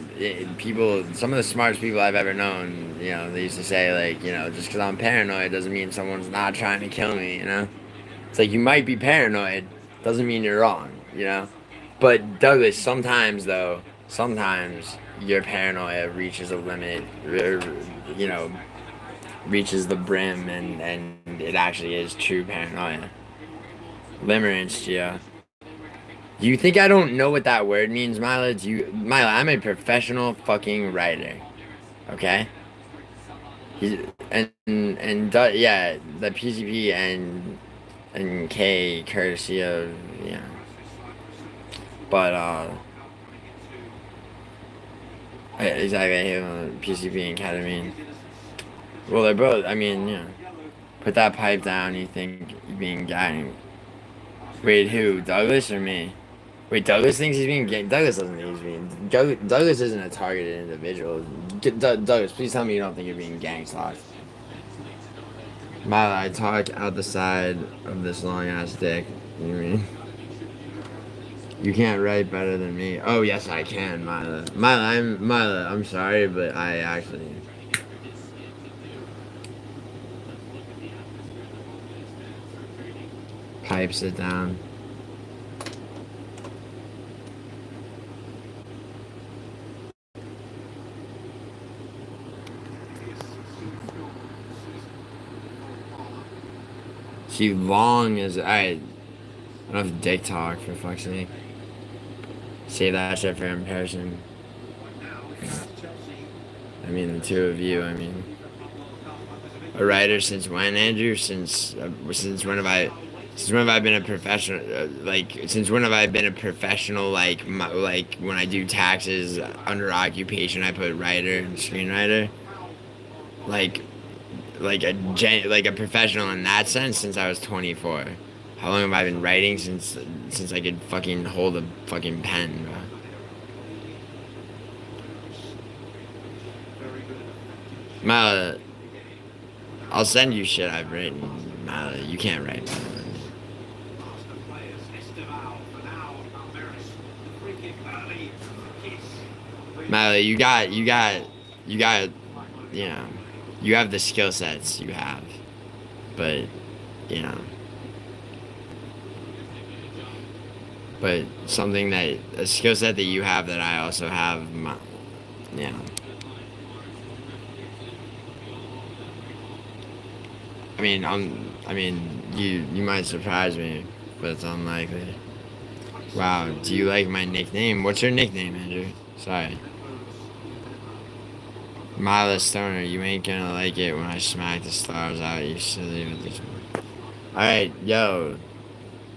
people, some of the smartest people I've ever known, you know, they used to say like, you know, just because I'm paranoid doesn't mean someone's not trying to kill me. You know, it's like you might be paranoid, doesn't mean you're wrong. You know, but Douglas, sometimes though, sometimes your paranoia reaches a limit, or, you know, reaches the brim, and it actually is true paranoia. Limerence, yeah. You think I don't know what that word means, Mila? Mila, I'm a professional fucking writer. Okay? Yeah, the PCP and K courtesy of, you know. But exactly, I hate PCP and ketamine. Well, they're both, I mean, you know, put that pipe down, you think you're being guided. Wait, who? Douglas or me? Wait, Douglas thinks he's being gang. Douglas doesn't think he's being. Douglas isn't a targeted individual. Douglas, please tell me you don't think you're being gang stalked. Mila, I talk out the side of this long ass dick. You mean? You can't write better than me. Oh yes, I can, Mila. Mila. I'm sorry, but I actually. Pipe, sit down. She long as I don't have dick talk for fuck's sake. Save that shit for in person. I mean, the two of you. I mean, a writer since when, Andrew? Since when have I? Since when have I been a professional? Since when have I been a professional? Like when I do taxes under occupation, I put writer and screenwriter. Like like a professional in that sense since I was 24. How long have I been writing since I could fucking hold a fucking pen, bro? Mala, I'll send you shit I've written. Mala, you can't write. Mala, you got, you know, you have the skill sets you have, but, you know, but something that, a skill set that you have that I also have, you know. I mean, you might surprise me, but it's unlikely. Wow, do you like my nickname? What's your nickname, Andrew? Sorry. Mila Stoner, you ain't gonna like it when I smack the stars out, you silly bitch. Alright, yo.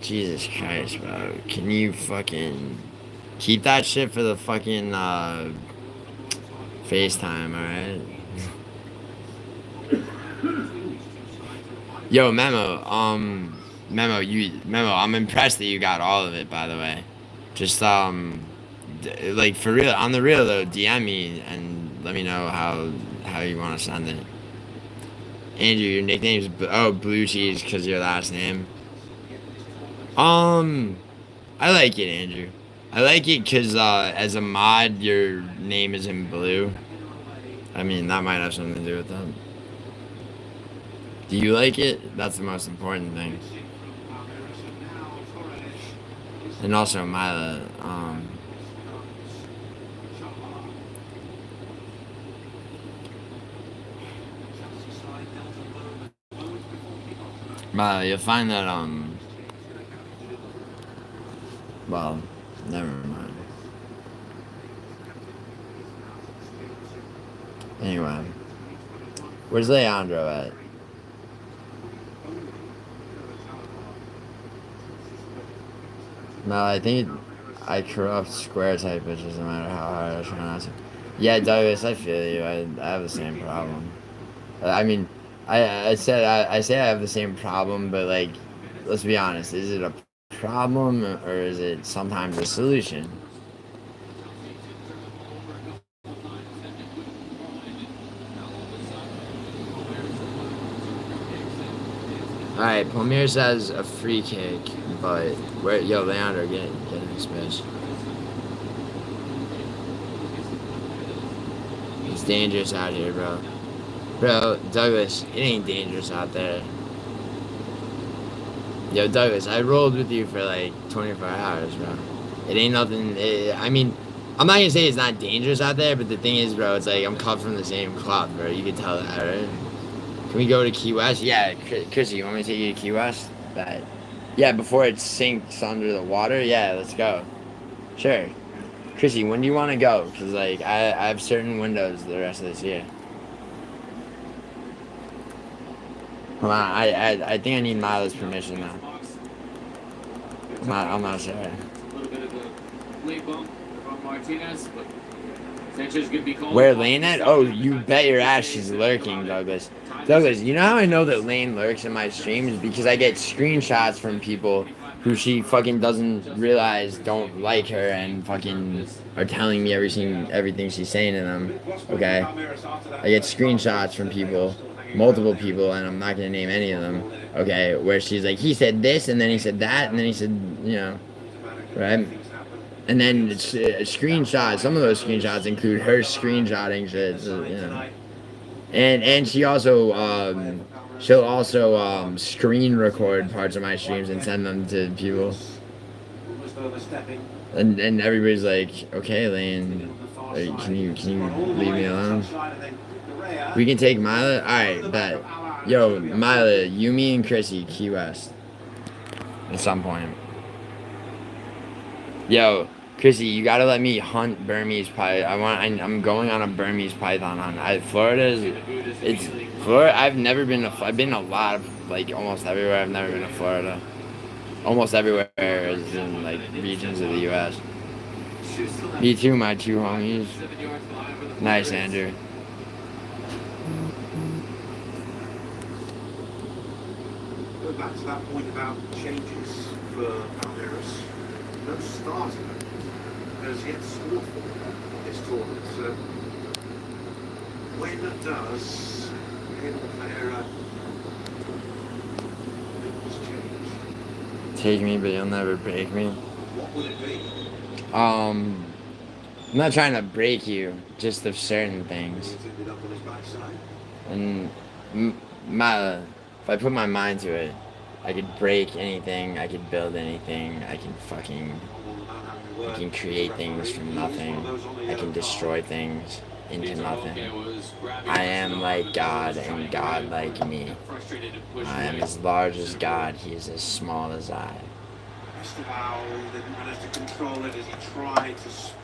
Jesus Christ, bro. Can you fucking keep that shit for the fucking FaceTime, alright? Yo, Memo, I'm impressed that you got all of it, by the way. Just, like, for real, on the real, though, DM me and let me know how you want to send it. Andrew, your nickname's, Blue Cheese, because your last name. I like it, Andrew. I like it because as a mod, your name is in blue. I mean, that might have something to do with that. Do you like it? That's the most important thing. And also, Mila, you'll find that, well, never mind. Anyway, where's Leandro at? No, I think I corrupt square type bitches no matter how hard I try not to. Yeah, Douglas, I feel you. I have the same problem. I mean, I say I have the same problem, but like, let's be honest. Is it a problem or is it sometimes a solution? Alright, Palmir says a free kick, but where yo Leandro get in this bitch. It's dangerous out here, bro. Bro, Douglas, it ain't dangerous out there. Yo, Douglas, I rolled with you for like 24 hours, bro. It ain't nothing. I mean, I'm not gonna say it's not dangerous out there, but the thing is, bro, it's like I'm cut from the same cloth, bro. You can tell that, right? Can we go to Key West? Yeah, Chrissy, you want me to take you to Key West? That. Yeah, before it sinks under the water? Yeah, let's go. Sure. Chrissy, when do you want to go? Because, like, I have certain windows the rest of this year. Hold on, I think I need Milo's permission now. I'm not sure. A little bit of the late bump from Martinez, but Sanchez could be called. Where Lane at? Oh, you bet your ass she's lurking, Douglas. Douglas, you know how I know that Lane lurks in my streams? Because I get screenshots from people who she fucking doesn't realize don't like her and fucking are telling me everything she's saying to them. Okay? I get screenshots from people, multiple people, and I'm not gonna name any of them. Okay? Where she's like, he said this, and then he said that, and then he said, you know, right? And then it's screenshots. Some of those screenshots include her screenshotting shit. So, you know. And she'll also screen record parts of my streams and send them to people. And everybody's like, okay, Lane, can you leave me alone? We can take Mila. All right, bet. Yo, Mila, you, me, and Chrissy, Key West. At some point. Yo, Chrissy, you gotta let me hunt Burmese python. I'm going on a Burmese python hunt. Florida. I've never been I've been a lot of, like, almost everywhere. I've never been to Florida. Almost everywhere is in, like, regions of the U.S. Me too, my two homies. Nice, Andrew. Go back to that point about changes for Palmeiras. No starter has yet scored for this tournament. So when does Palmeiras change? Take me, but you'll never break me. What will it be? I'm not trying to break you, just of certain things. He's ended up on his backside. And if I put my mind to it, I could break anything, I could build anything, I can create things from nothing, I can destroy things into nothing. I am like God, and God like me. I am as large as God, he is as small as I. How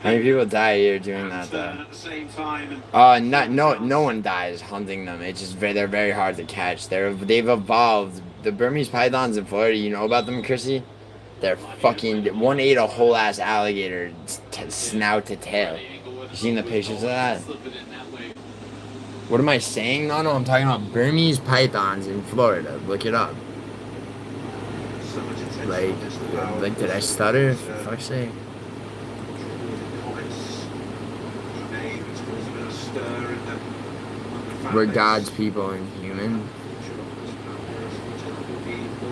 many people die here doing that though? No one dies hunting them. It's just they're very hard to catch. They've evolved. The Burmese pythons in Florida, you know about them, Chrissy? They're fucking, one ate a whole ass alligator, snout to tail. You seen the pictures of that? What am I saying? No, I'm talking about Burmese pythons in Florida. Look it up. Like, did I stutter? For fuck's sake. We're God's people and human.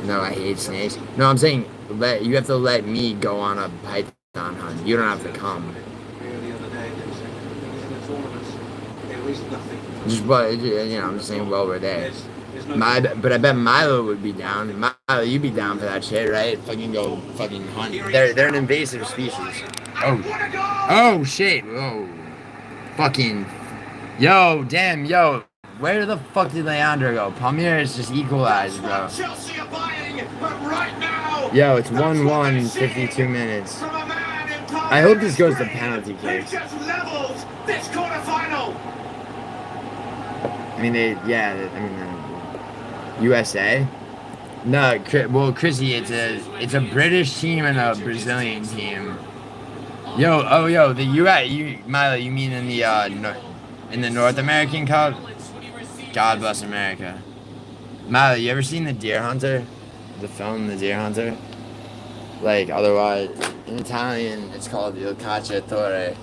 No, I hate snakes. No, I'm saying you have to let me go on a python on, hon. You don't have to come. The other day, they said, in the tournaments, there is nothing. Just, but, I'm just saying, well, we're there. There's no But I bet Milo would be down. Milo, you'd be down for that shit, right? Fucking go fucking hunt. They're an invasive species. Oh shit. Whoa. Fucking. Yo, damn, yo. Where the fuck did Leandro go? Palmeiras just equalized, bro. Chelsea are buying right now. Yo, it's 1-1, 52 minutes. I hope this goes to penalty kicks. Just leveled this quarterfinal. I mean, USA? No, well, Chrissy, it's a British team and a Brazilian team. Yo, the US, Milo, you mean in the North American Cup? God bless America. Milo, you ever seen The Deer Hunter? The film The Deer Hunter? Like, otherwise, in Italian, it's called Il Cacciatore.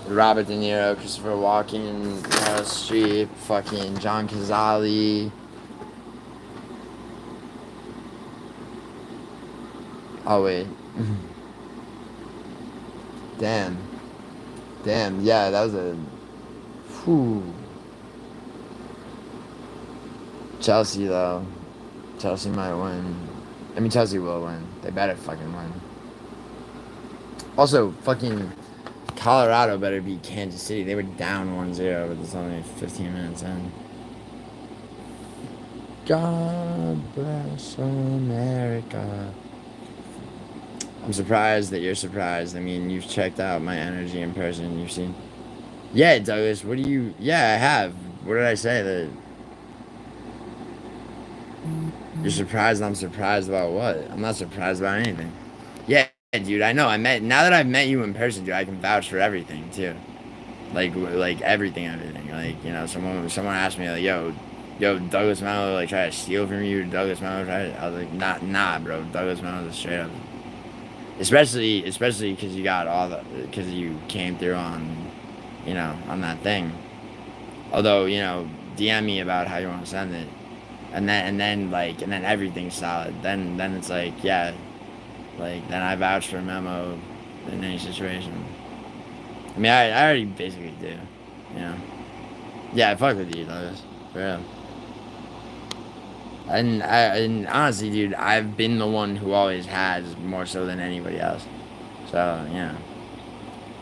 Robert De Niro, Christopher Walken, Meryl Streep, fucking John Cazale. Oh, wait. Damn, yeah, that was a... Whew. Chelsea, though. Chelsea might win. I mean, Chelsea will win. They better fucking win. Also, fucking Colorado better beat Kansas City. They were down 1-0, but it's only 15 minutes in. God bless America. I'm surprised that you're surprised. I mean, you've checked out my energy in person. You've seen... Yeah, Douglas, what do you... Yeah, I have. What did I say? That... You're surprised I'm surprised about what? I'm not surprised about anything. Yeah, dude, I know. Now that I've met you in person, dude, I can vouch for everything, too. Like everything. Like, someone asked me, like, yo, Douglas Mello, like, try to steal from you. Douglas Mello, I was like, nah, bro. Douglas Mello's straight up... Especially because you got because you came through on, on that thing. Although, DM me about how you want to send it, and then everything's solid. Then it's like, yeah, like then I vouch for a memo in any situation. I mean, I already basically do, Yeah, I fuck with you, Douglas, for real. And honestly, dude, I've been the one who always has more so than anybody else. So,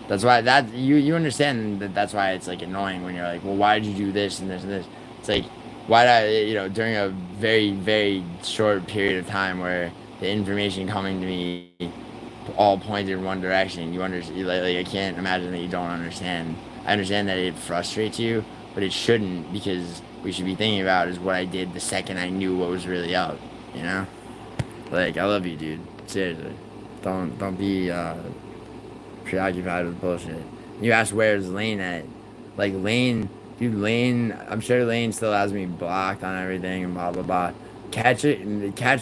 that's why you understand that's why it's like annoying when you're like, well, why did you do this and this and this? It's like, why did I, during a very, very short period of time where the information coming to me all pointed in one direction, like I can't imagine that you don't understand. I understand that it frustrates you, but it shouldn't, because we should be thinking about is what I did the second I knew what was really up, Like, I love you, dude. Seriously. Don't be preoccupied with bullshit. You asked where's Lane at. Like, Lane, I'm sure Lane still has me blocked on everything and blah, blah, blah. Catch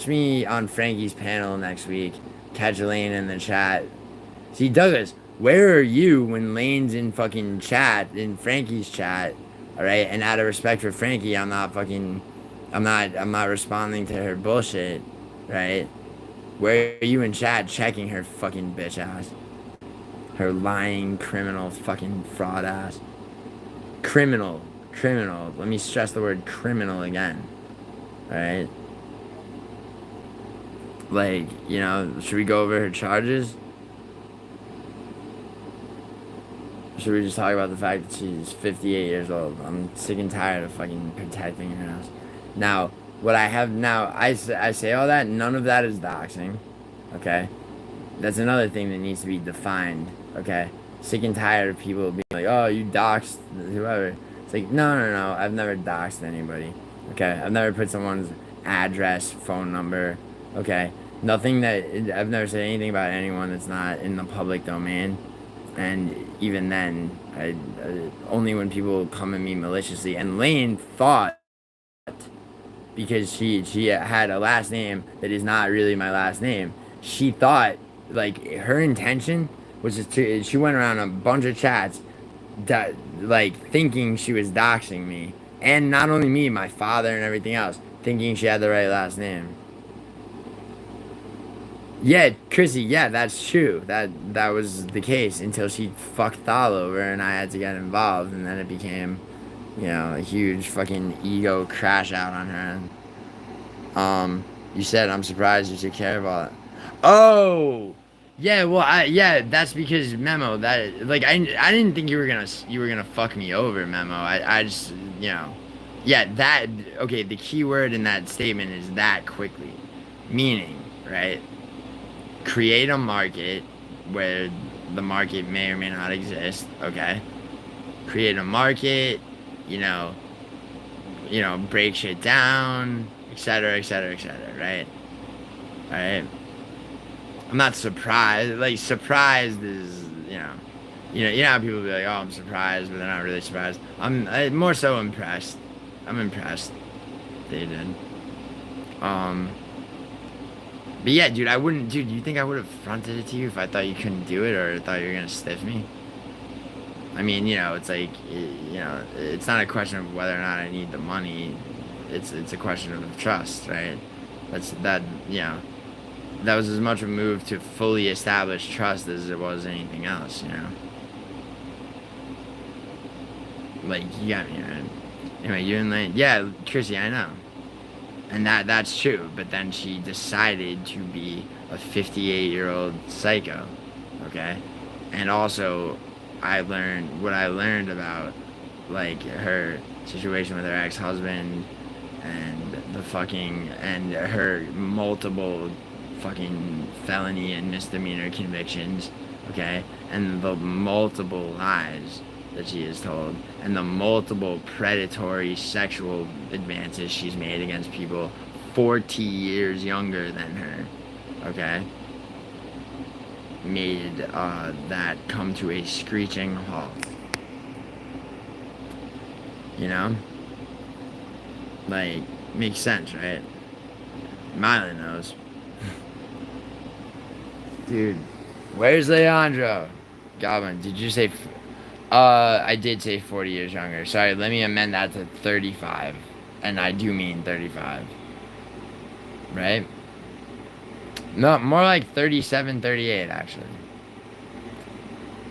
me on Frankie's panel next week. Catch Lane in the chat. See, Douglas, where are you when Lane's in fucking chat, in Frankie's chat? Alright, and out of respect for Frankie, I'm not responding to her bullshit, right? Where are you in chat checking her fucking bitch ass? Her lying, criminal, fucking fraud ass. Criminal. Let me stress the word criminal again. Alright? Like, should we go over her charges? Should we just talk about the fact that she's 58 years old? I'm sick and tired of fucking protecting her ass. Now, what I have now, I say all that, none of that is doxing, okay? That's another thing that needs to be defined, okay? Sick and tired of people being like, oh, you doxed whoever. It's like, no, I've never doxed anybody, okay? I've never put someone's address, phone number, okay? I've never said anything about anyone that's not in the public domain. And even then, only when people come at me maliciously. And Lane thought, because she had a last name that is not really my last name, she thought, like, her intention was just she went around a bunch of chats that, like, thinking she was doxing me. And not only me, my father and everything else, thinking she had the right last name. Yeah, Chrissy, yeah, that's true. That was the case until she fucked all over and I had to get involved, and then it became, a huge fucking ego crash out on her. You said I'm surprised you took care of all that. Oh, yeah. Well, that's because Memo. That like I didn't think you were gonna fuck me over, Memo. I just yeah. That okay. The key word in that statement is that quickly, meaning right. Create a market where the market may or may not exist. Okay. Create a market. You know. Break shit down, etc., etc., etc., right? Right? I'm not surprised. Like, surprised is, how people be like, oh, I'm surprised, but they're not really surprised. I'm more so impressed. I'm impressed they did. But yeah, dude, dude, you think I would have fronted it to you if I thought you couldn't do it or thought you were gonna stiff me? I mean, it's like, it's not a question of whether or not I need the money. It's a question of trust, right? That was as much a move to fully establish trust as it was anything else, Like, you got me, right? Anyway, you and Lane, yeah, Chrissy, I know. And that's true, but then she decided to be a 58-year-old psycho, okay? And also, I learned about, like, her situation with her ex-husband and her multiple fucking felony and misdemeanor convictions, okay? And the multiple lies that she is told, and the multiple predatory sexual advances she's made against people 40 years younger than her, okay? Made that come to a screeching halt. Like, makes sense, right? Miley knows. Dude, where's Leandro? Goblin, did you say... I did say 40 years younger. Sorry, let me amend that to 35. And I do mean 35. Right? No, more like 37, 38, actually.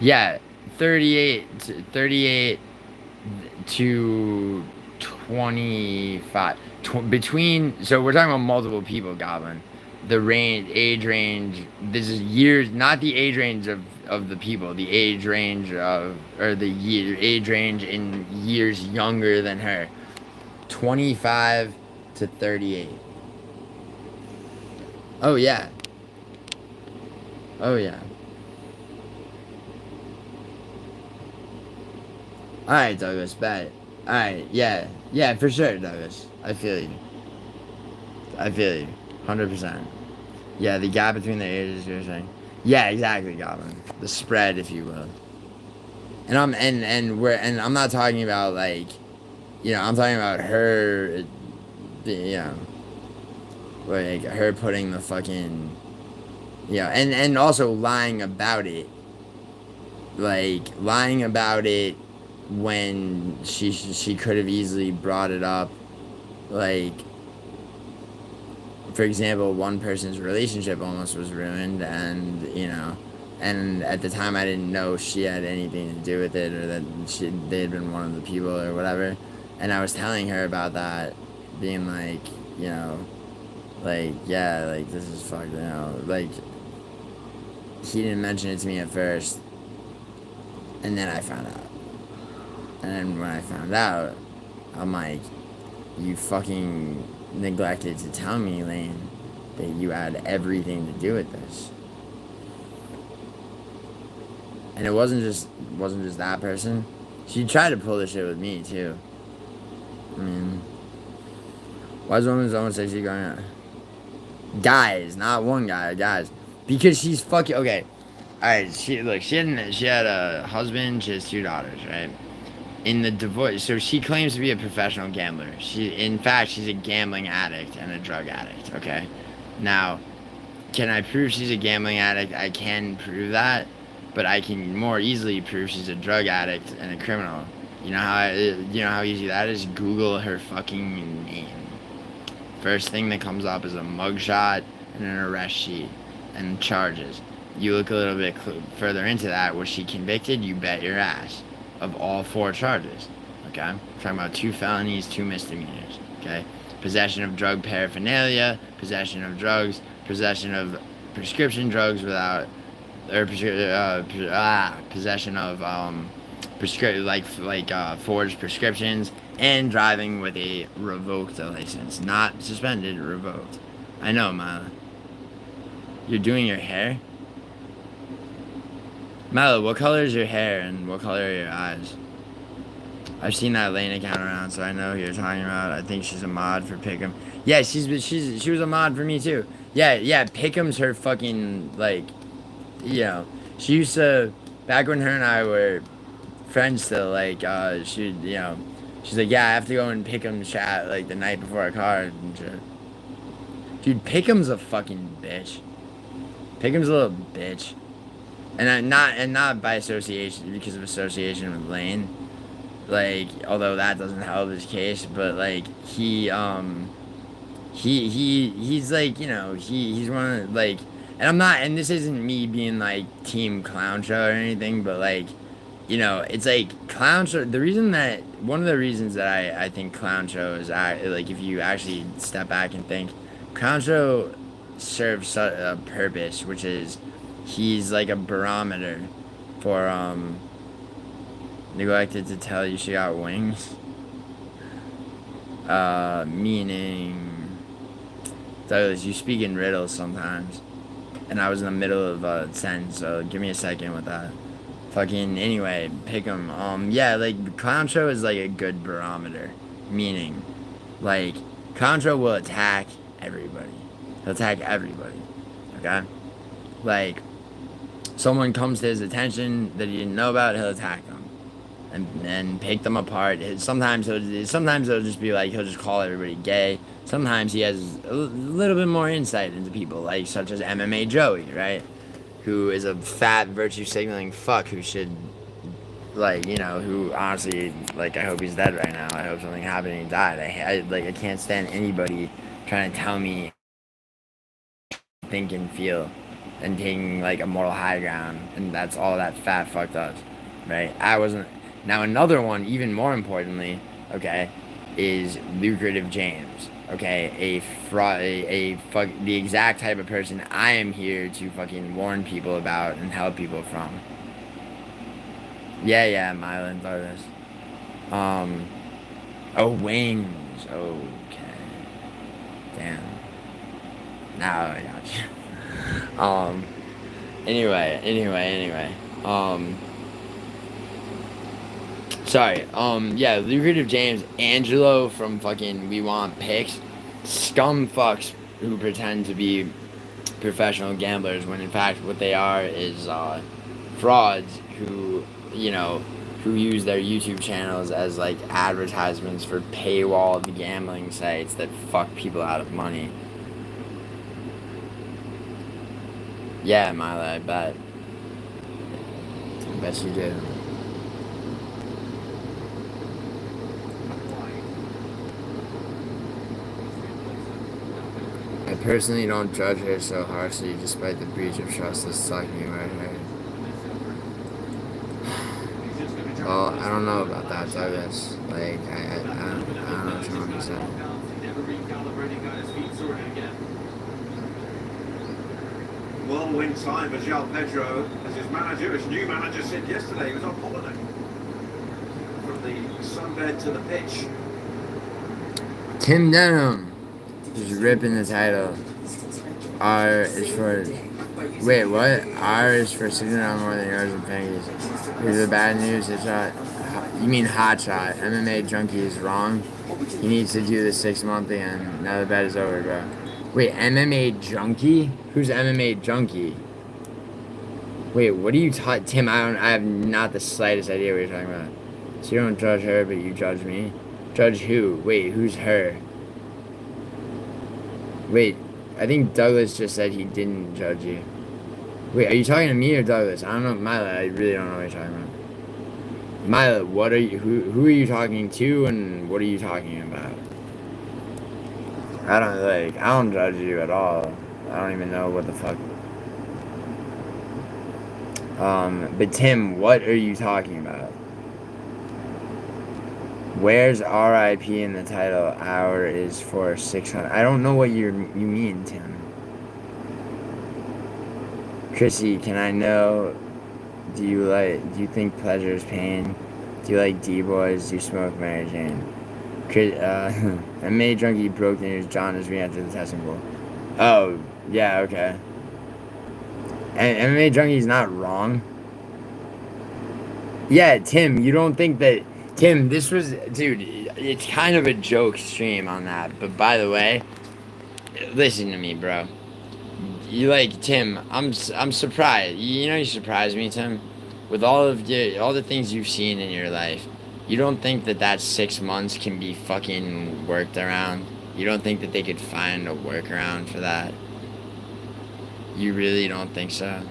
Yeah, 38 to 25. Between, so we're talking about multiple people, Goblin. The age range, this is years, not the age range of the people, the age range age range in years younger than her. 25 to 38. Oh, yeah. Oh, yeah. Alright, Douglas, bet. Alright, yeah. Yeah, for sure, Douglas. I feel you. 100%. Yeah, the gap between the ages, you're saying. Yeah, exactly, Goblin. The spread, if you will. And I'm not talking about, like, I'm talking about her, like, her putting the fucking, and also lying about it. Like, lying about it when she could have easily brought it up, like, for example, one person's relationship almost was ruined, and and at the time I didn't know she had anything to do with it, or that they had been one of the people or whatever, and I was telling her about that, being like, like, yeah, like, this is fucked, like, he didn't mention it to me at first, and then I found out. And then when I found out, I'm like, you fucking neglected to tell me, Lane, that you had everything to do with this. And it wasn't just that person. She tried to pull this shit with me too. I mean, why is women's homosexuality going on? Guys, not one guy, guys. Because she's fucking okay. Alright, she had a husband, she has 2 daughters, right? In the divorce, so she claims to be a professional gambler. In fact, she's a gambling addict and a drug addict, okay? Now, can I prove she's a gambling addict? I can prove that, but I can more easily prove she's a drug addict and a criminal. You know how easy that is? Google her fucking name. First thing that comes up is a mugshot and an arrest sheet. and charges. You look a little bit further into that. Was she convicted? You bet your ass of all 4 charges. Okay, I'm talking about 2 felonies, 2 misdemeanors. Okay, possession of drug paraphernalia, possession of drugs, possession of prescription drugs without, or possession of forged prescriptions, and driving with a revoked license, not suspended, revoked. I know, Mila. You're doing your hair? Milo, what color is your hair and what color are your eyes? I've seen that Lane account around, so I know who you're talking about. I think she's a mod for Pick'em. Yeah, she was a mod for me too. Yeah, Pick'em's her fucking, like, you know, she used to, back when her and I were friends still, like, she's like, yeah, I have to go and Pick'em chat, like, the night before a card and shit. Dude, Pick'em's a fucking bitch. Pick'em's a little bitch. And not by association, because of association with Lane. Like, although that doesn't help his case, but like he's like, you know, he's one of, like, and I'm not, and this isn't me being like team clown show or anything, but like, you know, it's like clown show. One of the reasons that I think clown show is, like, if you actually step back and think, clown show serves a purpose, which is, he's like a barometer for neglected to tell you she got wings. Meaning, Douglas, you speak in riddles sometimes, and I was in the middle of a sentence, so give me a second with that. Fucking, anyway, Pick'em. Yeah, like, clown show is like a good barometer, meaning, like, clown show will attack everybody. He'll attack everybody, okay? Like, someone comes to his attention that he didn't know about, he'll attack them and pick them apart. Sometimes it'll just be like, he'll just call everybody gay. Sometimes he has a little bit more insight into people, like, such as MMA Joey, right? Who is a fat virtue signaling fuck who should, like, you know, who honestly, like, I hope he's dead right now. I hope something happened and he died. I can't stand anybody trying to tell me think and feel and taking, like, a moral high ground, and that's all that fat fuck does, right? I wasn't. Now, another one, even more importantly, okay, is Lucrative James, okay, the exact type of person I am here to fucking warn people about and help people from. Yeah, Mylan Douglas. Oh, wings, okay, damn, now I got you. Anyway, sorry, yeah, Lucrative James, Angelo from fucking We Want Picks, scum fucks who pretend to be professional gamblers when in fact what they are is, frauds who, you know, who use their YouTube channels as, like, advertisements for paywalled gambling sites that fuck people out of money. Yeah, Mila, I bet. I bet you do. I personally don't judge her so harshly despite the breach of trust that's sucking about her. Well, I don't know about that, Douglas. Like, I don't know what you want me to say. Well, in time for João Pedro, as his manager, his new manager said yesterday, he was on holiday. From the sunbed to the pitch. Tim Denham is ripping the title. R is for... Wait, what? R is for sitting on more than yards and pennies. Here's the bad news. It's not... You mean hot shot. MMA Junkie is wrong. He needs to do the 6 month again. Now the bet is over, bro. Wait, MMA Junkie? Who's MMA Junkie? Wait, what are you talking... Tim, I have not the slightest idea what you're talking about. So you don't judge her, but you judge me? Judge who? Wait, who's her? Wait, I think Douglas just said he didn't judge you. Wait, are you talking to me or Douglas? I don't know, Mila, I really don't know what you're talking about. Mila, what are you... Who are you talking to, and what are you talking about? I don't judge you at all. I don't even know what the fuck... But Tim, what are you talking about? Where's RIP in the title? Hour is for 600. I don't know what you mean, Tim. Chrissy, can I know? Do you think pleasure is pain? Do you like D-boys? Do you smoke Mary Jane? MMA junkie broke the news. John has re-entered the testing pool. Oh, yeah, okay. And MMA junkie's not wrong. Yeah, Tim, you don't think that... Tim, this was... Dude, it's kind of a joke stream on that. But by the way, listen to me, bro. You like, Tim, I'm surprised. You know you surprised me, Tim? With all the things you've seen in your life. You don't think that 6 months can be fucking worked around? You don't think that they could find a workaround for that? You really don't think so?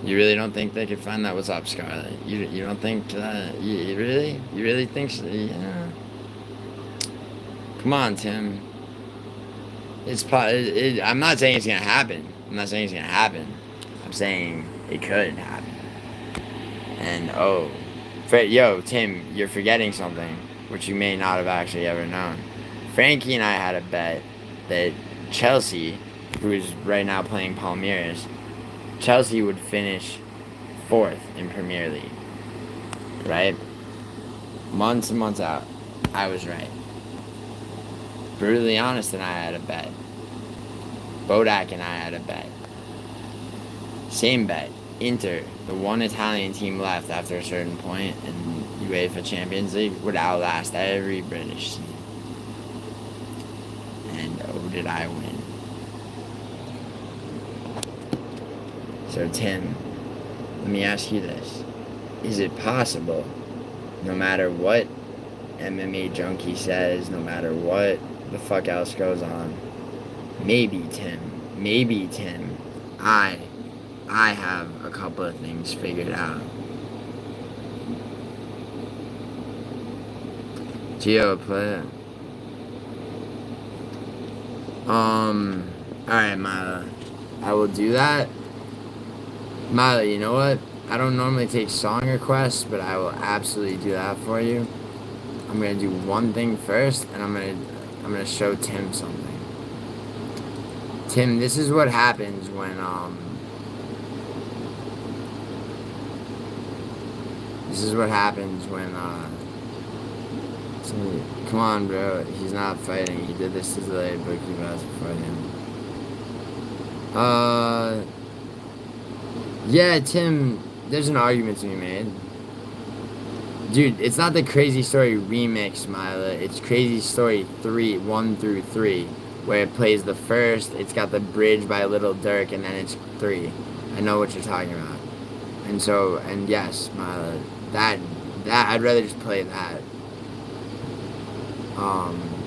You really don't think they could find that? What's up, Scarlett? You don't think that? You really think so? Yeah. Come on, Tim. I'm not saying it's gonna happen. I'm saying it could happen. And yo, Tim, you're forgetting something, which you may not have actually ever known. Frankie and I had a bet that Chelsea, who is right now playing Palmeiras, Chelsea would finish 4th in Premier League. Right? Months and months out, I was right. Brutally Honest and I had a bet. Bodak and I had a bet. Same bet. Inter, the one Italian team left after a certain point in UEFA Champions League, would outlast every British team. And oh, did I win. So Tim, let me ask you this. Is it possible, no matter what MMA Junkie says, no matter what the fuck else goes on, maybe Tim, I have a couple of things figured out. Gio, play it. Alright, Mila. I will do that. Mila, you know what? I don't normally take song requests, but I will absolutely do that for you. I'm gonna do one thing first, and I'm gonna show Tim something. Tim, this is what happens when come on, bro. He's not fighting. He did this to delay Bookie Bass before him. Yeah, Tim, there's an argument to be made. Dude, it's not the Crazy Story remix, Mila. It's Crazy Story 1 through 3, where it plays the first, it's got the bridge by Little Durk, and then it's 3. I know what you're talking about. And yes, Mila, that I'd rather just play that.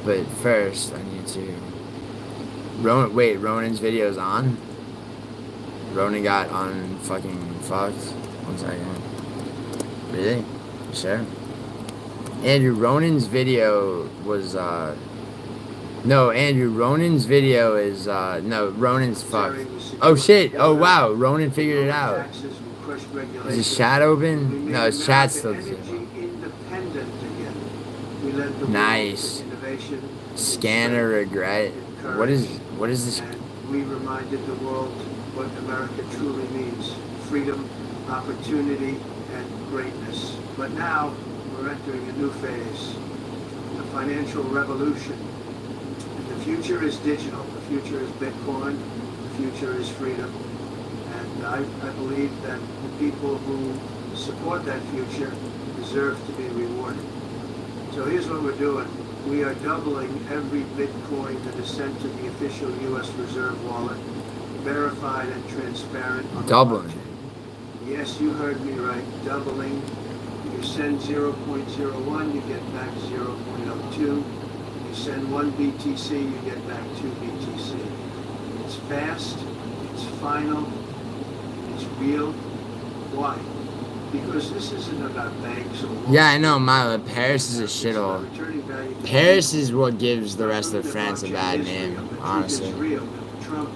But first, I need to... Ronan's video's on? Ronan got fucking fucked. 1 second. Really? Sure. Andrew, Ronan's video was, no, Andrew, Ronan's video is, no, Ronan's fucked. Oh, shit. Oh, wow. Ronan figured it out. Is his chat open? No, his chat's still disabled. Nice. Scanner regret. What is this? We reminded the world what America truly means. Freedom, opportunity, and greatness. But now, we're entering a new phase. The financial revolution. The future is digital. The future is Bitcoin. The future is freedom. And I believe that the people who support that future deserve to be rewarded. So here's what we're doing. We are doubling every Bitcoin that is sent to the official U.S. Reserve wallet, verified and transparent on the blockchain. Yes, you heard me right. Doubling. You send 0.01, you get back 0.02. You send 1 BTC, you get back 2 BTC. It's fast, it's final, it's real. Why? Because this isn't about banks or... Yeah, I know, Mila. Paris is a shithole. Paris is what gives the rest of France a bad name, honestly. Trump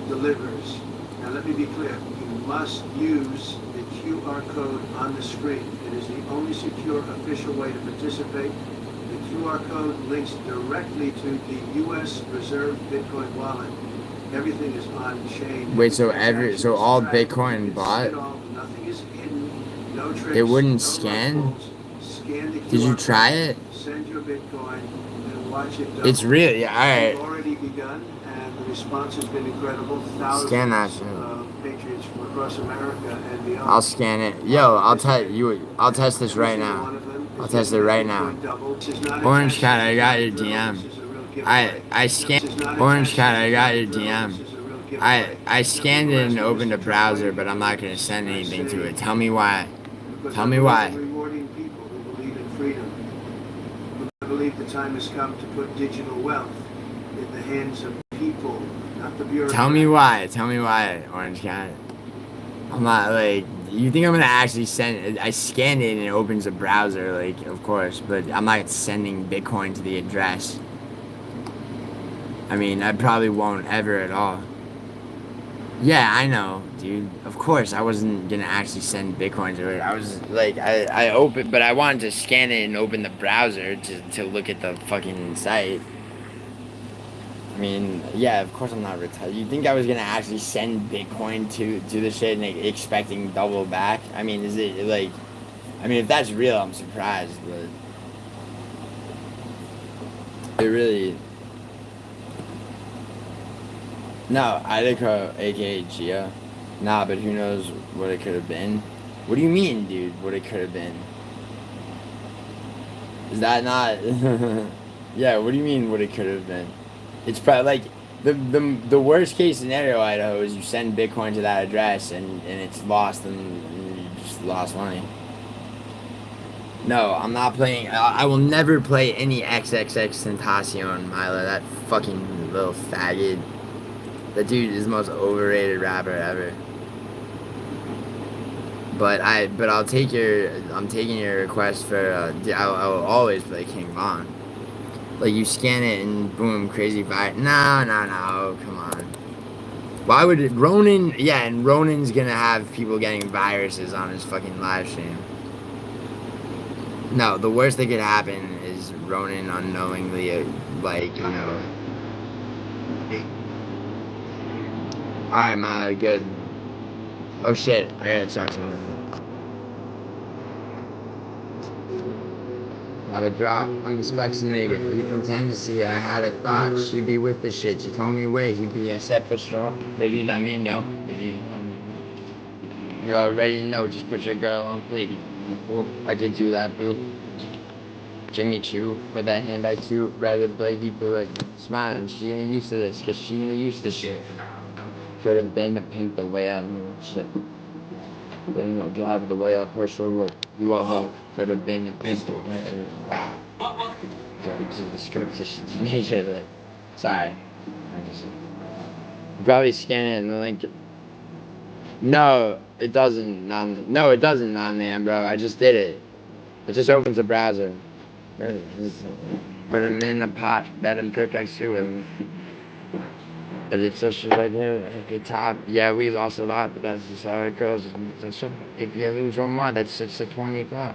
delivers. Now let me be clear. You must use the QR code on the screen. It is the only secure official way to participate. The QR code links directly to the U.S. Reserve Bitcoin wallet. Everything is on chain. Wait, so all Bitcoin bought? Nothing is hidden. No tricks. It wouldn't no scan? loopholes. Scan the QR Did you code, try it? Send your Bitcoin and watch it double. It's really, alright. We've already begun, and the response has been incredible. Thousands Scan that shit. of patriots from across America and beyond. I'll scan it. Yo, I'll test this right now. I'll test it right now. Orange Cat, I got your DM. I scanned Orange Cat, I got your DM. I scanned it and opened a browser, but I'm not gonna send anything to it. Tell me why. Tell me why. Rewarding people who believe in freedom. I believe the time has come to put digital wealth in the hands of people, not the bureaucrats. Tell me why. Tell me why, Orange Cat. I'm not like. You think I'm gonna actually send it? I scanned it and it opens a browser, like, of course, but I'm not sending Bitcoin to the address. I mean, I probably won't ever at all. Yeah, I know, dude. Of course, I wasn't gonna actually send Bitcoin to it. I was like, I opened, but I wanted to scan it and open the browser to look at the fucking site. I mean, yeah, of course I'm not retarded. You think I was gonna actually send Bitcoin to the shit and expecting double back? I mean, is it like, I mean, if that's real, I'm surprised, but it really. No, Idika, aka Gia. Nah, but who knows what it could have been? What do you mean, dude? What it could have been? Is that not? Yeah, what do you mean? What it could have been? It's probably like the worst case scenario, Idaho, is you send Bitcoin to that address and it's lost and you just lost money. No, I'm not playing. I will never play any XXX Tentacion, Milo. That fucking little faggot. That dude is the most overrated rapper ever. But I'm taking your request for. I will always play King Von. Like, you scan it and boom, crazy vibe. No, come on. Why would it, Ronan, yeah, and Ronan's gonna have people getting viruses on his fucking live stream. No, the worst that could happen is Ronan unknowingly, like, you know. Alright, man, good. Oh shit, I gotta talk to him. Got a drop on the specs nigga. You pretend to see I had a thought. She be with the shit. She told me wait, he be a separate straw. Baby, let me know. Baby, you already know, just put your girl on fleek. Oh, I did do that, boo. Jimmy Choo, with that hand I chew, rather Blakey be like smiling. She ain't used to this, cause she ain't used to shit. Could have been the pink the way I knew shit. But you know, drive the way up her shoulder. You all could have been a pistol. To the script to make it like, sorry. Probably scan it and the link. No, it doesn't. No, it doesn't on there, bro. I just did it. It just opens the browser. Put it in the pot. Let him cook like suet. But it's just right here at the top. Yeah, we lost a lot, but that's just how it goes. If you lose one more, that's just a 20 club.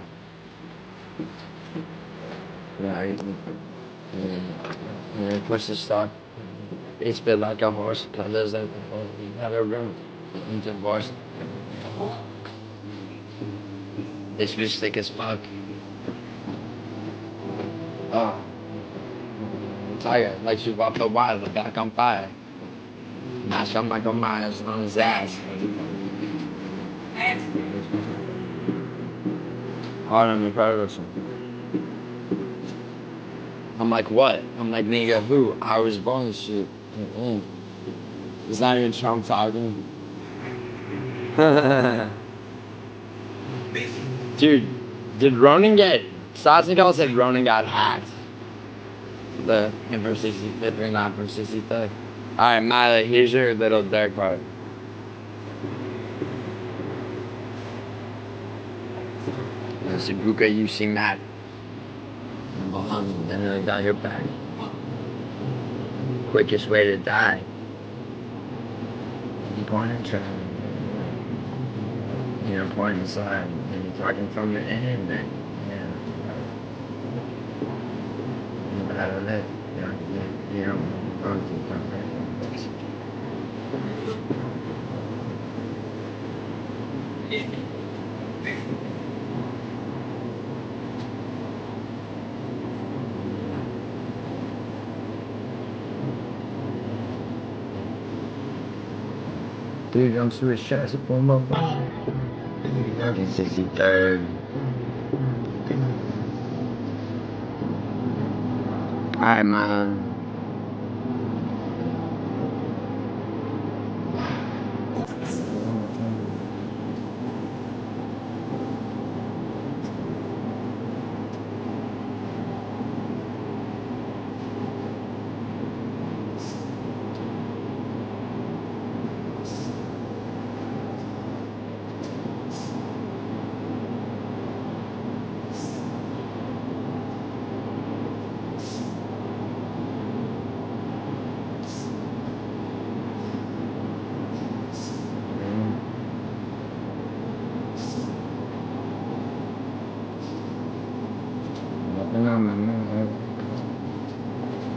Right. Push the stock. It's been like a horse. Colors like a horse. You have a room. Into divorce. This bitch thick as fuck. Oh. Tiger, like she walked the wild, back on fire. Mash up Michael Myers on his ass. Hard on the Patriotism. I'm like, what? I'm like, nigga, who? I was born this shit. It's not even Trump talking. Dude, did Ronan get... Sasnigal said Ronan got hacked. The for 65th or not for 63rd. Alright, Miley, here's your little dark part. Sabuka, you seem mad. Then I got your back. Quickest way to die. pointing to, pointing side, and you're talking from the end, and, battle it, Dude, I'm Swiss chest, boom, boom, boom. 63rd. Alright, man.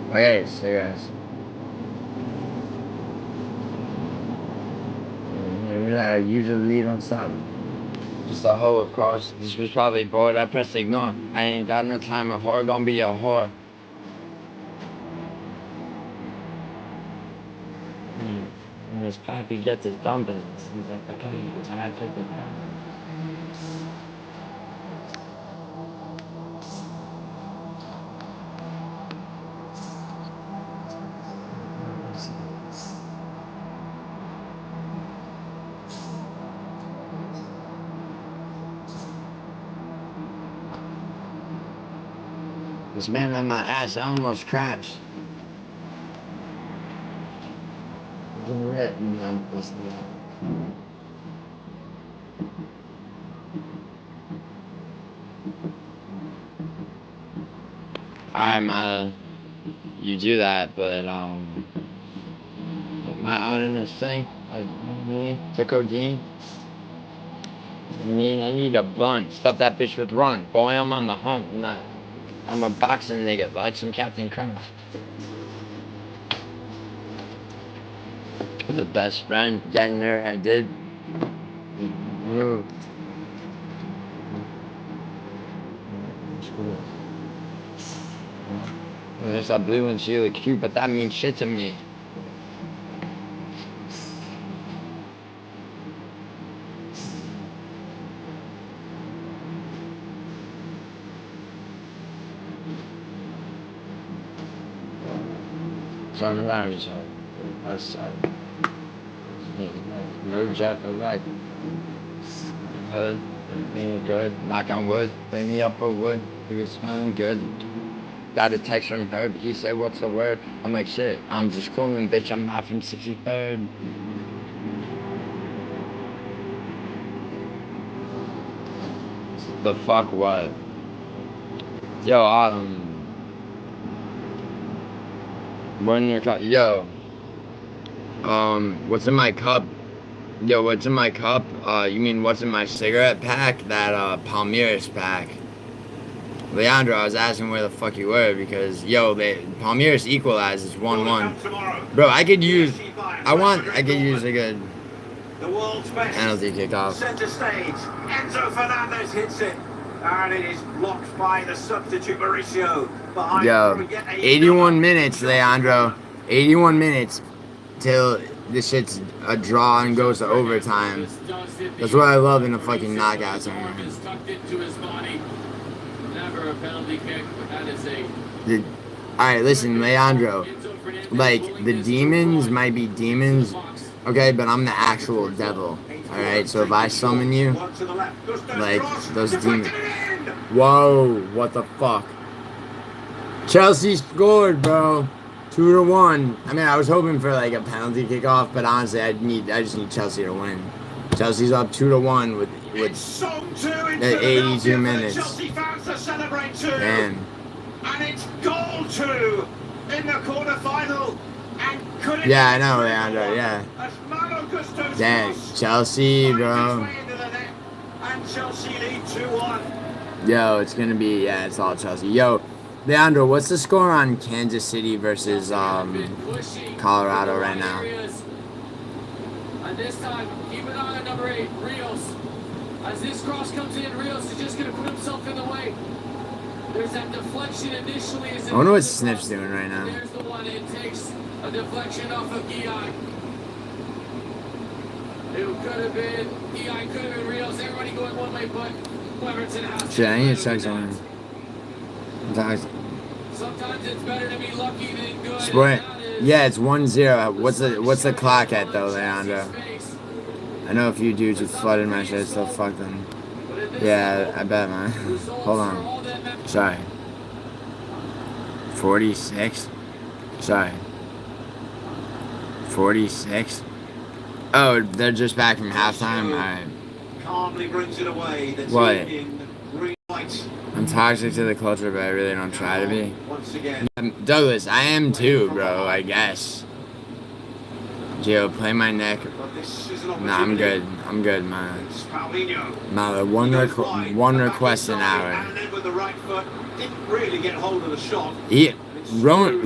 Okay, serious. I usually lead on something. Just a hoe, of course. This was probably bored. I pressed ignore. I ain't got no time. A whore gonna be a whore. And this pappy gets his dumping. He's like, okay, I took it down. This man on my ass, I almost crashed. You do that, but am I out in this thing? The codeine? I need a blunt. Stuff that bitch with run. Boy, I'm on the hump. I'm a boxing nigga, like some Captain Crunch. The best friend, getting there, I did. There's a blue and she look cute, but that means shit to me. Sunrise, outside. No jet of light. Being good, knock on wood, bring me up for wood. He was smelling good. Got a text from her, he said, what's the word? I'm like, shit, I'm just cooling, bitch, I'm not from 63rd. The fuck what? Yo, when you're what's in my cup? Yo, what's in my cup? You mean what's in my cigarette pack? That, Palmeiras pack. Leandro, I was asking where the fuck you were because, yo, Palmeiras equalizes 1-1. Bro, I could use a good penalty kickoff. Center stage, Enzo Fernandez hits it. And it is blocked by the substitute Mauricio. Yo, 81 minutes, Leandro. 81 minutes till this shit's a draw and goes to overtime. That's what I love in a fucking knockout tournament. Alright, listen, Leandro. Like, the demons might be demons, okay, but I'm the actual devil. Alright, so if I summon you, like, those demons. Whoa, what the fuck? Chelsea scored, bro. 2-1. I mean, I was hoping for like a penalty kickoff, but honestly, I just need Chelsea to win. Chelsea's up 2-1 with 82 minutes. Damn. Damn. And it's goal 2 in the quarterfinal. And could it Yeah, I be know, a Leandro, 3-1 yeah. as Malo Gusto's Yeah, cross Chelsea, finds its bro. way into the net, and Chelsea lead 2-1. Yo, it's gonna be, yeah, it's all Chelsea. Yo, Leandro, what's the score on Kansas City versus Colorado right now? And this time, keep an eye on number 8, Rios. As this cross comes in, Rios is just going to put himself in the way. There's that deflection initially. I wonder what Sniff's doing right now. There's the one. It takes a deflection off of Guy. It could have been Guy, could have been Rios. Everybody going one way, but Weberton has Shit, I need to check something. Sometimes it's better to be lucky than good. Sport. Yeah, it's 1-0. What's the clock at though, Leandro? I know a few dudes who flooded my shit, so fuck them. Yeah, I bet, man. Hold on. Sorry. 46? Sorry. 46? Oh, they're just back from halftime? Alright. Calmly brings it away. The What? team in green light. I'm toxic to the culture, but I really don't try to be. Once again. Douglas, I am too, bro, I guess. Gio, play my neck. But this is an Nah, I'm opportunity. good. I'm good, man. It's Paulinho. Nah, one request an hour. And then with the right foot, didn't really get hold of the shot.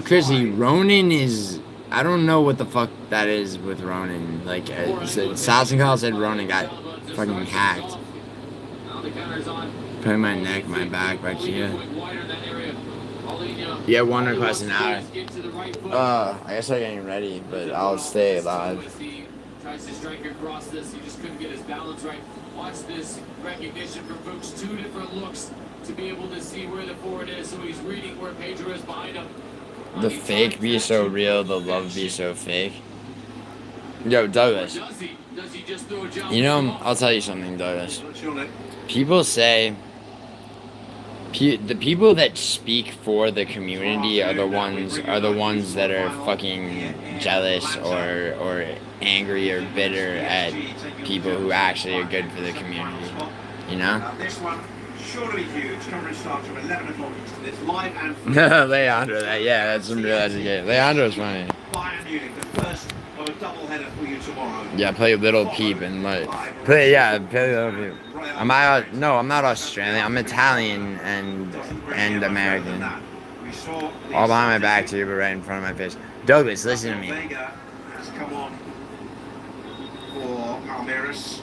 Chrissy, Ronan is... I don't know what the fuck that is with Ronan. Like, Sassenkahl said Ronan got fucking hacked. Putting my neck, my back, back here. Yeah, one request an hour. I guess I'm getting ready, but I'll stay alive. Tries to strike across this, he just couldn't get his balance right. Watch this recognition from Fuchs, 2 different looks to be able to see where the forward is, so he's reading where Pedro is behind him. The fake be so real, the love be so fake. Yo, Douglas. Does he just throw a jump? You know, I'll tell you something, Douglas. What's your name? People say the people that speak for the community are the ones that are fucking jealous or angry or bitter at people who actually are good for the community. You know? This one, surely huge. Coverage starts from 11 o'clock. It's live and free. Leandro, that's some real education. Leandro's funny. Bayern Munich, the first of a double header for you tomorrow. Yeah, play Little Peep and play Little Peep. I'm not Australian. I'm Italian and American. All behind my back to you, but right in front of my face. Douglas, listen to me. Vega has come on for Palmeiras.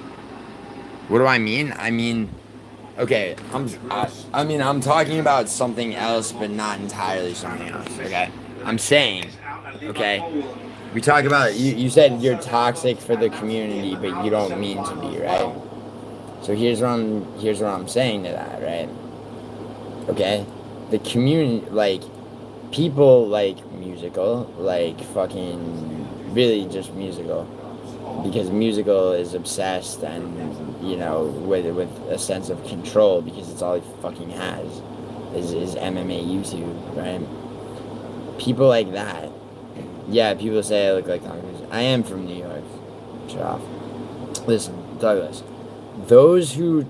What do I mean? I mean, okay, I'm talking about something else, but not entirely something else, okay? I'm saying, okay, we talk about, you said you're toxic for the community, but you don't mean to be, right? So here's what I'm saying to that, right? Okay? The community, like, people like musical, like fucking, really just musical. Because musical is obsessed and, you know, with a sense of control, because it's all he fucking has is MMA YouTube, right? People like that. Yeah, people say I look like Tom Cruise. I am from New York. Shut off. Listen, Douglas. Those who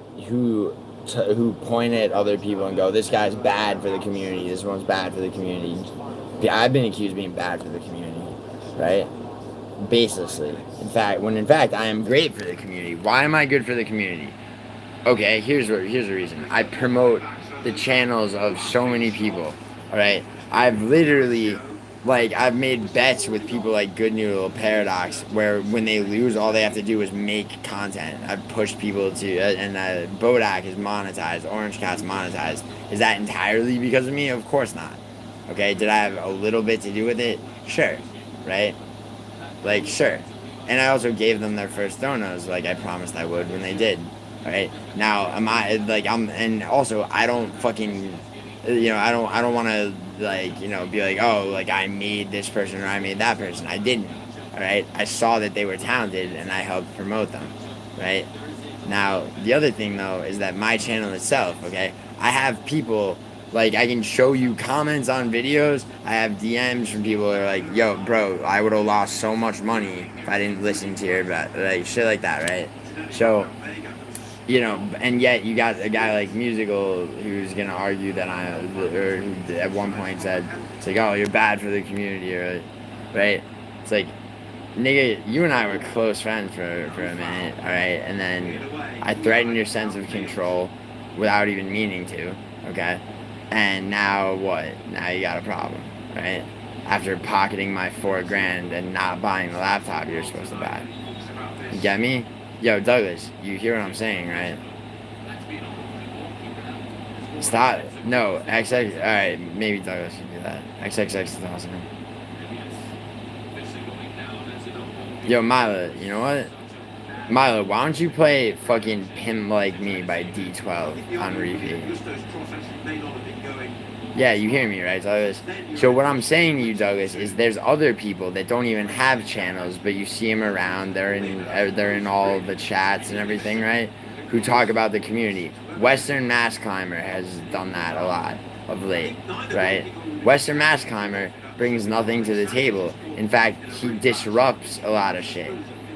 point at other people and go, this guy's bad for the community, this one's bad for the community. I've been accused of being bad for the community, right? Baselessly. In fact, I am great for the community. Why am I good for the community? Okay, here's the reason. I promote the channels of so many people, alright? I've literally... Like, I've made bets with people like Good Noodle, Paradox, where when they lose, all they have to do is make content. I've pushed people to, and Bodak is monetized, Orange Cat's monetized. Is that entirely because of me? Of course not. Okay, did I have a little bit to do with it? Sure, right? Like, sure. And I also gave them their first donos, like I promised I would when they did. Alright? Now, and also, I don't fucking, you know, I don't want to, like, you know, be like, oh, like, I made this person or I made that person. I didn't, all right? I saw that they were talented, and I helped promote them, right? Now, the other thing, though, is that my channel itself, okay, I have people, like, I can show you comments on videos. I have DMs from people that are like, yo, bro, I would have lost so much money if I didn't listen to your, like, shit like that, right? So... You know, and yet you got a guy like Musical who's gonna argue that or who at one point said, it's like, oh, you're bad for the community, or right? It's like, nigga, you and I were close friends for a minute, alright? And then I threatened your sense of control without even meaning to, okay? And now what? Now you got a problem, right? After pocketing my $4 grand and not buying the laptop you're supposed to buy. You get me? Yo, Douglas, you hear what I'm saying, right? Stop. No, XX. Alright, maybe Douglas can do that. XXX is awesome. Yo, Mila, you know what? Mila, why don't you play fucking Pimp Like Me by D12 on repeat? Yeah, you hear me, right, Douglas? So what I'm saying to you, Douglas, is there's other people that don't even have channels, but you see them around. They're in all the chats and everything, right? Who talk about the community. Western Mass Climber has done that a lot of late, right? Western Mass Climber brings nothing to the table. In fact, he disrupts a lot of shit,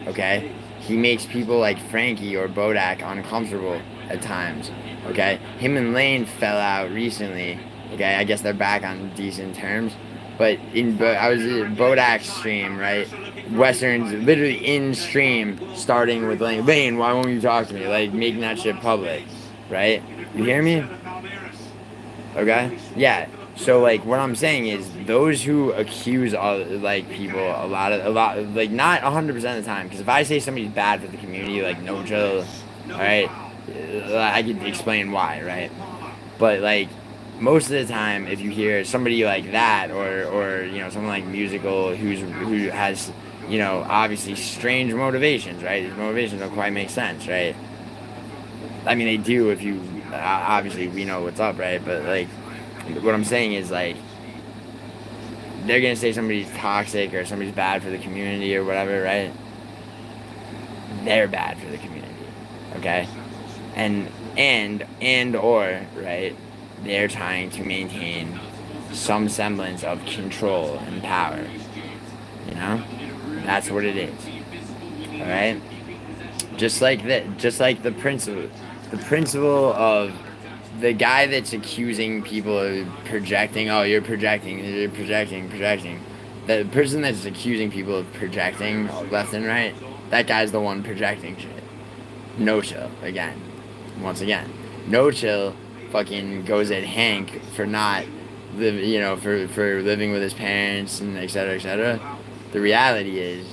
okay? He makes people like Frankie or Bodak uncomfortable at times, okay? Him and Lane fell out recently, okay? I guess they're back on decent terms. But I was at Bodak's stream, right? Western's literally in stream, starting with Lane. Lane, why won't you talk to me? Like, making that shit public, right? You hear me? Okay? Yeah. So, like, what I'm saying is, those who accuse, like, people a lot, like, not 100% of the time, because if I say somebody's bad for the community, like, no chill, alright, I could explain why, right? But, like, most of the time, if you hear somebody like that, or you know, someone like Musical, who has, you know, obviously strange motivations, right? These motivations don't quite make sense, right? I mean, they do if you, obviously, we know what's up, right? But, like, what I'm saying is, like, they're gonna say somebody's toxic or somebody's bad for the community or whatever, right? They're bad for the community, okay? Or, right, they're trying to maintain some semblance of control and power, you know? That's what it is, alright? Just like the principle of the guy that's accusing people of projecting, oh, you're projecting. The person that's accusing people of projecting left and right, that guy's the one projecting shit. No Chill, once again. No Chill fucking goes at Hank for not, for living with his parents and et cetera, et cetera. The reality is,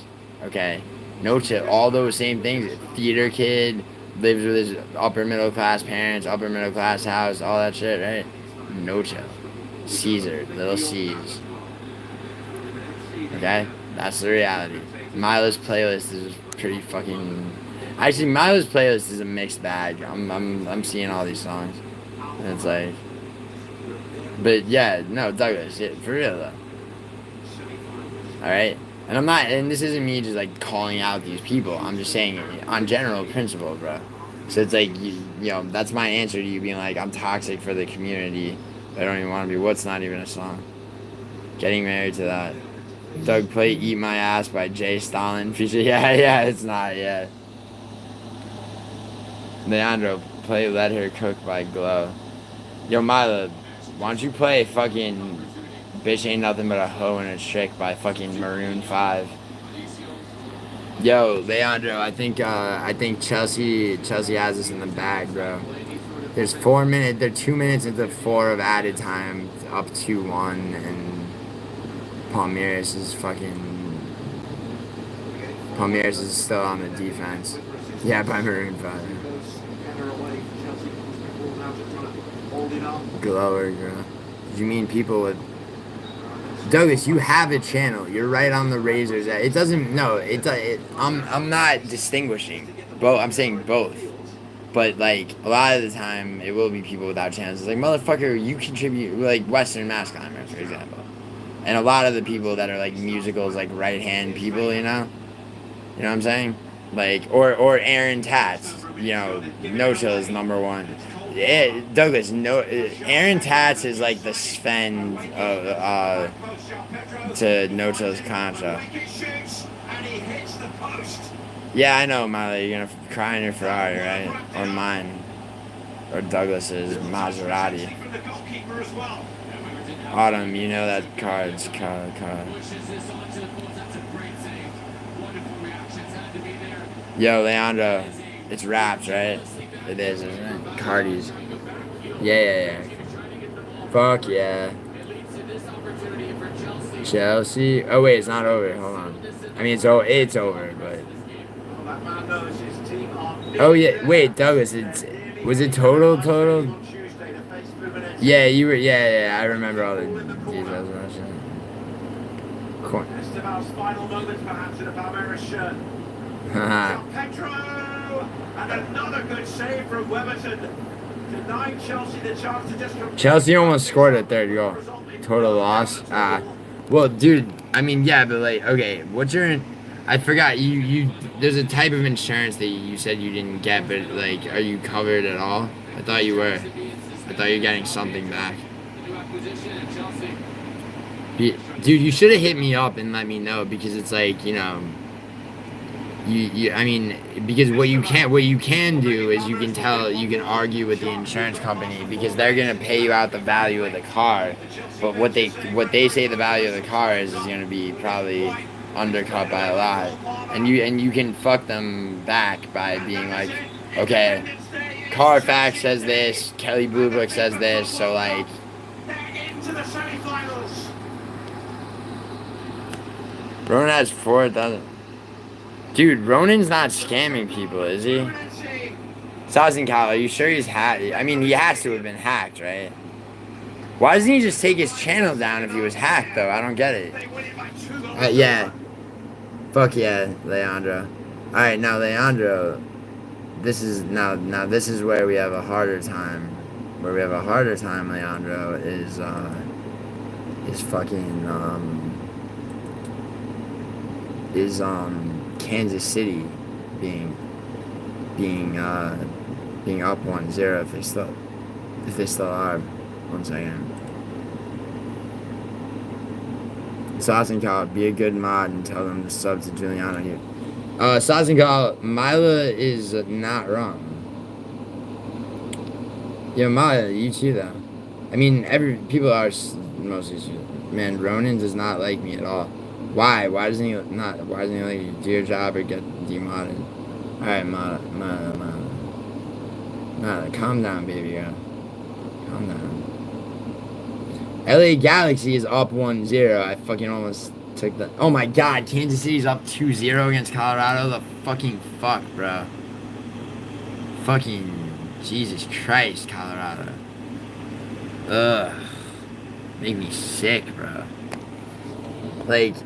okay, No Chill, all those same things, theater kid, lives with his upper middle class parents, upper middle class house, all that shit, right? No Chill. Caesar, little C's. Okay? That's the reality. Milo's playlist is pretty fucking... Actually, Milo's playlist is a mixed bag. I'm seeing all these songs. And it's like... But yeah, no, Douglas, yeah, for real though. Alright? And I'm not, and this isn't me just like calling out these people. I'm just saying on general principle, bro. So it's like, you know, that's my answer to you being like, I'm toxic for the community. I don't even want to be. What's not even a song? Getting married to that. Doug, play Eat My Ass by Jay Stalin. Feature. Yeah, it's not, yeah. Leandro, play Let Her Cook by Glow. Yo, Mila, why don't you play fucking Bitch Ain't Nothing But a Hoe and a Trick by fucking Maroon 5? Yo, Leandro, I think Chelsea has us in the bag, bro. There's 4 minutes, they're 2 minutes into 4 of added time, up 2-1, and Palmeiras is still on the defense. Yeah, by Maroon 5. Glower, girl. Did you mean people with... Douglas, you have a channel. You're right on the razor's edge. It doesn't... No, I'm not distinguishing. I'm saying both. But, like, a lot of the time, it will be people without channels. It's like, motherfucker, you contribute... Like, Western Mass Climber, for example. And a lot of the people that are, like, musicals, like, right-hand people, you know? You know what I'm saying? Like, or Aaron Tatz. You know, No Chill is number one. Douglas, Aaron Tatz is like the Sven to No Chill's Contra. Yeah, I know, Miley. You're gonna cry in your Ferrari, right? Or mine. Or Douglas's Maserati. Autumn, you know that card's card. Yo, Leandro, it's Raps, right? It is, isn't it? Cardi's. Yeah. Fuck yeah. Chelsea. Oh wait, it's not over. Hold on. I mean, it's over, but. Oh yeah. Wait, Douglas. Was it total? Yeah, you were. Yeah. I remember all the details of that shit. Cool. Final moments perhaps in a Palmeiras shirt. Pedro, and another good save from Weberton. Denying Chelsea the chance to just. Chelsea almost scored a third goal. Total loss. Well, dude. I mean, yeah, but like, okay, what's your? I forgot. You. There's a type of insurance that you said you didn't get, but like, are you covered at all? I thought you were. I thought you were getting something back. Dude, you should have hit me up and let me know, because it's like, you know, I mean, because what you can do is you can argue with the insurance company, because they're gonna pay you out the value of the car, but what they say the value of the car is gonna be probably undercut by a lot, and you can fuck them back by being like, okay, Carfax says this, Kelly Blue Book says this, so like. Into the semi-finals. Ronan has 4,000. Dude, Ronan's not scamming people, is he? Sazencal, are you sure he's hacked? I mean, he has to have been hacked, right? Why doesn't he just take his channel down if he was hacked, though? I don't get it. Yeah. Fuck yeah, Leandro. Alright, now, Leandro, this is where we have a harder time. Where we have a harder time, Leandro, is Kansas City being up 1-0 if they still are. 1 second. Sazencal, be a good mod and tell them to sub to Giuliano here. Sazencal, Mila is not wrong. Yeah, Mila, you too though. I mean, people are mostly. Man, Ronan does not like me at all. Why? Why doesn't he let you do your job or get demodded? Alright, Mala, calm down, baby girl. Calm down. LA Galaxy is up 1-0. I fucking almost took that. Oh my god, Kansas City's up 2-0 against Colorado. The fucking fuck, bro. Fucking Jesus Christ, Colorado. Ugh. Make me sick, bro. Like,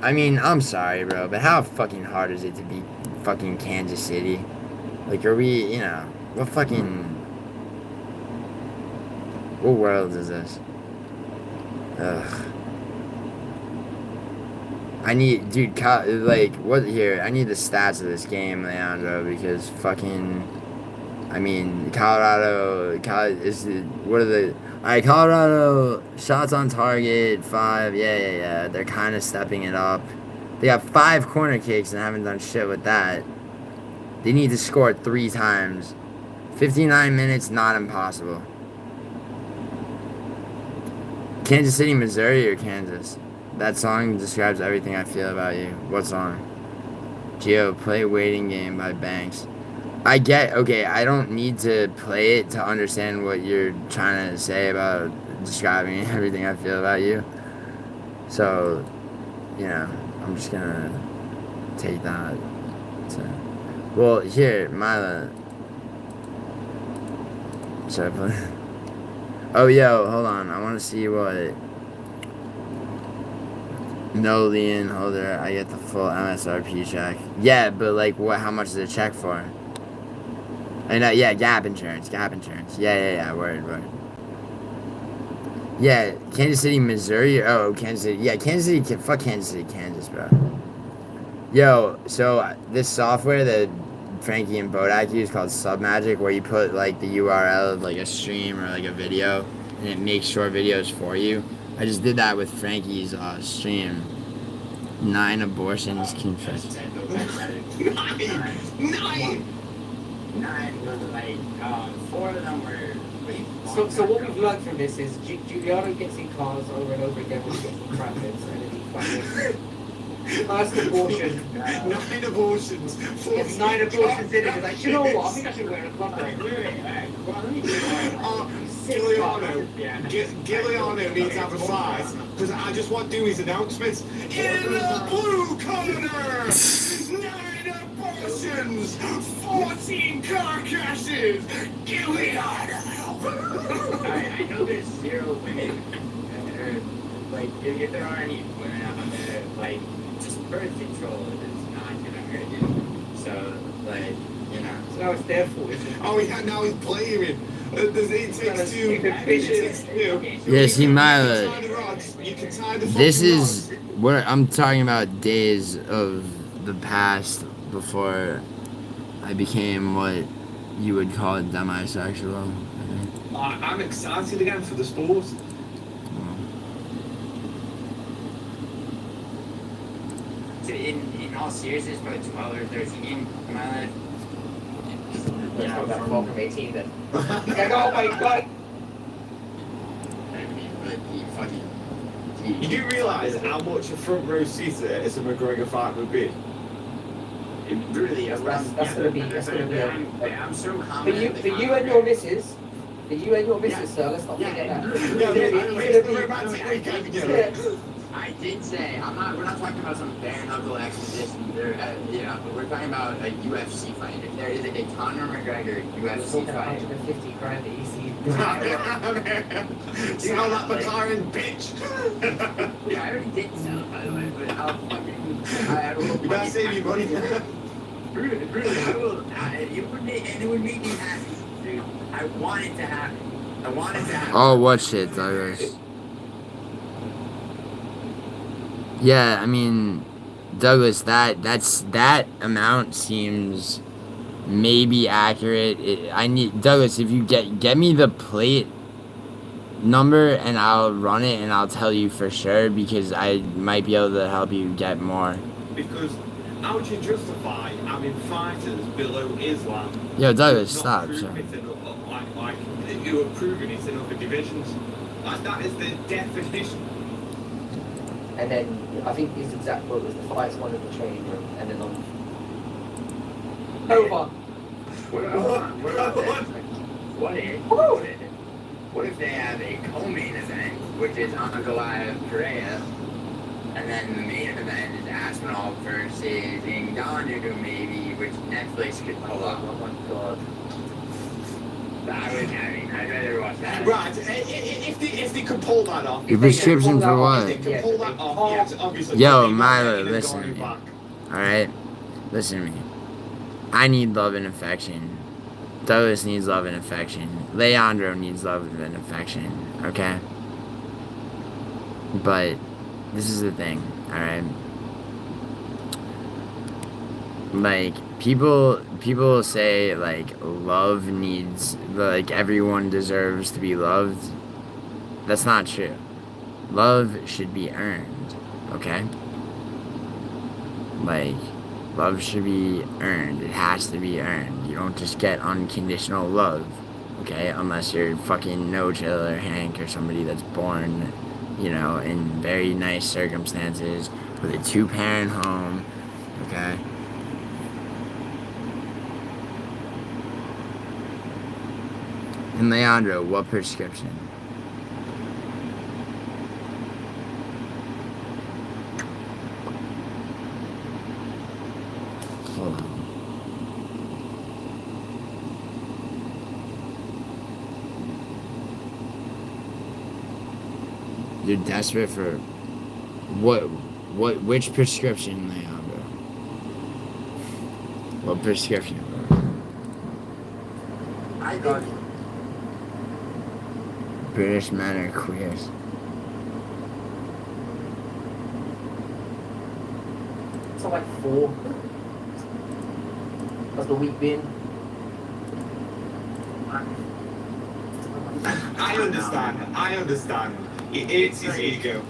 I mean, I'm sorry, bro, but how fucking hard is it to beat fucking Kansas City? Like, are we, you know, what world is this? Ugh. I need, dude, like, what, here, I need the stats of this game, Leandro, because fucking, I mean, Colorado, alright, Colorado, shots on target, 5, yeah, they're kind of stepping it up. They got 5 corner kicks and haven't done shit with that. They need to score 3 times. 59 minutes, not impossible. Kansas City, Missouri, or Kansas? That song describes everything I feel about you. What song? Gio, play Waiting Game by Banks. Okay, I don't need to play it to understand what you're trying to say about describing everything I feel about you. So, you know, I'm just gonna take that. Well, here, Mila. Should I play? Oh, yo, hold on. I want to see what. No lien holder. I get the full MSRP check. Yeah, but like, what? How much is it check for? Yeah, gap insurance. Yeah, word. Yeah, Kansas City, Missouri. Oh, Kansas City. Yeah, Kansas City. Fuck Kansas City, Kansas, bro. Yo, so this software that Frankie and Bodak use called Submagic, where you put like the URL of like a stream or like a video, and it makes short videos for you. I just did that with Frankie's stream. 9 abortions confessed. 9 was like 4 of them were So what we've learned from this is Giuliano gets in cars over and over again when he gets in traffic, and then he fucking first abortion. 9 abortions. Gets 9 abortions in it. He's like, you know what? I think I should wear a condom. Giuliano needs to have a size because I just want to do his announcements. In the blue corner, 9 abortions, 14 car crashes. Giuliano. I know there's 0 women, or like if there are any women out there, like just birth control is not gonna hurt you. So like So now it's their fault, isn't it? Oh yeah, now he's blaming. It takes two. Yes, he might. You can tie the This fucking is rods. what I'm talking about. Days of the past before I became what you would call a demisexual. I'm excited again for the sport. in all seriousness, about 12 or 13 in my life. Yeah, about 12 from 18 then. He's like, oh my god! I mean, but he fucking. You do realise how much a front row seater is a McGregor fight would be? It really is. That's gonna be I'm so confident. For you and your missus, sir, let's not forget that. I did say we're not talking about some bare knuckle exposition there, but we're talking about a UFC fight. If there is a Conor McGregor UFC fight, 150 grand easy. Sell that McLaren, bitch! Yeah, I already did sell it, by the way, but I'll fucking. You better save your money. Really, I will. It would make me happy, dude. I want it to happen. Oh, what shit, Douglas? Yeah, I mean, Douglas, that amount seems maybe accurate. I need Douglas, if you get me the plate number and I'll run it and I'll tell you for sure, because I might be able to help you get more. Because how would you justify having fighters below Islam? Yo, Douglas, not stop. prove it in, like you are proving it in other divisions. Like that is the definition. And then I think his exact quote was, the fight's one in the training room, and then on. Over. What if they have a co-main event, which is Goliath Pereira, and then the main event is Aspinall versus Ngannou, maybe, which Netflix could pull up. Oh my god. I'd rather watch that. Right, if they could pull that off. Your prescription for what? If they can pull that off, yes, obviously. Yo, But Milo, they're listen to going me. back. Alright? Listen to me. I need love and affection. Douglas needs love and affection. Leandro needs love and affection. Okay? But this is the thing, alright? Like, people say, like, love needs, like, everyone deserves to be loved. That's not true. Love should be earned, okay? Like, love should be earned. It has to be earned. You don't just get unconditional love, okay? Unless you're fucking No Chill or Hank or somebody that's born, in very nice circumstances with a 2-parent home, okay? And Leandro, what prescription? Hold on. You're desperate for which prescription, Leandro? What prescription? I think British men are queers. It's like 4. How's the week been? I understand. It's his ego.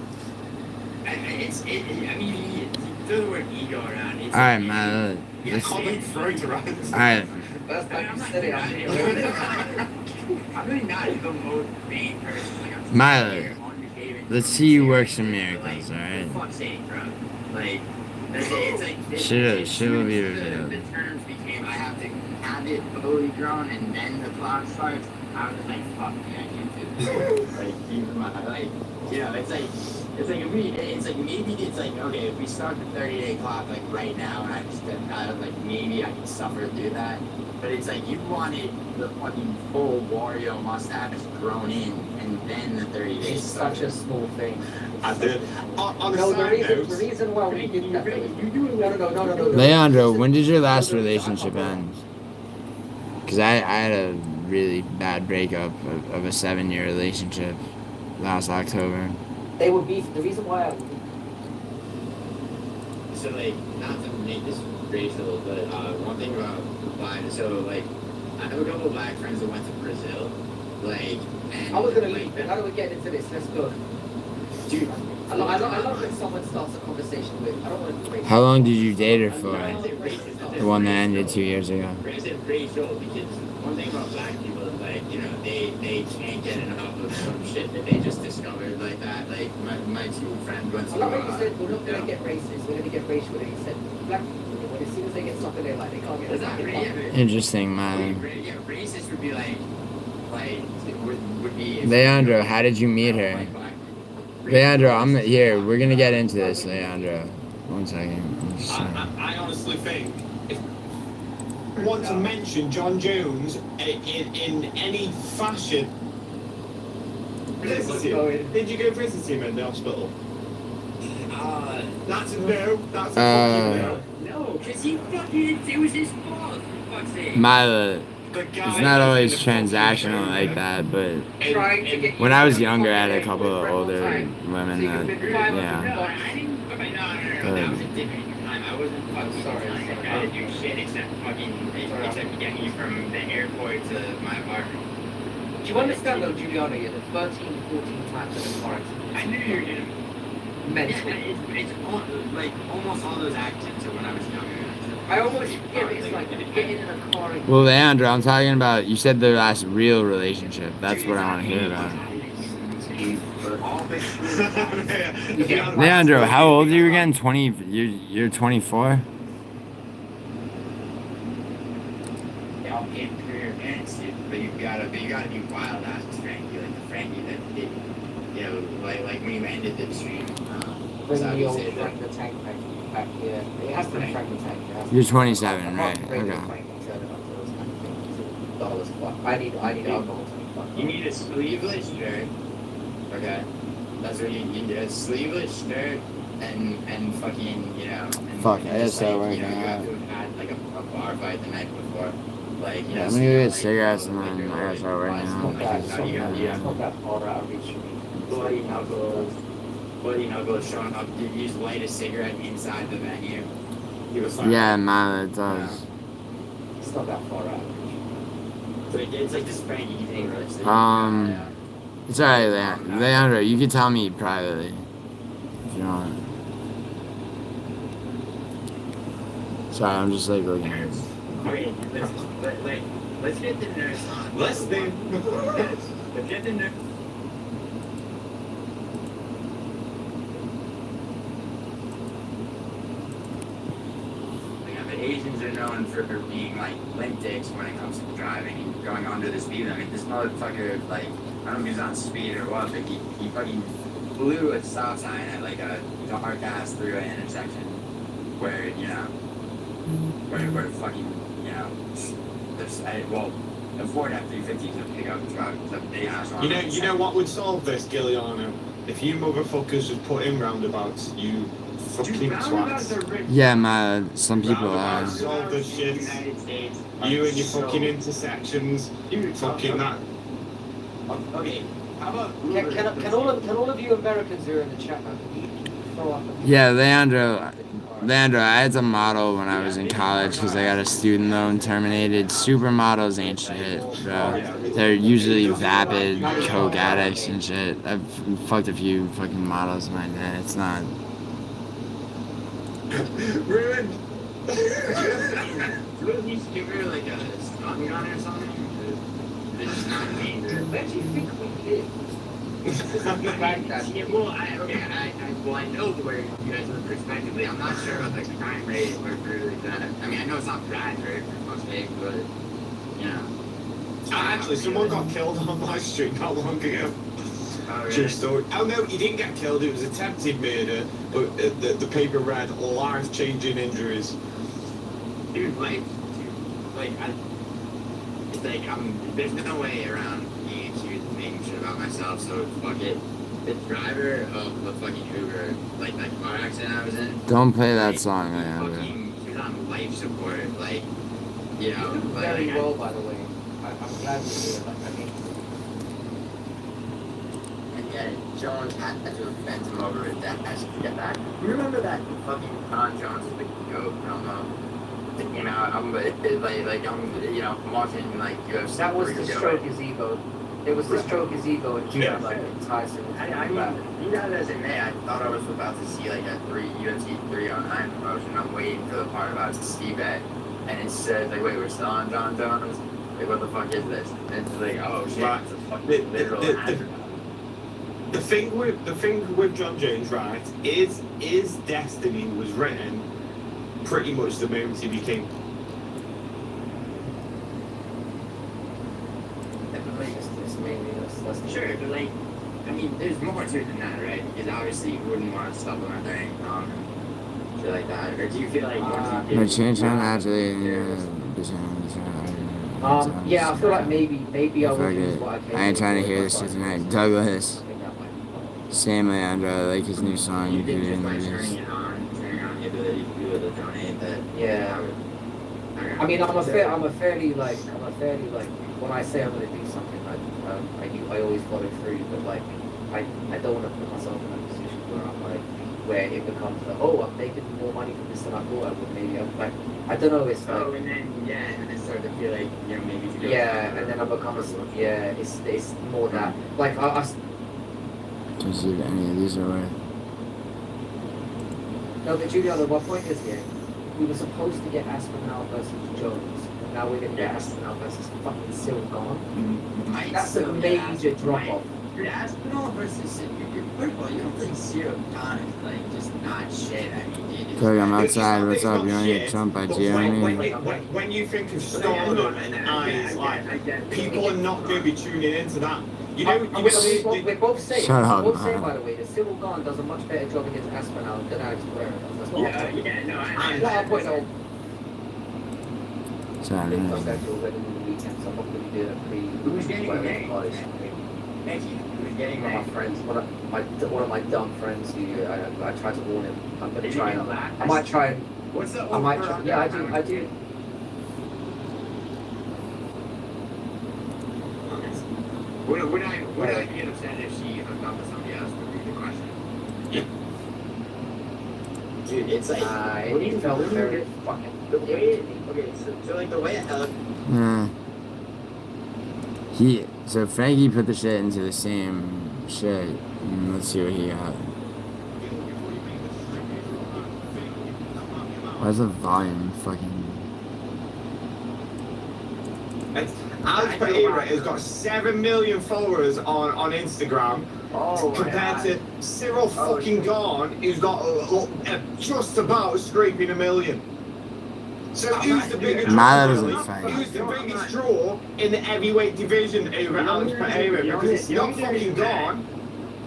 I mean, he threw the word ego around. Alright, man. Common throat around. Alright. That's like you said it. I'm really not the most vain person. Like, I'm Milo, let's see you work some miracles, like, alright? for fuck's sake, bro. Like, it's like Shit will be the revealed. terms became I have to have it fully grown and then the clock starts. I was like, fuck me, I can't do this. Like, even my, like, you know, it's like maybe it's like, okay, if we start the 30-day clock like right now and I just stepped out of like maybe I can suffer through that. But it's like you wanted the fucking full Wario mustache grown in and then the 30 days. It's such a small thing. I did. On No, a side the note, reason why we did that. No. Leandro, when did your last relationship end? Because I had a really bad breakup of a 7-year relationship last October. They would be the reason why. So like, not to make this racial, but one thing about black, so like, I have a couple of black friends that went to Brazil, like, and I was gonna like, leave. How do we get into this? Let's go. dude, I love when someone starts a conversation with. I don't want to. How long did you date her for? I say racist, The one that ended 2 years ago. I said racial because one thing about black people is like, you know, they can't get enough of some shit that they just discovered like that. Like my two friends went I to love when you said we're not gonna get racist. We're gonna get racial. And you said black people, as soon as they get something they like, they can't get It's not it. Interesting, man. Yeah, racist would be like would be. Leandro, how did you meet her? Leandro, here. We're gonna get into this, Leandro. 1 second. I honestly think if you want to mention John Jones in any fashion. Did you go visit him in the hospital? That's a no. That's a fucking no. No, because he fucking, it was his fault, for fuck's sake. Milo, it's not always transactional like that, but when I was younger, I had a couple of older women that, yeah. I didn't, okay, no, that was a different time. I wasn't fucking sorry. Like, I didn't do shit except getting you from the airport to my apartment. Do you understand though, Giuliano? You're the 13, 14 times in a car accident. I knew you were gonna. Mental. It's all, like almost all those accidents are when I was younger. I almost get it. It's like getting in a car. Well, Leandro, I'm talking about, you said the last real relationship. That's what I want to hear about. Leandro, how old are you again? 20, you're 24? Yeah, I'll pay for your parents, dude. But you gotta be wild ass Frankie, like the Frankie that did, you know, like when you ended the stream. Bring the old Frank the Tank back here. It has to be Frank the Tank. You're 27, right? Okay. I need alcohol to be fun. You need a sleeveless shirt. Okay. That's what you need. A sleeveless shirt and fucking, you know. And Fuck, I just, guess that like, worked you know, you out. have to have had like a bar fight the night before. Like, you know, Yeah, I'm so gonna you go know, get like, cigarettes and then I gotta start right It's now. not that. It's Yeah. not that far out of reach for me. bloody knuckles showing up. You just light a cigarette inside the venue. He was like, Yeah, man, it does. It's not that far out. It's like this Frankie thing, right? It's alright, Leandro. You can tell me privately if you want. Sorry, I'm just like looking at it. Okay, let's get the nurse on. Let's do. Let's get the nurse. Asians are known for being like limp dicks when it comes to driving and going under the speed limit. This motherfucker, like, I don't know if he's on speed or what, but he fucking blew a stop sign at like a dark ass through an intersection where, you know, where fucking, you know, there's, well, the Ford F-350 is a pickup truck. It's a big ass one. You know what would solve this, Giuliano? If you motherfuckers would put in roundabouts, you fucking twats. Yeah, man, some people are. Roundabouts solve this shit. You and your fucking intersections. You fucking that. Okay, how about Can all of you Americans who are in the chat now, can you throw up a Yeah, Leandro, I had to model when I was in college because I got a student loan terminated. Supermodels ain't shit, bro. They're usually vapid, coke addicts and shit. I've fucked a few fucking models in my day. It's not. Ruined. What if you give her like a strong gun or something? they're just not dangerous. Where do you think we live? Yeah, well, I know where you guys live respectively. I'm not sure about the crime rate or really that. I mean, I know it's not Bradford for most things, but Actually, someone got killed on my street not long ago. Oh, really? True story. Oh no, he didn't get killed. It was attempted murder, but the paper read life-changing injuries. Dude, it's like there's no way around being accused of making shit about myself. So fuck it. The driver of the fucking Uber, like that car accident I was in. Don't play that song, man. He was on life support, like, you know. You do very well, by the way. I'm glad you did. Like, I mean, And yet, Jones had to offend him over his desk to get back. You remember that fucking Don Jones is the goat promo? That came out, I'm watching like UFC. that was to stroke his ego. It was to stroke his ego and Yeah. like Tyson. I mean, you guys as in May, I thought I was about to see like a UFC 309 promotion. I'm waiting for the part about Seabed, and it says like, wait, we're still on John Jones. Like, what the fuck is this? And it's like, oh shit, Right. it's a fucking literal hazard. The thing with John Jones, right, is destiny was written pretty much the moment he became. Sure, but like, I mean, there's more to it than that, right? Because obviously you wouldn't want to supplement their income and shit like that. Or do you feel like once you But change on actually. Yeah, I feel like maybe I would use what I I ain't trying to hear this shit tonight. Douglas. Sam Leandro, like his new song. you You did could just by in turning it on the ability to be able to donate that. Yeah. I mean, I'm a fairly like when I say I'm gonna do something, I always follow through, but like I don't want to put myself in a position where it becomes like, oh, I'm making more money from this than I thought I would. Maybe I'm like, I don't know. It's like, And then start to feel like, you know, maybe to go. and then I become it's more that like I Can't see if any of these are right. no, but Giuliano, my point is here, we were supposed to get Aspinall versus Jones. Now we're gonna get Aspinall versus fucking Cyril Gone. That's a major drop off. You're Aspinall versus first of all, you don't think Cyril Gone is like just not shit. I mean, dude. Craig, I'm It's outside. not- What's it's up? not You wanna shit, get trumped by but Gio? when you think of stardom and eyes, like, people are not going to be tuning into that. You know, We're both saying, Shut up, we're both saying, man. by the way, that Cyril Gone does a much better job against Aspinall than Alex Pereira does. That's not No, not our point. Sorry, Big man. stuff that you're ready to the weekend, so I'm not going to do that Who's getting Who's getting One of my friends, one of my dumb friends who I tried to warn him. I'm going to try and I might try and What's the I might try, over? yeah, I do. Would I get upset if she hooked up with somebody else? Would be the question. Dude, it's like It felt very fucking. the way. Okay, so like the way a So Frankie put the shit into the same shit. Let's see what he got. Why's the volume fucking... Alex Pereira has got 7 million followers on Instagram compared to Cyril fucking Gone, who's got just about scraping 1 million. So who's the biggest Nah, that draw? doesn't fight. Who's the biggest draw in the heavyweight division over Alex Pereira? Because it's not fucking Gone.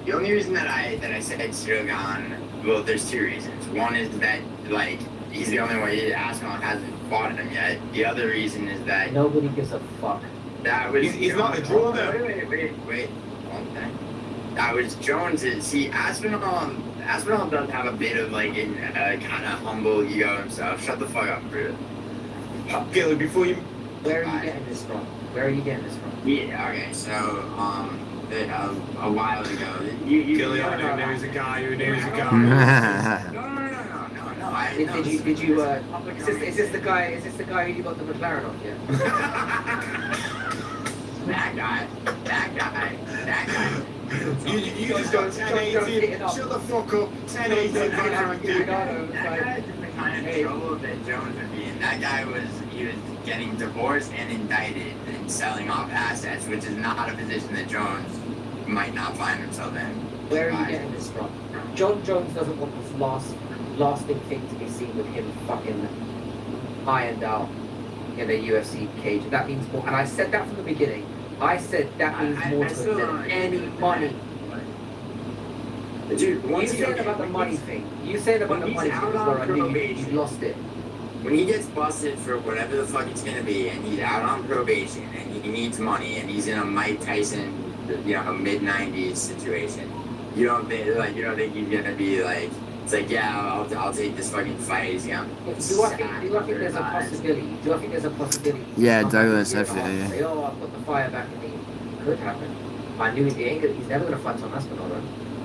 The only reason that I said Cyril Gone, well, there's two reasons. One is that like he's the only one. Aspinall hasn't fought him yet. The other reason is that Nobody gives a fuck. that was He's not a draw though. Wait. Okay. That was Jones. See, Aspinall does have a bit of like a kind of humble ego himself. Shut the fuck up, bro. Gilly, before you... Where are you getting this from? Yeah. Okay. So a while ago, you Gilly, I know there's a guy who knows a guy. No. Did you is this the guy who you got the McLaren off? Yeah. That guy. You just got 10-18. Shut the fuck up. 10-18 by Frankie. That guy's just the kind of trouble that Jones would be in. that guy was getting divorced and indicted and selling off assets, which is not a position that Jones might not find himself in. Where are you getting this from? John Jones doesn't want this lasting thing to be seen with him fucking ironed out in a UFC cage. That means more. And I said that from the beginning. I said that means more to him than any money. Dude, You said about the money thing. You said about the money thing is where I knew you lost it. When he gets busted for whatever the fuck it's gonna be, and he's out on probation, and he needs money, and he's in a Mike Tyson, mid-90s situation, you don't think he's gonna be like, it's like, yeah, I'll take this fucking fight. He's gonna. Do I think there's a possibility? Do I think there's a possibility? Yeah, Douglas, I feel you. Say, oh, I put the fire back in me. Could happen. I knew he's never gonna fight Tom Aspinall, right?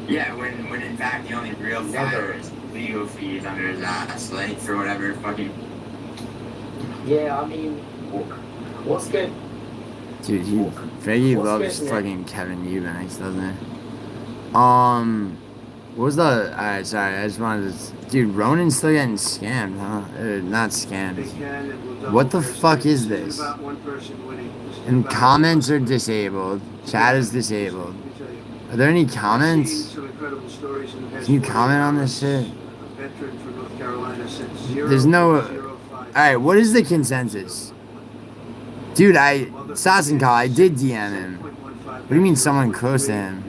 Yeah, when in fact the only real fire is legal fees under his ass, like for whatever fucking. Yeah, I mean, what's good? Dude, Frankie loves fucking Kevin Eubanks, doesn't he? What was the? Alright, sorry, I just wanted to. Dude, Ronan's still getting scammed, huh? Not scammed. What the fuck is this? And comments are disabled. Chat is disabled. Are there any comments? Can you comment on this shit? There's no. Alright, what is the consensus? Dude, Sasenkal, I did DM him. What do you mean someone close to him?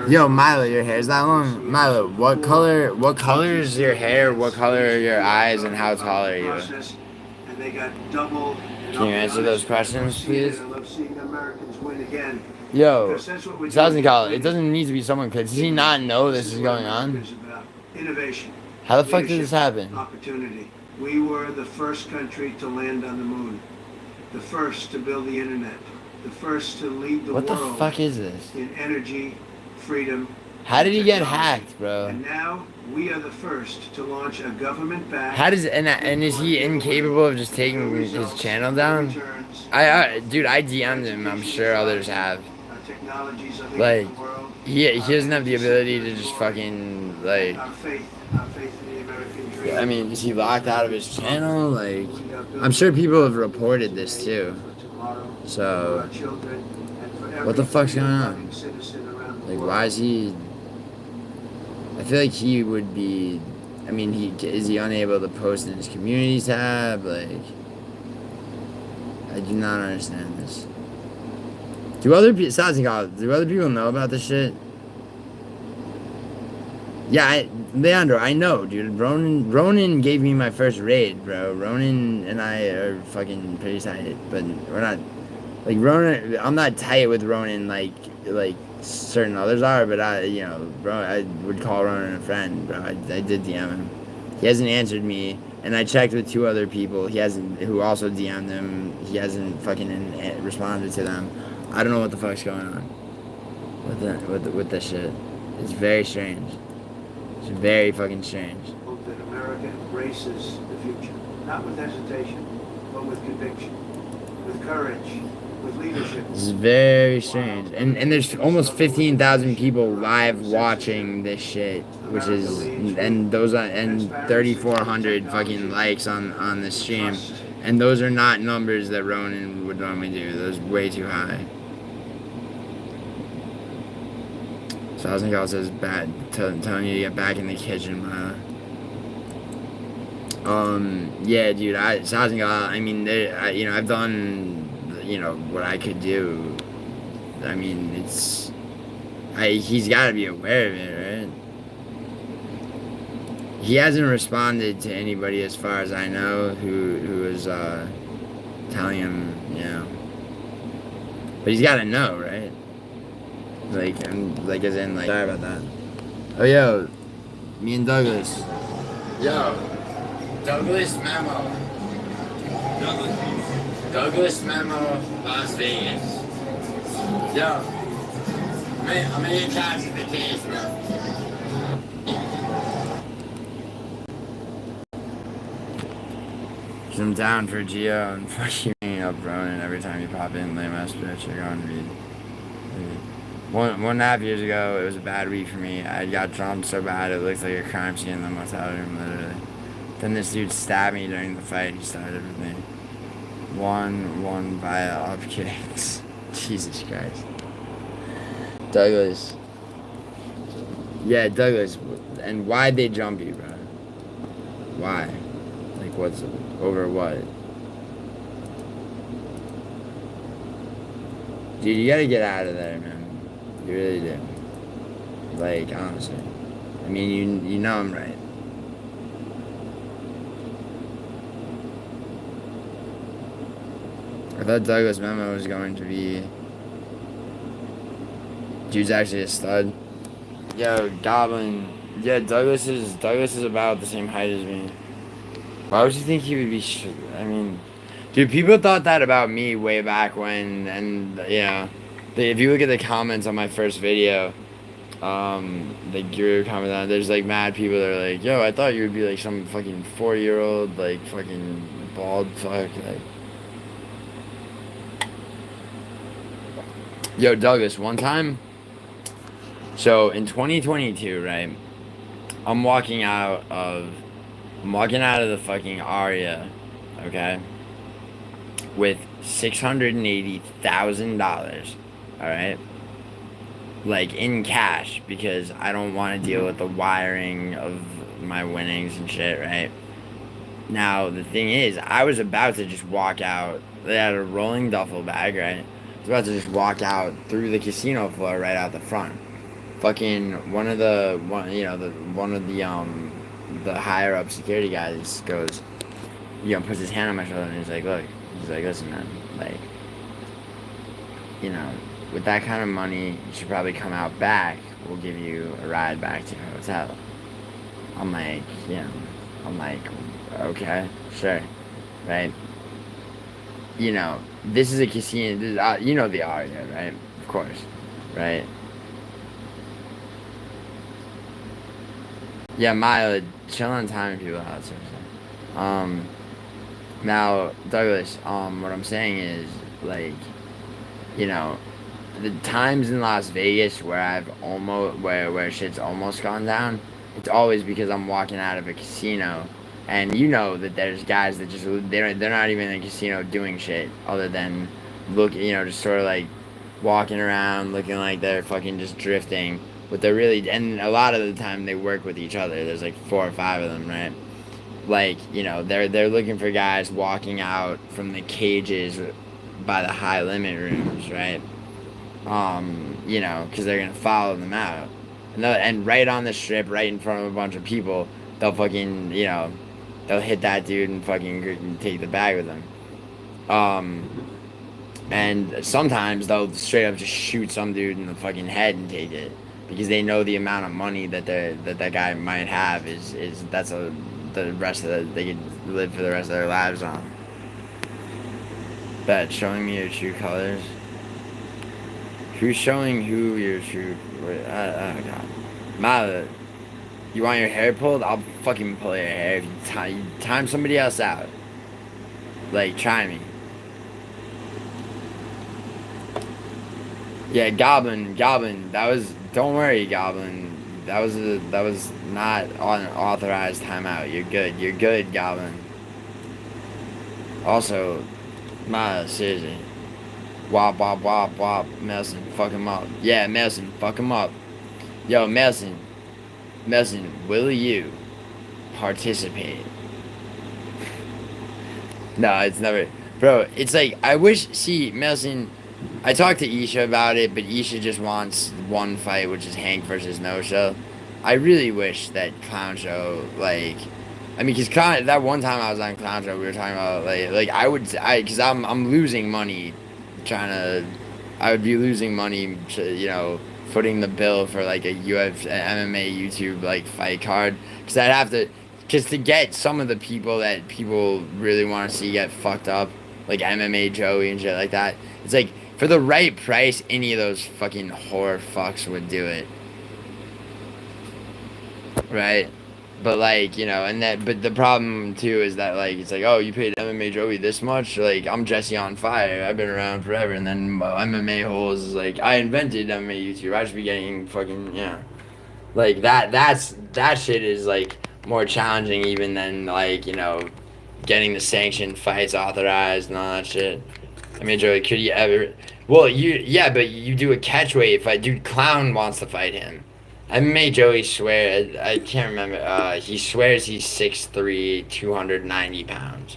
Yo, Milo, your hair's that long? Milo, what color is your hair, what color are your eyes, and how tall are you? Can you answer those questions, please? Yo, Sasenkal, it doesn't need to be someone close. Does he not know this is going on? How the fuck did this happen? Opportunity. We were the first country to land on the moon, the first to build the internet, the first to lead the world. What the fuck is this? In energy, freedom. How did he get hacked, bro? And now we are the first to launch a government-backed. How does and is he incapable of just taking his channel down? Dude, I DM'd him. I'm sure others have. Like, he doesn't have the ability to just fucking like. Our faith in the American dream. I mean, is he locked out of his channel? Like, I'm sure people have reported this too. So, what the fuck's going on? Like, why is he? I feel like he would be. I mean, is he unable to post in his community tab? Like, I do not understand this. Do other people know about this shit? Yeah, Leandro, I know, dude. Ronan gave me my first raid, bro. Ronan and I are fucking pretty tight, but we're not. Like, Ronan, I'm not tight with Ronan like certain others are, but bro, I would call Ronan a friend, bro. I did DM him. He hasn't answered me, and I checked with 2 other people. Who also DM'd him. He hasn't fucking responded to them. I don't know what the fuck's going on with this shit. It's very strange. It's very fucking strange. Hope that America embraces the future, not with hesitation, but with conviction, with courage, with leadership. This is very strange. And there's almost 15,000 people live watching this shit, which is and 3,400 fucking likes on this stream. And those are not numbers that Ronan would normally do. Those are way too high. Sasenkal says bad, telling you to get back in the kitchen, man. Yeah, dude, Sasenkal, I mean, I've done, what I could do. I mean, he's got to be aware of it, right? He hasn't responded to anybody, as far as I know, who is telling him, But he's got to know, right? As in, sorry about that. Oh, yo, me and Douglas. Yo, Douglas Memo. Douglas Memo, Las Vegas. Yo, I'm gonna get catch the case, bro. I'm down for Gio and fucking up Ronan every time you pop in, lame ass bitch. You're going to read. 1.5 years ago, it was a bad week for me. I got drunk so bad it looked like a crime scene in the motel room, literally. Then this dude stabbed me during the fight. He started with me. Won via up kicks. Jesus Christ. Douglas. Yeah, Douglas. And why'd they jump you, bro? Why? Like, what's over what? Dude, you gotta get out of there, man. You really do. Like, honestly. I mean, you know I'm right. I thought Douglas Memo was going to be... Dude's actually a stud. Yo, Goblin. Yeah, Douglas is about the same height as me. Why would you think he would be... I mean... Dude, people thought that about me way back when, and, you know... If you look at the comments on my first video, the Guru comment on, there's, like, mad people that are like, yo, I thought you would be, like, some fucking 40-year-old, like, fucking bald fuck, like... Yo, Douglas, one time... So, in 2022, right, I'm walking out of the fucking Aria, okay, with $680,000, alright, like, in cash, because I don't want to deal with the wiring of my winnings and shit, right? Now, the thing is, I was about to just walk out. They had a rolling duffel bag, right? I was about to just walk out through the casino floor right out the front. Fucking one of the higher up security guys goes, you know, puts his hand on my shoulder and he's like, look, listen, man, like, you know, with that kind of money, you should probably come out back. We'll give you a ride back to your hotel. I'm like, okay, sure, right? You know, this is a casino, you know the Aria, right? Of course, right? Yeah, Maya, chill on timing people out, seriously. Now, Douglas, what I'm saying is, like, you know, the times in Las Vegas where where shit's almost gone down, it's always because I'm walking out of a casino, and you know that there's guys that just, they're not even in a casino doing shit, other than just sort of like walking around looking like they're fucking just drifting. But they're really, and a lot of the time they work with each other. There's like 4 or 5 of them, right? Like, you know, they're looking for guys walking out from the cages by the high limit rooms, right? You know, because they're gonna follow them out, and right on the strip, right in front of a bunch of people, they'll fucking, you know, they'll hit that dude and fucking take the bag with them. And sometimes they'll straight up just shoot some dude in the fucking head and take it. Because they know the amount of money that that guy might have they could live for the rest of their lives on. Bet, showing me your true colors. Who's showing who your true? Oh god, Mala, you want your hair pulled? I'll fucking pull your hair if you time somebody else out. Like, try me. Yeah, Goblin. That was. Don't worry, Goblin. That was not an authorized timeout. You're good, Goblin. Also, seriously. Wop, Melson, fuck him up. Yeah, Melson, fuck him up. Yo, Melson, will you participate? No, it's never. Bro, it's like, I wish, Melson, I talked to Isha about it, but Isha just wants one fight, which is Hank versus No Show. I really wish that Clown Show, like, I mean, because that one time I was on Clown Show, we were talking about, because I'm losing money I would be losing money, you know, footing the bill for, like, a MMA YouTube, like, fight card, because I'd have to, because to get some of the people that people really want to see get fucked up, like MMA Joey and shit like that, it's like, for the right price, any of those fucking whore fucks would do it. Right? But, like, you know, but the problem, too, is that, like, it's like, oh, you paid MMA Joey this much? Like, I'm Jesse on Fire. I've been around forever. And then MMA holes is like, I invented MMA YouTube. I should be getting fucking, yeah. Like, that shit is, like, more challenging even than, like, you know, getting the sanctioned fights authorized and all that shit. I mean, Joey, could you ever? Well, yeah, but you do a catchweight fight. Dude, Clown wants to fight him. I made Joey swear. I can't remember. He swears he's 6'3", 290 pounds.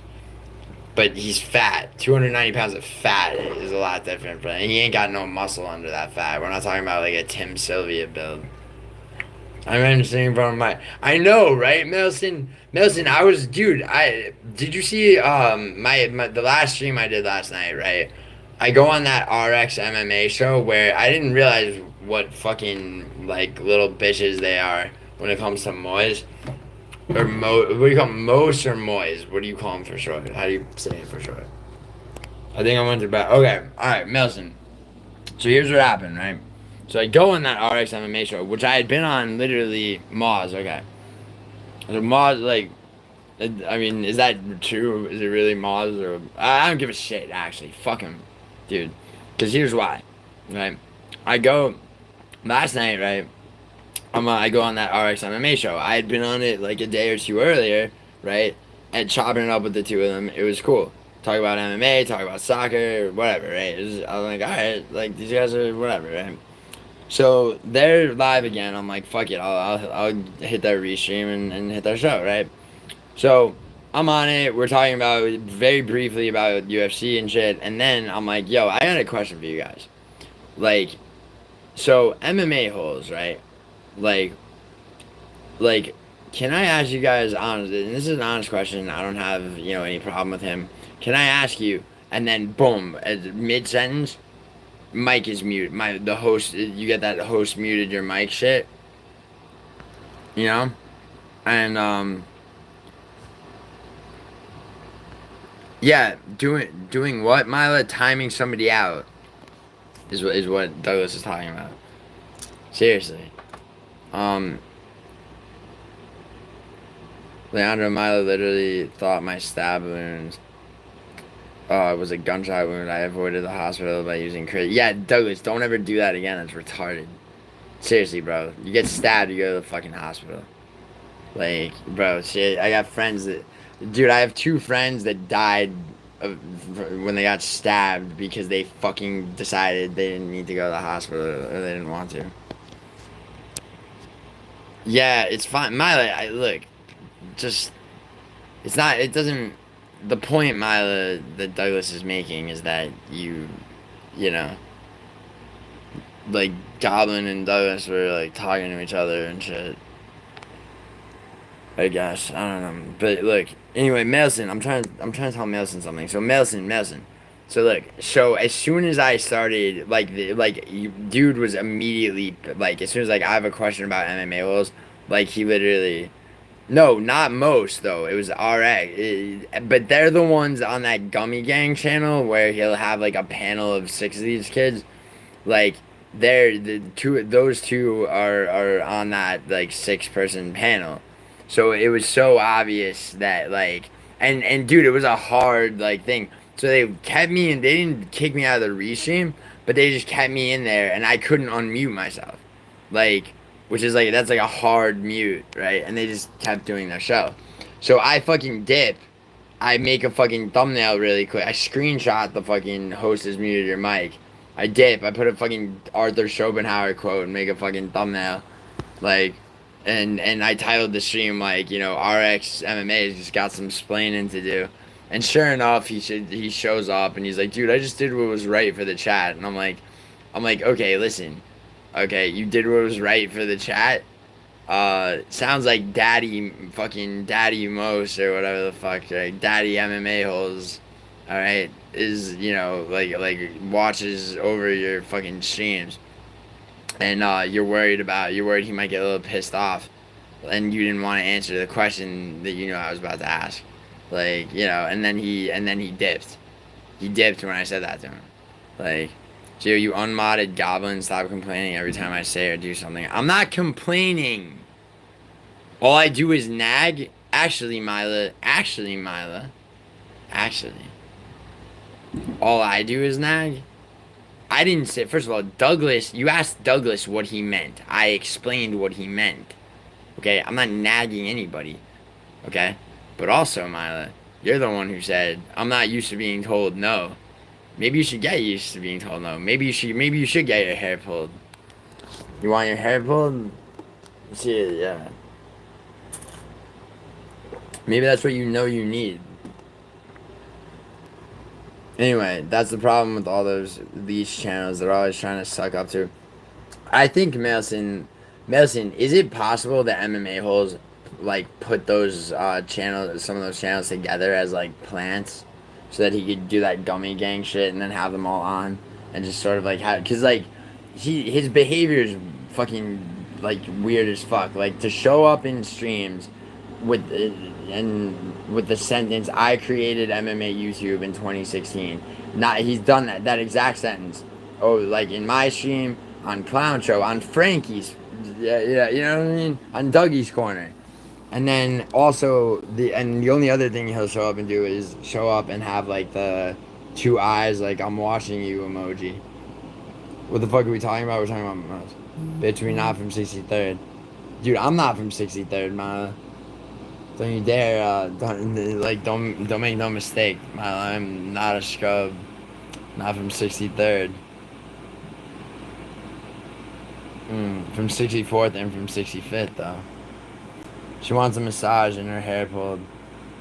But he's fat. 290 pounds of fat is a lot different. And he ain't got no muscle under that fat. We're not talking about like a Tim Sylvia build. I remember sitting in front of my. I know, right, Melson? I was, dude. Did you see the last stream I did last night? Right. I go on that RX MMA show where I didn't realize what fucking like little bitches they are when it comes to Mois. Or what do you call them? Mos or Mois? What do you call them for short? How do you say it for short? I think I went to bed. Okay, alright, Melson. So here's what happened, right? So I go on that RX MMA show, which I had been on literally Moz, okay. So Moz, like, I mean, is that true? Is it really Moz? Or I don't give a shit, actually. Fuck him, dude. Because here's why, right? I go, last night, right? I go on that RX MMA show. I had been on it like a day or two earlier, right? And chopping it up with the two of them. It was cool. Talk about MMA, talk about soccer, whatever, right? I was like, alright, like, these guys are whatever, right? So they're live again. I'm like, fuck it, I'll hit their restream and hit their show, right? So I'm on it. We're talking about very briefly about UFC and shit, and then I'm like, yo, I got a question for you guys. Like, so MMA holes, right? Like, can I ask you guys honestly? And this is an honest question. I don't have any problem with him. Can I ask you? And then boom, mid sentence. Mic is mute. The host, you get that host muted your mic shit. And yeah, doing what, Mila? Timing somebody out is what Douglas is talking about. Seriously. Leandro Milo literally thought my stab wound was a gunshot wound. I avoided the hospital by using crazy. Yeah, Douglas, don't ever do that again. That's retarded. Seriously, bro. You get stabbed, you go to the fucking hospital. Like, bro, shit. I got friends that... Dude, I have 2 friends that died when they got stabbed because they fucking decided they didn't need to go to the hospital or they didn't want to. Yeah, it's fine. Mila, look, just... It's not... It doesn't... The point, Mila, that Douglas is making is that like, Goblin and Douglas were, like, talking to each other and shit. I guess. I don't know. But, look, anyway, Melson, I'm trying to tell Melson something. So, Melson. So, look, so as soon as I started, dude was immediately, like, as soon as, like, I have a question about MMA rules, like, he literally... No, not most, though. It was RX. But they're the ones on that Gummy Gang channel where he'll have, like, a panel of 6 of these kids. Like, those two are on that, like, 6-person panel. So it was so obvious that, like... And dude, it was a hard, like, thing. So they kept me in... They didn't kick me out of the restream, but they just kept me in there, and I couldn't unmute myself. Like... Which is like, that's like a hard mute, right? And they just kept doing their show. So I fucking dip. I make a fucking thumbnail really quick. I screenshot the fucking host has muted your mic. I dip. I put a fucking Arthur Schopenhauer quote and make a fucking thumbnail. Like, and I titled the stream like, RX MMA has just got some splaining to do. And sure enough, he shows up and he's like, dude, I just did what was right for the chat. And I'm like, okay, listen. Okay, you did what was right for the chat. Sounds like Daddy Mos or whatever the fuck, right? Daddy MMA holes, alright, is, like watches over your fucking streams. And you're worried he might get a little pissed off. And you didn't want to answer the question that I was about to ask. Like, and then he dipped. He dipped when I said that to him. Like... Gio, you unmodded Goblin, stop complaining every time I say or do something. I'm not complaining. All I do is nag. Actually, Mila. All I do is nag. I didn't say... First of all, Douglas... You asked Douglas what he meant. I explained what he meant. Okay, I'm not nagging anybody. Okay, but also, Mila, you're the one who said I'm not used to being told no. Maybe you should get used to being told no. Maybe you should get your hair pulled. You want your hair pulled? See, yeah. Maybe that's what you know you need. Anyway, that's the problem with all these channels. They're always trying to suck up to. I think Melson, is it possible that MMA holes like put those channels, some of those channels together as like plants, so that he could do that gummy gang shit and then have them all on and just sort of like have, cause like his behavior is fucking like weird as fuck. Like to show up in streams with with the sentence "I created MMA YouTube in 2016." Not he's done that exact sentence. Oh, like in my stream, on Clown Show, on Frankie's, yeah, you know what I mean, on Dougie's Corner, and then also the only other thing he'll show up and do is show up and have like the two eyes, like I'm watching you emoji. What the fuck are we talking about? We're talking about Mos. Bitch, we not from 63rd. Dude, I'm not from 63rd, man. Don't you dare, don't make no mistake, man. I'm not a scrub. Not from 63rd. From 64th and from 65th, though. She wants a massage and her hair pulled.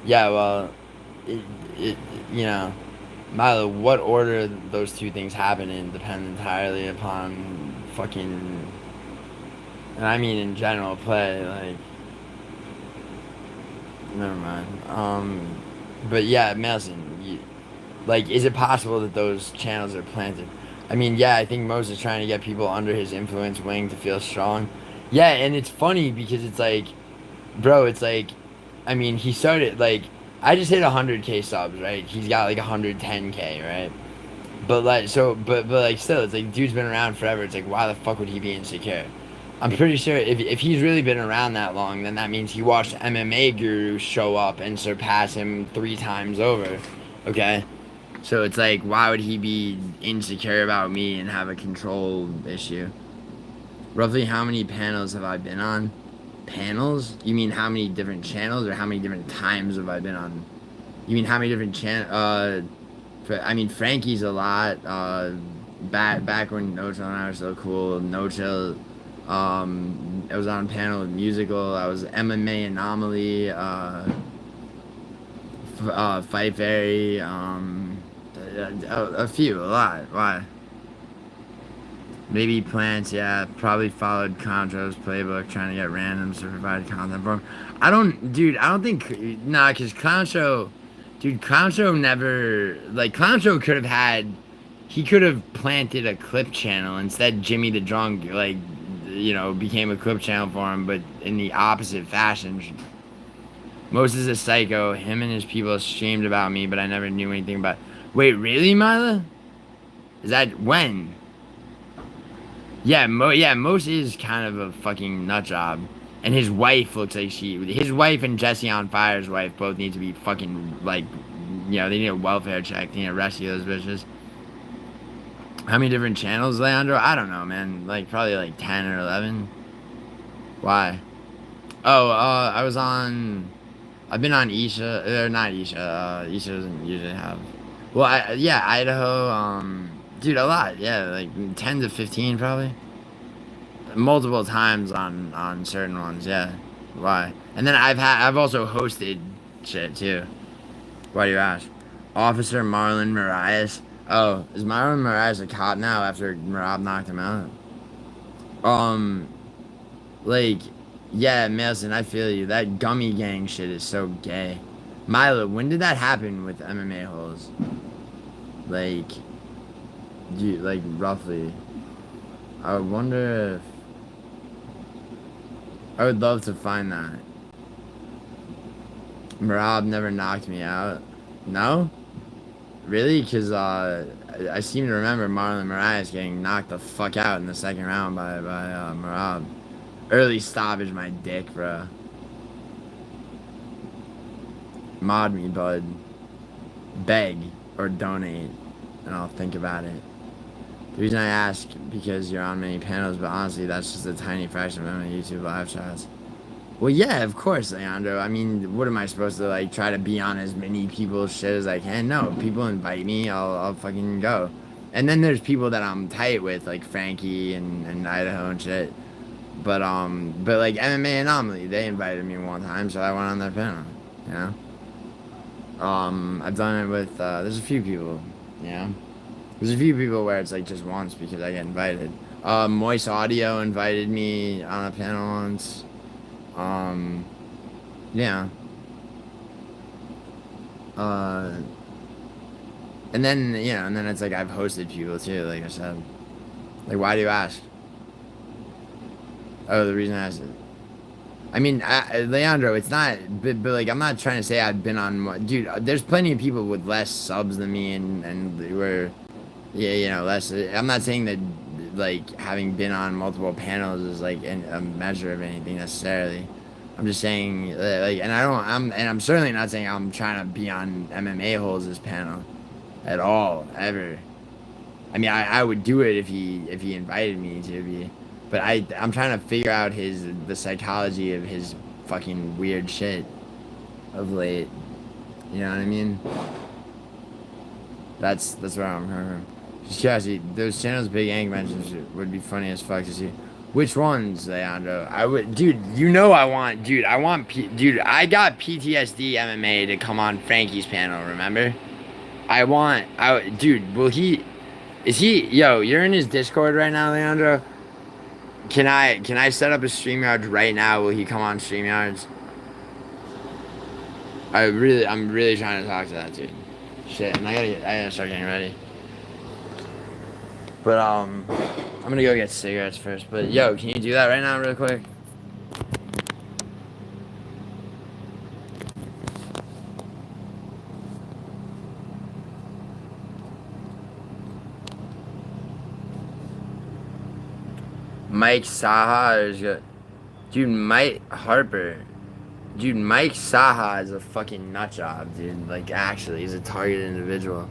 Yeah, well, you know, Milo, what order those two things happen in depends entirely upon fucking, and I mean in general play, like, never mind. But yeah, Melson, like, is it possible that those channels are planted? I mean, yeah, I think Moses is trying to get people under his influence wing to feel strong. Yeah, and it's funny because it's like, bro, it's like, I mean, he started, like, I just hit 100K subs, right? He's got, like, 110K, right? But, like, so, but like, still, it's like, dude's been around forever. It's like, why the fuck would he be insecure? I'm pretty sure if he's really been around that long, then that means he watched MMA gurus show up and surpass him 3 times over, okay? So it's like, why would he be insecure about me and have a control issue? Roughly how many panels have I been on? Panels? You mean how many different channels or how many different times have I been on? You mean how many different I mean, Frankie's a lot. Back when No Chill and I were so cool. No Chill. I was on a panel with Musical. I was MMA Anomaly. Fight Fairy. A few, a lot. Why? Maybe Plants, yeah. Probably followed Contro's playbook, trying to get randoms to provide content for him. I don't think, nah, because Clown Show never, like, Clown Show could have had, he could have planted a clip channel. Instead, Jimmy the Drunk, like, you know, became a clip channel for him, but in the opposite fashion. Most is a psycho. Him and his people streamed about me, but I never knew anything about. Wait, really, Mila? Is that when? Yeah, Most is kind of a fucking nut job. And his wife looks like his wife and Jesse on Fire's wife both need to be fucking, like, you know, they need a welfare check. They need to rescue those bitches. How many different channels, Leandro? I don't know, man. Like, probably like 10 or 11. Why? Oh, I've been on Isha, or not Isha, Isha doesn't usually have. Well, Idaho, dude, a lot, yeah, like 10 to 15 probably. Multiple times on certain ones, yeah. Why? And then I've also hosted shit too. Why do you ask? Officer Marlon Marias. Oh, is Marlon Marias a cop now after Rob knocked him out? Like, yeah, Mason, I feel you. That gummy gang shit is so gay. Milo, when did that happen with MMA holes? Like, roughly. I wonder if... I would love to find that. Marab never knocked me out. No? Really? Because, I seem to remember Marlon Marias getting knocked the fuck out in the second round by Marab. Early stoppage, my dick, bro. Mod me, bud. Beg or donate, and I'll think about it. The reason I ask, because you're on many panels, but honestly, that's just a tiny fraction of my YouTube live chats. Well, yeah, of course, Leandro. I mean, what am I supposed to like try to be on as many people's shit as I can? No, people invite me, I'll fucking go. And then there's people that I'm tight with, like Frankie and Idaho and shit. But like MMA Anomaly, they invited me one time, so I went on their panel. You know. I've done it with there's a few people. You know. There's a few people where it's like just once because I get invited. Moist Audio invited me on a panel once. Yeah. And then, you know, and then it's like I've hosted people too, like I said. Like, why do you ask? Oh, the reason I asked it. I mean, Leandro, it's not, but like, I'm not trying to say I've been on, dude, there's plenty of people with less subs than me and were, yeah, you know, less, I'm not saying that, like, having been on multiple panels is, like, a measure of anything necessarily. I'm just saying, like, and I'm certainly not saying I'm trying to be on MMA Holes' panel at all, ever. I mean, I would do it if he invited me to be, but I'm trying to figure out the psychology of his fucking weird shit of late. You know what I mean? That's where I'm coming from. Just curiosity, those channels Big Ang mentions would be funny as fuck to see. Which ones, Leandro? I would, dude. You know I want, dude. Dude. I got PTSD MMA to come on Frankie's panel. Remember? Dude. Is he? Yo, you're in his Discord right now, Leandro. Can I set up a StreamYards right now? Will he come on StreamYards? I'm really trying to talk to that dude. Shit, and I gotta start getting ready. But I'm gonna go get cigarettes first. But yo, can you do that right now, real quick? Mike Saha is good. Dude, Mike Harper. Dude, Mike Saha is a fucking nut job, dude. Like, actually, he's a target individual.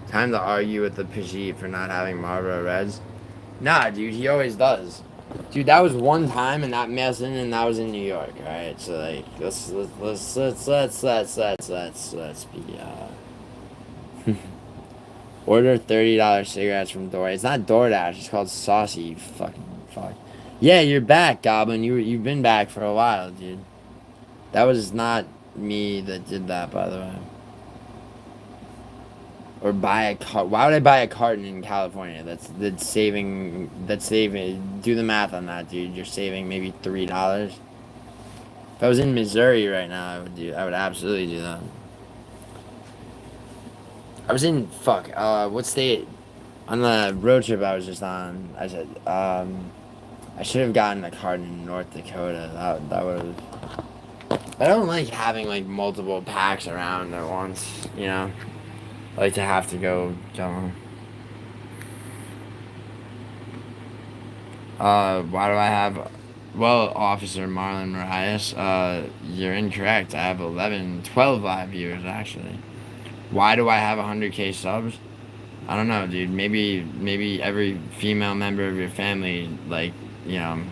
Time to argue with the Pajit for not having Marlboro Reds. Nah, dude, he always does. Dude, that was one time and that messin' and that was in New York, alright? So like let's be order $30 cigarettes from DoorDash. It's not DoorDash, it's called Saucy, you fucking fuck. Yeah, you're back, Goblin. You've been back for a while, dude. That was not me that did that, by the way. Or buy a cart. Why would I buy a carton in California? That's saving. Do the math on that, dude. You're saving maybe $3. If I was in Missouri right now, I would absolutely do that. I was in what state? On the road trip I was just on. I said I should have gotten a carton in North Dakota. That would have. I don't like having like multiple packs around at once. You know. I like to have to go. Why do I have? Well, Officer Marlon Marias, you're incorrect. I have 12 live viewers actually. Why do I have 100K subs? I don't know, dude. Maybe every female member of your family, like, you know,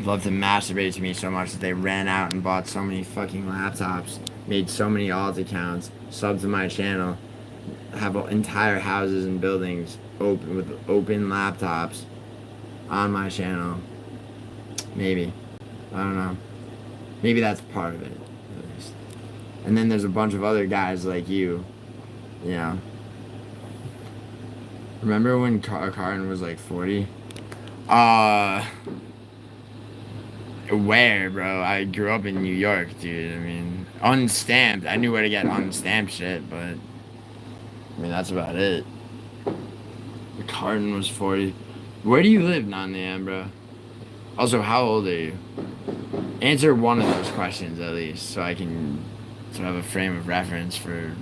love to masturbate to me so much that they ran out and bought so many fucking laptops, made so many alt accounts, subbed to my channel, have entire houses and buildings open with open laptops on my channel. Maybe. I don't know. Maybe that's part of it, at least. And then there's a bunch of other guys like you know. Remember when carton was like 40? Where, bro? I grew up in New York, dude. I mean, unstamped. I knew where to get unstamped shit, but I mean, that's about it. The carton was 40. Where do you live, Nonam, bro? Also, how old are you? Answer one of those questions at least, so I can have a frame of reference for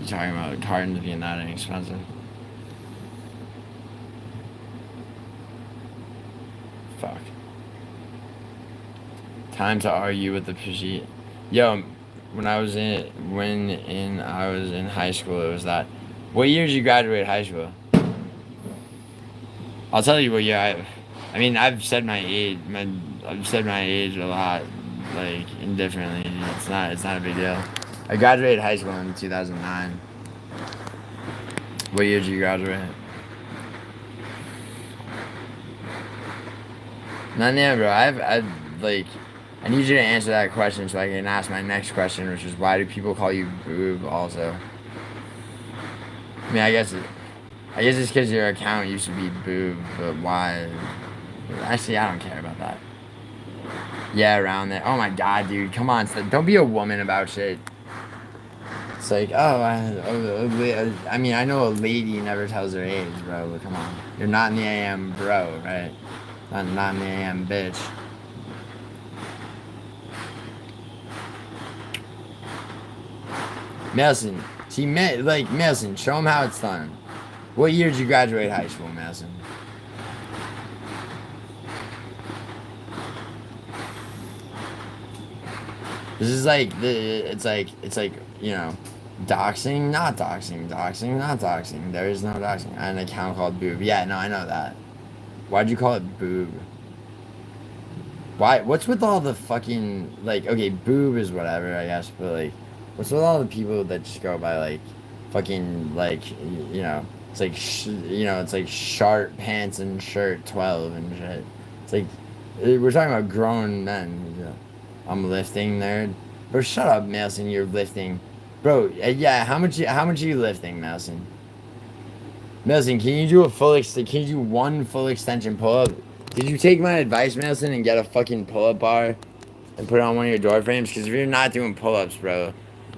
talking about cartons being that inexpensive. Fuck. Time to argue with the Pajit. Yo, when I was in high school, it was that. What year did you graduate high school? I'll tell you what year I mean, I've said my age a lot, like indifferently. It's not a big deal. I graduated high school in 2009. What year did you graduate? None yet, bro. I've like, I need you to answer that question so I can ask my next question, which is why do people call you boob? Also, I mean, I guess it's because your account used to be boob, but why? Actually, I don't care about that. Yeah, around there. Oh my god, dude, come on, don't be a woman about shit. It's like, I mean, I know a lady never tells her age, bro, but come on. You're not in the AM, bro, right? Not in the AM, bitch. Melson, see, like, Melson, show him how it's done. What year did you graduate high school, Melson? This is like, it's like, you know, doxing, not doxing, doxing, not doxing. There is no doxing. An account called boob. Yeah, no, I know that. Why'd you call it boob? Why? What's with all the fucking, like, okay, boob is whatever, I guess, but, like, what's with all the people that just go by, like, fucking, like, you know, it's like, it's like sharp pants and shirt 12 and shit. It's like, we're talking about grown men. You know. I'm lifting, nerd. Bro, shut up, Nelson. You're lifting, bro. Yeah, how much are you lifting, Nelson? Nelson, can you do Can you do one full extension pull up? Did you take my advice, Nelson, and get a fucking pull up bar and put it on one of your door frames? Because if you're not doing pull ups, bro,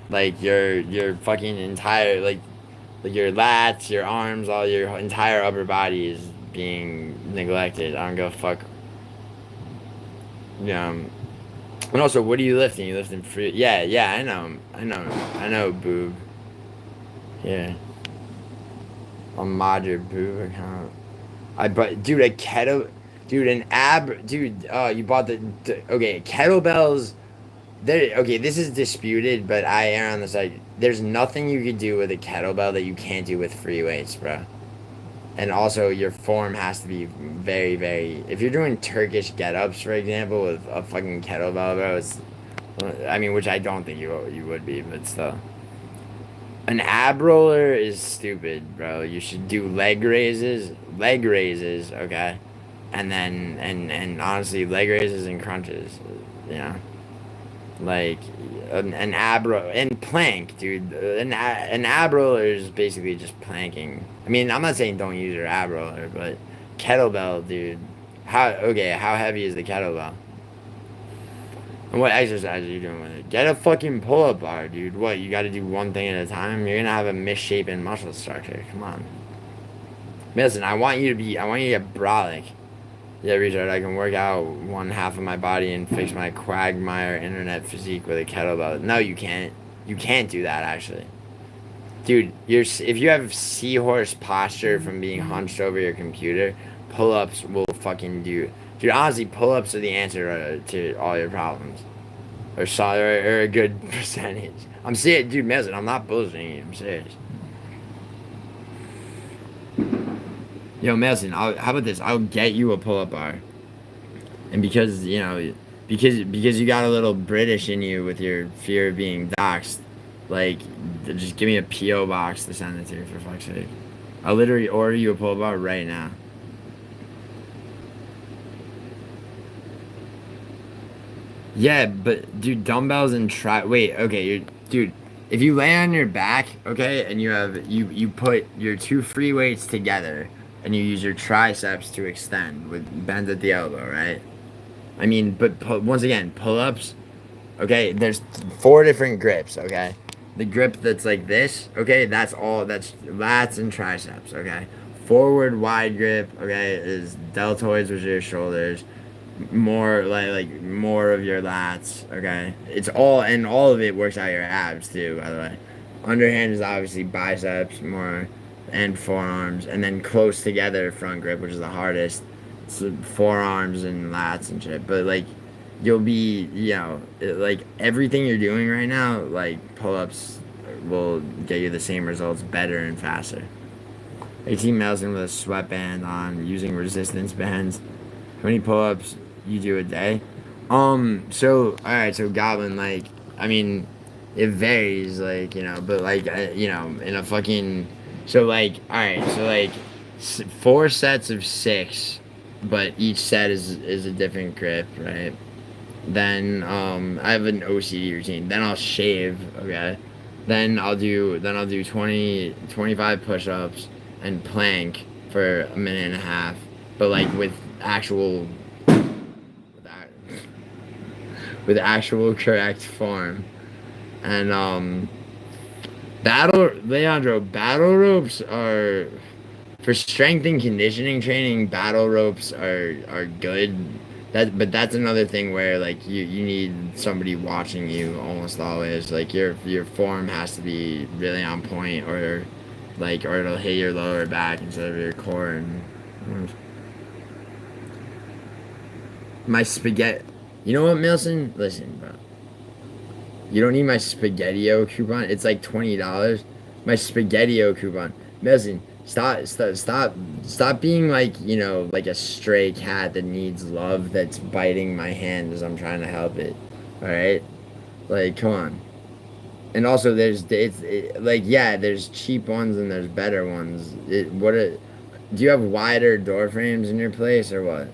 like your fucking entire like your lats, your arms, all your entire upper body is being neglected. I don't give a fuck. And also, what are you lifting? You lifting free? Yeah, I know, boob. Yeah. I'll mod your boob account. Dude, a kettle, dude, you bought okay, kettlebells, okay, this is disputed, but I err on the side, there's nothing you could do with a kettlebell that you can't do with free weights, bro. And also, your form has to be very, very... If you're doing Turkish get-ups, for example, with a fucking kettlebell, bro, it's... I mean, which I don't think you would be, but still. An ab roller is stupid, bro. You should do leg raises, okay? And then, and honestly, leg raises and crunches, you know? Like, an ab roller, and plank, dude. An ab roller is basically just planking. I mean, I'm not saying don't use your ab roller, but kettlebell, dude. How heavy is the kettlebell? And what exercise are you doing with it? Get a fucking pull-up bar, dude. What, you gotta do one thing at a time? You're gonna have a misshapen muscle structure. Come on. Listen, I want you to get brolic. Yeah, Richard, I can work out one half of my body and fix my quagmire internet physique with a kettlebell. No, you can't. You can't do that, actually. Dude, if you have seahorse posture from being hunched over your computer, pull-ups will fucking do. Dude, honestly, pull-ups are the answer to all your problems. Or a good percentage. I'm serious, dude, Mason, I'm not bullshitting you. I'm serious. Yo, Mason, how about this? I'll get you a pull-up bar. And because, you know, because you got a little British in you with your fear of being doxxed, like, just give me a P.O. box to send it to, for fuck's sake. I'll literally order you a pull-up bar right now. Yeah, but, dude, dumbbells and wait, okay, dude, if you lay on your back, okay, and you put your two free weights together, and you use your triceps to extend with bend at the elbow, right? I mean, but once again, pull-ups, okay, there's 4 different grips, okay? The grip that's like this, okay, that's lats and triceps, okay? Forward wide grip, okay, is deltoids, which are your shoulders. More like more of your lats, okay? It's all of it works out your abs too, by the way. Underhand is obviously biceps more and forearms, and then close together front grip, which is the hardest. So forearms and lats and shit. But like you'll be, you know, like everything you're doing right now, like pull-ups will get you the same results better and faster. 18 Melson with a sweatband on using resistance bands. How many pull-ups you do a day? So all right. So Goblin, like, I mean, it varies, like, you know, but like, you know, in a fucking. So like, all right. So like, 4 sets of 6, but each set is a different grip, right? Then I have an OCD routine. Then I'll shave, okay? Then I'll do 25 push-ups and plank for a minute and a half, but like with actual with actual correct form. And battle ropes are for strength and conditioning training. Battle ropes are good. But that's another thing where like you need somebody watching you almost always. Like your form has to be really on point, or it'll hit your lower back instead of your core. And my spaghetti. You know what, Milson? Listen, bro. You don't need my Spaghetti-O coupon. It's like $20. My Spaghetti-O coupon. Milson, stop being like, you know, like a stray cat that needs love that's biting my hand as I'm trying to help it. All right, like, come on. And also, like, yeah, there's cheap ones and there's better ones. Do you have wider door frames in your place or what?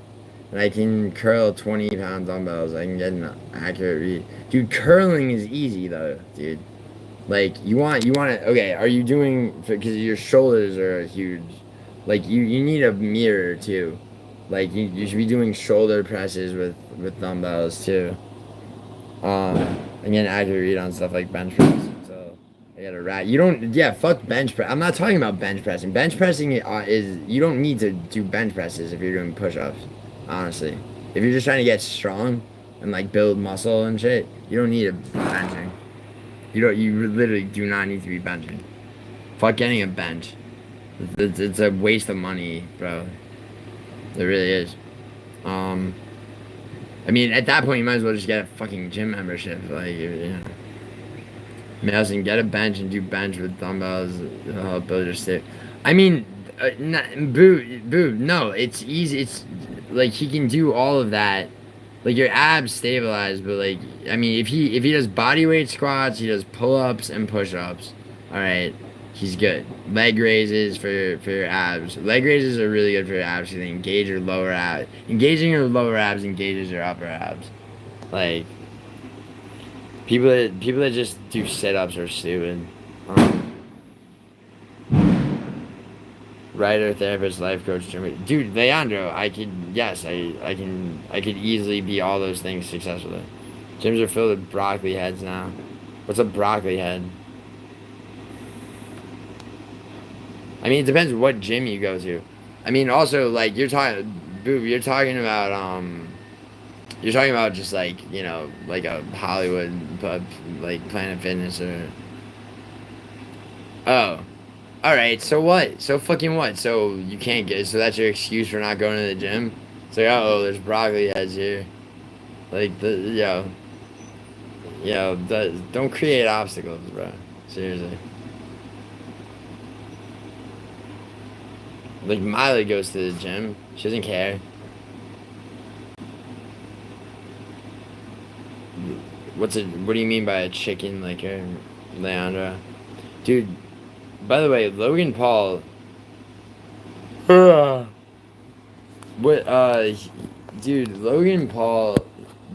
And I can curl 20-pound dumbbells. I can get an accurate read. Dude, curling is easy though, dude. Like, you want to, okay, are you doing, because your shoulders are huge. Like, you need a mirror too. Like, you should be doing shoulder presses with dumbbells too. And get an accurate read on stuff like bench press. So, I got a rat. You don't, yeah, fuck bench press. I'm not talking about bench pressing. Bench pressing is, you don't need to do bench presses if you're doing push-ups. Honestly, if you're just trying to get strong and like build muscle and shit, you don't need a benching. You literally do not need to be benching. Fuck getting a bench. It's a waste of money, bro. It really is. I mean, at that point, you might as well just get a fucking gym membership. Like, you know. Medicine, get a bench and do bench with dumbbells. It'll help build your stick. I mean, no, it's easy. It's like he can do all of that. Like, your abs stabilize, but like, I mean, if he does body weight squats, he does pull-ups and push-ups. All right, he's good. Leg raises for your abs. Leg raises are really good for your abs because they engage your lower abs. Engaging your lower abs engages your upper abs. Like, people that just do sit-ups are stupid. Writer, therapist, life coach, dude, Leandro, I could easily be all those things successfully. Gyms are filled with broccoli heads now. What's a broccoli head? I mean, it depends what gym you go to. I mean, also, like, you're talking about just like, you know, like a Hollywood, like Planet Fitness or. Oh. Alright, so what? So fucking what? So you can't get, so that's your excuse for not going to the gym? It's like, oh, there's broccoli heads here. Like, don't create obstacles, bro. Seriously. Like, Miley goes to the gym. She doesn't care. What do you mean by a chicken licker, Leandra? Dude, by the way, Logan Paul. Dude, Logan Paul,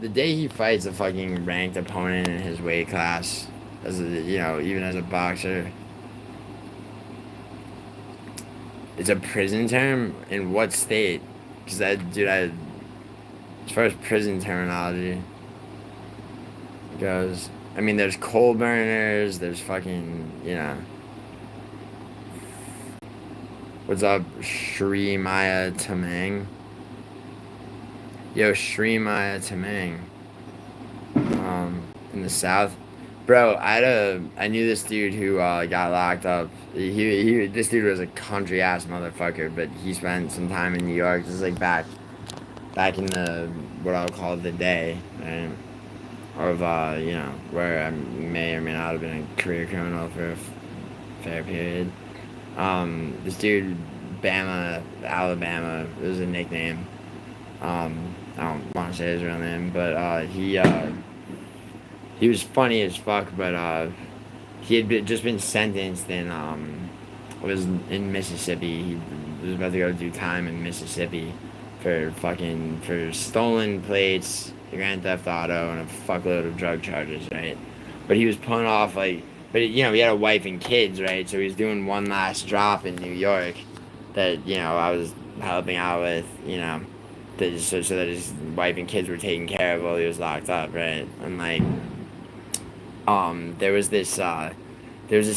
the day he fights a fucking ranked opponent in his weight class, even as a boxer, it's a prison term? In what state? Because as far as prison terminology goes, I mean, there's coal burners, there's fucking, you know. What's up, Shri Maya Tamang? Yo, Shri Maya Tamang. In the South. Bro, I knew this dude who got locked up. This dude was a country ass motherfucker, but he spent some time in New York. This is like back in the, what I'll call the day, right? Of, where I may or may not have been a career criminal for a fair period. This dude, Bama, Alabama, it was a nickname. I I don't want to say his real name, but he was funny as fuck, but he had just been sentenced in was in Mississippi. He was about to go do time in Mississippi for stolen plates, grand theft auto, and a fuckload of drug charges, right? But he was pulling off but he had a wife and kids, right? So he was doing one last drop in New York that I was helping out with, so that his wife and kids were taken care of while he was locked up, right? And there was this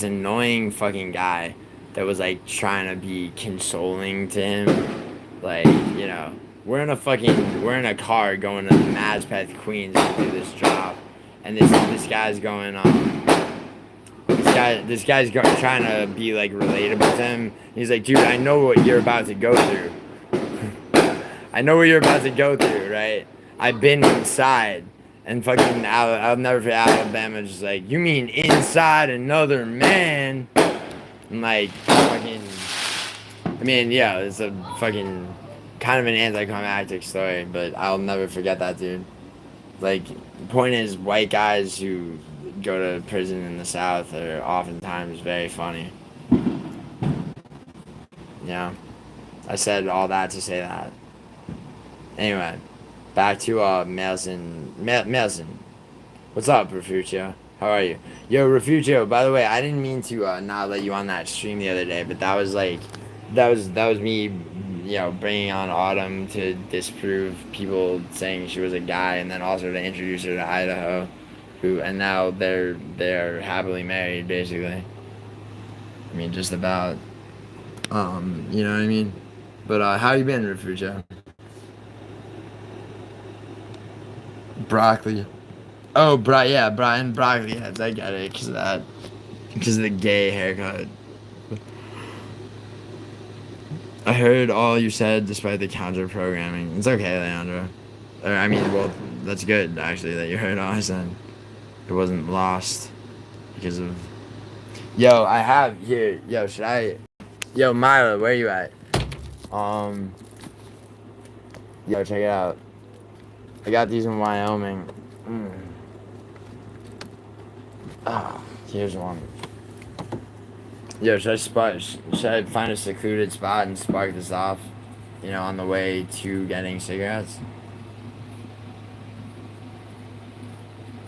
annoying fucking guy that was trying to be consoling to him, we're in a car going to Mazpeth, Queens to do this drop, and this guy's going trying to be relatable to him. He's like, dude, I know what you're about to go through. I know what you're about to go through, right? I've been inside. And fucking I'll never forget Alabama just you mean inside another man? And it's a fucking kind of an anticlimactic story, but I'll never forget that, dude. The point is, white guys who go to prison in the South are oftentimes very funny. Yeah. I said all that to say that. Anyway, back to Melson. What's up, Refugio? How are you? Yo, Refugio, by the way, I didn't mean to not let you on that stream the other day, but that was me, bringing on Autumn to disprove people saying she was a guy, and then also to introduce her to Idaho, and now they're happily married, basically. I mean, just about. You know what I mean? But how you been, Refugio? Broccoli. Oh, Brian Broccoli heads. I get it, because of the gay haircut. I heard all you said despite the counter programming. It's okay, Leandro. That's good, actually, that you heard all I said. It wasn't lost because of... Yo, I have here... Yo, should I... Yo, Mila, where you at? Yo, check it out. I got these in Wyoming. Here's one. Yo, should I find a secluded spot and spark this off? On the way to getting cigarettes?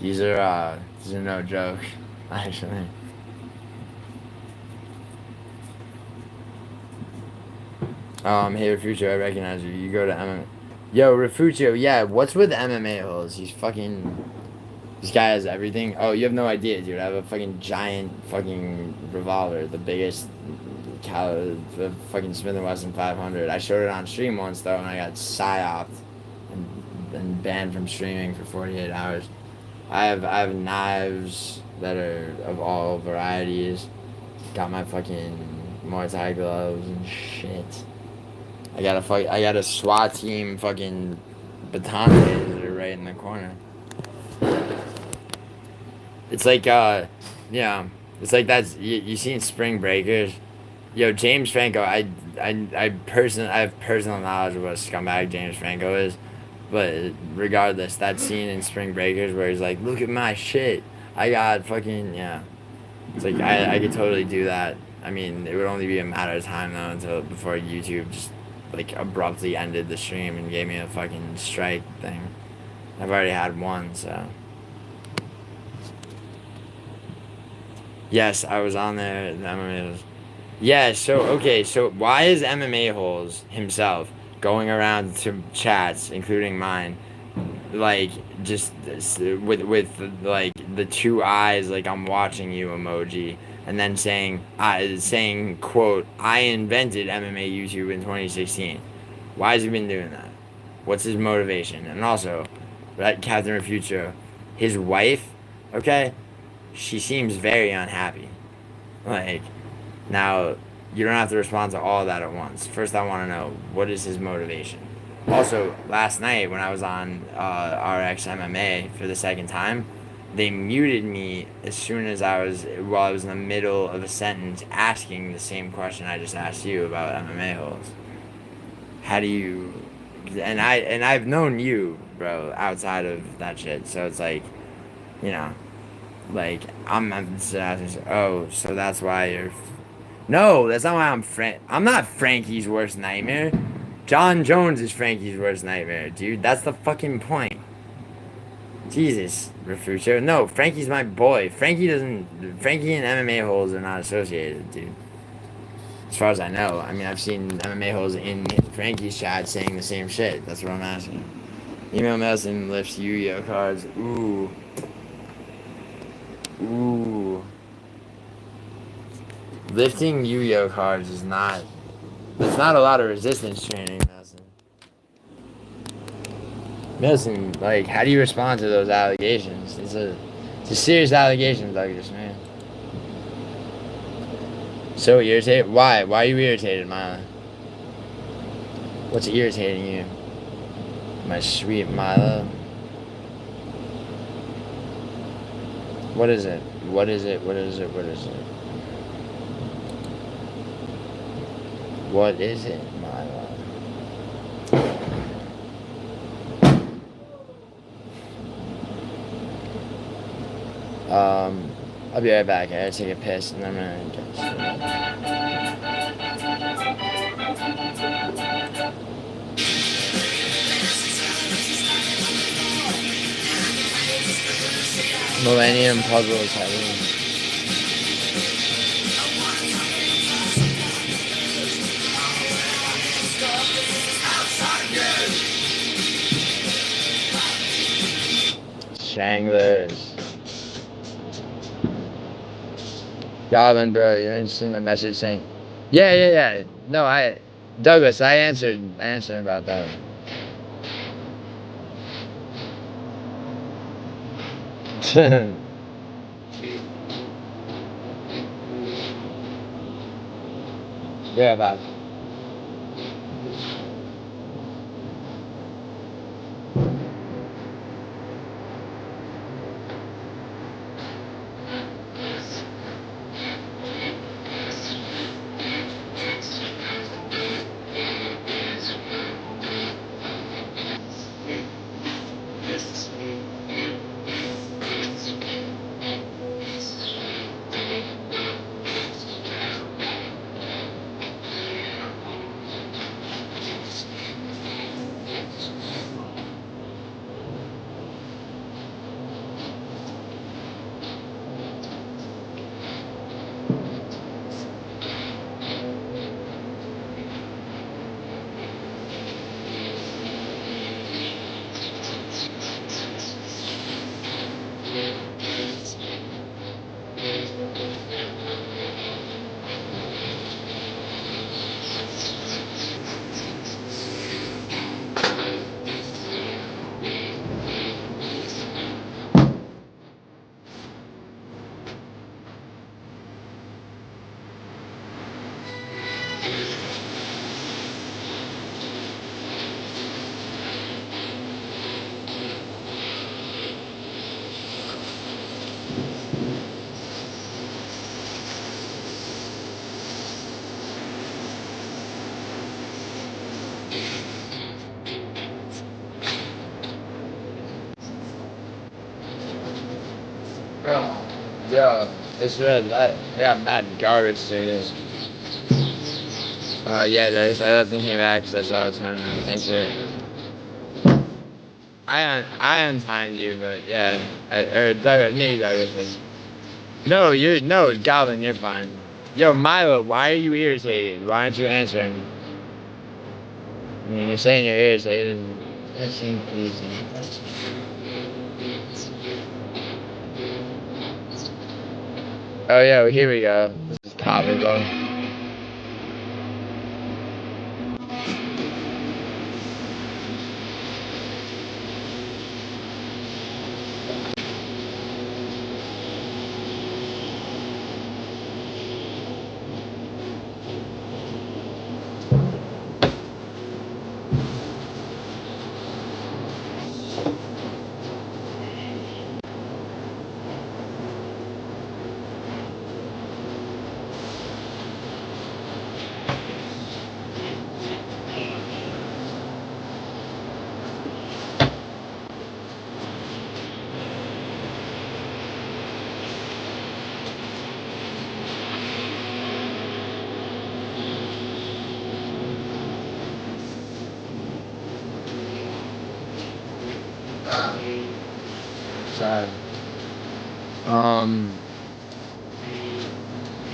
These are no joke, actually. Hey, Refugio, I recognize you. You go to MMA. Yo, Refugio, yeah, what's with MMA holes? This guy has everything. Oh, you have no idea, dude. I have a fucking giant fucking revolver, the biggest the fucking Smith & Wesson 500. I showed it on stream once, though, and I got psyoped and banned from streaming for 48 hours. I have knives that are of all varieties. Got my fucking Muay Thai gloves and shit. I got a SWAT team fucking baton laser right in the corner. It's it's that's you seen Spring Breakers? Yo, James Franco, I have personal knowledge of what a scumbag James Franco is, but regardless, that scene in Spring Breakers where he's like, look at my shit, I got fucking, yeah. It's I could totally do that. I mean, it would only be a matter of time though before YouTube just abruptly ended the stream and gave me a fucking strike thing. I've already had one, so. Yes, I was on there. The MMA holes. Yeah, so why is MMA holes himself going around to chats, including mine, just with the two eyes, I'm watching you emoji, and then saying quote, I invented MMA YouTube in 2016. Why has he been doing that? What's his motivation? And also, Captain Refugio, his wife, okay, she seems very unhappy. Now, you don't have to respond to all of that at once. First, I want to know, what is his motivation? Also, last night when I was on RX MMA for the second time, they muted me as soon as while I was in the middle of a sentence asking the same question I just asked you about MMA holes. How do you and I've known you, bro, outside of that shit. So it's like, you know, like I'm oh, so that's why you're. No, that's not why I'm not Frankie's worst nightmare. John Jones is Frankie's worst nightmare, dude. That's the fucking point. Jesus, Refucho. No, Frankie's my boy. Frankie and MMA holes are not associated, dude. As far as I know. I mean, I've seen MMA holes in Frankie's chat saying the same shit. That's what I'm asking. Email Nelson lifts Yu-Gi-Oh cards. Ooh. Ooh. Lifting Yu-Gi-Oh cards is not. There's not a lot of resistance training, Nelson. Nelson, like, how do you respond to those allegations? It's a serious allegation, Douglas, man. So irritated? Why? Why are you irritated, Mila? What's irritating you? My sweet Mila? What is it? What is it? What is it? What is it? What is it, Mila? I'll be right back. I gotta take a piss and then I'm gonna Millennium Puzzles heavy. Shanglers. Goblin, bro, you didn't see my message saying, yeah. No, Douglas, I answered about that. Yeah, about. Yo, it's red. I got mad garbage students. Yeah, I let them came back because I saw it's time. Thanks for. I untimed you, but yeah, Douglas. No, Goblin, you're fine. Yo, Milo, why are you irritated? Why aren't you answering? I mean, you're saying you're irritated. That seems easy. Oh yeah, well, here we go. This is topical.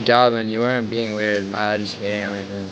Goblin, you weren't being weird. I just kidding.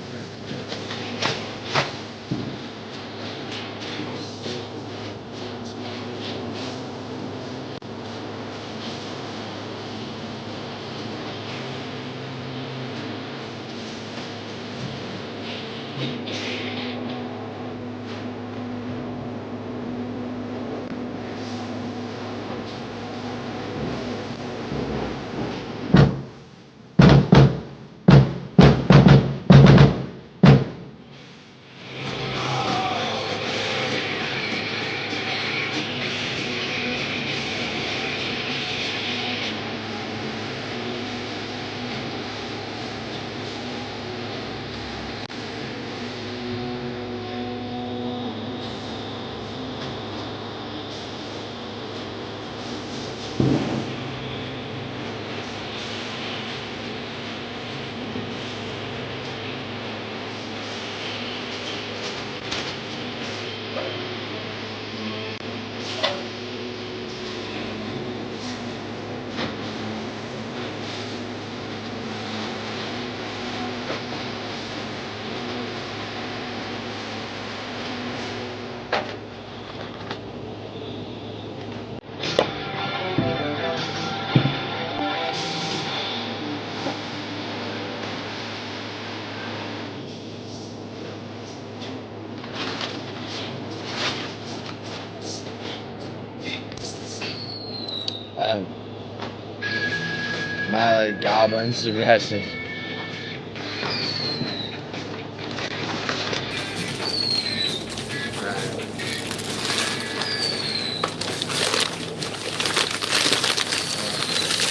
My goblin's aggressive.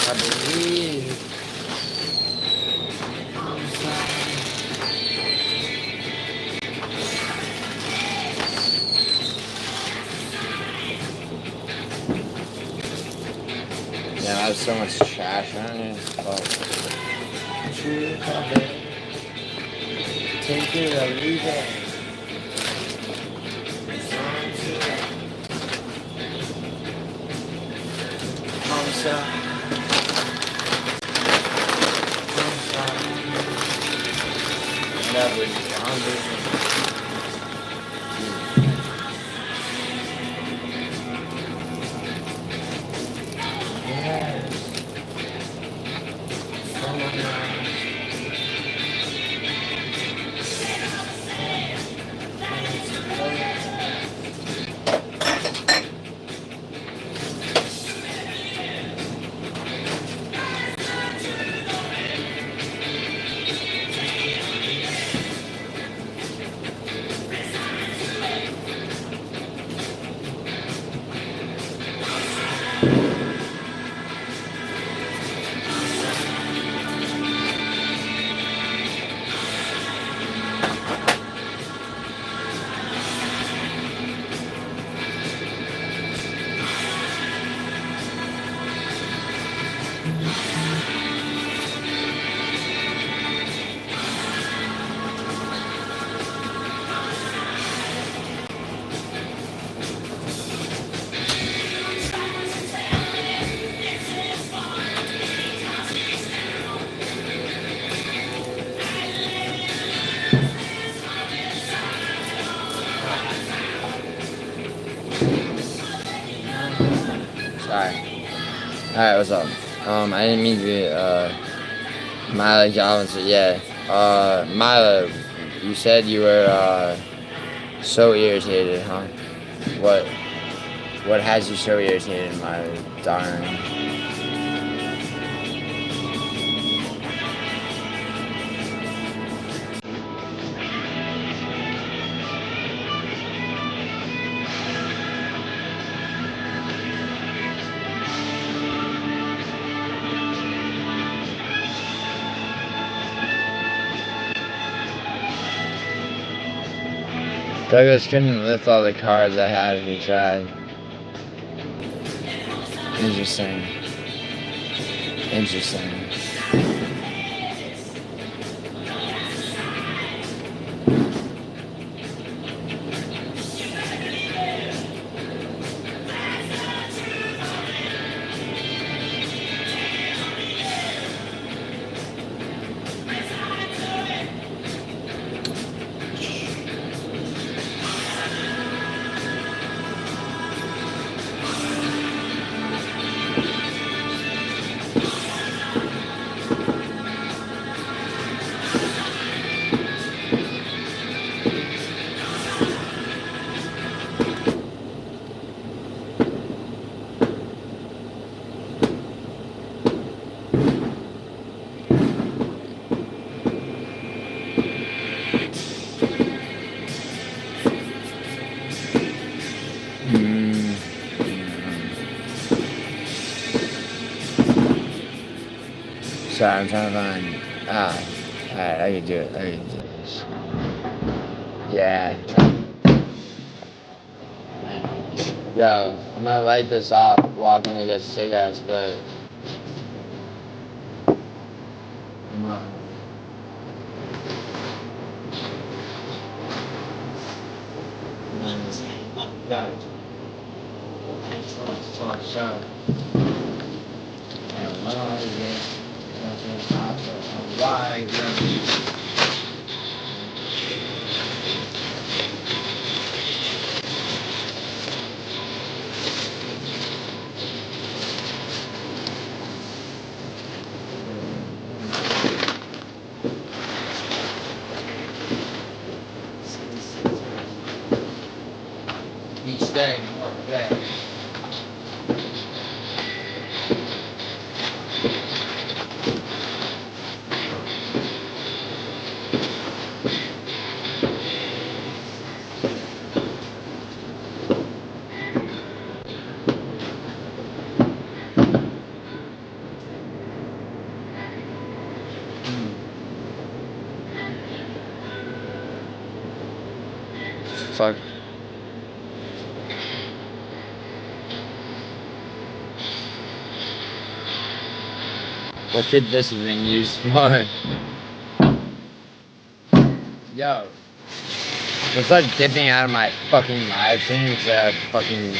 I believe. Yeah, I have so much trash on it. True cover. Take it or leave it. Alright, what's up? I didn't mean to be, Mila Jones, yeah. Mila, you said you were, so irritated, huh? What has you so irritated, Mila, darling? Douglas couldn't lift all the cards I had if he tried. Interesting. Sorry, I'm trying to find. Alright, I can do it. I can do this. Yeah. Yo, I'm gonna light this off walking to get cigarettes, but. Each day, more day. Fuck. What could this have been used for? Yo. It's like dipping out of my fucking live stream to fucking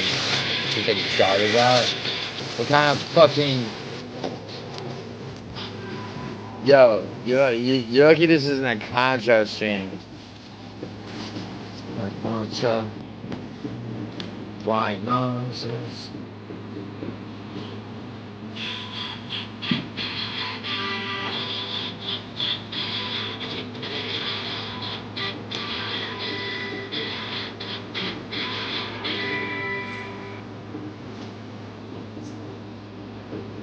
take the garbage out. What kind of fucking... Yo, you're lucky this isn't a contra stream. Like, bunch of white nonsense.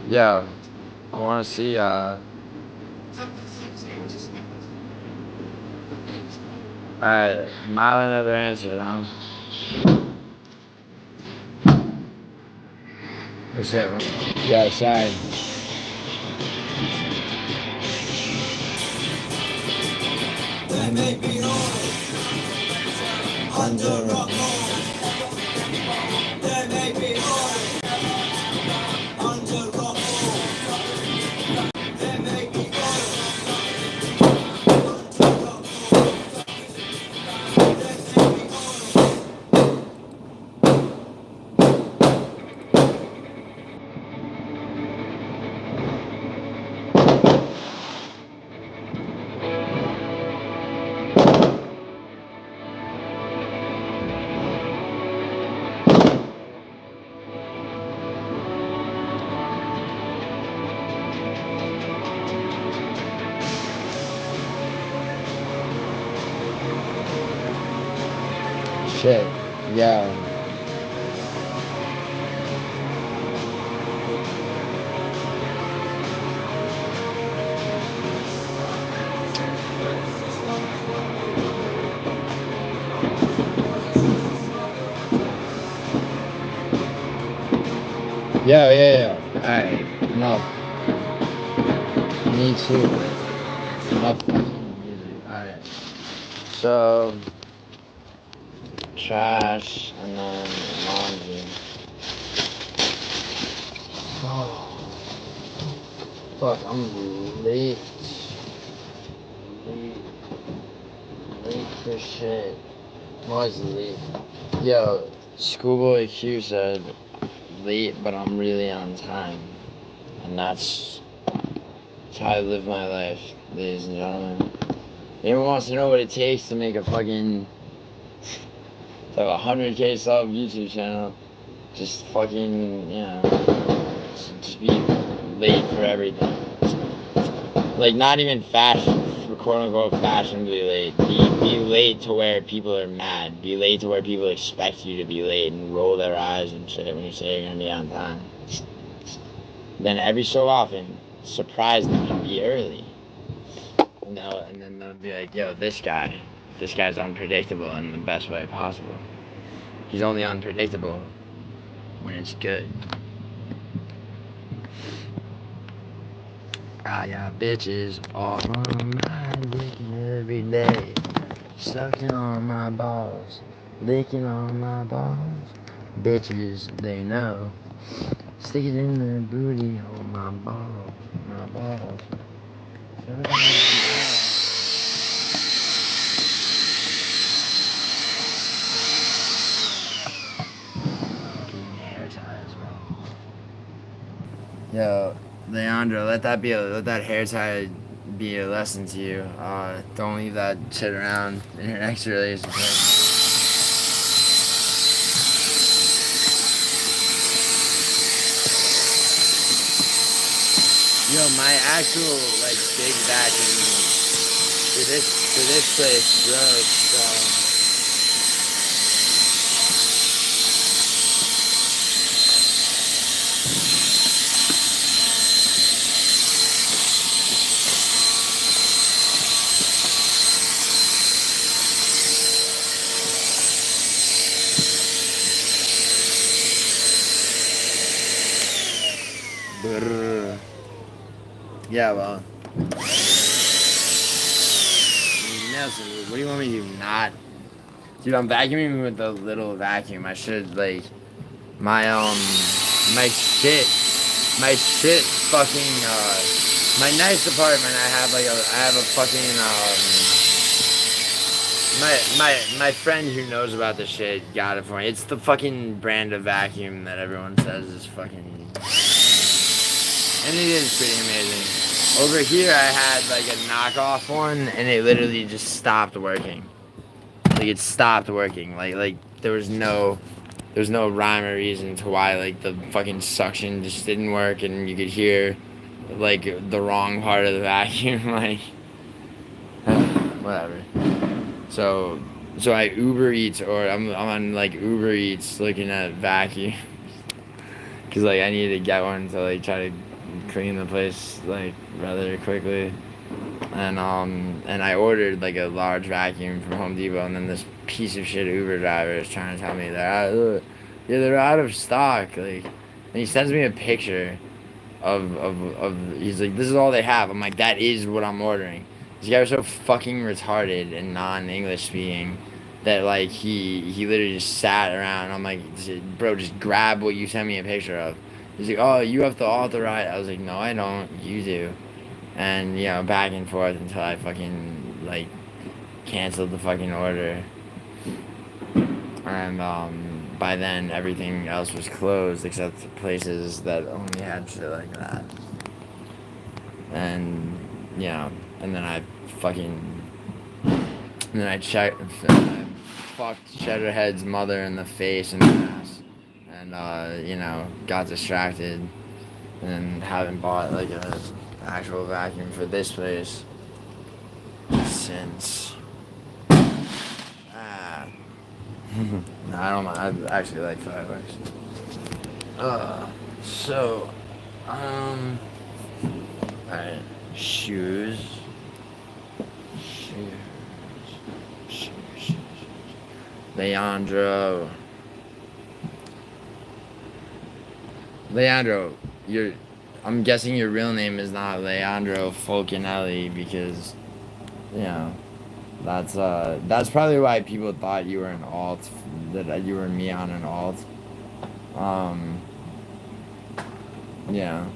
Yo, I wanna see, alright, mile another answer, huh? What's that? Yeah, sorry. They may be under rock. They may be under rock. They may be shit, yeah. Yeah. Alright, enough. Me too. Enough fucking music. Alright. So, trash, and then laundry. Oh, fuck, I'm late. Late for shit. I'm always late. Yo, Schoolboy Q said, late, but I'm really on time. And that's how I live my life, ladies and gentlemen. Anyone wants to know what it takes to make a fucking, like, 100K sub YouTube channel, just fucking, just be late for everything. Like, not even fashion, quote unquote fashionably late. Be late to where people are mad. Be late to where people expect you to be late and roll their eyes and shit when you say you're gonna be on time. Then every so often, surprise them and be early. And then they'll be like, yo, this guy's unpredictable in the best way possible. He's only unpredictable when it's good. I got bitches all on my dick every day, sucking on my balls, licking on my balls. Bitches, they know. Stick it in their booty, hold my balls, my balls. Shut it down. Hair ties, bro. Yo, Leandro, let that hair tie be a lesson to you. Don't leave that shit around in your next relationship. Yo, my actual like big vacuum for this place broke, so. Brrr. Yeah, well. Nelson, what do you want me to do? Not. Dude, I'm vacuuming with a little vacuum. I should, like. My shit fucking, my nice apartment, I have a fucking, my friend who knows about this shit got it for me. It's the fucking brand of vacuum that everyone says is fucking. And it is pretty amazing. Over here, I had like a knockoff one, and it literally just stopped working. Like it stopped working. Like there was no rhyme or reason to why like the fucking suction just didn't work, and you could hear like the wrong part of the vacuum. Like whatever. So I Uber Eats, or I'm on like Uber Eats looking at vacuum, cause like I need to get one to like try to clean the place like rather quickly, and I ordered like a large vacuum from Home Depot, and then this piece of shit Uber driver is trying to tell me they're out of stock, like, and he sends me a picture of he's like, this is all they have. I'm like, that is what I'm ordering. This guy was so fucking retarded and non-English speaking that like he literally just sat around. I'm like, bro, just grab what you sent me a picture of. He's like, oh, you have to authorize. I was like, no, I don't. You do. And, you know, back and forth until I fucking, like, canceled the fucking order. And, by then, everything else was closed except places that only had shit like that. And, you know, and then I fucked Cheddarhead's mother in the face and the ass. And, you know, got distracted and haven't bought, like, a actual vacuum for this place since. No, I don't mind. I actually like fireworks. So, alright. Shoes. Leandro, I'm guessing your real name is not Leandro Fulcanelli, because, you know, that's probably why people thought you were an alt, that you were me on an alt. Yeah.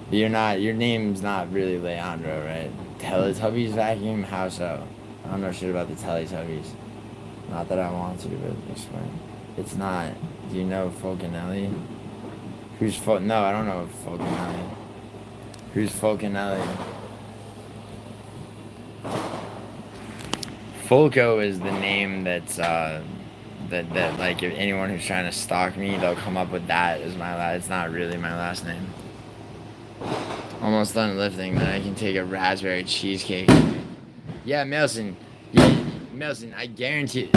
But your name's not really Leandro, right? Teletubbies vacuum? How so? I don't know shit about the Teletubbies. Not that I want to, but explain. It's not. Do you know Fulcanelli? No, I don't know Fulcanelli. Who's Fulcanelli? Fulco is the name that's, that like, if anyone who's trying to stalk me, they'll come up with that as my last. It's not really my last name. Almost done lifting, then I can take a raspberry cheesecake. Yeah, Melson. Yeah, Melson, I guarantee.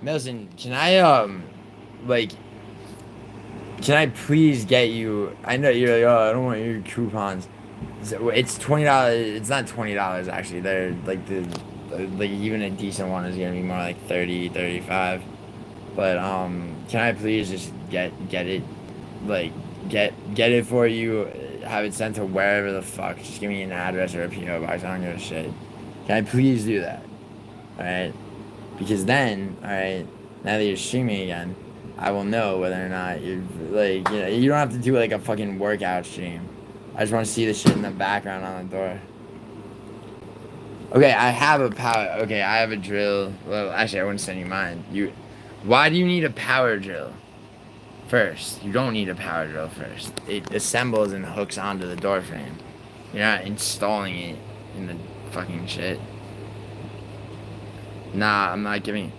Melson, can I please get you? I know you're like, oh, I don't want your coupons. It's $20. It's not $20 actually. They're like like even a decent one is gonna be more like 30, 35. But can I please just get it, like get it for you? have it sent to wherever the fuck. Just give me an address or a PO box. I don't give a shit. Can I please do that? Alright? Because then, alright, now that you're streaming again, I will know whether or not you're, like, you know, you don't have to do, like, a fucking workout stream. I just want to see the shit in the background on the door. Okay, I have a power, okay, I have a drill. Well, actually, I wouldn't send you mine. Why do you need a power drill first? You don't need a power drill first. It assembles and hooks onto the door frame. You're not installing it in the fucking shit. Nah, I'm not giving.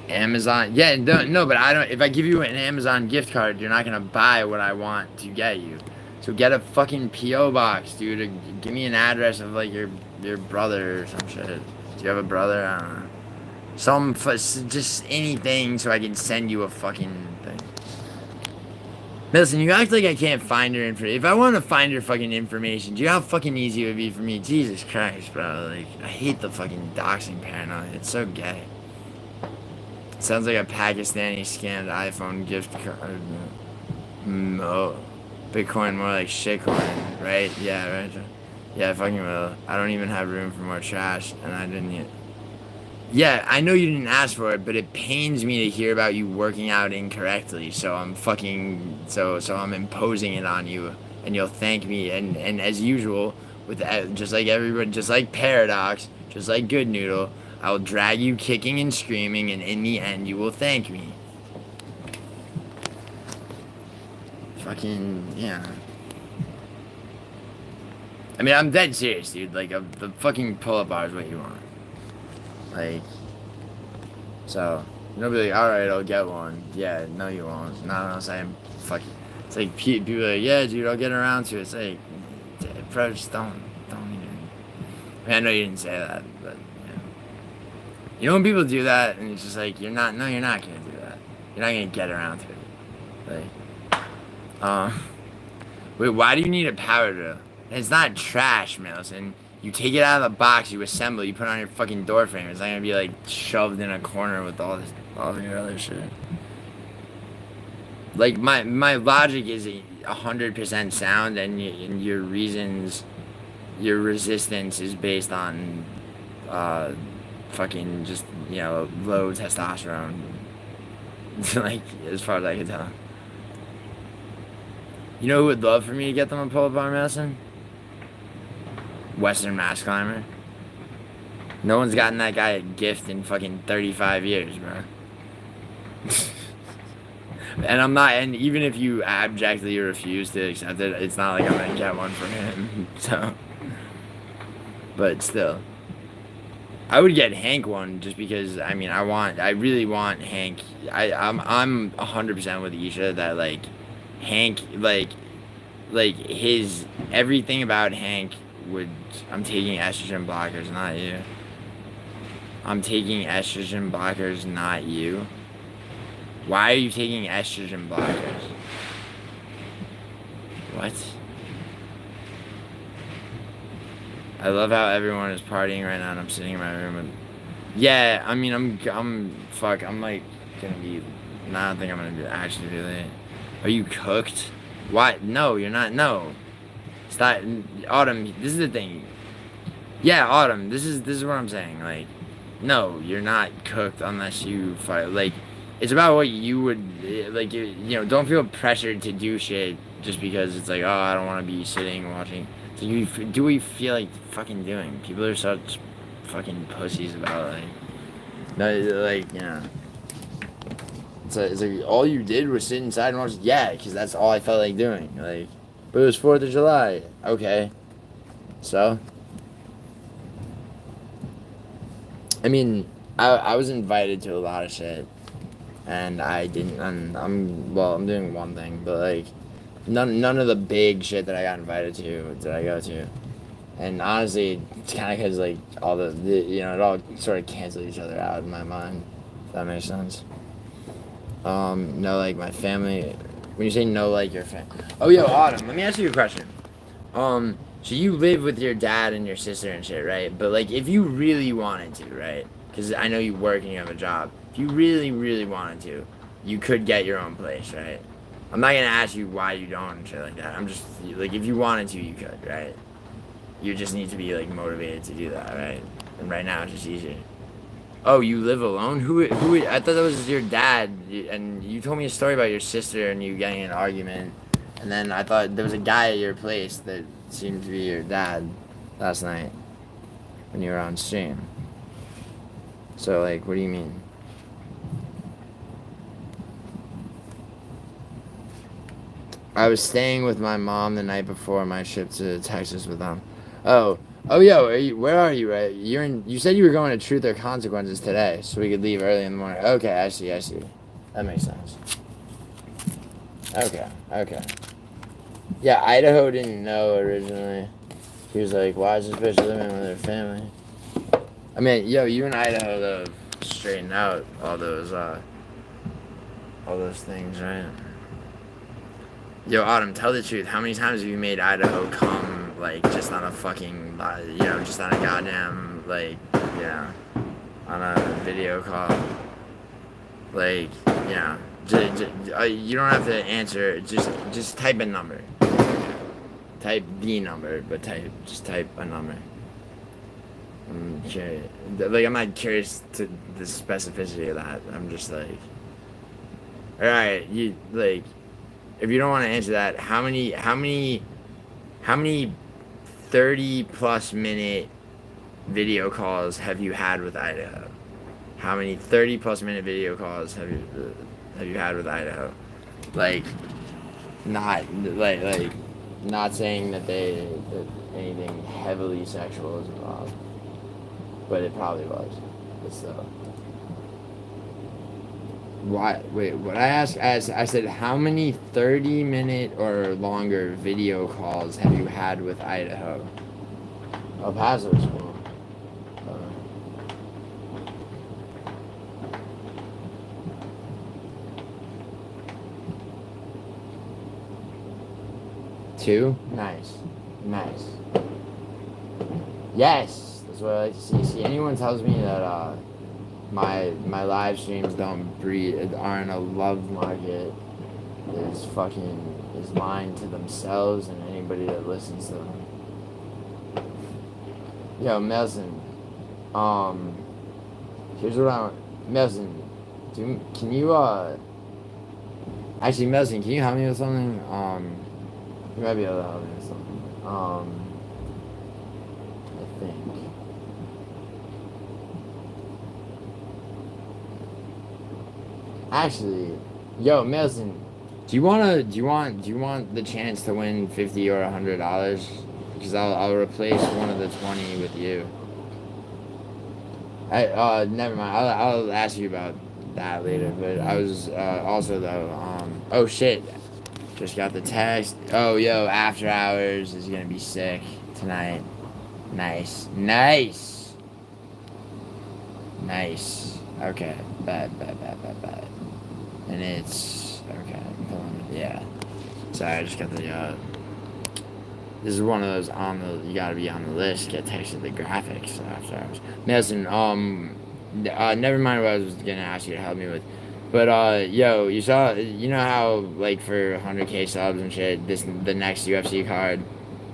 Amazon. Yeah, no, but I don't. If I give you an Amazon gift card, you're not gonna buy what I want to get you. So get a fucking PO box, dude. Give me an address of like your brother or some shit. Do you have a brother? I don't know. Just anything so I can send you a fucking thing. Listen, you act like I can't find your information. If I want to find your fucking information, do you know how fucking easy it would be for me? Jesus Christ, bro. Like, I hate the fucking doxing paranoia. It's so gay. Sounds like a Pakistani scammed iPhone gift card. No. Bitcoin more like shitcoin, right? Yeah, right. Yeah, I fucking will. I don't even have room for more trash, and I didn't yet. Yeah, I know you didn't ask for it, but it pains me to hear about you working out incorrectly. So I'm fucking so I'm imposing it on you, and you'll thank me. And as usual, with just like everybody, just like Paradox, just like Good Noodle, I will drag you kicking and screaming, and in the end, you will thank me. Fucking yeah. I mean, I'm dead serious, dude. Like the fucking pull-up bar is what you want. Like, so, you'll be like, alright, I'll get one. Yeah, no you won't. No, I'm saying, fuck it. It's like, people are like, yeah, dude, I'll get around to it. It's like, bro, just don't even. I mean, I know you didn't say that, but, yeah. You know when people do that, and it's just like, you're not gonna do that. You're not gonna get around to it. Like, wait, why do you need a power drill? It's not trash, Milson. You take it out of the box, you assemble, you put it on your fucking door frame. It's not gonna be like shoved in a corner with all your other shit. Like my logic is 100% sound, and your reasons, your resistance is based on, fucking just low testosterone. Like as far as I can tell. You know who would love for me to get them a pull-up bar, Madison? Western Mass Climber. No one's gotten that guy a gift in fucking 35 years, bro. And even if you abjectly refuse to accept it, it's not like I'm gonna get one for him. So, but still, I would get Hank one just because, I mean, I really want Hank. I'm 100% with Isha that like, Hank, like his, everything about Hank I'm taking estrogen blockers, not you. I'm taking estrogen blockers, not you. Why are you taking estrogen blockers? What? I love how everyone is partying right now and I'm sitting in my room and... Yeah, I mean, I'm like gonna be... No, I don't think I'm gonna actually be late. Are you cooked? Why? No, you're not. No. Stop. Autumn, this is the thing. Yeah, Autumn, this is what I'm saying. Like, no, you're not cooked unless you fight. Like, it's about what you would, like, don't feel pressured to do shit just because it's like, oh, I don't want to be sitting and watching. So you do what you feel like fucking doing. People are such fucking pussies about, like, no, like, It's like, all you did was sit inside and watch. Yeah, because that's all I felt like doing. Like, but it was 4th of July. Okay. So? I mean, I was invited to a lot of shit. And I didn't, I'm doing one thing, but like, none of the big shit that I got invited to did I go to. And honestly, it's kind of because like, all the it all sort of canceled each other out in my mind. If that makes sense. No, like my family. When you say no, like your family. Oh, yo, Autumn, let me ask you a question. So you live with your dad and your sister and shit, right? But like, if you really wanted to, right? Because I know you work and you have a job. If you really, really wanted to, you could get your own place, right? I'm not gonna ask you why you don't and shit like that. I'm just like, if you wanted to, you could, right? You just need to be like motivated to do that, right? And right now it's just easier. Oh, you live alone? Who? I thought that was your dad, and you told me a story about your sister and you getting in an argument, and then I thought there was a guy at your place that seemed to be your dad last night when you were on stream. So, like, what do you mean? I was staying with my mom the night before my trip to Texas with them. Oh, yo, where are you? Right? You said you were going to Truth or Consequences today, so we could leave early in the morning. Okay, I see. That makes sense. Okay. Yeah, Idaho didn't know originally. He was like, why is this bitch living with her family? I mean, yo, you in Idaho, though, straighten out all those things, right? Yo, Autumn, tell the truth. How many times have you made Idaho come, like, just on a fucking, just on a goddamn, like, on a video call? Like, you don't have to answer. Just type a number. Type the number, but just type a number. I'm curious. Like, I'm not curious to the specificity of that. I'm just like, all right, you like. If you don't want to answer that, how many 30+ minute video calls have you had with Idaho? How many 30+ minute video calls have you had with Idaho? Like, not saying that anything heavily sexual is involved, but it probably was. But still. Why? Wait, what I asked? I said, how many 30-minute or longer video calls have you had with Idaho? El Paso's cool. Two? Nice. Yes, that's what I like to see. See, anyone tells me that my live streams aren't a love market is lying to themselves and anybody that listens to them. Yo, Melson, here's what I want. Melson, can you actually, Melson, can you help me with something? You might be able to help me with something. I think. Actually, yo, Melson, do you want the chance to win $50 or $100? Because I'll replace one of the 20 with you. Never mind. I'll ask you about that later. But I was also though. Oh shit! Just got the text. Oh yo, After Hours is gonna be sick tonight. Nice. Okay. Bad. And it's okay. Yeah. Sorry, I just got the. This is one of those you gotta be on the list. Get texted the graphics After Hours. Nelson, never mind what I was gonna ask you to help me with. But yo, you know how like for 100K subs and shit, the next UFC card,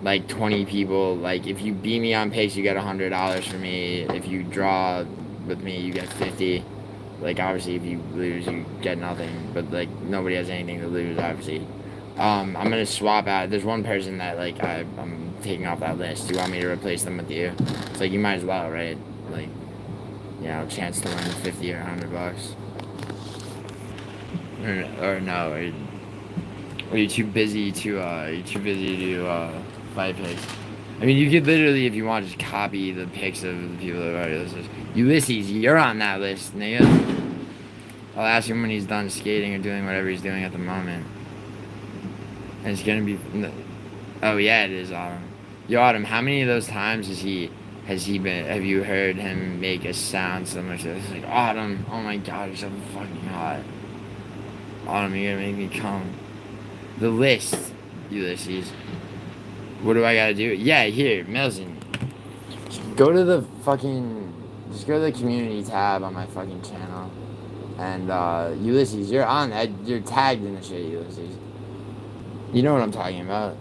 like 20 people. Like if you beat me on picks, you get $100 for me. If you draw with me, you get 50. Like obviously, if you lose, you get nothing. But like nobody has anything to lose, obviously. I'm gonna swap out. There's one person that like I'm taking off that list. Do you want me to replace them with you? It's like you might as well, right? Like, chance to win 50 or $100. Or no? Are you too busy to fight picks? I mean, you could literally, if you want, just copy the pics of the people that are already listed. Ulysses, you're on that list, nigga. I'll ask him when he's done skating or doing whatever he's doing at the moment. And it's gonna be. Oh yeah, it is Autumn. Yo, Autumn, how many of those times have you heard him make a sound similar to this? It's like, Autumn, oh my god, you're so fucking hot. Autumn, you're gonna make me come. The list, Ulysses. What do I gotta do? Yeah, here, Melson. Just go to the community tab on my fucking channel. And, Ulysses, you're on that. You're tagged in the shit, Ulysses. You know what I'm talking about.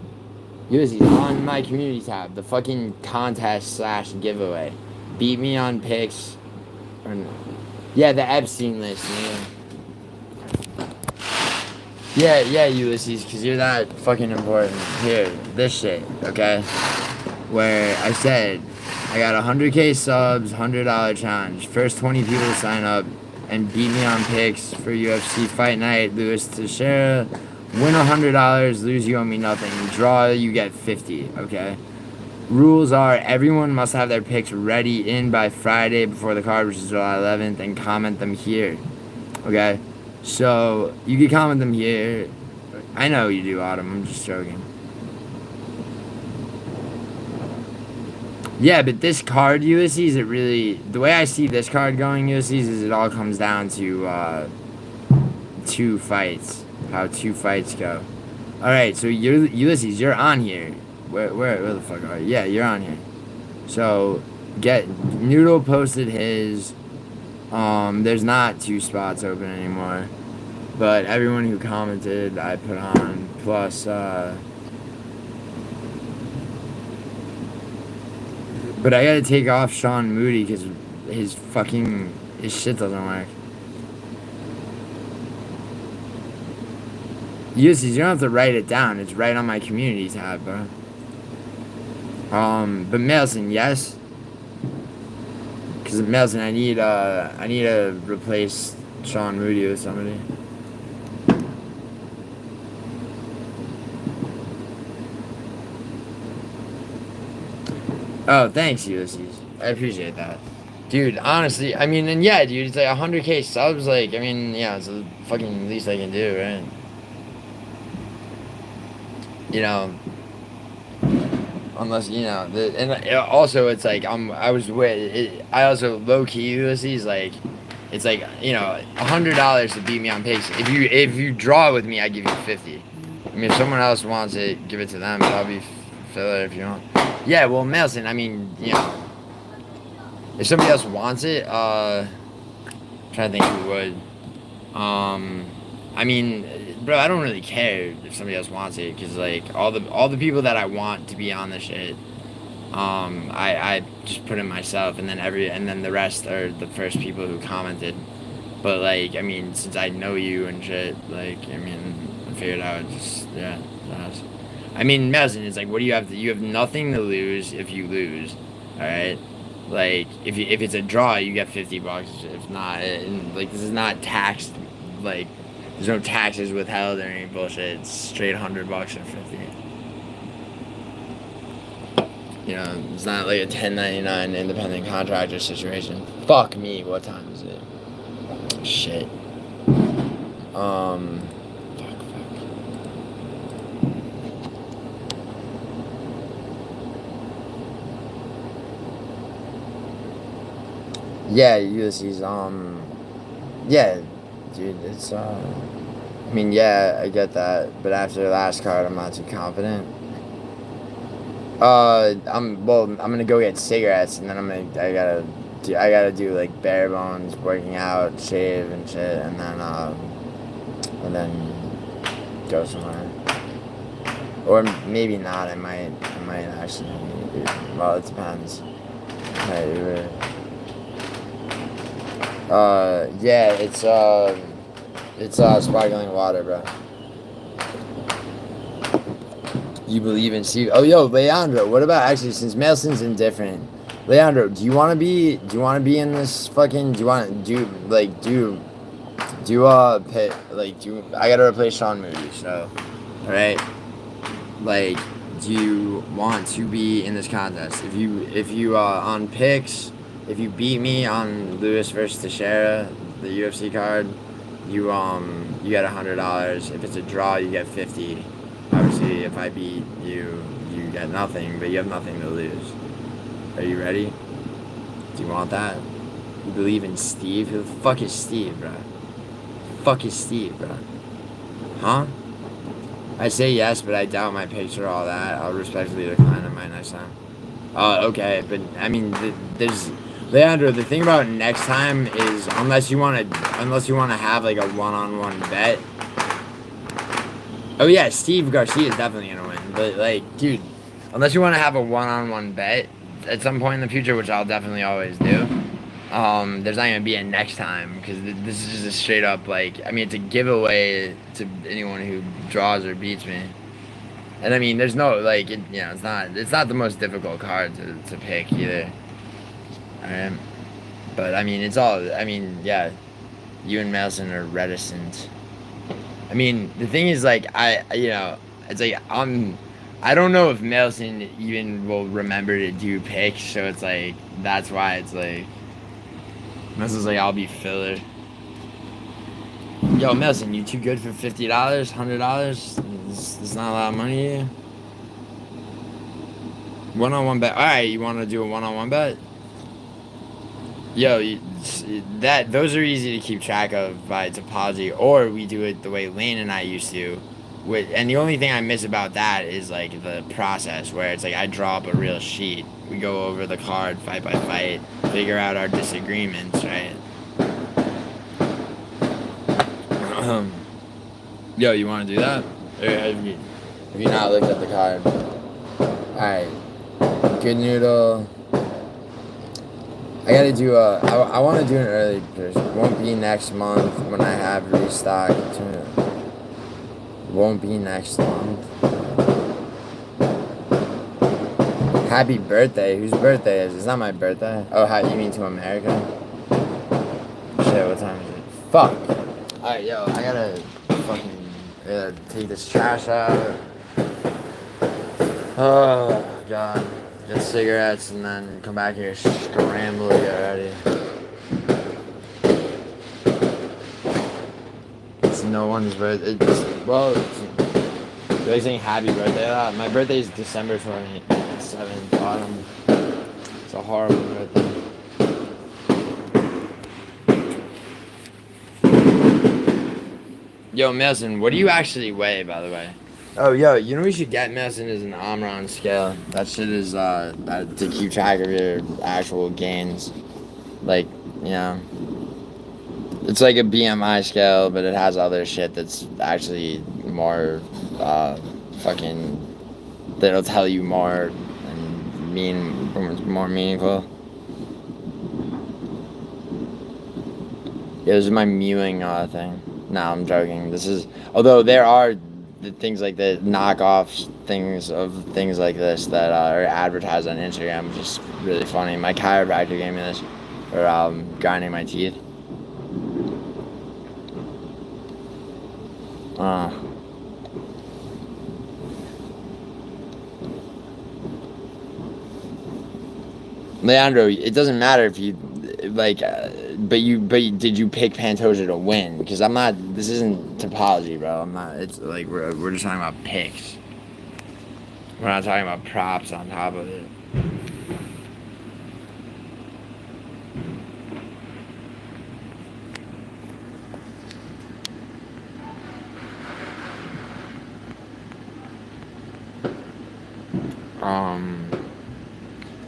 Ulysses, on my community tab, the fucking contest / giveaway. Beat me on picks. Yeah, the Epstein list, man. Yeah, Ulysses, because you're that fucking important. Here, this shit, okay? Where I said, I got 100K subs, $100 challenge. First 20 people to sign up and beat me on picks for UFC Fight Night. Louis Teixeira. Win $100, lose you owe me nothing. Draw, you get 50, okay? Rules are everyone must have their picks ready in by Friday before the card, which is July 11th, and comment them here, okay? So, you can comment them here. I know you do, Autumn. I'm just joking. Yeah, but this card, Ulysses, it really... The way I see this card going, Ulysses, is it all comes down to 2 fights. How 2 fights go. Alright, so Ulysses, you're on here. Where the fuck are you? Yeah, you're on here. So, Noodle posted his... there's not 2 spots open anymore. But everyone who commented, I put on. Plus, but I gotta take off Sean Moody because his shit doesn't work. Ulysses, you don't have to write it down. It's right on my community tab, bro. But Melson, yes. Because Melson, I need to replace Sean Moody with somebody. Oh, thanks, Ulysses. I appreciate that. Dude, honestly, I mean, and yeah, dude, it's like 100K subs, like, I mean, yeah, it's the fucking least I can do, right? You know, unless, you know, and also it's like, I also low-key, Ulysses, like, it's like, you know, $100 to beat me on picks. If you draw with me, I give you 50. I mean, if someone else wants it, give it to them, but I'll be filler if you want. Yeah, well, Melson, I mean, you know, if somebody else wants it, I'm trying to think who would. I mean, bro, I don't really care if somebody else wants it, because, like, all the people that I want to be on the shit, I just put in myself, and then the rest are the first people who commented. But, like, I mean, since I know you and shit, like, I mean, I figured I would just, yeah, that's... I mean, Melson, it's like, what do you have you have nothing to lose if you lose, alright? Like, if it's a draw, you get $50. If not, like, this is not taxed, like, there's no taxes withheld or any bullshit. It's straight $100 or 50. You know, it's not like a 1099 independent contractor situation. Fuck me, what time is it? Shit. Yeah, Ulysses, yeah, dude, it's, I mean, yeah, I get that, but after the last card, I'm not too confident. I'm gonna go get cigarettes, and then I gotta do, like, bare bones, working out, shave, and shit, and then go somewhere. Or maybe not, I might actually, well, it depends. Yeah, it's sparkling water, bro. You believe in Steve? Oh, yo, Leandro, what about, actually, since Melson's indifferent, Leandro, do you want to be in this fucking, I gotta replace Sean Moody, so, alright, like, do you want to be in this contest? If you, on picks, if you beat me on Louis versus Teixeira, the UFC card, you get $100. If it's a draw, you get 50. Obviously, if I beat you, you get nothing, but you have nothing to lose. Are you ready? Do you want that? You believe in Steve? Who the fuck is Steve, bro? Huh? I say yes, but I doubt my picks are all that. I'll respectfully decline on my next time. Okay, but I mean, there's... Leandro, the thing about next time is, unless you want to have, like, a one-on-one bet, Oh yeah, Steve Garcia is definitely gonna win. But like, dude, unless you want to have a one-on-one bet at some point in the future, which I'll definitely always do. There's not gonna be a next time because this is just a straight up like. I mean, it's a giveaway to anyone who draws or beats me. And I mean, there's no like, it's not the most difficult card to pick either. All right, but I mean, yeah, you and Melson are reticent. I mean, the thing is, like, it's like, I don't know if Melson even will remember to do picks, so it's like, that's why it's like, Melson's like, I'll be filler. Yo, Melson, you too good for $50, $100? It's not a lot of money here. One-on-one bet. Alright, you want to do a one-on-one bet? Yo, those are easy to keep track of by topology, or we do it the way Lane and I used to. And the only thing I miss about that is like the process where it's like I draw up a real sheet. We go over the card fight by fight, figure out our disagreements, right? Yo, you want to do that? Or have you not looked at the card? Alright. Good noodle. I gotta do I want to do an early because it won't be next month when I have restock. Won't be next month. Happy birthday. Whose birthday is it? It's not my birthday. Oh, how you mean to America? Shit, what time is it? Fuck. Alright, yo, I gotta fucking take this trash out. Oh, God. Get cigarettes and then come back here scramble to get ready. It's no one's birthday. You're like saying happy birthday. My birthday is December 27th, autumn. It's a horrible birthday. Yo, Melson, what do you actually weigh, by the way? Oh, yo, you know what we should get, Melson, is an Omron scale. That shit is, to keep track of your actual gains. Like, you know, it's like a BMI scale, but it has other shit that's actually more, that'll tell you more and more meaningful. Yeah, this is my mewing thing. No, I'm joking. Although there are things like the knockoff things like this that are advertised on Instagram, which is really funny. My chiropractor gave me this for grinding my teeth. Leandro, it doesn't matter if you like, but did you pick Pantoja to win? Because I'm not. This isn't topology, bro. I'm not. It's like we're just talking about picks. We're not talking about props on top of it.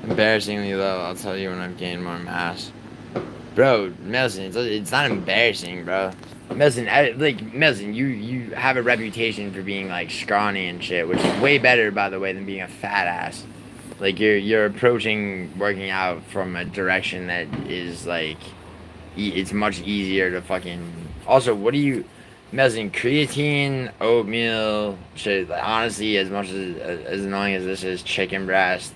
Embarrassingly low. I'll tell you when I've gained more mass. Bro, Melson, it's not embarrassing, bro. Melson, you have a reputation for being like scrawny and shit, which is way better, by the way, than being a fat ass. Like you're approaching working out from a direction that is like, it's much easier to fucking. Also, what do you, Melson? Creatine, oatmeal, shit. Honestly, as much as annoying as this is, chicken breast.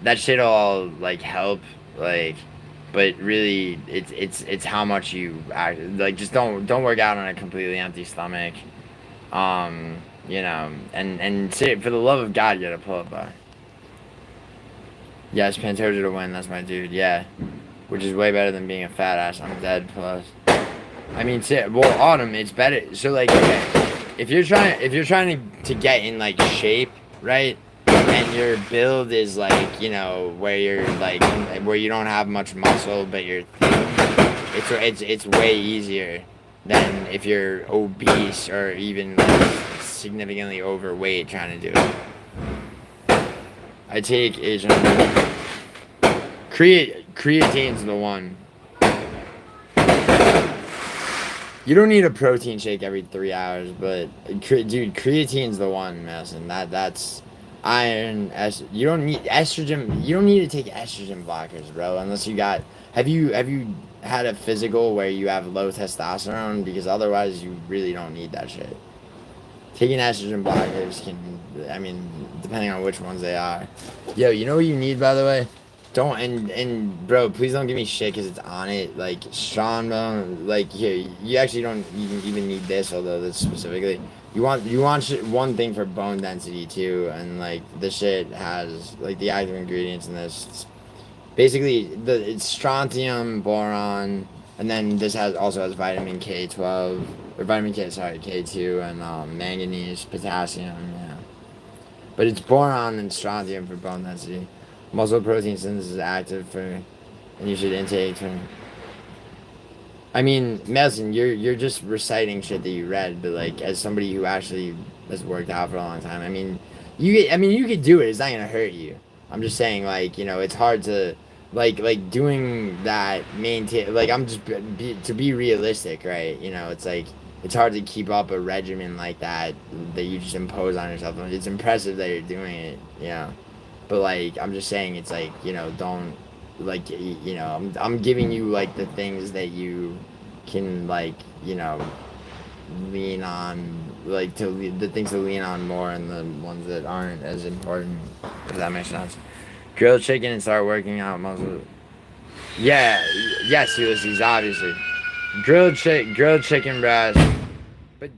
That shit'll all like help, like, but really, it's how much you act. Like, just don't work out on a completely empty stomach, you know. And for the love of God, you gotta pull up bar. Yes, Pantoja to win. That's my dude. Yeah, which is way better than being a fat ass. I'm dead plus. I mean, well, Autumn, it's better. So like, okay, if you're trying to get in like shape, right? And your build is like, you know, where you're like, where you don't have much muscle, but you're thin. It's way easier than if you're obese or even like significantly overweight trying to do it. I take Asian. Creatine's the one. You don't need a protein shake every 3 hours, but dude, creatine's the one, Madison. That's iron. You don't need estrogen. You don't need to take estrogen blockers, bro. Unless you got. Have you had a physical where you have low testosterone? Because otherwise, you really don't need that shit. Taking estrogen blockers can. I mean, depending on which ones they are. Yo, you know what you need, by the way? Don't and bro, please don't give me shit because it's on it. Like strong bone, like here, you actually don't even need this, although this specifically. You want one thing for bone density too, and like this shit has like the active ingredients in this. It's basically, it's strontium, boron, and then this also has vitamin K12 or vitamin K, sorry, K2 and manganese, potassium, yeah. But it's boron and strontium for bone density. Muscle protein synthesis is active for, and you should intake for. I mean, Melson, you're just reciting shit that you read, but like as somebody who actually has worked out for a long time, I mean, you could do it. It's not gonna hurt you. I'm just saying, like, you know, it's hard to, like doing that maintain. Like, I'm just to be realistic, right? You know, it's like it's hard to keep up a regimen like that you just impose on yourself. It's impressive that you're doing it, you know. But like I'm just saying, it's like, you know, don't like, you know, I'm giving you like the things that you can, like, you know, lean on, like the things to lean on more, and the ones that aren't as important, if that makes sense. Grilled chicken and start working out muscle. Yeah, yes, Ulysses, obviously. Grilled chicken breast. But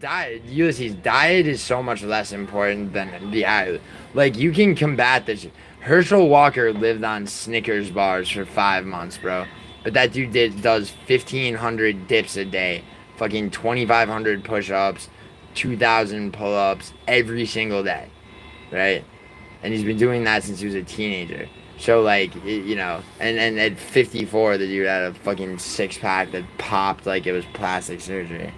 Ulysses, diet is so much less important than the like, you can combat this. Herschel Walker lived on Snickers bars for 5 months, bro. But that dude does 1,500 dips a day, fucking 2,500 push-ups, 2,000 pull-ups every single day, right? And he's been doing that since he was a teenager. So, like, you know, and at 54, the dude had a fucking six-pack that popped like it was plastic surgery.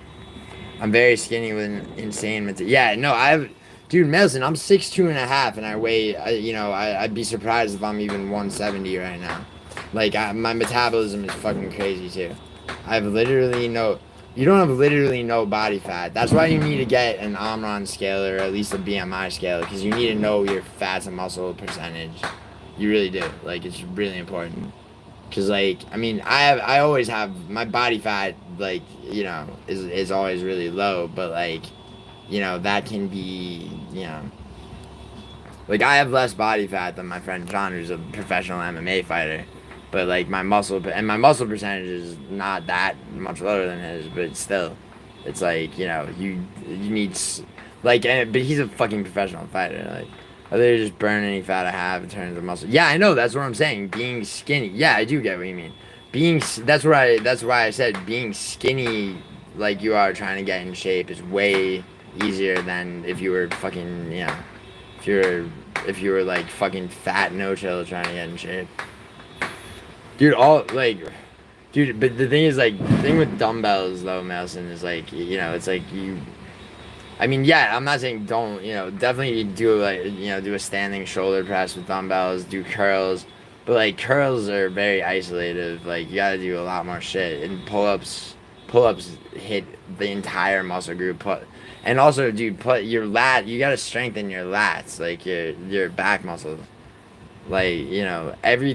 I'm very skinny with an insane mental. Yeah, no, dude, Melson, I'm 6'2.5", and I weigh, you know, I'd be surprised if I'm even 170 right now. Like, my metabolism is fucking crazy too. You don't have literally no body fat. That's why you need to get an Omron scale, or at least a BMI scale, because you need to know your fat to muscle percentage. You really do. Like, it's really important. Cause like, I mean, I always have my body fat, like, you know, is always really low, but like, you know, that can be, you know, like, I have less body fat than my friend John, who's a professional MMA fighter, but like my muscle percentage is not that much lower than his, but still, it's like, you know, you need, like, but he's a fucking professional fighter, like. I literally just burn any fat I have in terms of muscle. Yeah, I know. That's what I'm saying. Being skinny. Yeah, I do get what you mean. That's why I said being skinny, like you are trying to get in shape, is way easier than if you were fucking, you know, if you were like fucking fat no chill trying to get in shape. Dude, but the thing is, like, the thing with dumbbells though, Melson, is like, you know, it's like I mean, yeah, I'm not saying don't, you know, definitely do, like, you know, do a standing shoulder press with dumbbells, do curls, but like curls are very isolative. Like, you gotta do a lot more shit, and pull-ups hit the entire muscle group. And also, dude, you gotta strengthen your lats, like your back muscle. Like, you know, every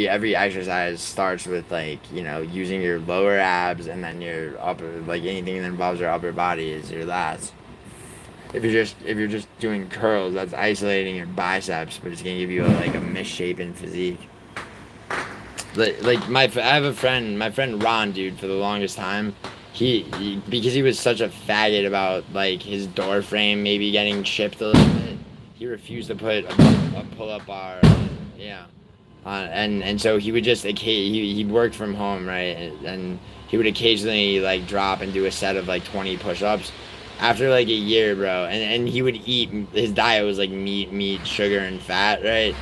exercise starts with, like, you know, using your lower abs, and then your upper, like, anything that involves your upper body is your lats. If you're just doing curls, that's isolating your biceps, but it's gonna give you a misshapen physique. Like I have a friend, my friend Ron, dude, for the longest time, he because he was such a faggot about, like, his door frame maybe getting chipped a little bit. He refused to put a pull-up bar, yeah, and so he would just, he worked from home, right, and he would occasionally, like, drop and do a set of like 20 push-ups. After like a year, bro, and he would eat, his diet was like meat, sugar, and fat, right?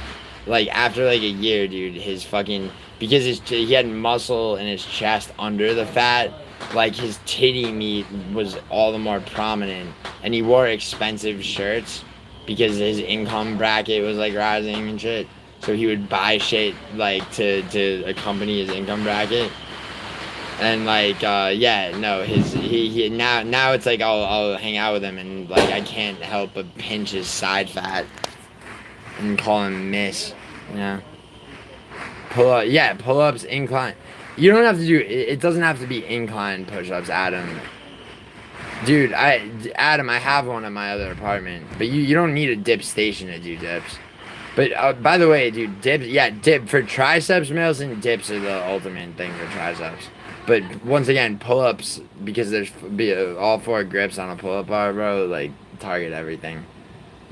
Like, after like a year, dude, his fucking, because he had muscle in his chest under the fat, like, his titty meat was all the more prominent, and he wore expensive shirts because his income bracket was like rising and shit. So he would buy shit, like, to accompany his income bracket. And like, yeah, no, he now it's like I'll hang out with him and like I can't help but pinch his side fat and call him miss, you know. Pull ups, incline. You don't have to do it doesn't have to be incline push ups, Adam. Dude, Adam, I have one at my other apartment, but you don't need a dip station to do dips. But by the way, dude, dip for triceps, males, and dips are the ultimate thing for triceps. But once again, pull-ups, because there's all 4 grips on a pull-up bar, bro, like, target everything.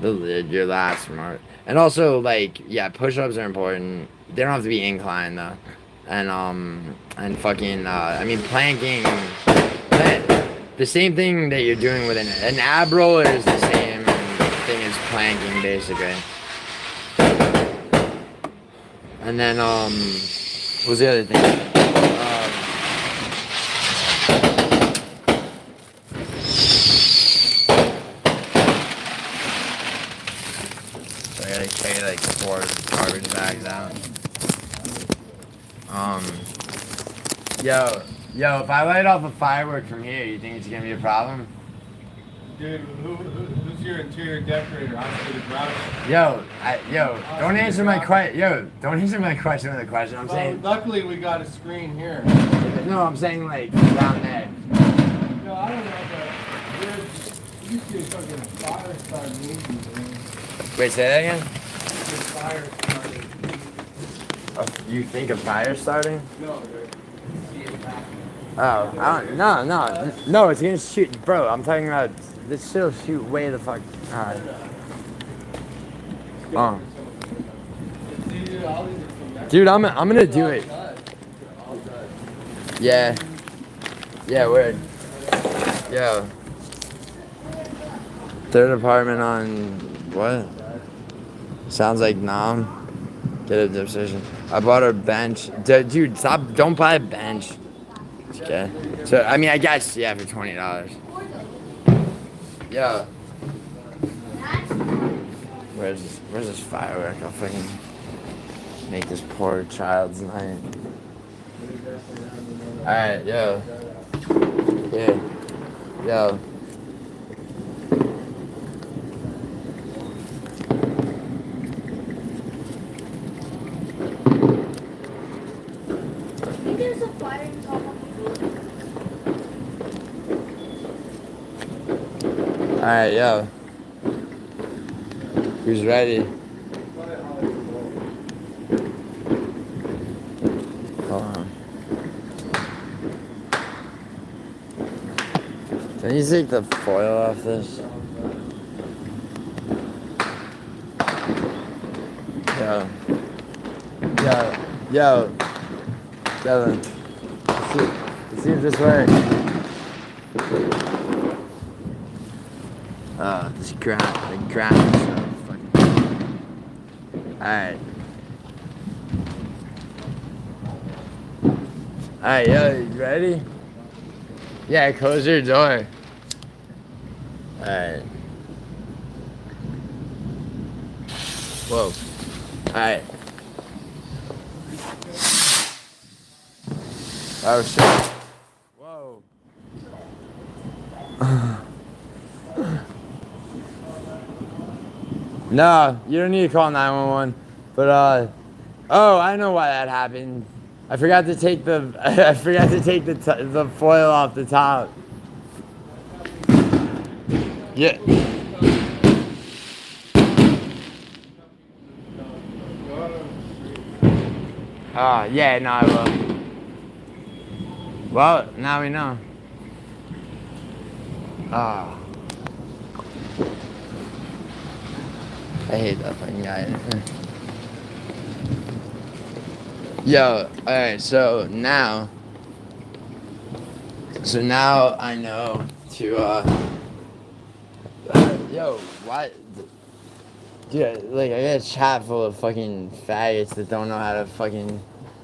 Your lats, smart. And also, like, yeah, push-ups are important. They don't have to be inclined, though. And fucking, I mean, planking, the same thing that you're doing with an ab roller is the same thing as planking, basically. And then, what's the other thing? So I gotta carry like 4 garbage bags out. Yo, if I light off a firework from here, you think it's gonna be a problem? Dude, who's your interior decorator? I'll the garage. Don't answer my question. Don't answer my question with a question. I'm saying. Luckily, we got a screen here. No, I'm saying like down there. No, I don't know, but you see a fucking fire starting easy, man. Wait, say that again? Fire starting. You think of fire starting? No, dude. Oh, I don't, no, it's gonna shoot, bro. I'm talking about this shit'll shoot way the fuck. Alright. Dude, I'm gonna do it. Yeah. Yeah, word. Yo. 3rd apartment on what? Sounds like Nam. Get a dip station. I bought a bench. Dude, stop! Don't buy a bench. Okay. So I mean, I guess yeah, for $20. Yeah. Where's this firework? I'll fucking make this poor child's night. All right, yo. Yeah. Yo. There's a fire in top of the Alright, yo. Who's ready? Hold on. Can you take the foil off this? Yo. Kevin. Let's see if this works. This ground is so fucking. Alright. Alright, yo, you ready? Yeah, close your door. Alright. Whoa. Alright. Oh shit. Whoa. No, you don't need to call 911. But oh, I know why that happened. I forgot to take the the foil off the top. Yeah. Yeah, no, I will. Well, now we know. I hate that fucking guy. Yo, alright, so now I know to, yo, why, dude, like, I got a chat full of fucking faggots that don't know how to fucking,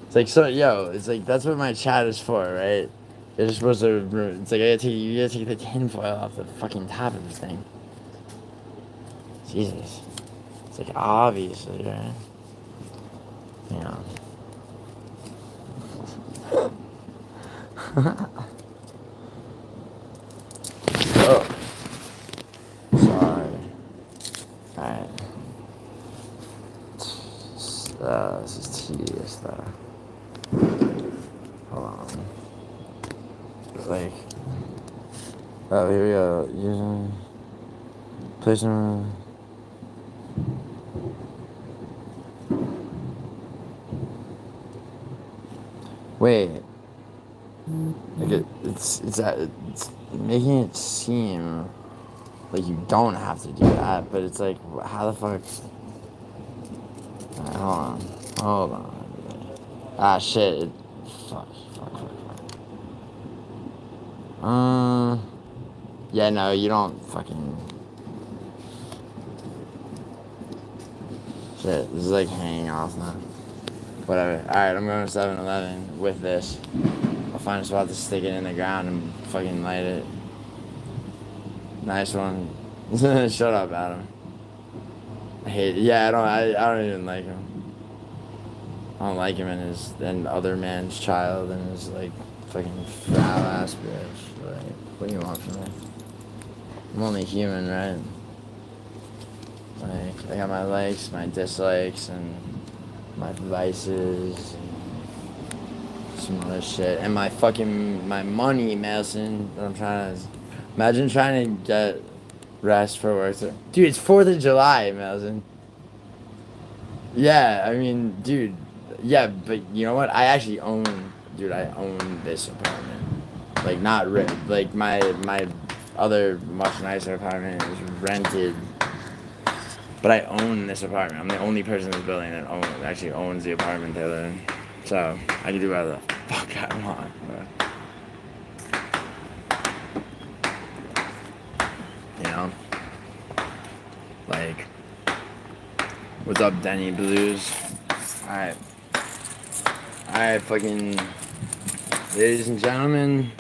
it's like, so, yo, it's like, that's what my chat is for, right? You're just supposed to, it's like, you gotta take the tinfoil off the fucking top of this thing. Jesus. It's like, obviously, right? You know. Oh. Sorry. Alright. This is tedious though. Hold on. Like. Oh, here we go. Using. Placement. Wait. Like it's making it seem like you don't have to do that, but it's like, how the fuck? Right, hold on. Ah, shit. Fuck. Yeah, no, you don't fucking. Shit, this is like hanging off now. Whatever. Alright, I'm going to 7-Eleven with this. I'll find a spot to stick it in the ground and fucking light it. Nice one. Shut up, Adam. I hate it. Yeah, I don't even like him. I don't like him and other man's child and his like fucking foul ass bitch. Like, what do you want from me? I'm only human, right? Like, I got my likes, my dislikes, and my vices, and some other shit, and my money, Madison, that I'm trying to. Imagine trying to get rest for work. Dude, it's 4th of July, Madison. Yeah, I mean, dude. Yeah, but you know what? I actually own this apartment. Like, not like my other much nicer apartment is rented. But I own this apartment. I'm the only person in this building that actually owns the apartment they live in. So I can do whatever the fuck I want. But, you know? Like, what's up, Denny Blues? Alright. Alright, fucking ladies and gentlemen.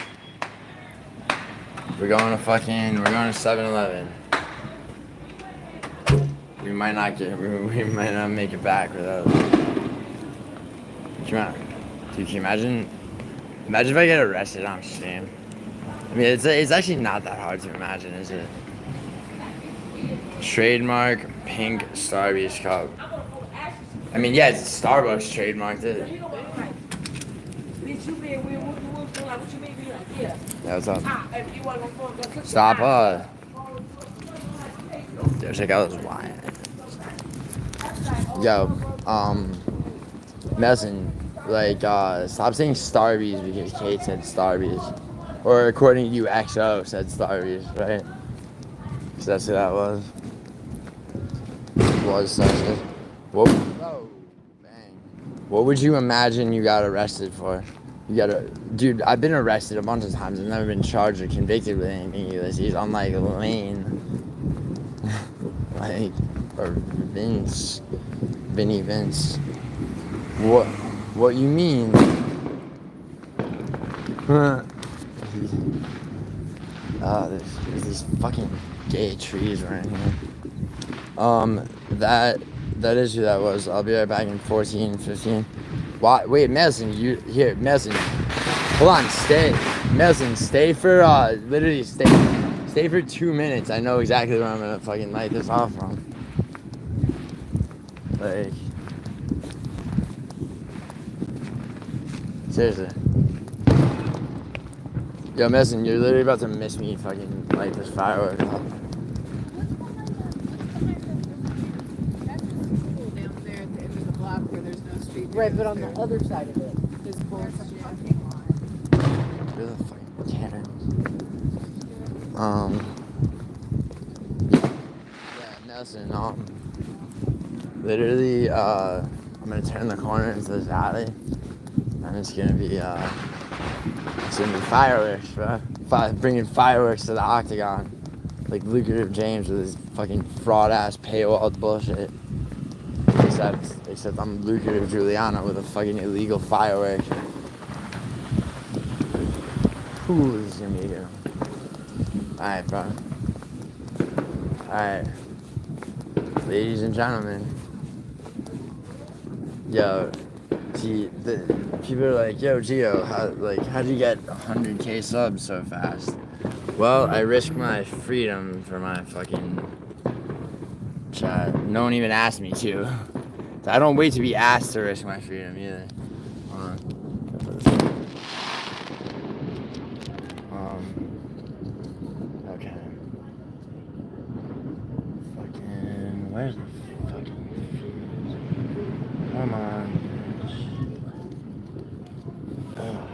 We're going to 7-Eleven. We might not make it back without. Can you imagine? Imagine if I get arrested on stream. I mean, it's actually not that hard to imagine, is it? Trademark pink Starbucks cup. I mean, yeah, it's a Starbucks trademarked it. Yeah, what's up? Stop, Yo, check out this wine. Yo, Messin, like, stop saying Starbucks because Kate said Starbucks. Or according to you, XO said Starbucks, right? Because that's who that was. What? Oh, bang. What would you imagine you got arrested for? Dude, I've been arrested a bunch of times. I've never been charged or convicted with anything, Ulysses. Unlike Lane. Like, or Vinny Vince. What you mean? There's these fucking gay trees right here. That is who that was. I'll be right back in 14, 15. Why? Wait, Madison, Madison. Hold on, stay. Madison, stay for, literally stay for 2 minutes. I know exactly where I'm gonna fucking light this off from. Like, seriously. Yo, Madison, you're literally about to miss me fucking light this firework off. Right, but on the other side of it, there's bullshit. You're the fucking Karen. Yeah, Nelson, literally, I'm gonna turn the corner into this alley, and it's gonna be fireworks, bro. Bringing fireworks to the Octagon, like Lucrative James with his fucking fraud-ass paywalled bullshit. Except I'm Lucrative Giuliano with a fucking illegal firework. Ooh, this is gonna be good. Alright, bro. Alright. Ladies and gentlemen. Yo, the people are like, yo, Gio, how'd you get 100K subs so fast? Well, I risked my freedom for my fucking chat. No one even asked me to. So I don't wait to be asked to risk my freedom either. Hold on. Okay. Fucking, where's the fucking fuse? Come on, bitch. Ugh.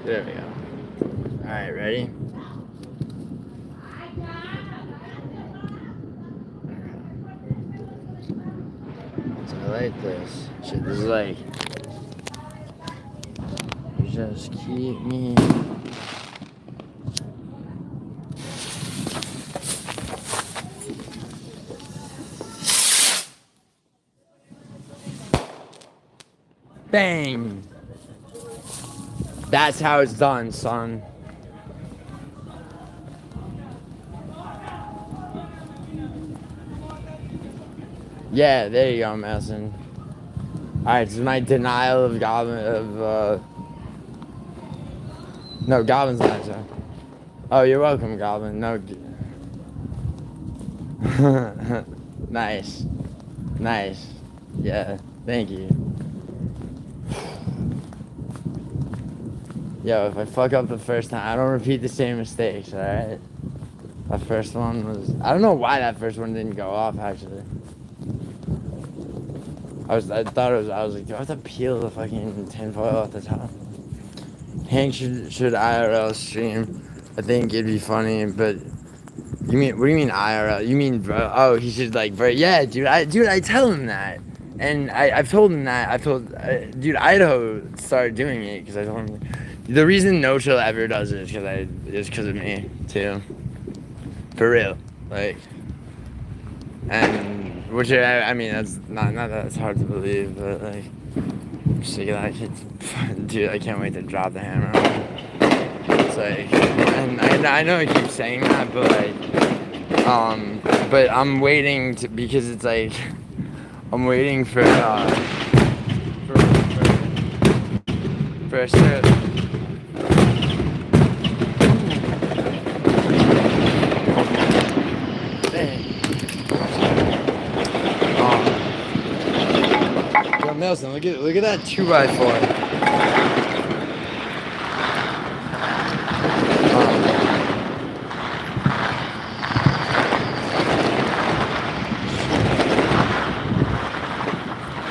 There we go. Alright, ready? So I like this. Shit, this is like, you just keep me. Bang! That's how it's done, son. Yeah, there you go, Madison. Alright, this is my denial of Goblin, no, Goblin's not, sir. Oh, you're welcome, Goblin. No. Nice. Nice. Yeah, thank you. Yo, if I fuck up the first time, I don't repeat the same mistakes, alright? That first one was... I don't know why that first one didn't go off, actually. I was like, do I have to peel the fucking tinfoil off the top? Hank should IRL stream. I think it'd be funny, but... what do you mean IRL? You mean, bro, oh, he should, like, bro, yeah, dude, I tell him that. And I've told him that. Dude, Idaho started doing it, because I told him... The reason No Chill ever does it is because of me, too. For real. Like, and, which, I mean, that's not that it's hard to believe, but, like, I'm sick of that kid. Dude, I can't wait to drop the hammer on him. It's like, and I know I keep saying that, but, like, but I'm waiting to, because it's like, I'm waiting for a certain... Nelson, look at that 2x4.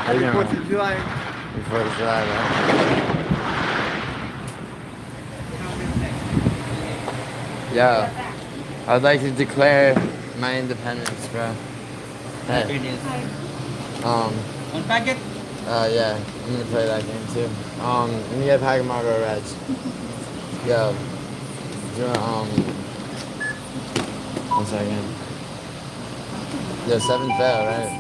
Happy 4th of July. Happy 4th of July, man. Yeah, I'd like to declare my independence, bro. Hey. Unpack it. Yeah, I'm gonna play that game too. Let me get a pack of Marlboro Reds. Yo, do you want, 1 second. Yo, 7 fail, right?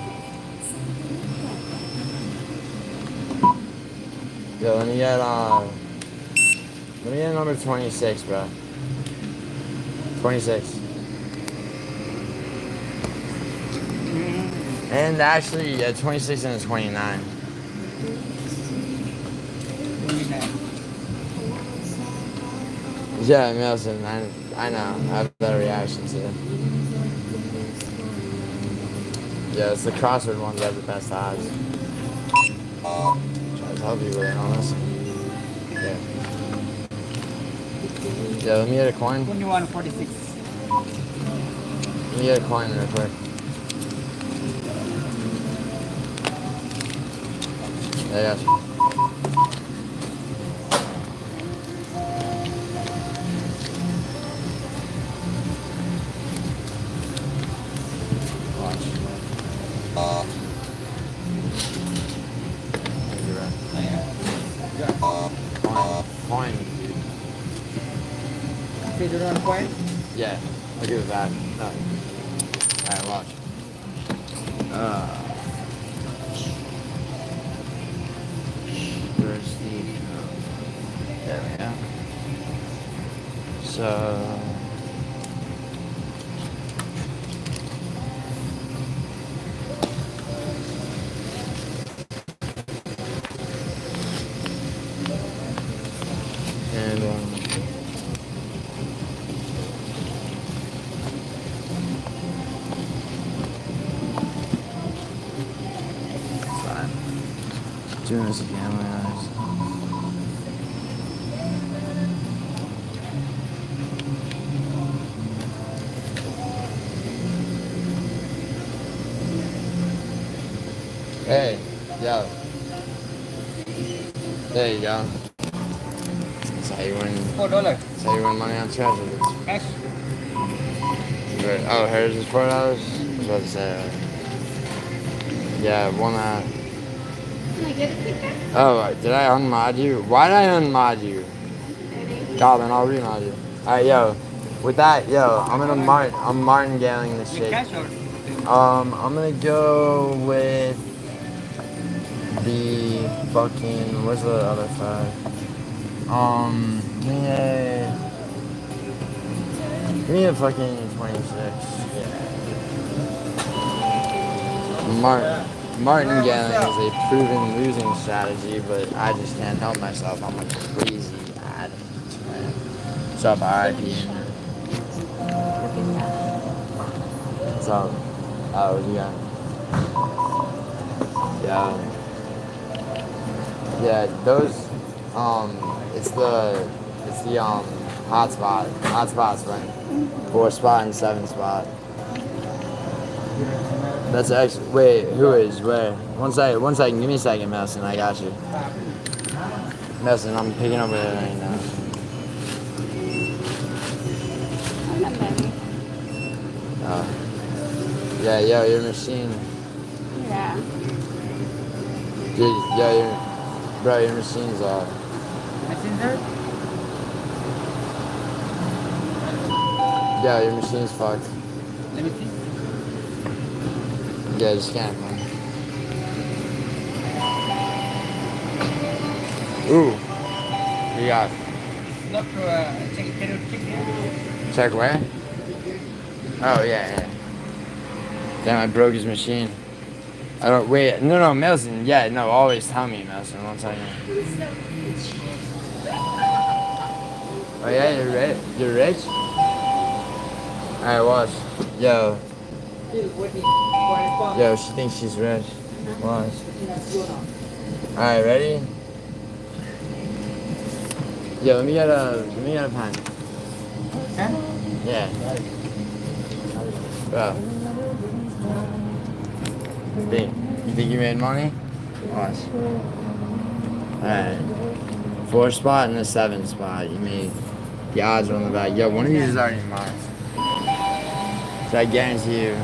Yo, let me get number 26, bro. 26. And actually, yeah, 26 and a 29. Yeah, Nelson, I know. I have better reactions to it. Yeah, it's the crossword ones that have the best odds. Try to tell people they don't listen. Yeah. Yeah, let me get a coin. 21.46. Let me get a coin real quick. Yeah, I got you. Coin. say the run quiet? Yeah, I'll give it back. No. Alright, watch. Where's the... There we go. So... And, fine. Doing this again, my eyes. Hey, yo. There you go. That's how you win. $4. That's how you win money on treasures. Cash. Oh, hers is $4? I was about to say. Yeah, one that. Can I get a picture? Oh, did I unmod you? Why did I unmod you? Goblin, I'll remod you. Alright, yo. With that, yo, I'm martingaling this shit. I'm gonna go with the fucking, where's the other five? Give me a fucking 26. Yeah. Martingaling is a proven losing strategy, but I just can't help myself. I'm a crazy addict. What's up, RIP? What's up? Oh, what you got? Yeah, those, it's the hot spots, right? 4 spot and 7 spot. That's actually, wait, who is, where? One second, give me a second, Melson, I got you. Melson, I'm picking up it right now. Yeah, yo, your machine. Yeah. Dude, yo, your machine's off. Yeah, your machine's fucked. Let me see. Yeah, just can't, man. Ooh. What you got? Look, check. Check where? Oh, yeah. Damn, I broke his machine. I don't, wait, no, Melson, yeah, no, always tell me, Melson, 1 second. Oh, yeah, you're rich? You're rich? Alright, watch. Yo, she thinks she's rich. Watch. Alright, ready? Yo, let me get a pen. Huh? Yeah. Bro. You think you made money? Watch. Alright. 4 spot and a 7 spot. You made, the odds are on the back. Yo, one of these is already mine. So I guarantee you.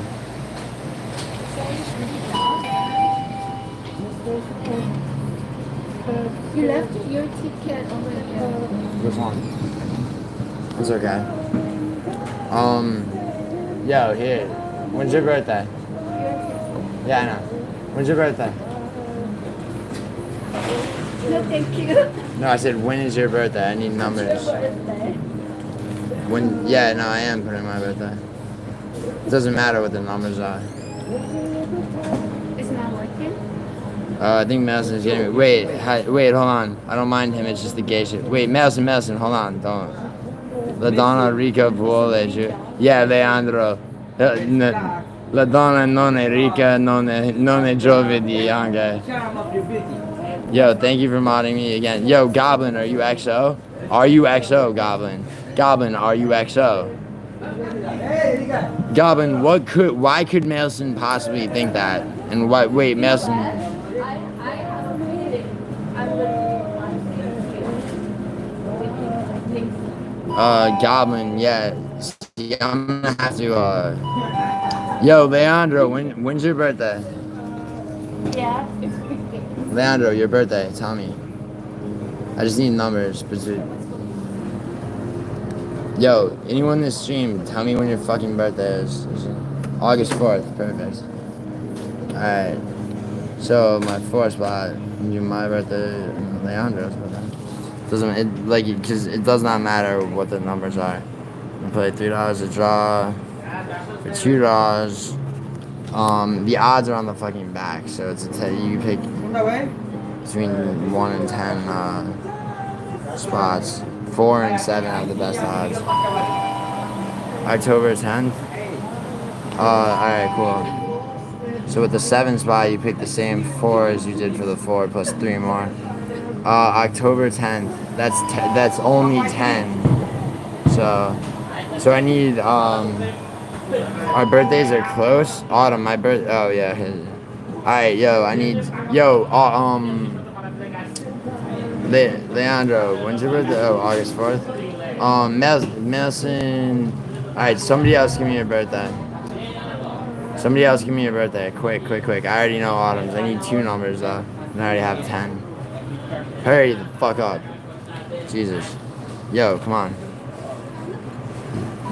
You left your ticket on the Which one? It's okay. Yo, here. When's your birthday? Yeah, I know. When's your birthday? No, thank you. No, I said, when is your birthday? I need numbers. When? Yeah, no, I am putting my birthday. It doesn't matter what the numbers are. It's not working? I think Melson's getting me. Wait, hold on. I don't mind him, it's just the gay shit. Wait, Melson, hold on, don't. La donna ricca vuole giù. Yeah, Leandro. La donna non è ricca, non è giovedì anche. Yo, thank you for modding me again. Yo, Goblin, are you XO? Are you XO, Goblin? Goblin, are you XO? Goblin, why could Melson possibly think that? And why, wait, Melson. Goblin, yeah. See, I'm gonna have to, Yo, Leandro, when's your birthday? Yeah, it's 15. Leandro, your birthday, tell me. I just need numbers, but Yo, anyone in this stream, tell me when your fucking birthday is. Is it August 4th? Perfect. Alright. So, my 4th spot, my birthday, Leandro's birthday. Doesn't, it, like, because it does not matter what the numbers are. You play $3 a draw, for 2 draws. The odds are on the fucking back, so it's you pick between 1 and 10 spots. 4 and 7 have the best odds. October 10th. Alright, cool. So with the 7 spot, you pick the same 4 as you did for the 4 plus 3 more. October 10th. That's only 10. So I need our birthdays are close. Autumn, my birth. Oh yeah. Alright, yo, I need Leandro, when's your birthday? Oh, August 4th. Nelson. Alright, somebody else give me your birthday. Somebody else give me your birthday. Quick. I already know Autumn's. I need 2 numbers though. And I already have 10. Hurry the fuck up. Jesus. Yo, come on.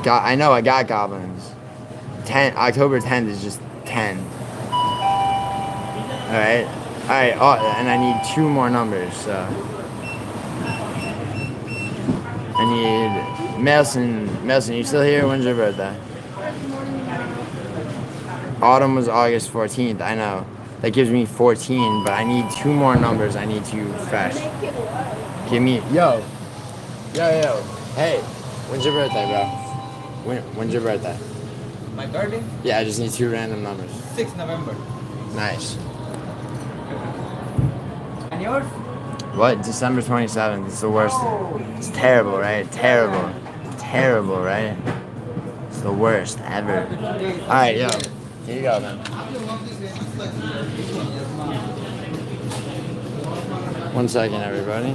I know I got goblins. October 10th is just 10. Alright. And I need 2 more numbers, so. I need Melson, you still here? When's your birthday? Autumn was August 14th, I know. That gives me 14, but I need 2 more numbers. I need 2 fresh. Give me, yo. Hey, when's your birthday, bro? When's your birthday? My birthday? Yeah, I just need 2 random numbers. 6 November. Nice. And yours? What? December 27th. It's the worst. It's terrible, right? Terrible, right? It's the worst ever. Alright, yo. Here you go, man. 1 second, everybody.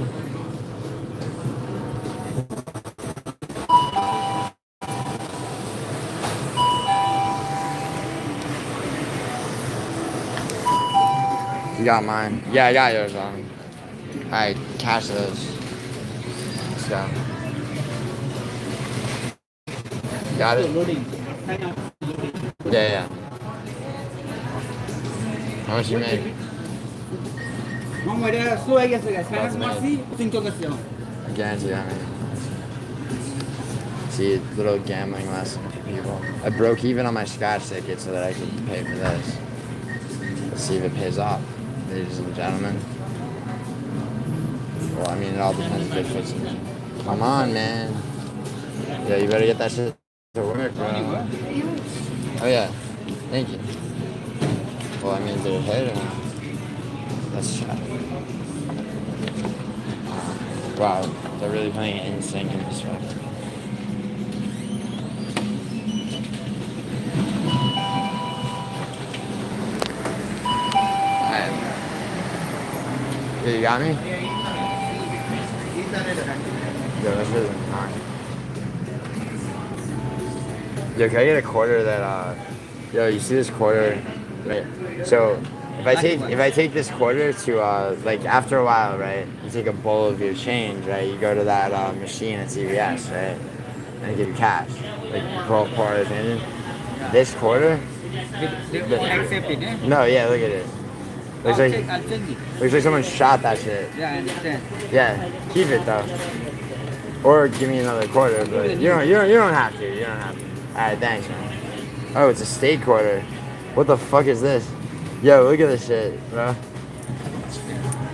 You got mine. Yeah, I got yours on. Alright, cash those. Let's go. Got it? Yeah. How much you make? I guarantee I mean. See, little gambling lesson for people. I broke even on my scratch ticket so that I could pay for this. Let's see if it pays off, ladies and gentlemen. Well, I mean, it all depends if it fits in me. Come on, man. Yeah, you better get that shit to work, bro. Oh, yeah. Thank you. Well, I mean, did it hit or not? Let's try. Wow, they're really playing NSYNC in this one. Yeah, you got me? Yo, that's really hot. Yo, can I get a quarter that, yo, you see this quarter? Right. So, if I take this quarter to, like, after a while, right, you take a bowl of your change, right, you go to that, machine at CVS, right, and they give you cash. Like, you pour it in. This quarter? No, yeah, look at it. Looks like someone shot that shit. Yeah, I understand. Yeah, keep it though. Or give me another quarter, but you don't have to. You don't have to. Alright, thanks, man. Oh, it's a state quarter. What the fuck is this? Yo, look at this shit, bro. It's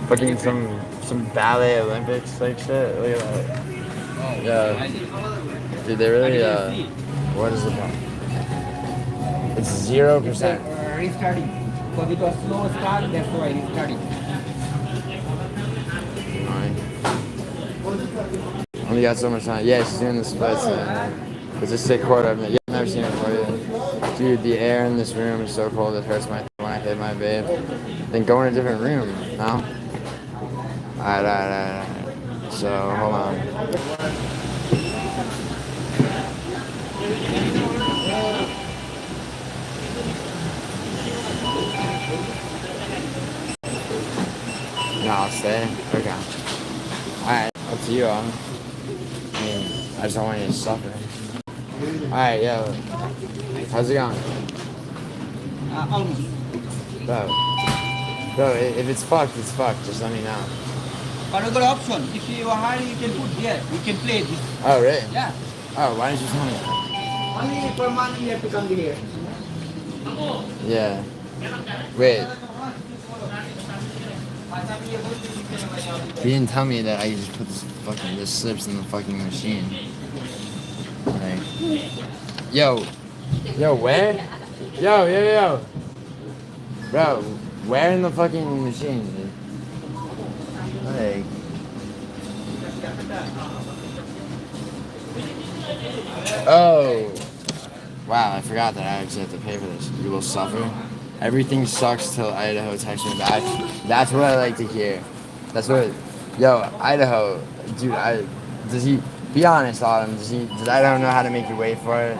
fucking some ballet Olympics like shit. Look at that. Yeah. Dude, they really what is it about? It's 0%. Restarting. But because slow start, that's why it's starting. Only got so much time. Yeah, she's doing the splits. It's a sick quarter. I've never seen it before either. Dude, the air in this room is so cold it hurts my when I hit my babe. Then go in a different room, no? Alright. So, hold on. No, I'll stay. Okay. Alright, up to you, I mean, I just don't want you to suffer. Alright, yo. How's it going? Almost. Bro, if it's fucked, it's fucked. Just let me know. But we got option. If you are hurry, you can put there. We can play this. Oh, really? Yeah. Oh, why didn't you tell me? Only per month you have to come here. Yeah. Wait. He didn't tell me that I could just put this slips in the fucking machine. Like, yo, where? Yo. Bro, where in the fucking machine, dude? Like, oh. Wow, I forgot that I actually have to pay for this. You will suffer. Everything sucks till Idaho texts me back. That's what I like to hear. That's what. Yo, Idaho, dude. Does he? Be honest, Autumn. Does Idaho know how to make you wait for it?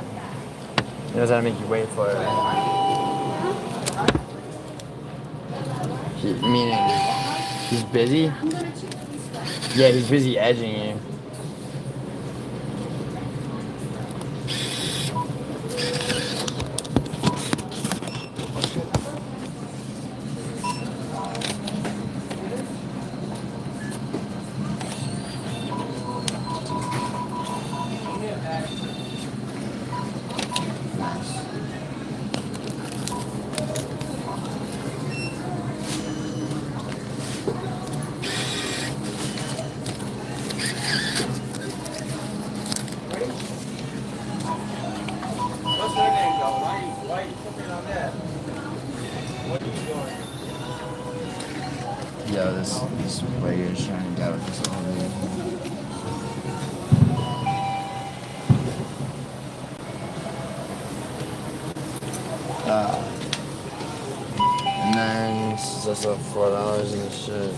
He knows how to make you wait for it. Meaning, he's busy. Yeah, he's busy edging you. Yo, this waiter is trying to go with this all day. And then this is also $4 and shit.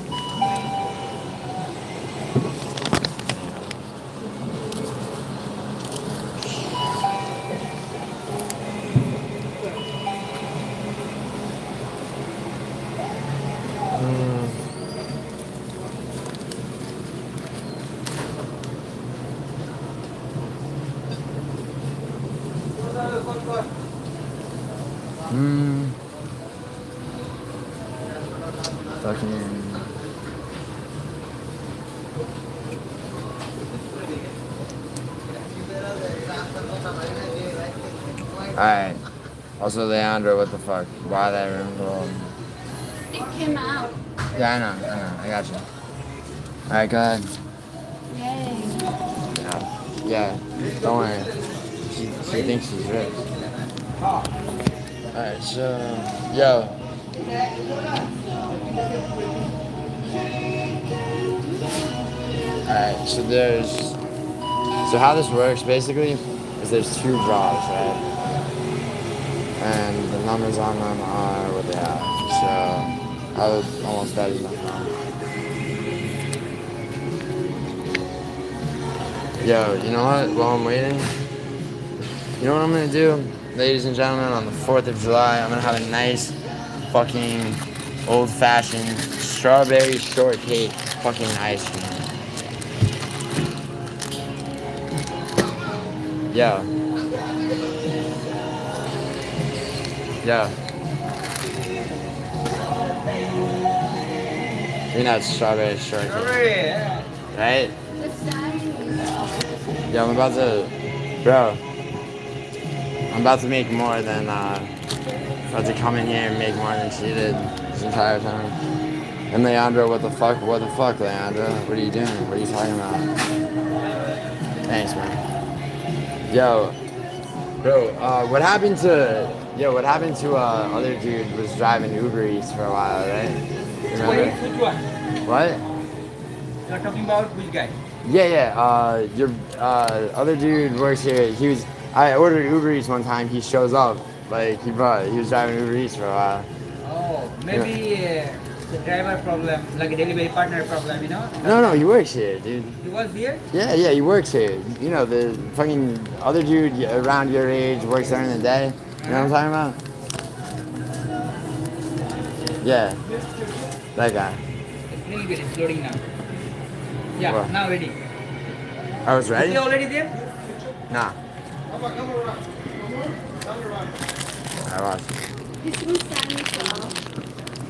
Fucking. Alright. Also, Leandro, what the fuck? Why that room full? It came out. Yeah, I know. I got you. Alright, go ahead. Yay. Yeah, don't worry. She thinks she's rich. Alright, so, yo. Alright, so how this works basically is there's 2 draws, right? And the numbers on them are what they are. So I would almost bet it's nothing wrong. Yo, you know what? While I'm waiting, you know what I'm gonna do? Ladies and gentlemen, on the 4th of July, I'm gonna have a nice fucking old-fashioned strawberry shortcake fucking ice cream. Yo. You know it's strawberry shortcake. Right? Yo, I'm about to make more than, about to come in here and make more than she did this entire time. And Leandro, what the fuck, Leandro? What are you doing? What are you talking about? Thanks, man. Yo, bro, what happened to other dude was driving Uber Eats for a while, right? Remember? Which one? What? You're talking about which guy? Yeah, your other dude works here. I ordered Uber Eats one time. He shows up, like he was driving Uber Eats for a while. Oh, maybe the driver problem, like a delivery partner problem, you know? No, he works here, dude. He was here? Yeah, he works here. You know, the fucking other dude around your age works during the day. You know what I'm talking about? Yeah, that guy. It's really good. It's loading now. Yeah, What? now ready. I was ready? You already there? Nah. I was. This one sandwich off.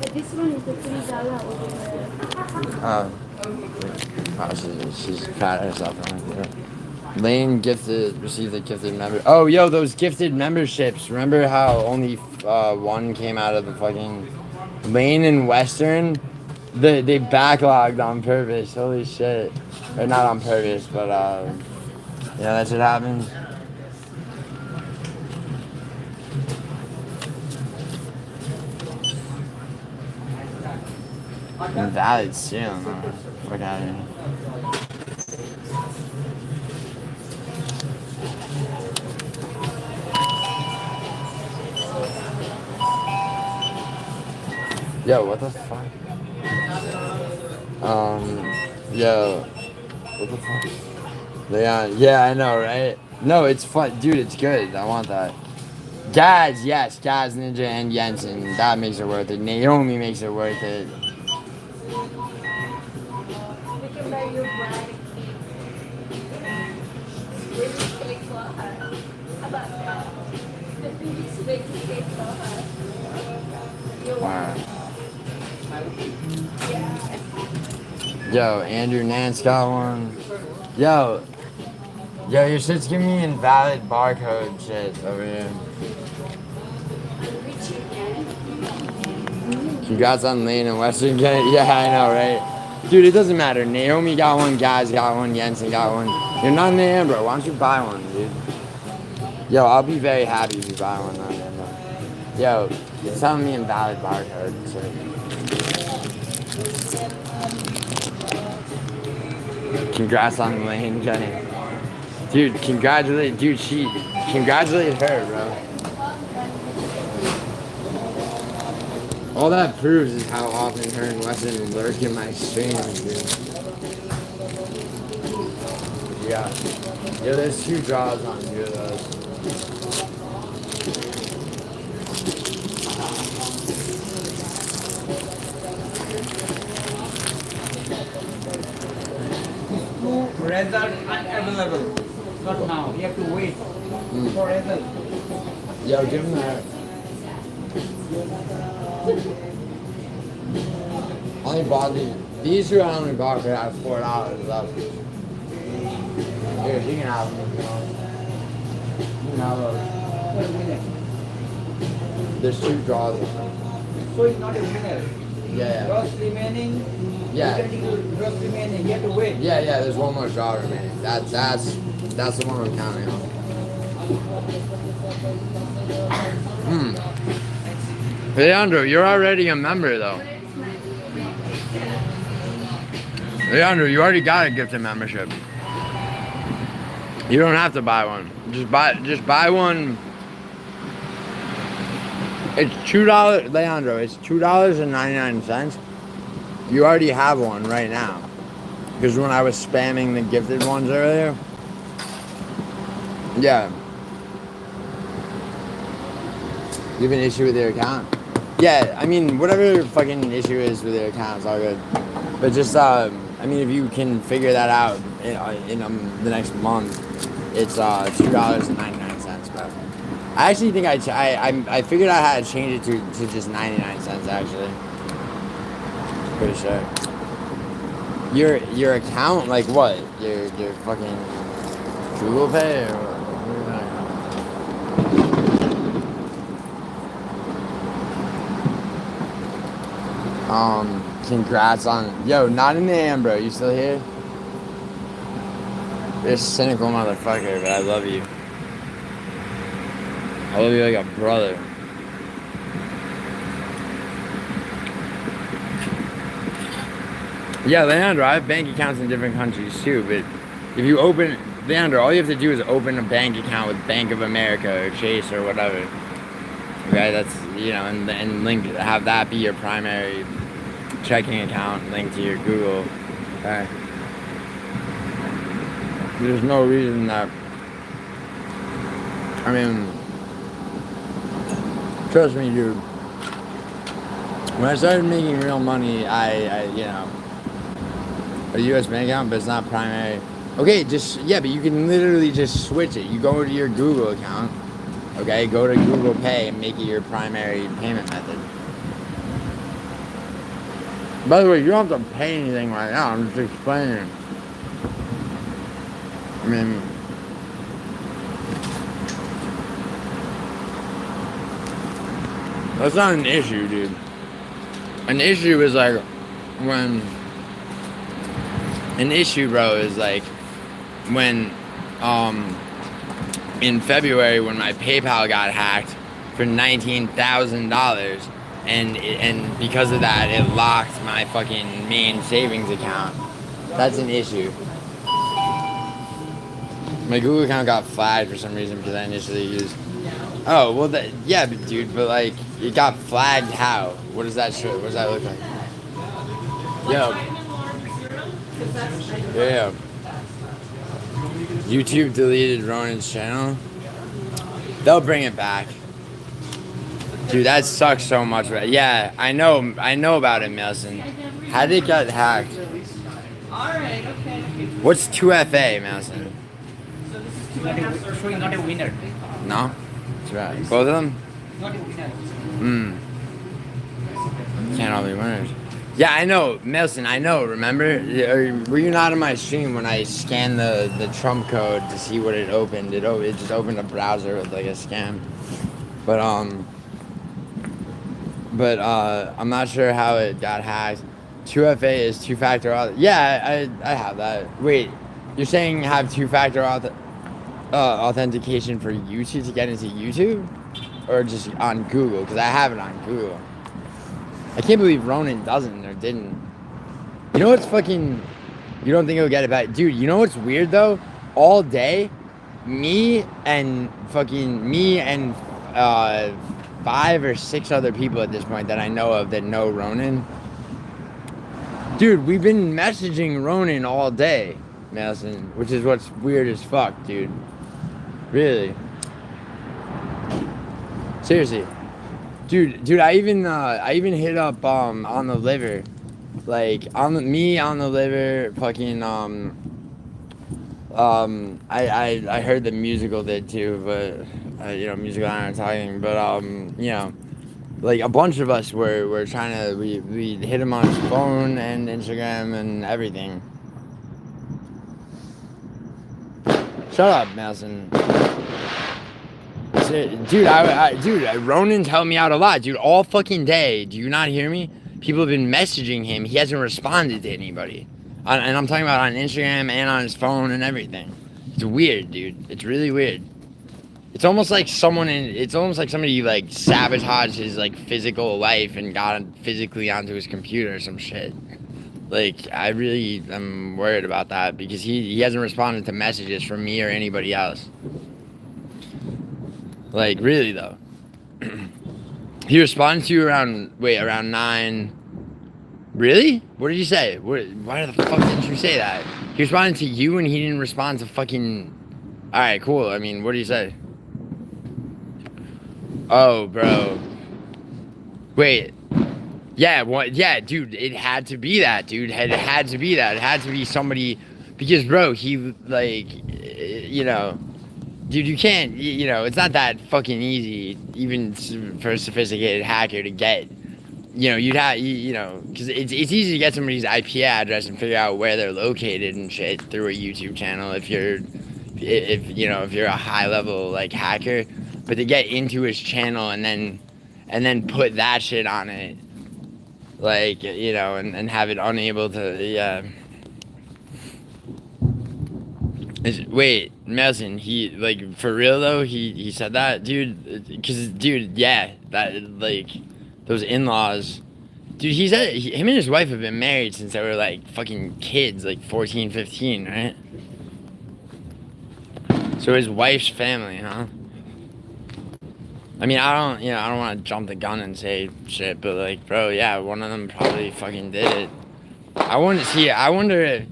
But this one is the $3 over there. She's proud of herself. Lane received a gifted member. Oh, yo, those gifted memberships. Remember how only one came out of the fucking Lane and Western? They backlogged on purpose. Holy shit. Or not on purpose, but yeah, that shit happened. Invalid seal, no. Fuck out of here. Yo, what the fuck? Yo, what the fuck? Leon, yeah, I know, right? No, it's fun, dude. It's good. I want that. Gaz, yes, Gaz, Ninja, and Jensen. That makes it worth it. Naomi makes it worth it. We can buy your bride. Really cake for her. How about that? The biggest baking cake for her. Wow. Yo, Andrew Nance got one. Yo, your shit's giving me invalid barcode shit over here. Congrats on Lane and Western getting it. Yeah, I know, right? Dude, it doesn't matter. Naomi got one, Gaz got one, Jensen got one. You're not in the Ambro. Why don't you buy one, dude? Yo, I'll be very happy if you buy one on Ambro. Yo, you're telling me invalid barcode shit. Congrats on Lane getting. Dude, congratulate her, bro. All that proves is how often her and Weston lurk in my streams, dude. Yeah. Yo, there's 2 draws on 2 of those. Result unavailable. Not now. You have to wait for result. Yo, give him that. Only bought these 2 I only bought because I have $4 left. Here, you can have them if you want. You can have those. There's 2 draws in them. So it's not a winner. Yeah. Draws remaining. Yeah. Draws remaining. You have to wait. Yeah, there's 1 more draw remaining. That's the one I'm counting on. Leandro, you're already a member though. Leandro, you already got a gifted membership. You don't have to buy one. Just buy one. It's $2, Leandro. It's $2.99. You already have one right now. Because when I was spamming the gifted ones earlier. Yeah. You have an issue with your account? Yeah, I mean, whatever your fucking issue is with your account, it's all good. But just, I mean, if you can figure that out in the next month, it's $2.99, bro. I actually think I figured out how to change it to just 99 cents, actually. Pretty sure. Your account, like what? Your fucking Google Pay or what? Congrats on, yo, not in the AM, bro. You still here? You're a cynical motherfucker, but I love you. I love you like a brother. Yeah, Leandro, I have bank accounts in different countries too, but if you open, Leandro, all you have to do is open a bank account with Bank of America or Chase or whatever. Okay, that's, you know, and link, have that be your primary checking account linked to your Google. Okay. There's no reason that, I mean, trust me, dude. When I started making real money, I you know, a U.S. bank account, but it's not primary. Okay, yeah, but you can literally just switch it. You go to your Google account, okay, go to Google Pay and make it your primary payment method. By the way, you don't have to pay anything right now. I'm just explaining. I mean, that's not an issue, dude. An issue is like when... An issue, bro, is like when, in February when my PayPal got hacked for $19,000, and because of that, it locked my fucking main savings account. That's an issue. My Google account got flagged for some reason because I initially used... Oh, well, yeah, but dude, but like, it got flagged how? What does that show? What does that look like? Yo. Yeah. YouTube deleted Ronan's channel. They'll bring it back. Dude, that sucks so much. Yeah, I know about it, Melson. How did it get hacked? Alright, okay. What's 2FA, Melson? So this is 2.5 showing not a winner. No? That's right. Both of them? Not a winner. Can't all be winners. Yeah, I know, Melson, I know, remember? Were you not on my stream when I scanned the Trump code to see what it opened? It just opened a browser with like a scam. But I'm not sure how it got hacked. 2FA is two-factor yeah, I have that. Wait, you're saying have two-factor authentication for YouTube to get into YouTube? Or just on Google? Because I have it on Google. I can't believe Ronan doesn't or didn't. You know what's fucking... You don't think he'll get it back? Dude, you know what's weird though? All day, me and 5 or 6 other people at this point that I know of that know Ronan. Dude, we've been messaging Ronan all day, Nelson, which is what's weird as fuck, dude. Really. Seriously. Dude, I even hit up on the liver, like on the liver, fucking I heard the musical did too, but you know, musical I'm not talking, but you know, like a bunch of us were trying to we hit him on his phone and Instagram and everything. Shut up, Nelson. Dude, Ronan's helped me out a lot, dude, all fucking day. Do you not hear me? People have been messaging him. He hasn't responded to anybody. And I'm talking about on Instagram and on his phone and everything. It's weird, dude. It's really weird. It's almost like somebody like sabotaged his like physical life and got physically onto his computer or some shit. Like, I really am worried about that because he hasn't responded to messages from me or anybody else. Like, really, though. He responded to you around 9. Really? What did you say? Why the fuck didn't you say that? He responded to you and he didn't respond to fucking... Alright, cool. I mean, what did you say? Oh, bro. Wait. Yeah, yeah, dude, it had to be that, dude. It had to be that. It had to be somebody... Because, bro, he, like, you know... Dude, you can't, you know, it's not that fucking easy, even for a sophisticated hacker to get, you know, you'd have, you know, because it's easy to get somebody's IP address and figure out where they're located and shit through a YouTube channel if you're a high level, like, hacker, but to get into his channel and then put that shit on it, like, you know, and have it unable to, yeah. Wait, Melson, he, like, for real though, he said that, dude, because, dude, yeah, that, like, those in-laws, dude, he said, him and his wife have been married since they were, like, fucking kids, like, 14, 15, right? So his wife's family, huh? I mean, I don't want to jump the gun and say shit, but, like, bro, yeah, one of them probably fucking did it. I wonder if,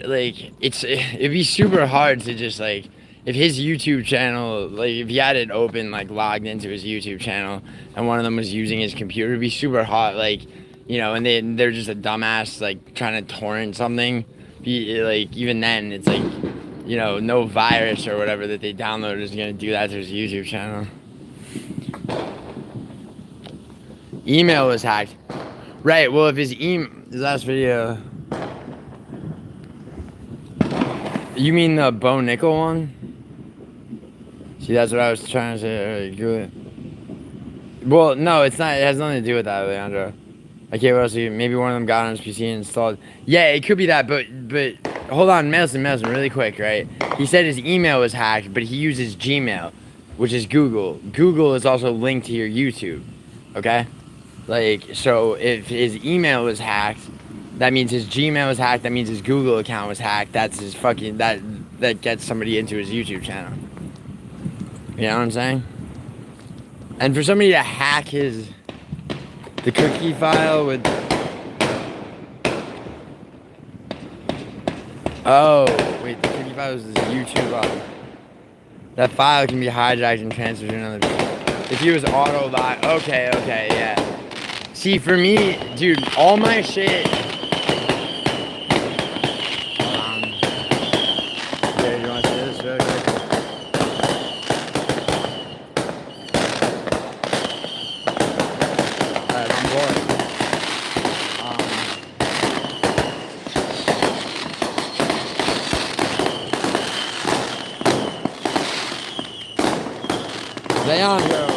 like, it'd be super hard to just, like, if his YouTube channel, like, if he had it open, like, logged into his YouTube channel, and one of them was using his computer, it'd be super hot, like, you know, and they're just a dumbass, like, trying to torrent something, like even then, it's like, you know, no virus or whatever that they download is gonna do that to his YouTube channel. Email was hacked. Right, well, if his last video... You mean the Bo Nickel one? See, that's what I was trying to say. Good. Well, no, it's not. It has nothing to do with that, Leandro. Okay, what else? Maybe one of them got on his PC and installed. Yeah, it could be that, but hold on, Melson, really quick, right? He said his email was hacked, but he uses Gmail, which is Google. Google is also linked to your YouTube, okay? Like, so if his email was hacked, that means his Gmail was hacked. That means his Google account was hacked. That's his fucking that gets somebody into his YouTube channel. You know what I'm saying? And for somebody to hack the cookie file with... Oh, wait, the cookie file was his YouTube. That file can be hijacked and transferred to another... If he was auto-live... Okay, yeah. See, for me, dude, all my shit... Hold on. Okay, you want to see this real quick? Leandro.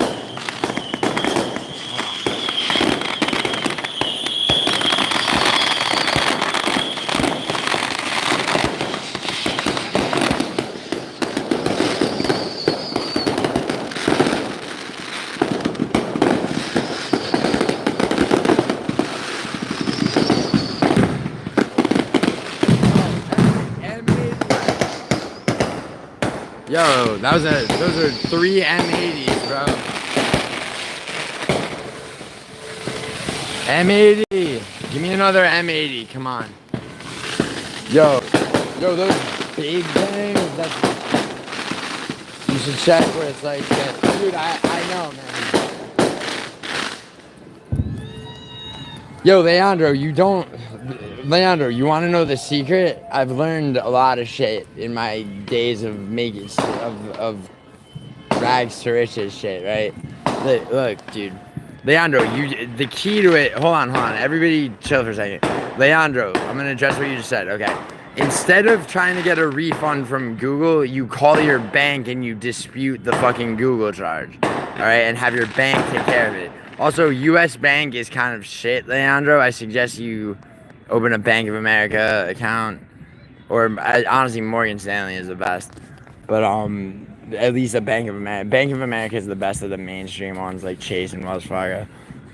Yo, those are 3 M80s, bro. M80. Give me another M80. Come on. Yo, those big things. You should check where it's like, dude. I know, man. Yo, Leandro, Leandro, you want to know the secret? I've learned a lot of shit in my days of making of rags to riches shit, right? Look, dude. Leandro, the key to it. Hold on. Everybody, chill for a second. Leandro, I'm gonna address what you just said. Okay. Instead of trying to get a refund from Google, you call your bank and you dispute the fucking Google charge. All right, and have your bank take care of it. Also, U.S. Bank is kind of shit, Leandro. I suggest you open a Bank of America account, or honestly, Morgan Stanley is the best. But at least a Bank of America. Bank of America is the best of the mainstream ones, like Chase and Wells Fargo.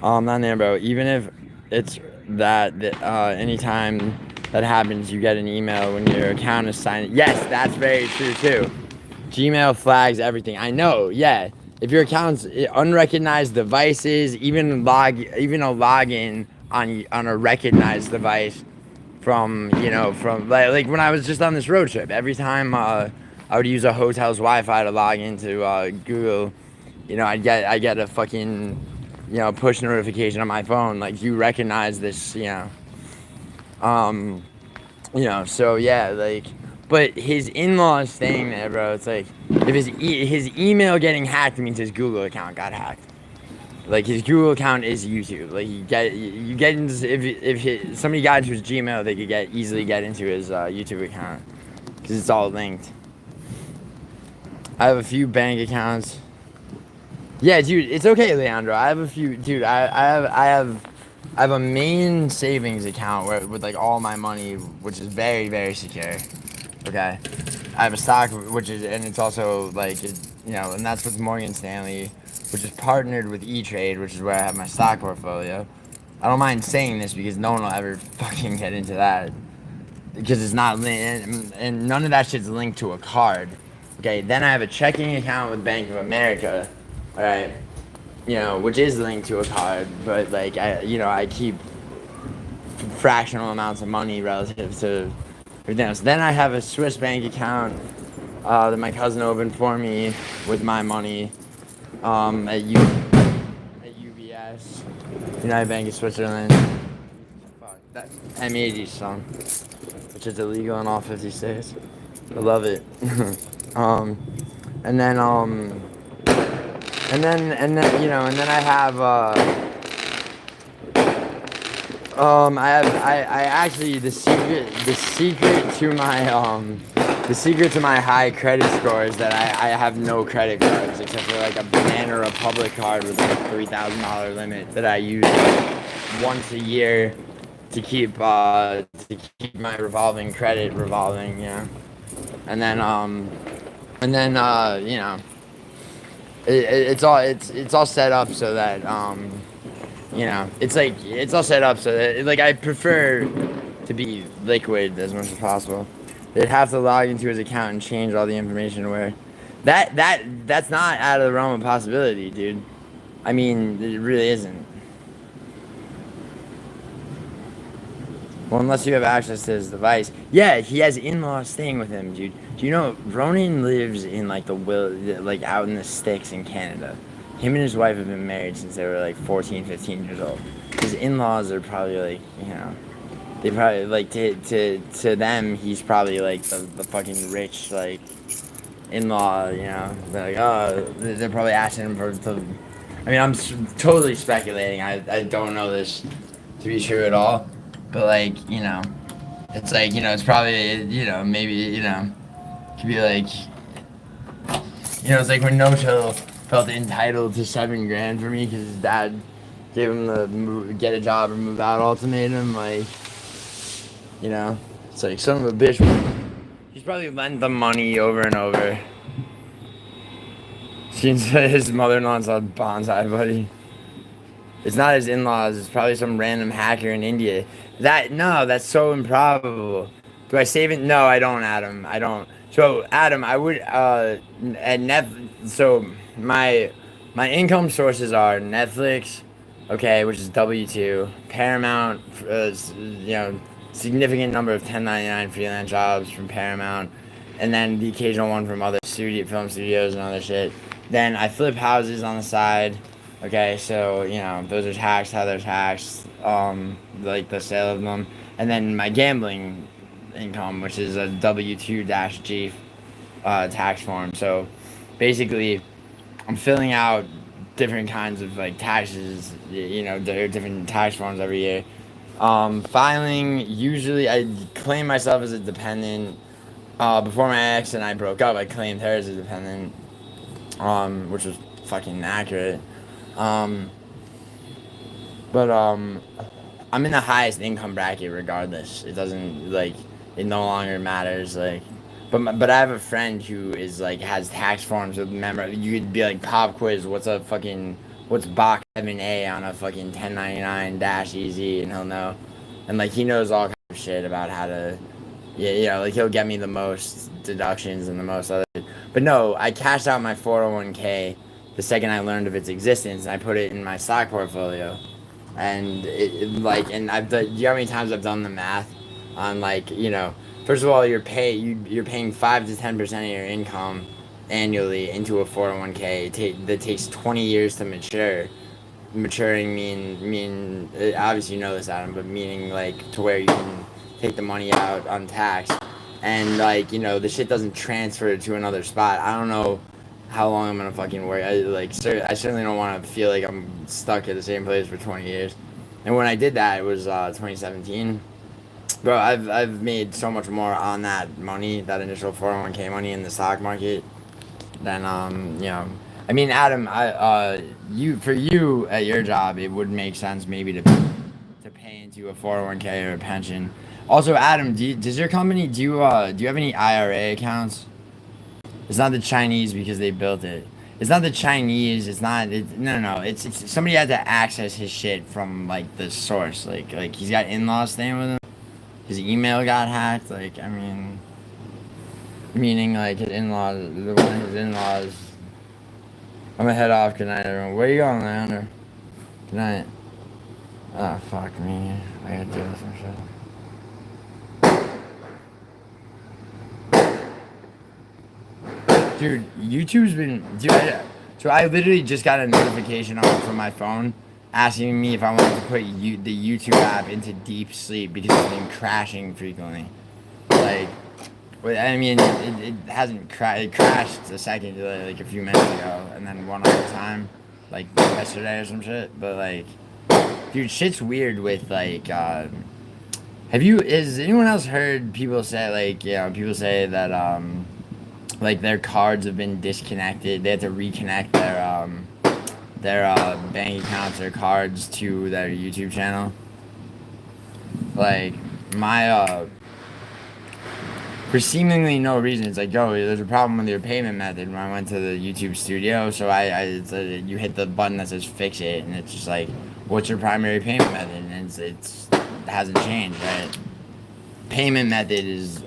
Not there, bro. Even if it's that anytime that happens, you get an email when your account is signed. Yes, that's very true too. Gmail flags everything. I know. Yeah. If your account's unrecognized devices, even a login on a recognized device from like when I was just on this road trip, every time I would use a hotel's Wi-Fi to log into Google, I get a fucking push notification on my phone, like, you recognize this, so yeah, like. But his in-laws thing there, bro, it's like, if his email getting hacked means his Google account got hacked. Like, his Google account is YouTube. Like, if somebody got into his Gmail, they could easily get into his YouTube account, because it's all linked. I have a few bank accounts. Yeah, dude, it's okay, Leandro. I have a few, dude. I have a main savings account with like all my money, which is very, very secure. Okay, I have a stock, and it's also like, and that's with Morgan Stanley, which is partnered with E-Trade, which is where I have my stock portfolio. I don't mind saying this because no one will ever fucking get into that, because it's not linked, and none of that shit's linked to a card. Okay, then I have a checking account with Bank of America, all right, which is linked to a card, but like I keep fractional amounts of money relative to everything. So then I have a Swiss bank account that my cousin opened for me with my money at UBS, United Bank of Switzerland. Fuck, that's M80 song. which is illegal in all 50 states. I love it. And then you know, and then I have I actually the secret to my high credit score is that I have no credit cards except for like a Banana Republic card with like a $3,000 limit that I use once a year to keep my revolving credit revolving, you know. And then you know, it's all set up so that you know, it's all set up so that like I prefer to be liquid as much as possible. They'd have to log into his account and change all the information where that's not out of the realm of possibility, dude. I mean, it really isn't. Well, unless you have access to his device. Yeah, he has in-laws staying with him, dude. Do you know Ronan lives in like like out in the sticks in Canada? Him and his wife have been married since they were like 14, 15 years old. His in-laws are probably like, you know, they probably like to them he's probably like the fucking rich like in-law, you know. They're like, oh, they're probably asking him to. I mean, I'm totally speculating. I don't know this to be true at all, but like, you know, it's like, you know, it's probably, you know, maybe, you know, could be like, you know, it's like when No Chill felt entitled to $7,000 for me because his dad gave him the get a job or move out ultimatum. Like, you know, it's like son of a bitch. He's probably lent them money over and over. Seems his mother-in-law's a bonsai buddy. It's not his in-laws. It's probably some random hacker in India. That's so improbable. Do I save it? No, I don't, Adam. I don't. So, Adam, I would so my income sources are Netflix, okay, which is W-2, Paramount, you know, significant number of 1099 freelance jobs from Paramount, and then the occasional one from other film studios and other shit. Then I flip houses on the side, okay, so, you know, those are taxed, how they're taxed, like the sale of them, and then my gambling income, which is a W-2-G tax form. So basically I'm filling out different kinds of like taxes, you know, there are different tax forms every year. Filing, usually I claim myself as a dependent. Before my ex and I broke up, I claimed her as a dependent, which was fucking accurate. But I'm in the highest income bracket regardless. It doesn't, like, it no longer matters, like, but I have a friend who is like has tax forms with you could be like pop quiz, what's Bach 7A on a fucking 1099-EZ, and he'll know, and like he knows all kinds of shit about how to, yeah, you know, like he'll get me the most deductions and the most other, but no, I cashed out my 401k the second I learned of its existence, and I put it in my stock portfolio, and do you know how many times I've done the math on, like, you know, first of all, you're paying 5 to 10% of your income annually into a 401k that takes 20 years to mature. Maturing mean obviously you know this, Adam, but meaning like to where you can take the money out untaxed, and like, you know, the shit doesn't transfer to another spot. I don't know how long I'm gonna fucking work. I certainly don't want to feel like I'm stuck at the same place for 20 years. And when I did that, it was 2017. Bro, I've made so much more on that money, that initial 401k money in the stock market, than you know. I mean, Adam, for you at your job, it would make sense maybe to pay into a 401k or a pension. Also, Adam, does your company do you have any IRA accounts? It's not the Chinese because they built it. It's not the Chinese. It's not. No. It's somebody had to access his shit from like the source. Like he's got in-laws staying with him. His email got hacked. Like, I mean, meaning like his in-laws. One of his in-laws. I'm gonna head off. Good night, everyone. Where you going, Leander? Good night. Oh, fuck me. I gotta do some shit. Dude, YouTube's been... So I literally just got a notification from my phone asking me if I wanted to put the YouTube app into deep sleep because it's been crashing frequently. like, I mean, it hasn't it crashed a second, like a few minutes ago, and then one other time, like yesterday or some shit. But like, dude, shit's weird with like. Has anyone else heard people say like, people say that like their cards have been disconnected. They have to reconnect their bank accounts or cards to their YouTube channel. Like my for seemingly no reason, it's like, yo, there's a problem with your payment method. When I went to the YouTube studio, so you hit the button that says fix it, and it's just like, what's your primary payment method? And it hasn't changed, right? Payment method is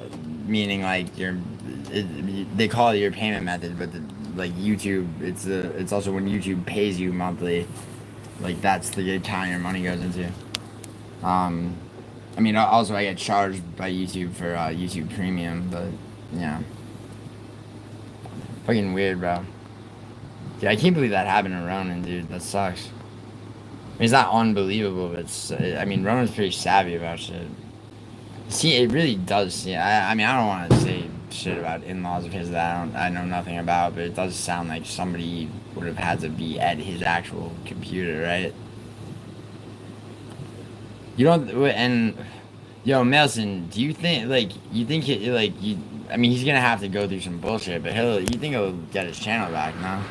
meaning like they call it your payment method, but like YouTube, it's also when YouTube pays you monthly, like that's the account your money goes into. I mean, also I get charged by YouTube for YouTube Premium, but yeah, fucking weird, bro. Dude, I can't believe that happened to Ronan, dude. That sucks. I mean, it's not unbelievable, but I mean, Ronan's pretty savvy about shit. See, it really does. Yeah, I mean, I don't want to say shit about in-laws of his that I know nothing about, but it does sound like somebody would have had to be at his actual computer, right? You don't, and yo, Melson, do you think I mean, he's gonna have to go through some bullshit, but you think he'll get his channel back, no?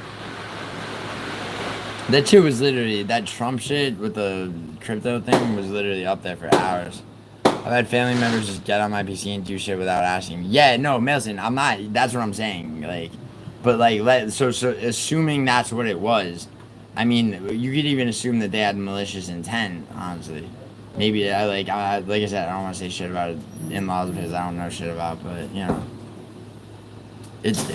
That shit was literally, that Trump shit with the crypto thing was literally up there for hours. I've had family members just get on my PC and do shit without asking. Yeah, no, Melson, I'm not, that's what I'm saying, like, but like, so assuming that's what it was, I mean, you could even assume that they had malicious intent, honestly. Maybe, like I said, I don't want to say shit about in-laws of his I don't know shit about, but, you know.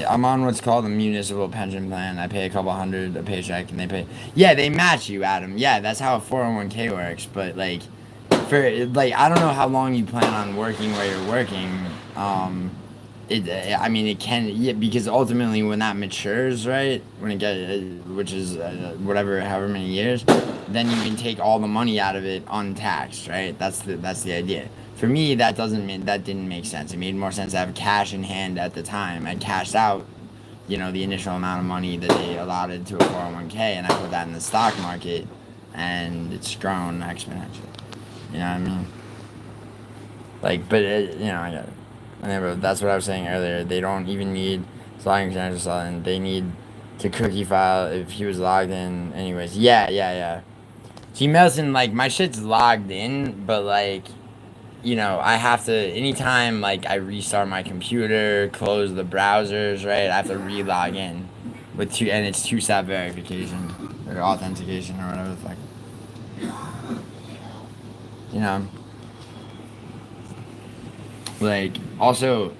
I'm on what's called a municipal pension plan. I pay a couple hundred a paycheck, and they pay. Yeah, they match you, Adam. Yeah, that's how a 401k works, but, like, I don't know how long you plan on working where you're working. I mean, it can, yeah, because ultimately when that matures, right, when it gets, which is however many years, then you can take all the money out of it untaxed, right? That's the idea. For me, that didn't make sense. It made more sense to have cash in hand at the time. I cashed out, the initial amount of money that they allotted to a 401k, and I put that in the stock market, and it's grown exponentially. You know what I mean? Like, but I get it. That's what I was saying earlier. They don't even need logging credentials, and they need to cookie file if he was logged in. Anyways, yeah. See, Melson, like, my shit's logged in, but, like, I have to, anytime, like, I restart my computer, close the browsers, right, I have to re-log in and it's two-step verification, or authentication, or whatever the fuck. Like, also,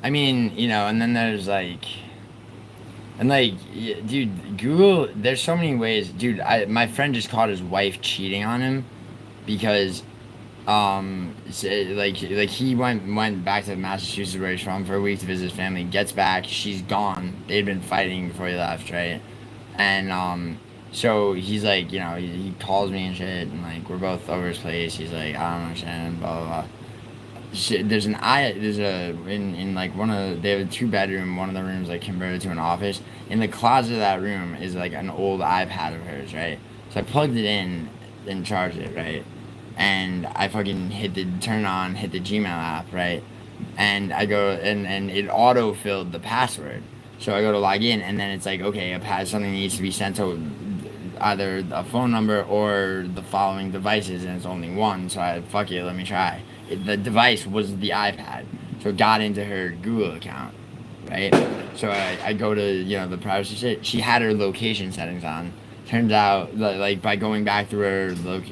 I mean, and then there's, like, dude, Google, there's so many ways, dude, my friend just caught his wife cheating on him, because, he went back to Massachusetts where he's from for a week to visit his family, gets back, she's gone, they'd been fighting before he left, right, and, so he's like, he calls me and shit, and, like, we're both over his place, he's like, I don't understand, blah, blah, blah. They have a 2-bedroom, one of the rooms, like, converted to an office. In the closet of that room is, like, an old iPad of hers, right? So I plugged it in and charged it, right? And I fucking hit the Gmail app, right? And I go, and it auto-filled the password. So I go to log in, and then it's like, okay, something needs to be sent to either a phone number or the following devices, and it's only one, so fuck it, let me try. The device was the iPad, so it got into her Google account, right? So I go to, the privacy shit. She had her location settings on. Turns out, like, by going back through her, how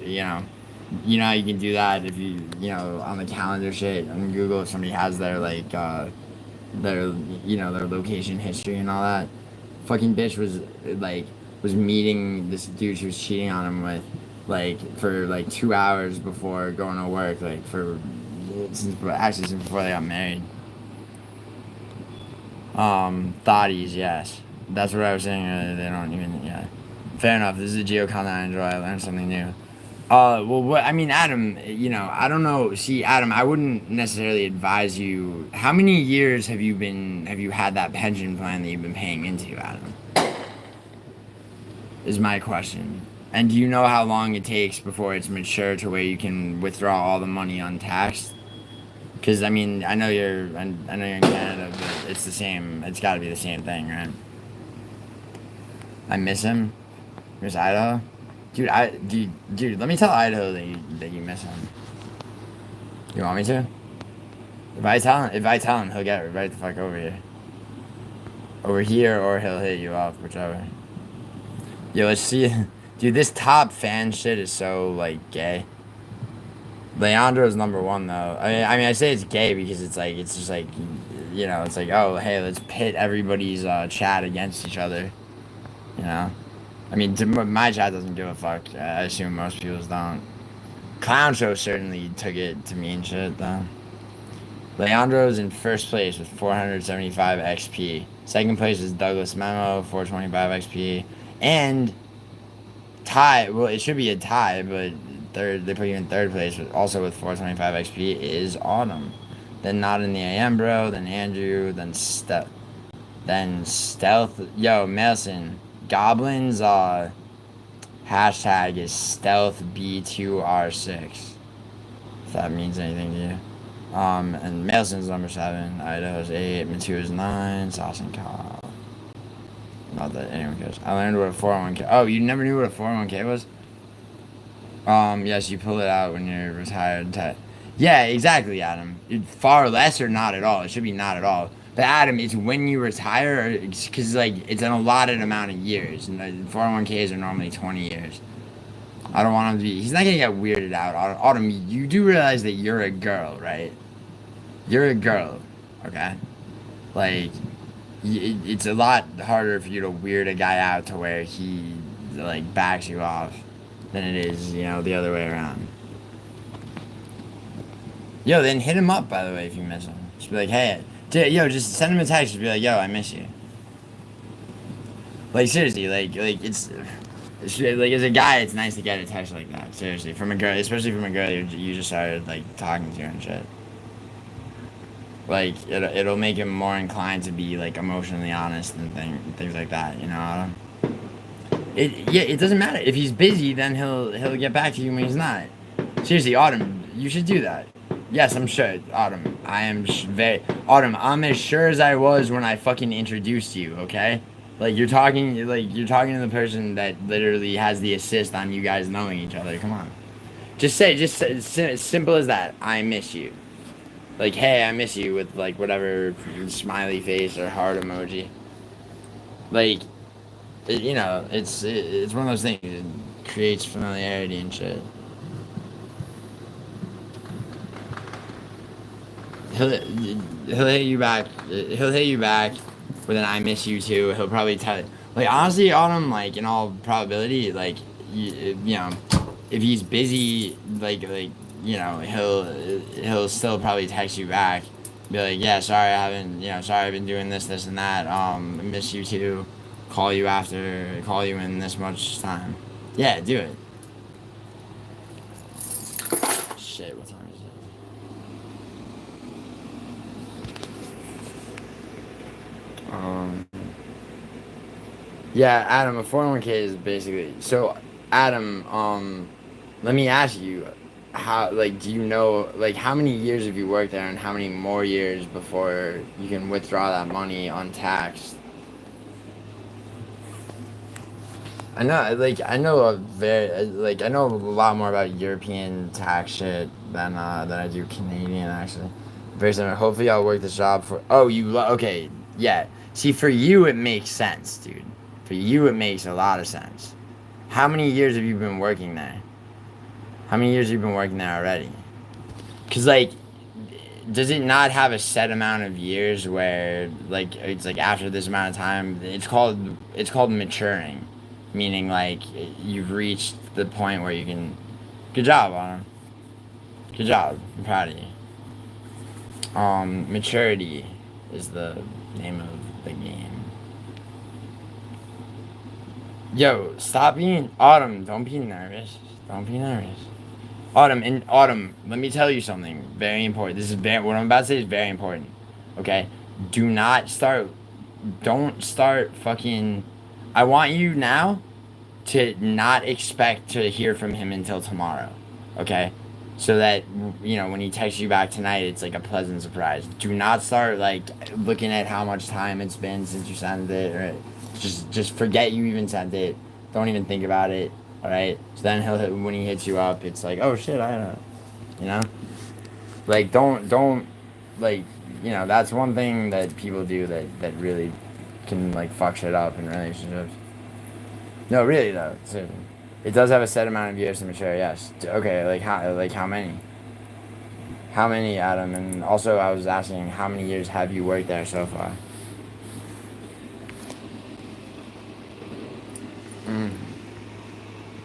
you can do that if you, on the calendar shit on Google, if somebody has their, like, their location history and all that. Fucking bitch was meeting this dude she was cheating on him with, like, for, like, 2 hours before going to work, like, since before they got married. Thotties, yes. That's what I was saying earlier, they don't even, yeah. Fair enough, this is a geo content I enjoy, I learned something new. Well, what I mean, Adam, you know, I don't know. See, Adam, I wouldn't necessarily advise you. How many years have you had that pension plan that you've been paying into, Adam? Is my question. And do you know how long it takes before it's mature to where you can withdraw all the money untaxed? Because I mean, I know you're in Canada, but it's the same. It's got to be the same thing, right? I miss him. Miss Idaho. Dude, let me tell Idaho that you miss him. You want me to? If I tell him, he'll get right the fuck over here. Over here, or he'll hit you up, whichever. Yo, let's see. Dude, this top fan shit is so, like, gay. Leandro's number one, though. I mean, I say it's gay because it's like, it's just like, you know, it's like, oh, hey, let's pit everybody's chat against each other. You know? I mean, my chat doesn't give a fuck. I assume most people's don't. Clown Show certainly took it to mean shit, though. Leandro's in first place with 475 XP. Second place is Douglas Memo, 425 XP. And tie, well, it should be a tie, but they put you in third place, but also with 425 XP is Autumn. Then Not in the AM, bro. Then Andrew. Then Stealth. Yo, Melson. Goblins, hashtag is Stealth B2R6. If that means anything to you. And Melson's number 7. Idaho's 8. Matua's 9. Sauce and Kyle. Not that anyone cares. I learned what a 401k. Oh, you never knew what a 401k was? Yes, you pull it out when you're retired. Yeah, exactly, Adam. Far less or not at all. It should be not at all. But Adam, it's when you retire, because like it's an allotted amount of years, and the 401ks are normally 20 years. I don't want him to be. He's not gonna get weirded out. Autumn, you do realize that you're a girl, right? You're a girl, okay? Like, it's a lot harder for you to weird a guy out to where he like backs you off than it is, you know, the other way around. Yo, then hit him up, by the way, if you miss him. Just be like, hey, yo, just send him a text. Just be like, yo, I miss you. Like, seriously, like it's like, as a guy, it's nice to get a text like that. Seriously, from a girl, especially from a girl you just started like talking to and shit. Like, it'll make him more inclined to be like emotionally honest and things like that. You know. It doesn't matter if he's busy. Then he'll get back to you when he's not. Seriously, Autumn, you should do that. Yes, I'm sure, Autumn. Autumn, I'm as sure as I was when I fucking introduced you. Okay. Like you're talking to the person that literally has the assist on you guys knowing each other. Come on, just say simple as that. I miss you. Like, hey, I miss you with like whatever smiley face or heart emoji. Like, you know, it's one of those things. It creates familiarity and shit. He'll hit you back. He'll hit you back. But then I miss you too. He'll probably tell. Like honestly, Autumn. Like in all probability, like you know, if he's busy, like you know, he'll still probably text you back. Be like, yeah, sorry I've been doing this and that. I miss you too. Call you in this much time. Yeah, do it. Shit, what time is it? Yeah, Adam, a 401k is basically so. Adam, let me ask you, how do you know how many years have you worked there and how many more years before you can withdraw that money untaxed? I know a lot more about European tax shit than I do Canadian actually. Very similar. Hopefully, I'll work this job for. Oh, okay? Yeah. See, for you, it makes sense, dude. For you, it makes a lot of sense. How many years have you been working there? How many years have you been working there already? Cause does it not have a set amount of years where it's after this amount of time? It's called maturing. Meaning, you've reached the point where you can... Good job, Autumn. Good job. I'm proud of you. Maturity is the name of the game. Yo, stop being... Autumn, don't be nervous. Don't be nervous. Autumn, let me tell you something very important. This is what I'm about to say is very important. Okay? Don't start fucking. I want you now to not expect to hear from him until tomorrow. Okay? So that, when he texts you back tonight, it's like a pleasant surprise. Do not start, like, looking at how much time it's been since you sent it, or just forget you even sent it. Don't even think about it, alright? So then when he hits you up, it's like, oh shit, I don't know. Like, don't, like, that's one thing that people do that really can, like, fuck shit up in relationships. No, really, though. It does have a set amount of years to mature, yes. Okay, how many? How many, Adam? And also, I was asking, how many years have you worked there so far?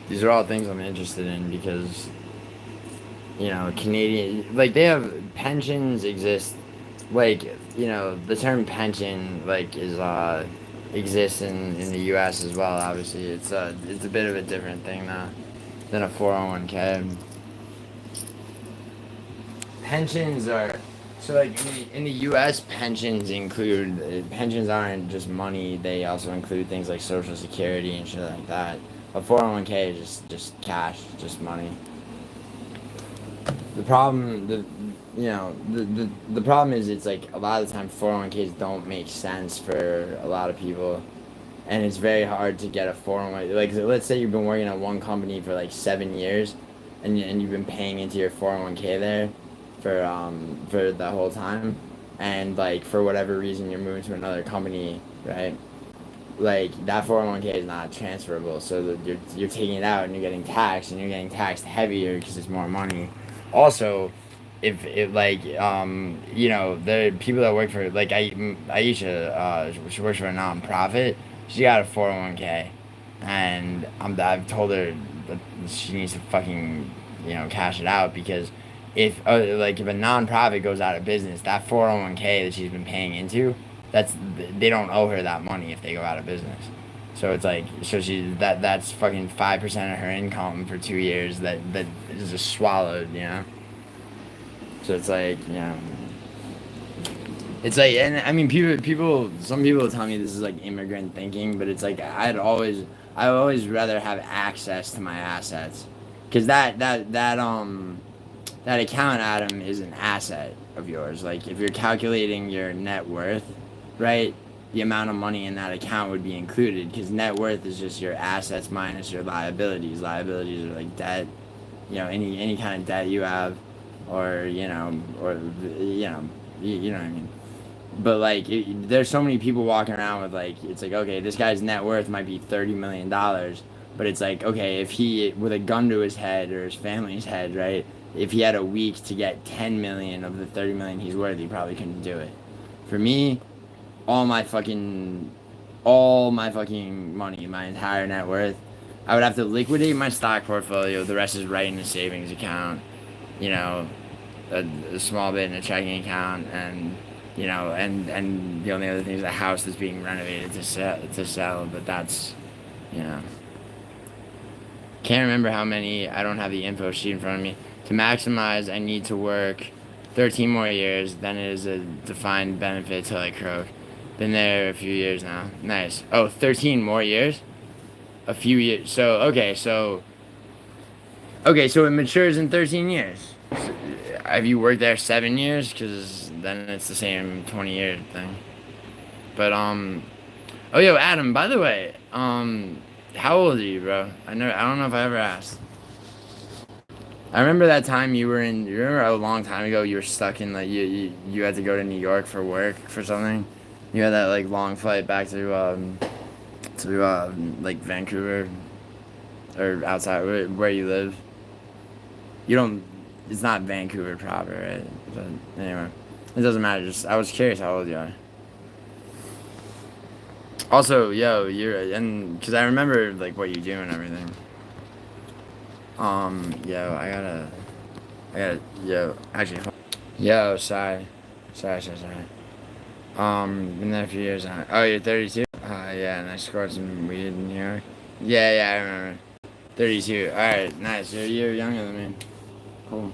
These are all things I'm interested in because, Canadian, like, they have, pensions exist, like, the term pension, like, exists in the U.S. as well, obviously. It's a bit of a different thing, though, than a 401k. Pensions are, so, like, in the U.S., pensions aren't just money, they also include things like Social Security and shit like that. A 401k is just cash, just money. The problem, the problem is it's like a lot of the time 401ks don't make sense for a lot of people, and it's very hard to get a 401. Like, let's say you've been working at one company for like 7 years, and you've been paying into your 401k there for the whole time, and like for whatever reason you're moving to another company, right? Like, that 401k is not transferable, so you're taking it out and you're getting taxed, and you're getting taxed heavier because it's more money. Also, if it, like, the people that work for, like, Aisha, she works for a non-profit. She got a 401k, and I've told her that she needs to fucking, cash it out, because if a non-profit goes out of business, that 401k that she's been paying into, they don't owe her that money if they go out of business. So it's like, that's fucking 5% of her income for 2 years that is just swallowed, So it's like, it's like, and I mean, some people tell me this is like immigrant thinking, but it's like, I always rather have access to my assets, because that account, Adam, is an asset of yours. Like, if you're calculating your net worth, right, the amount of money in that account would be included, because net worth is just your assets minus your liabilities. Liabilities are like debt, any kind of debt you have, or you know what I mean. But like, there's so many people walking around with, like, it's like, okay, this guy's net worth might be $30 million, but it's like, okay, if he, with a gun to his head or his family's head, right, if he had a week to get 10 million of the 30 million he's worth, he probably couldn't do it. For me, all my fucking money, my entire net worth, I would have to liquidate my stock portfolio. The rest is right in a savings account, a small bit in a checking account, and and the only other thing is a house that's being renovated to sell. But that's, can't remember how many. I don't have the info sheet in front of me. To maximize, I need to work 13 more years. Then it is a defined benefit till I croak. Been there a few years now. Nice. Oh, 13 more years? A few years. So it matures in 13 years. So, have you worked there 7 years? Because then it's the same 20-year thing. But, oh, yo, Adam, by the way, how old are you, bro? I don't know if I ever asked. I remember that time you remember a long time ago, you were stuck in, like, you had to go to New York for work for something? You had that, like, long flight back to like, Vancouver, or outside, where you live. It's not Vancouver proper, right? But anyway, it doesn't matter, I was curious how old you are. Also, yo, because I remember, like, what you do and everything. Yo, actually, yo, sorry. Been there a few years now. Oh, you're 32? Yeah, and I scored some weed in New York. Yeah, I remember. 32. Alright, nice. You're a year younger than me. Cool.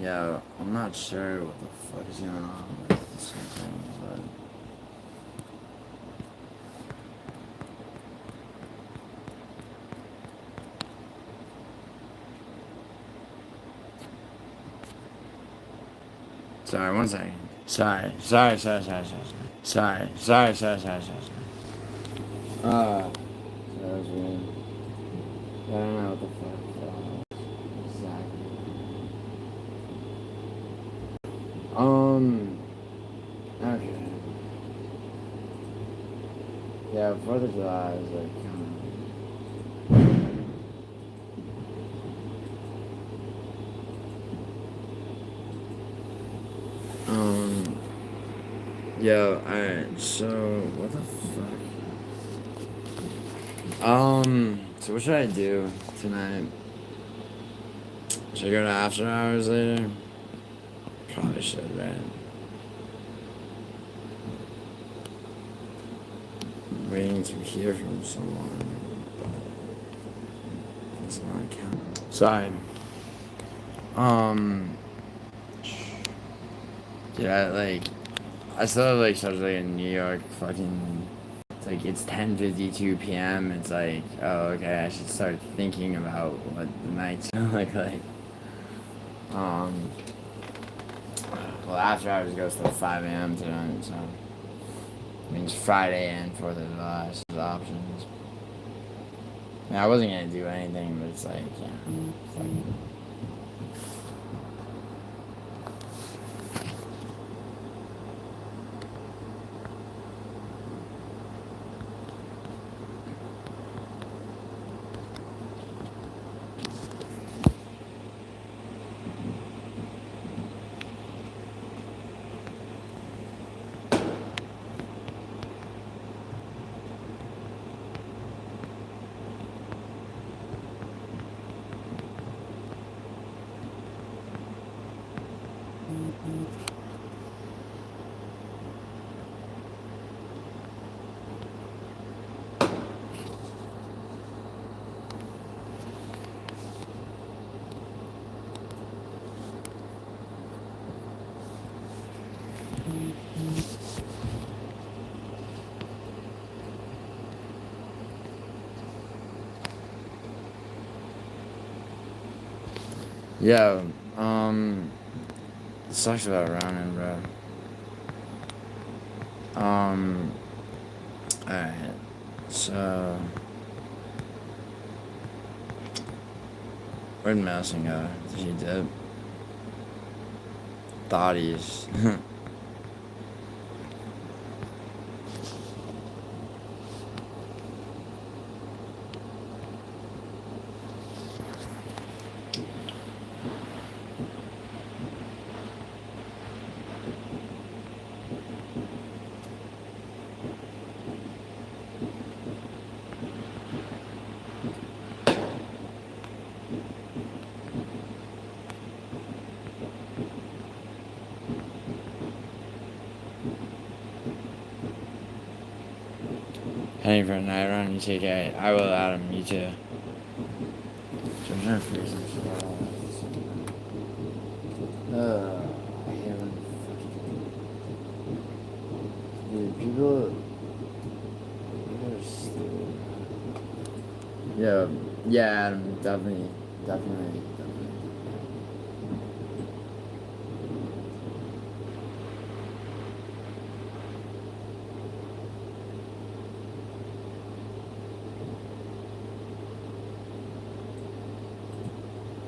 Yeah, I'm not sure what the fuck is going on with this thing, but... Sorry, one second. Sorry. That was weird. I don't know what the fuck that was exactly. Okay. Yeah, 4th of July is like kind yeah, alright, so, what the fuck? So what should I do tonight? Should I go to after hours later? Probably should, right? Waiting to hear from someone, but it's not counting. Sorry. Yeah, I still have such in New York fucking, it's 10:52 p.m. It's like, oh, okay, I should start thinking about what the nights look like. Well, after hours goes till 5 a.m. tonight, so it means Friday and 4th of July is the options. I wasn't gonna do anything, but it's like, yeah, fuck it. Yeah, it sucks about running, bro. Alright, so... Where'd Madison go? Did he dip? Thought he's... Heading for a night run, you take it. I will, Adam, you too. So I'm trying to figure some shit out. I haven't fucking... Dude, people are stupid. Yeah, Adam, definitely.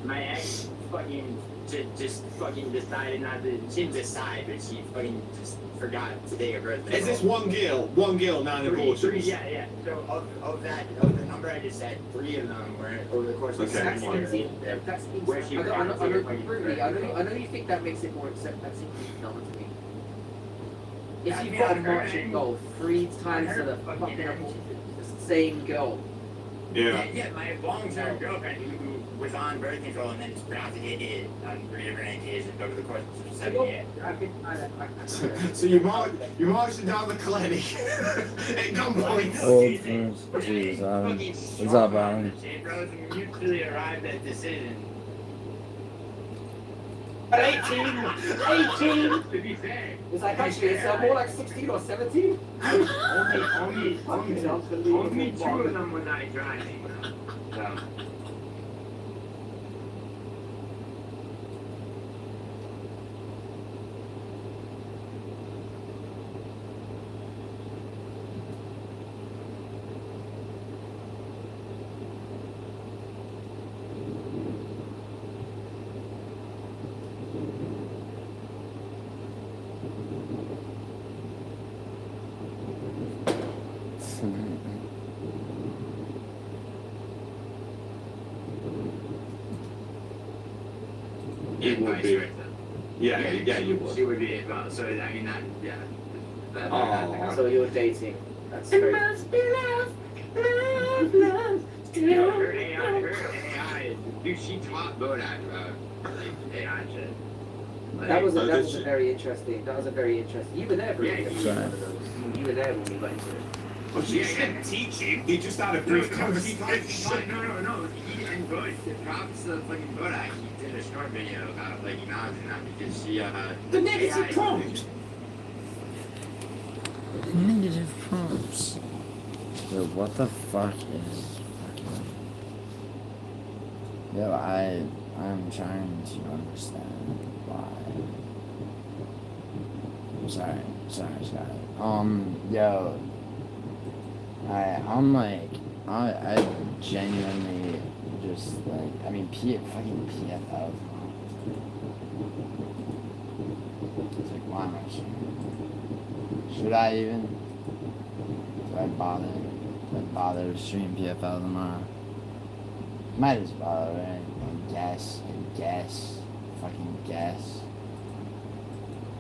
My ex fucking just fucking decided not to. She didn't decide, but she fucking just forgot to take her birthday. Is this one girl, 9 abortions? Yeah. So of the number I just said, 3 of them were over the course of 7 years. Where she I know you think that makes it more acceptable. That seems dumb to me. If you've got a match and go 3 times to the fucking same girl. Yeah. Yeah, my long-term girlfriend who was on birth control and then it's pronounced idiot on 3 different occasions over the course of 7 years. So you marched down the clinic at gunpoint. Oh, jeez, what's up, Alan? Bros mutually arrived at decision. 18! 18! To be fair. It's like actually, it's more like 16 or 17? only 2 of them were not driving. So. It would be. Yeah, you would. She would be, well, so I mean, that, yeah. So you're dating. That's very... Love. You know, her AI, dude, she taught Bodak about, like, AI shit. Like, That was a very interesting. You were there, bro. Yeah, you were there when we got into it. Well, she said teaching. He just had a brief conversation. No. He and Bodak, props to fucking Bodak. He did a short video about, like, acknowledging that because she, The negative prompt. Negative prompts. Dude, what the fuck is fucking... Yo, I'm trying to understand why. Sorry. Yo, I'm like, I genuinely just like, I mean, fucking PFL. It's like, why am I streaming? Should I even? Do I bother? Do I bother to stream PFL tomorrow? Might as well, right? I guess. Fucking guess.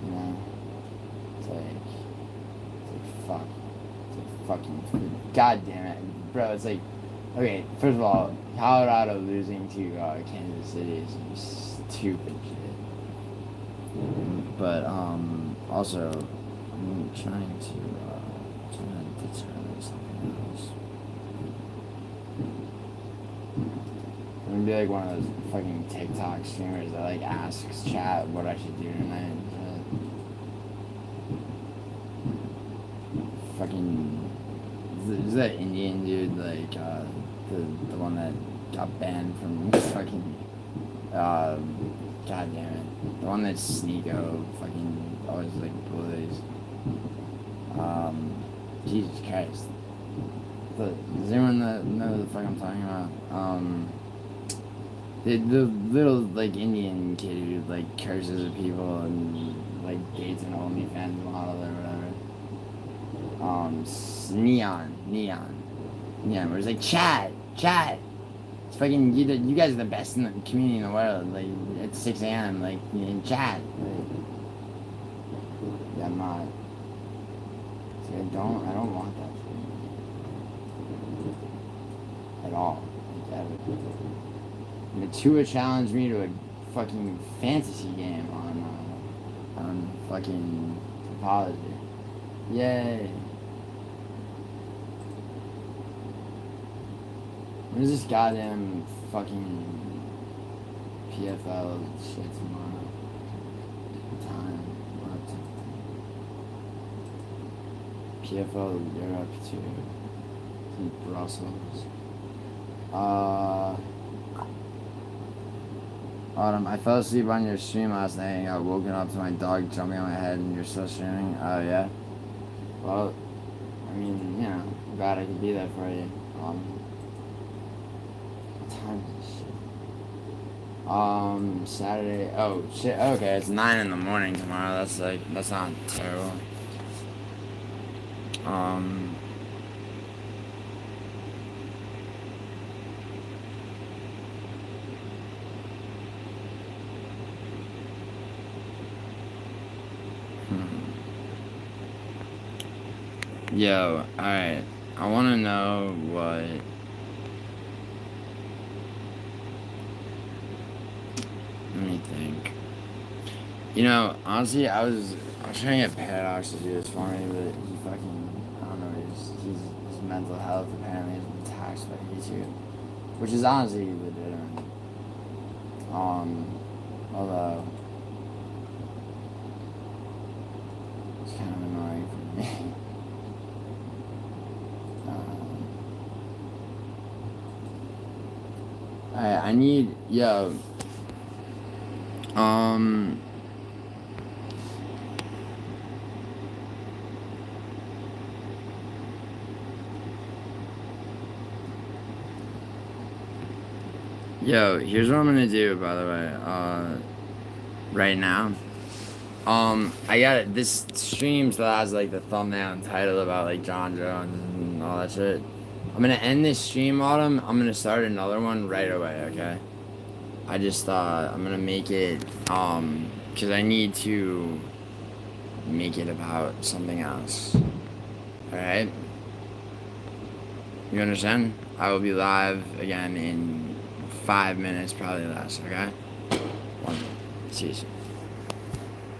You know? It's like fuck. It's like fucking, god damn it. Bro, it's like, okay, first of all, Colorado losing to Kansas City is some stupid shit. But, also, I'm trying to determine something else. I'm gonna be like one of those fucking TikTok streamers that like asks chat what I should do tonight. Fucking, is that Indian dude, like, the one that got banned from fucking, god damn it, the one that Sneeko fucking always like bullies. Jesus Christ. Does anyone know what the fuck I'm talking about? The little like Indian kid who like curses at people and like dates an OnlyFans model or whatever. Neon, where it's like, chat, it's fucking, you guys are the best in the community in the world, like, at 6 a.m., like, in chat, like, yeah, I'm not, see, I don't want that for me, at all, like, ever. Matua challenged me to a fucking fantasy game on fucking topology. Yay. When is this goddamn fucking PFL shit tomorrow? Time. What? PFL Europe to Brussels. Autumn, I fell asleep on your stream last night and got woken up to my dog jumping on my head and you're still streaming? Oh yeah? Well, I mean, you know, I'm glad I could be there for you. What time is this shit? Saturday, oh shit, okay, it's 9 in the morning tomorrow, that's not terrible. Yo, alright, I wanna know what me think. You know, honestly, I was trying to get Paradox to do this for me, but he fucking, I don't know, his mental health apparently has been taxed by YouTube, which is honestly legitimate. Although it's kind of annoying for me. I need, yo, yo, here's what I'm gonna do, by the way, right now. I got this stream still has like the thumbnail and title about like John Jones and all that shit. I'm gonna end this stream, Autumn. I'm gonna start another one right away, okay? I just thought I'm gonna make it, cause I need to make it about something else. Alright? You understand? I will be live again in 5 minutes, probably less, okay? 1, 2,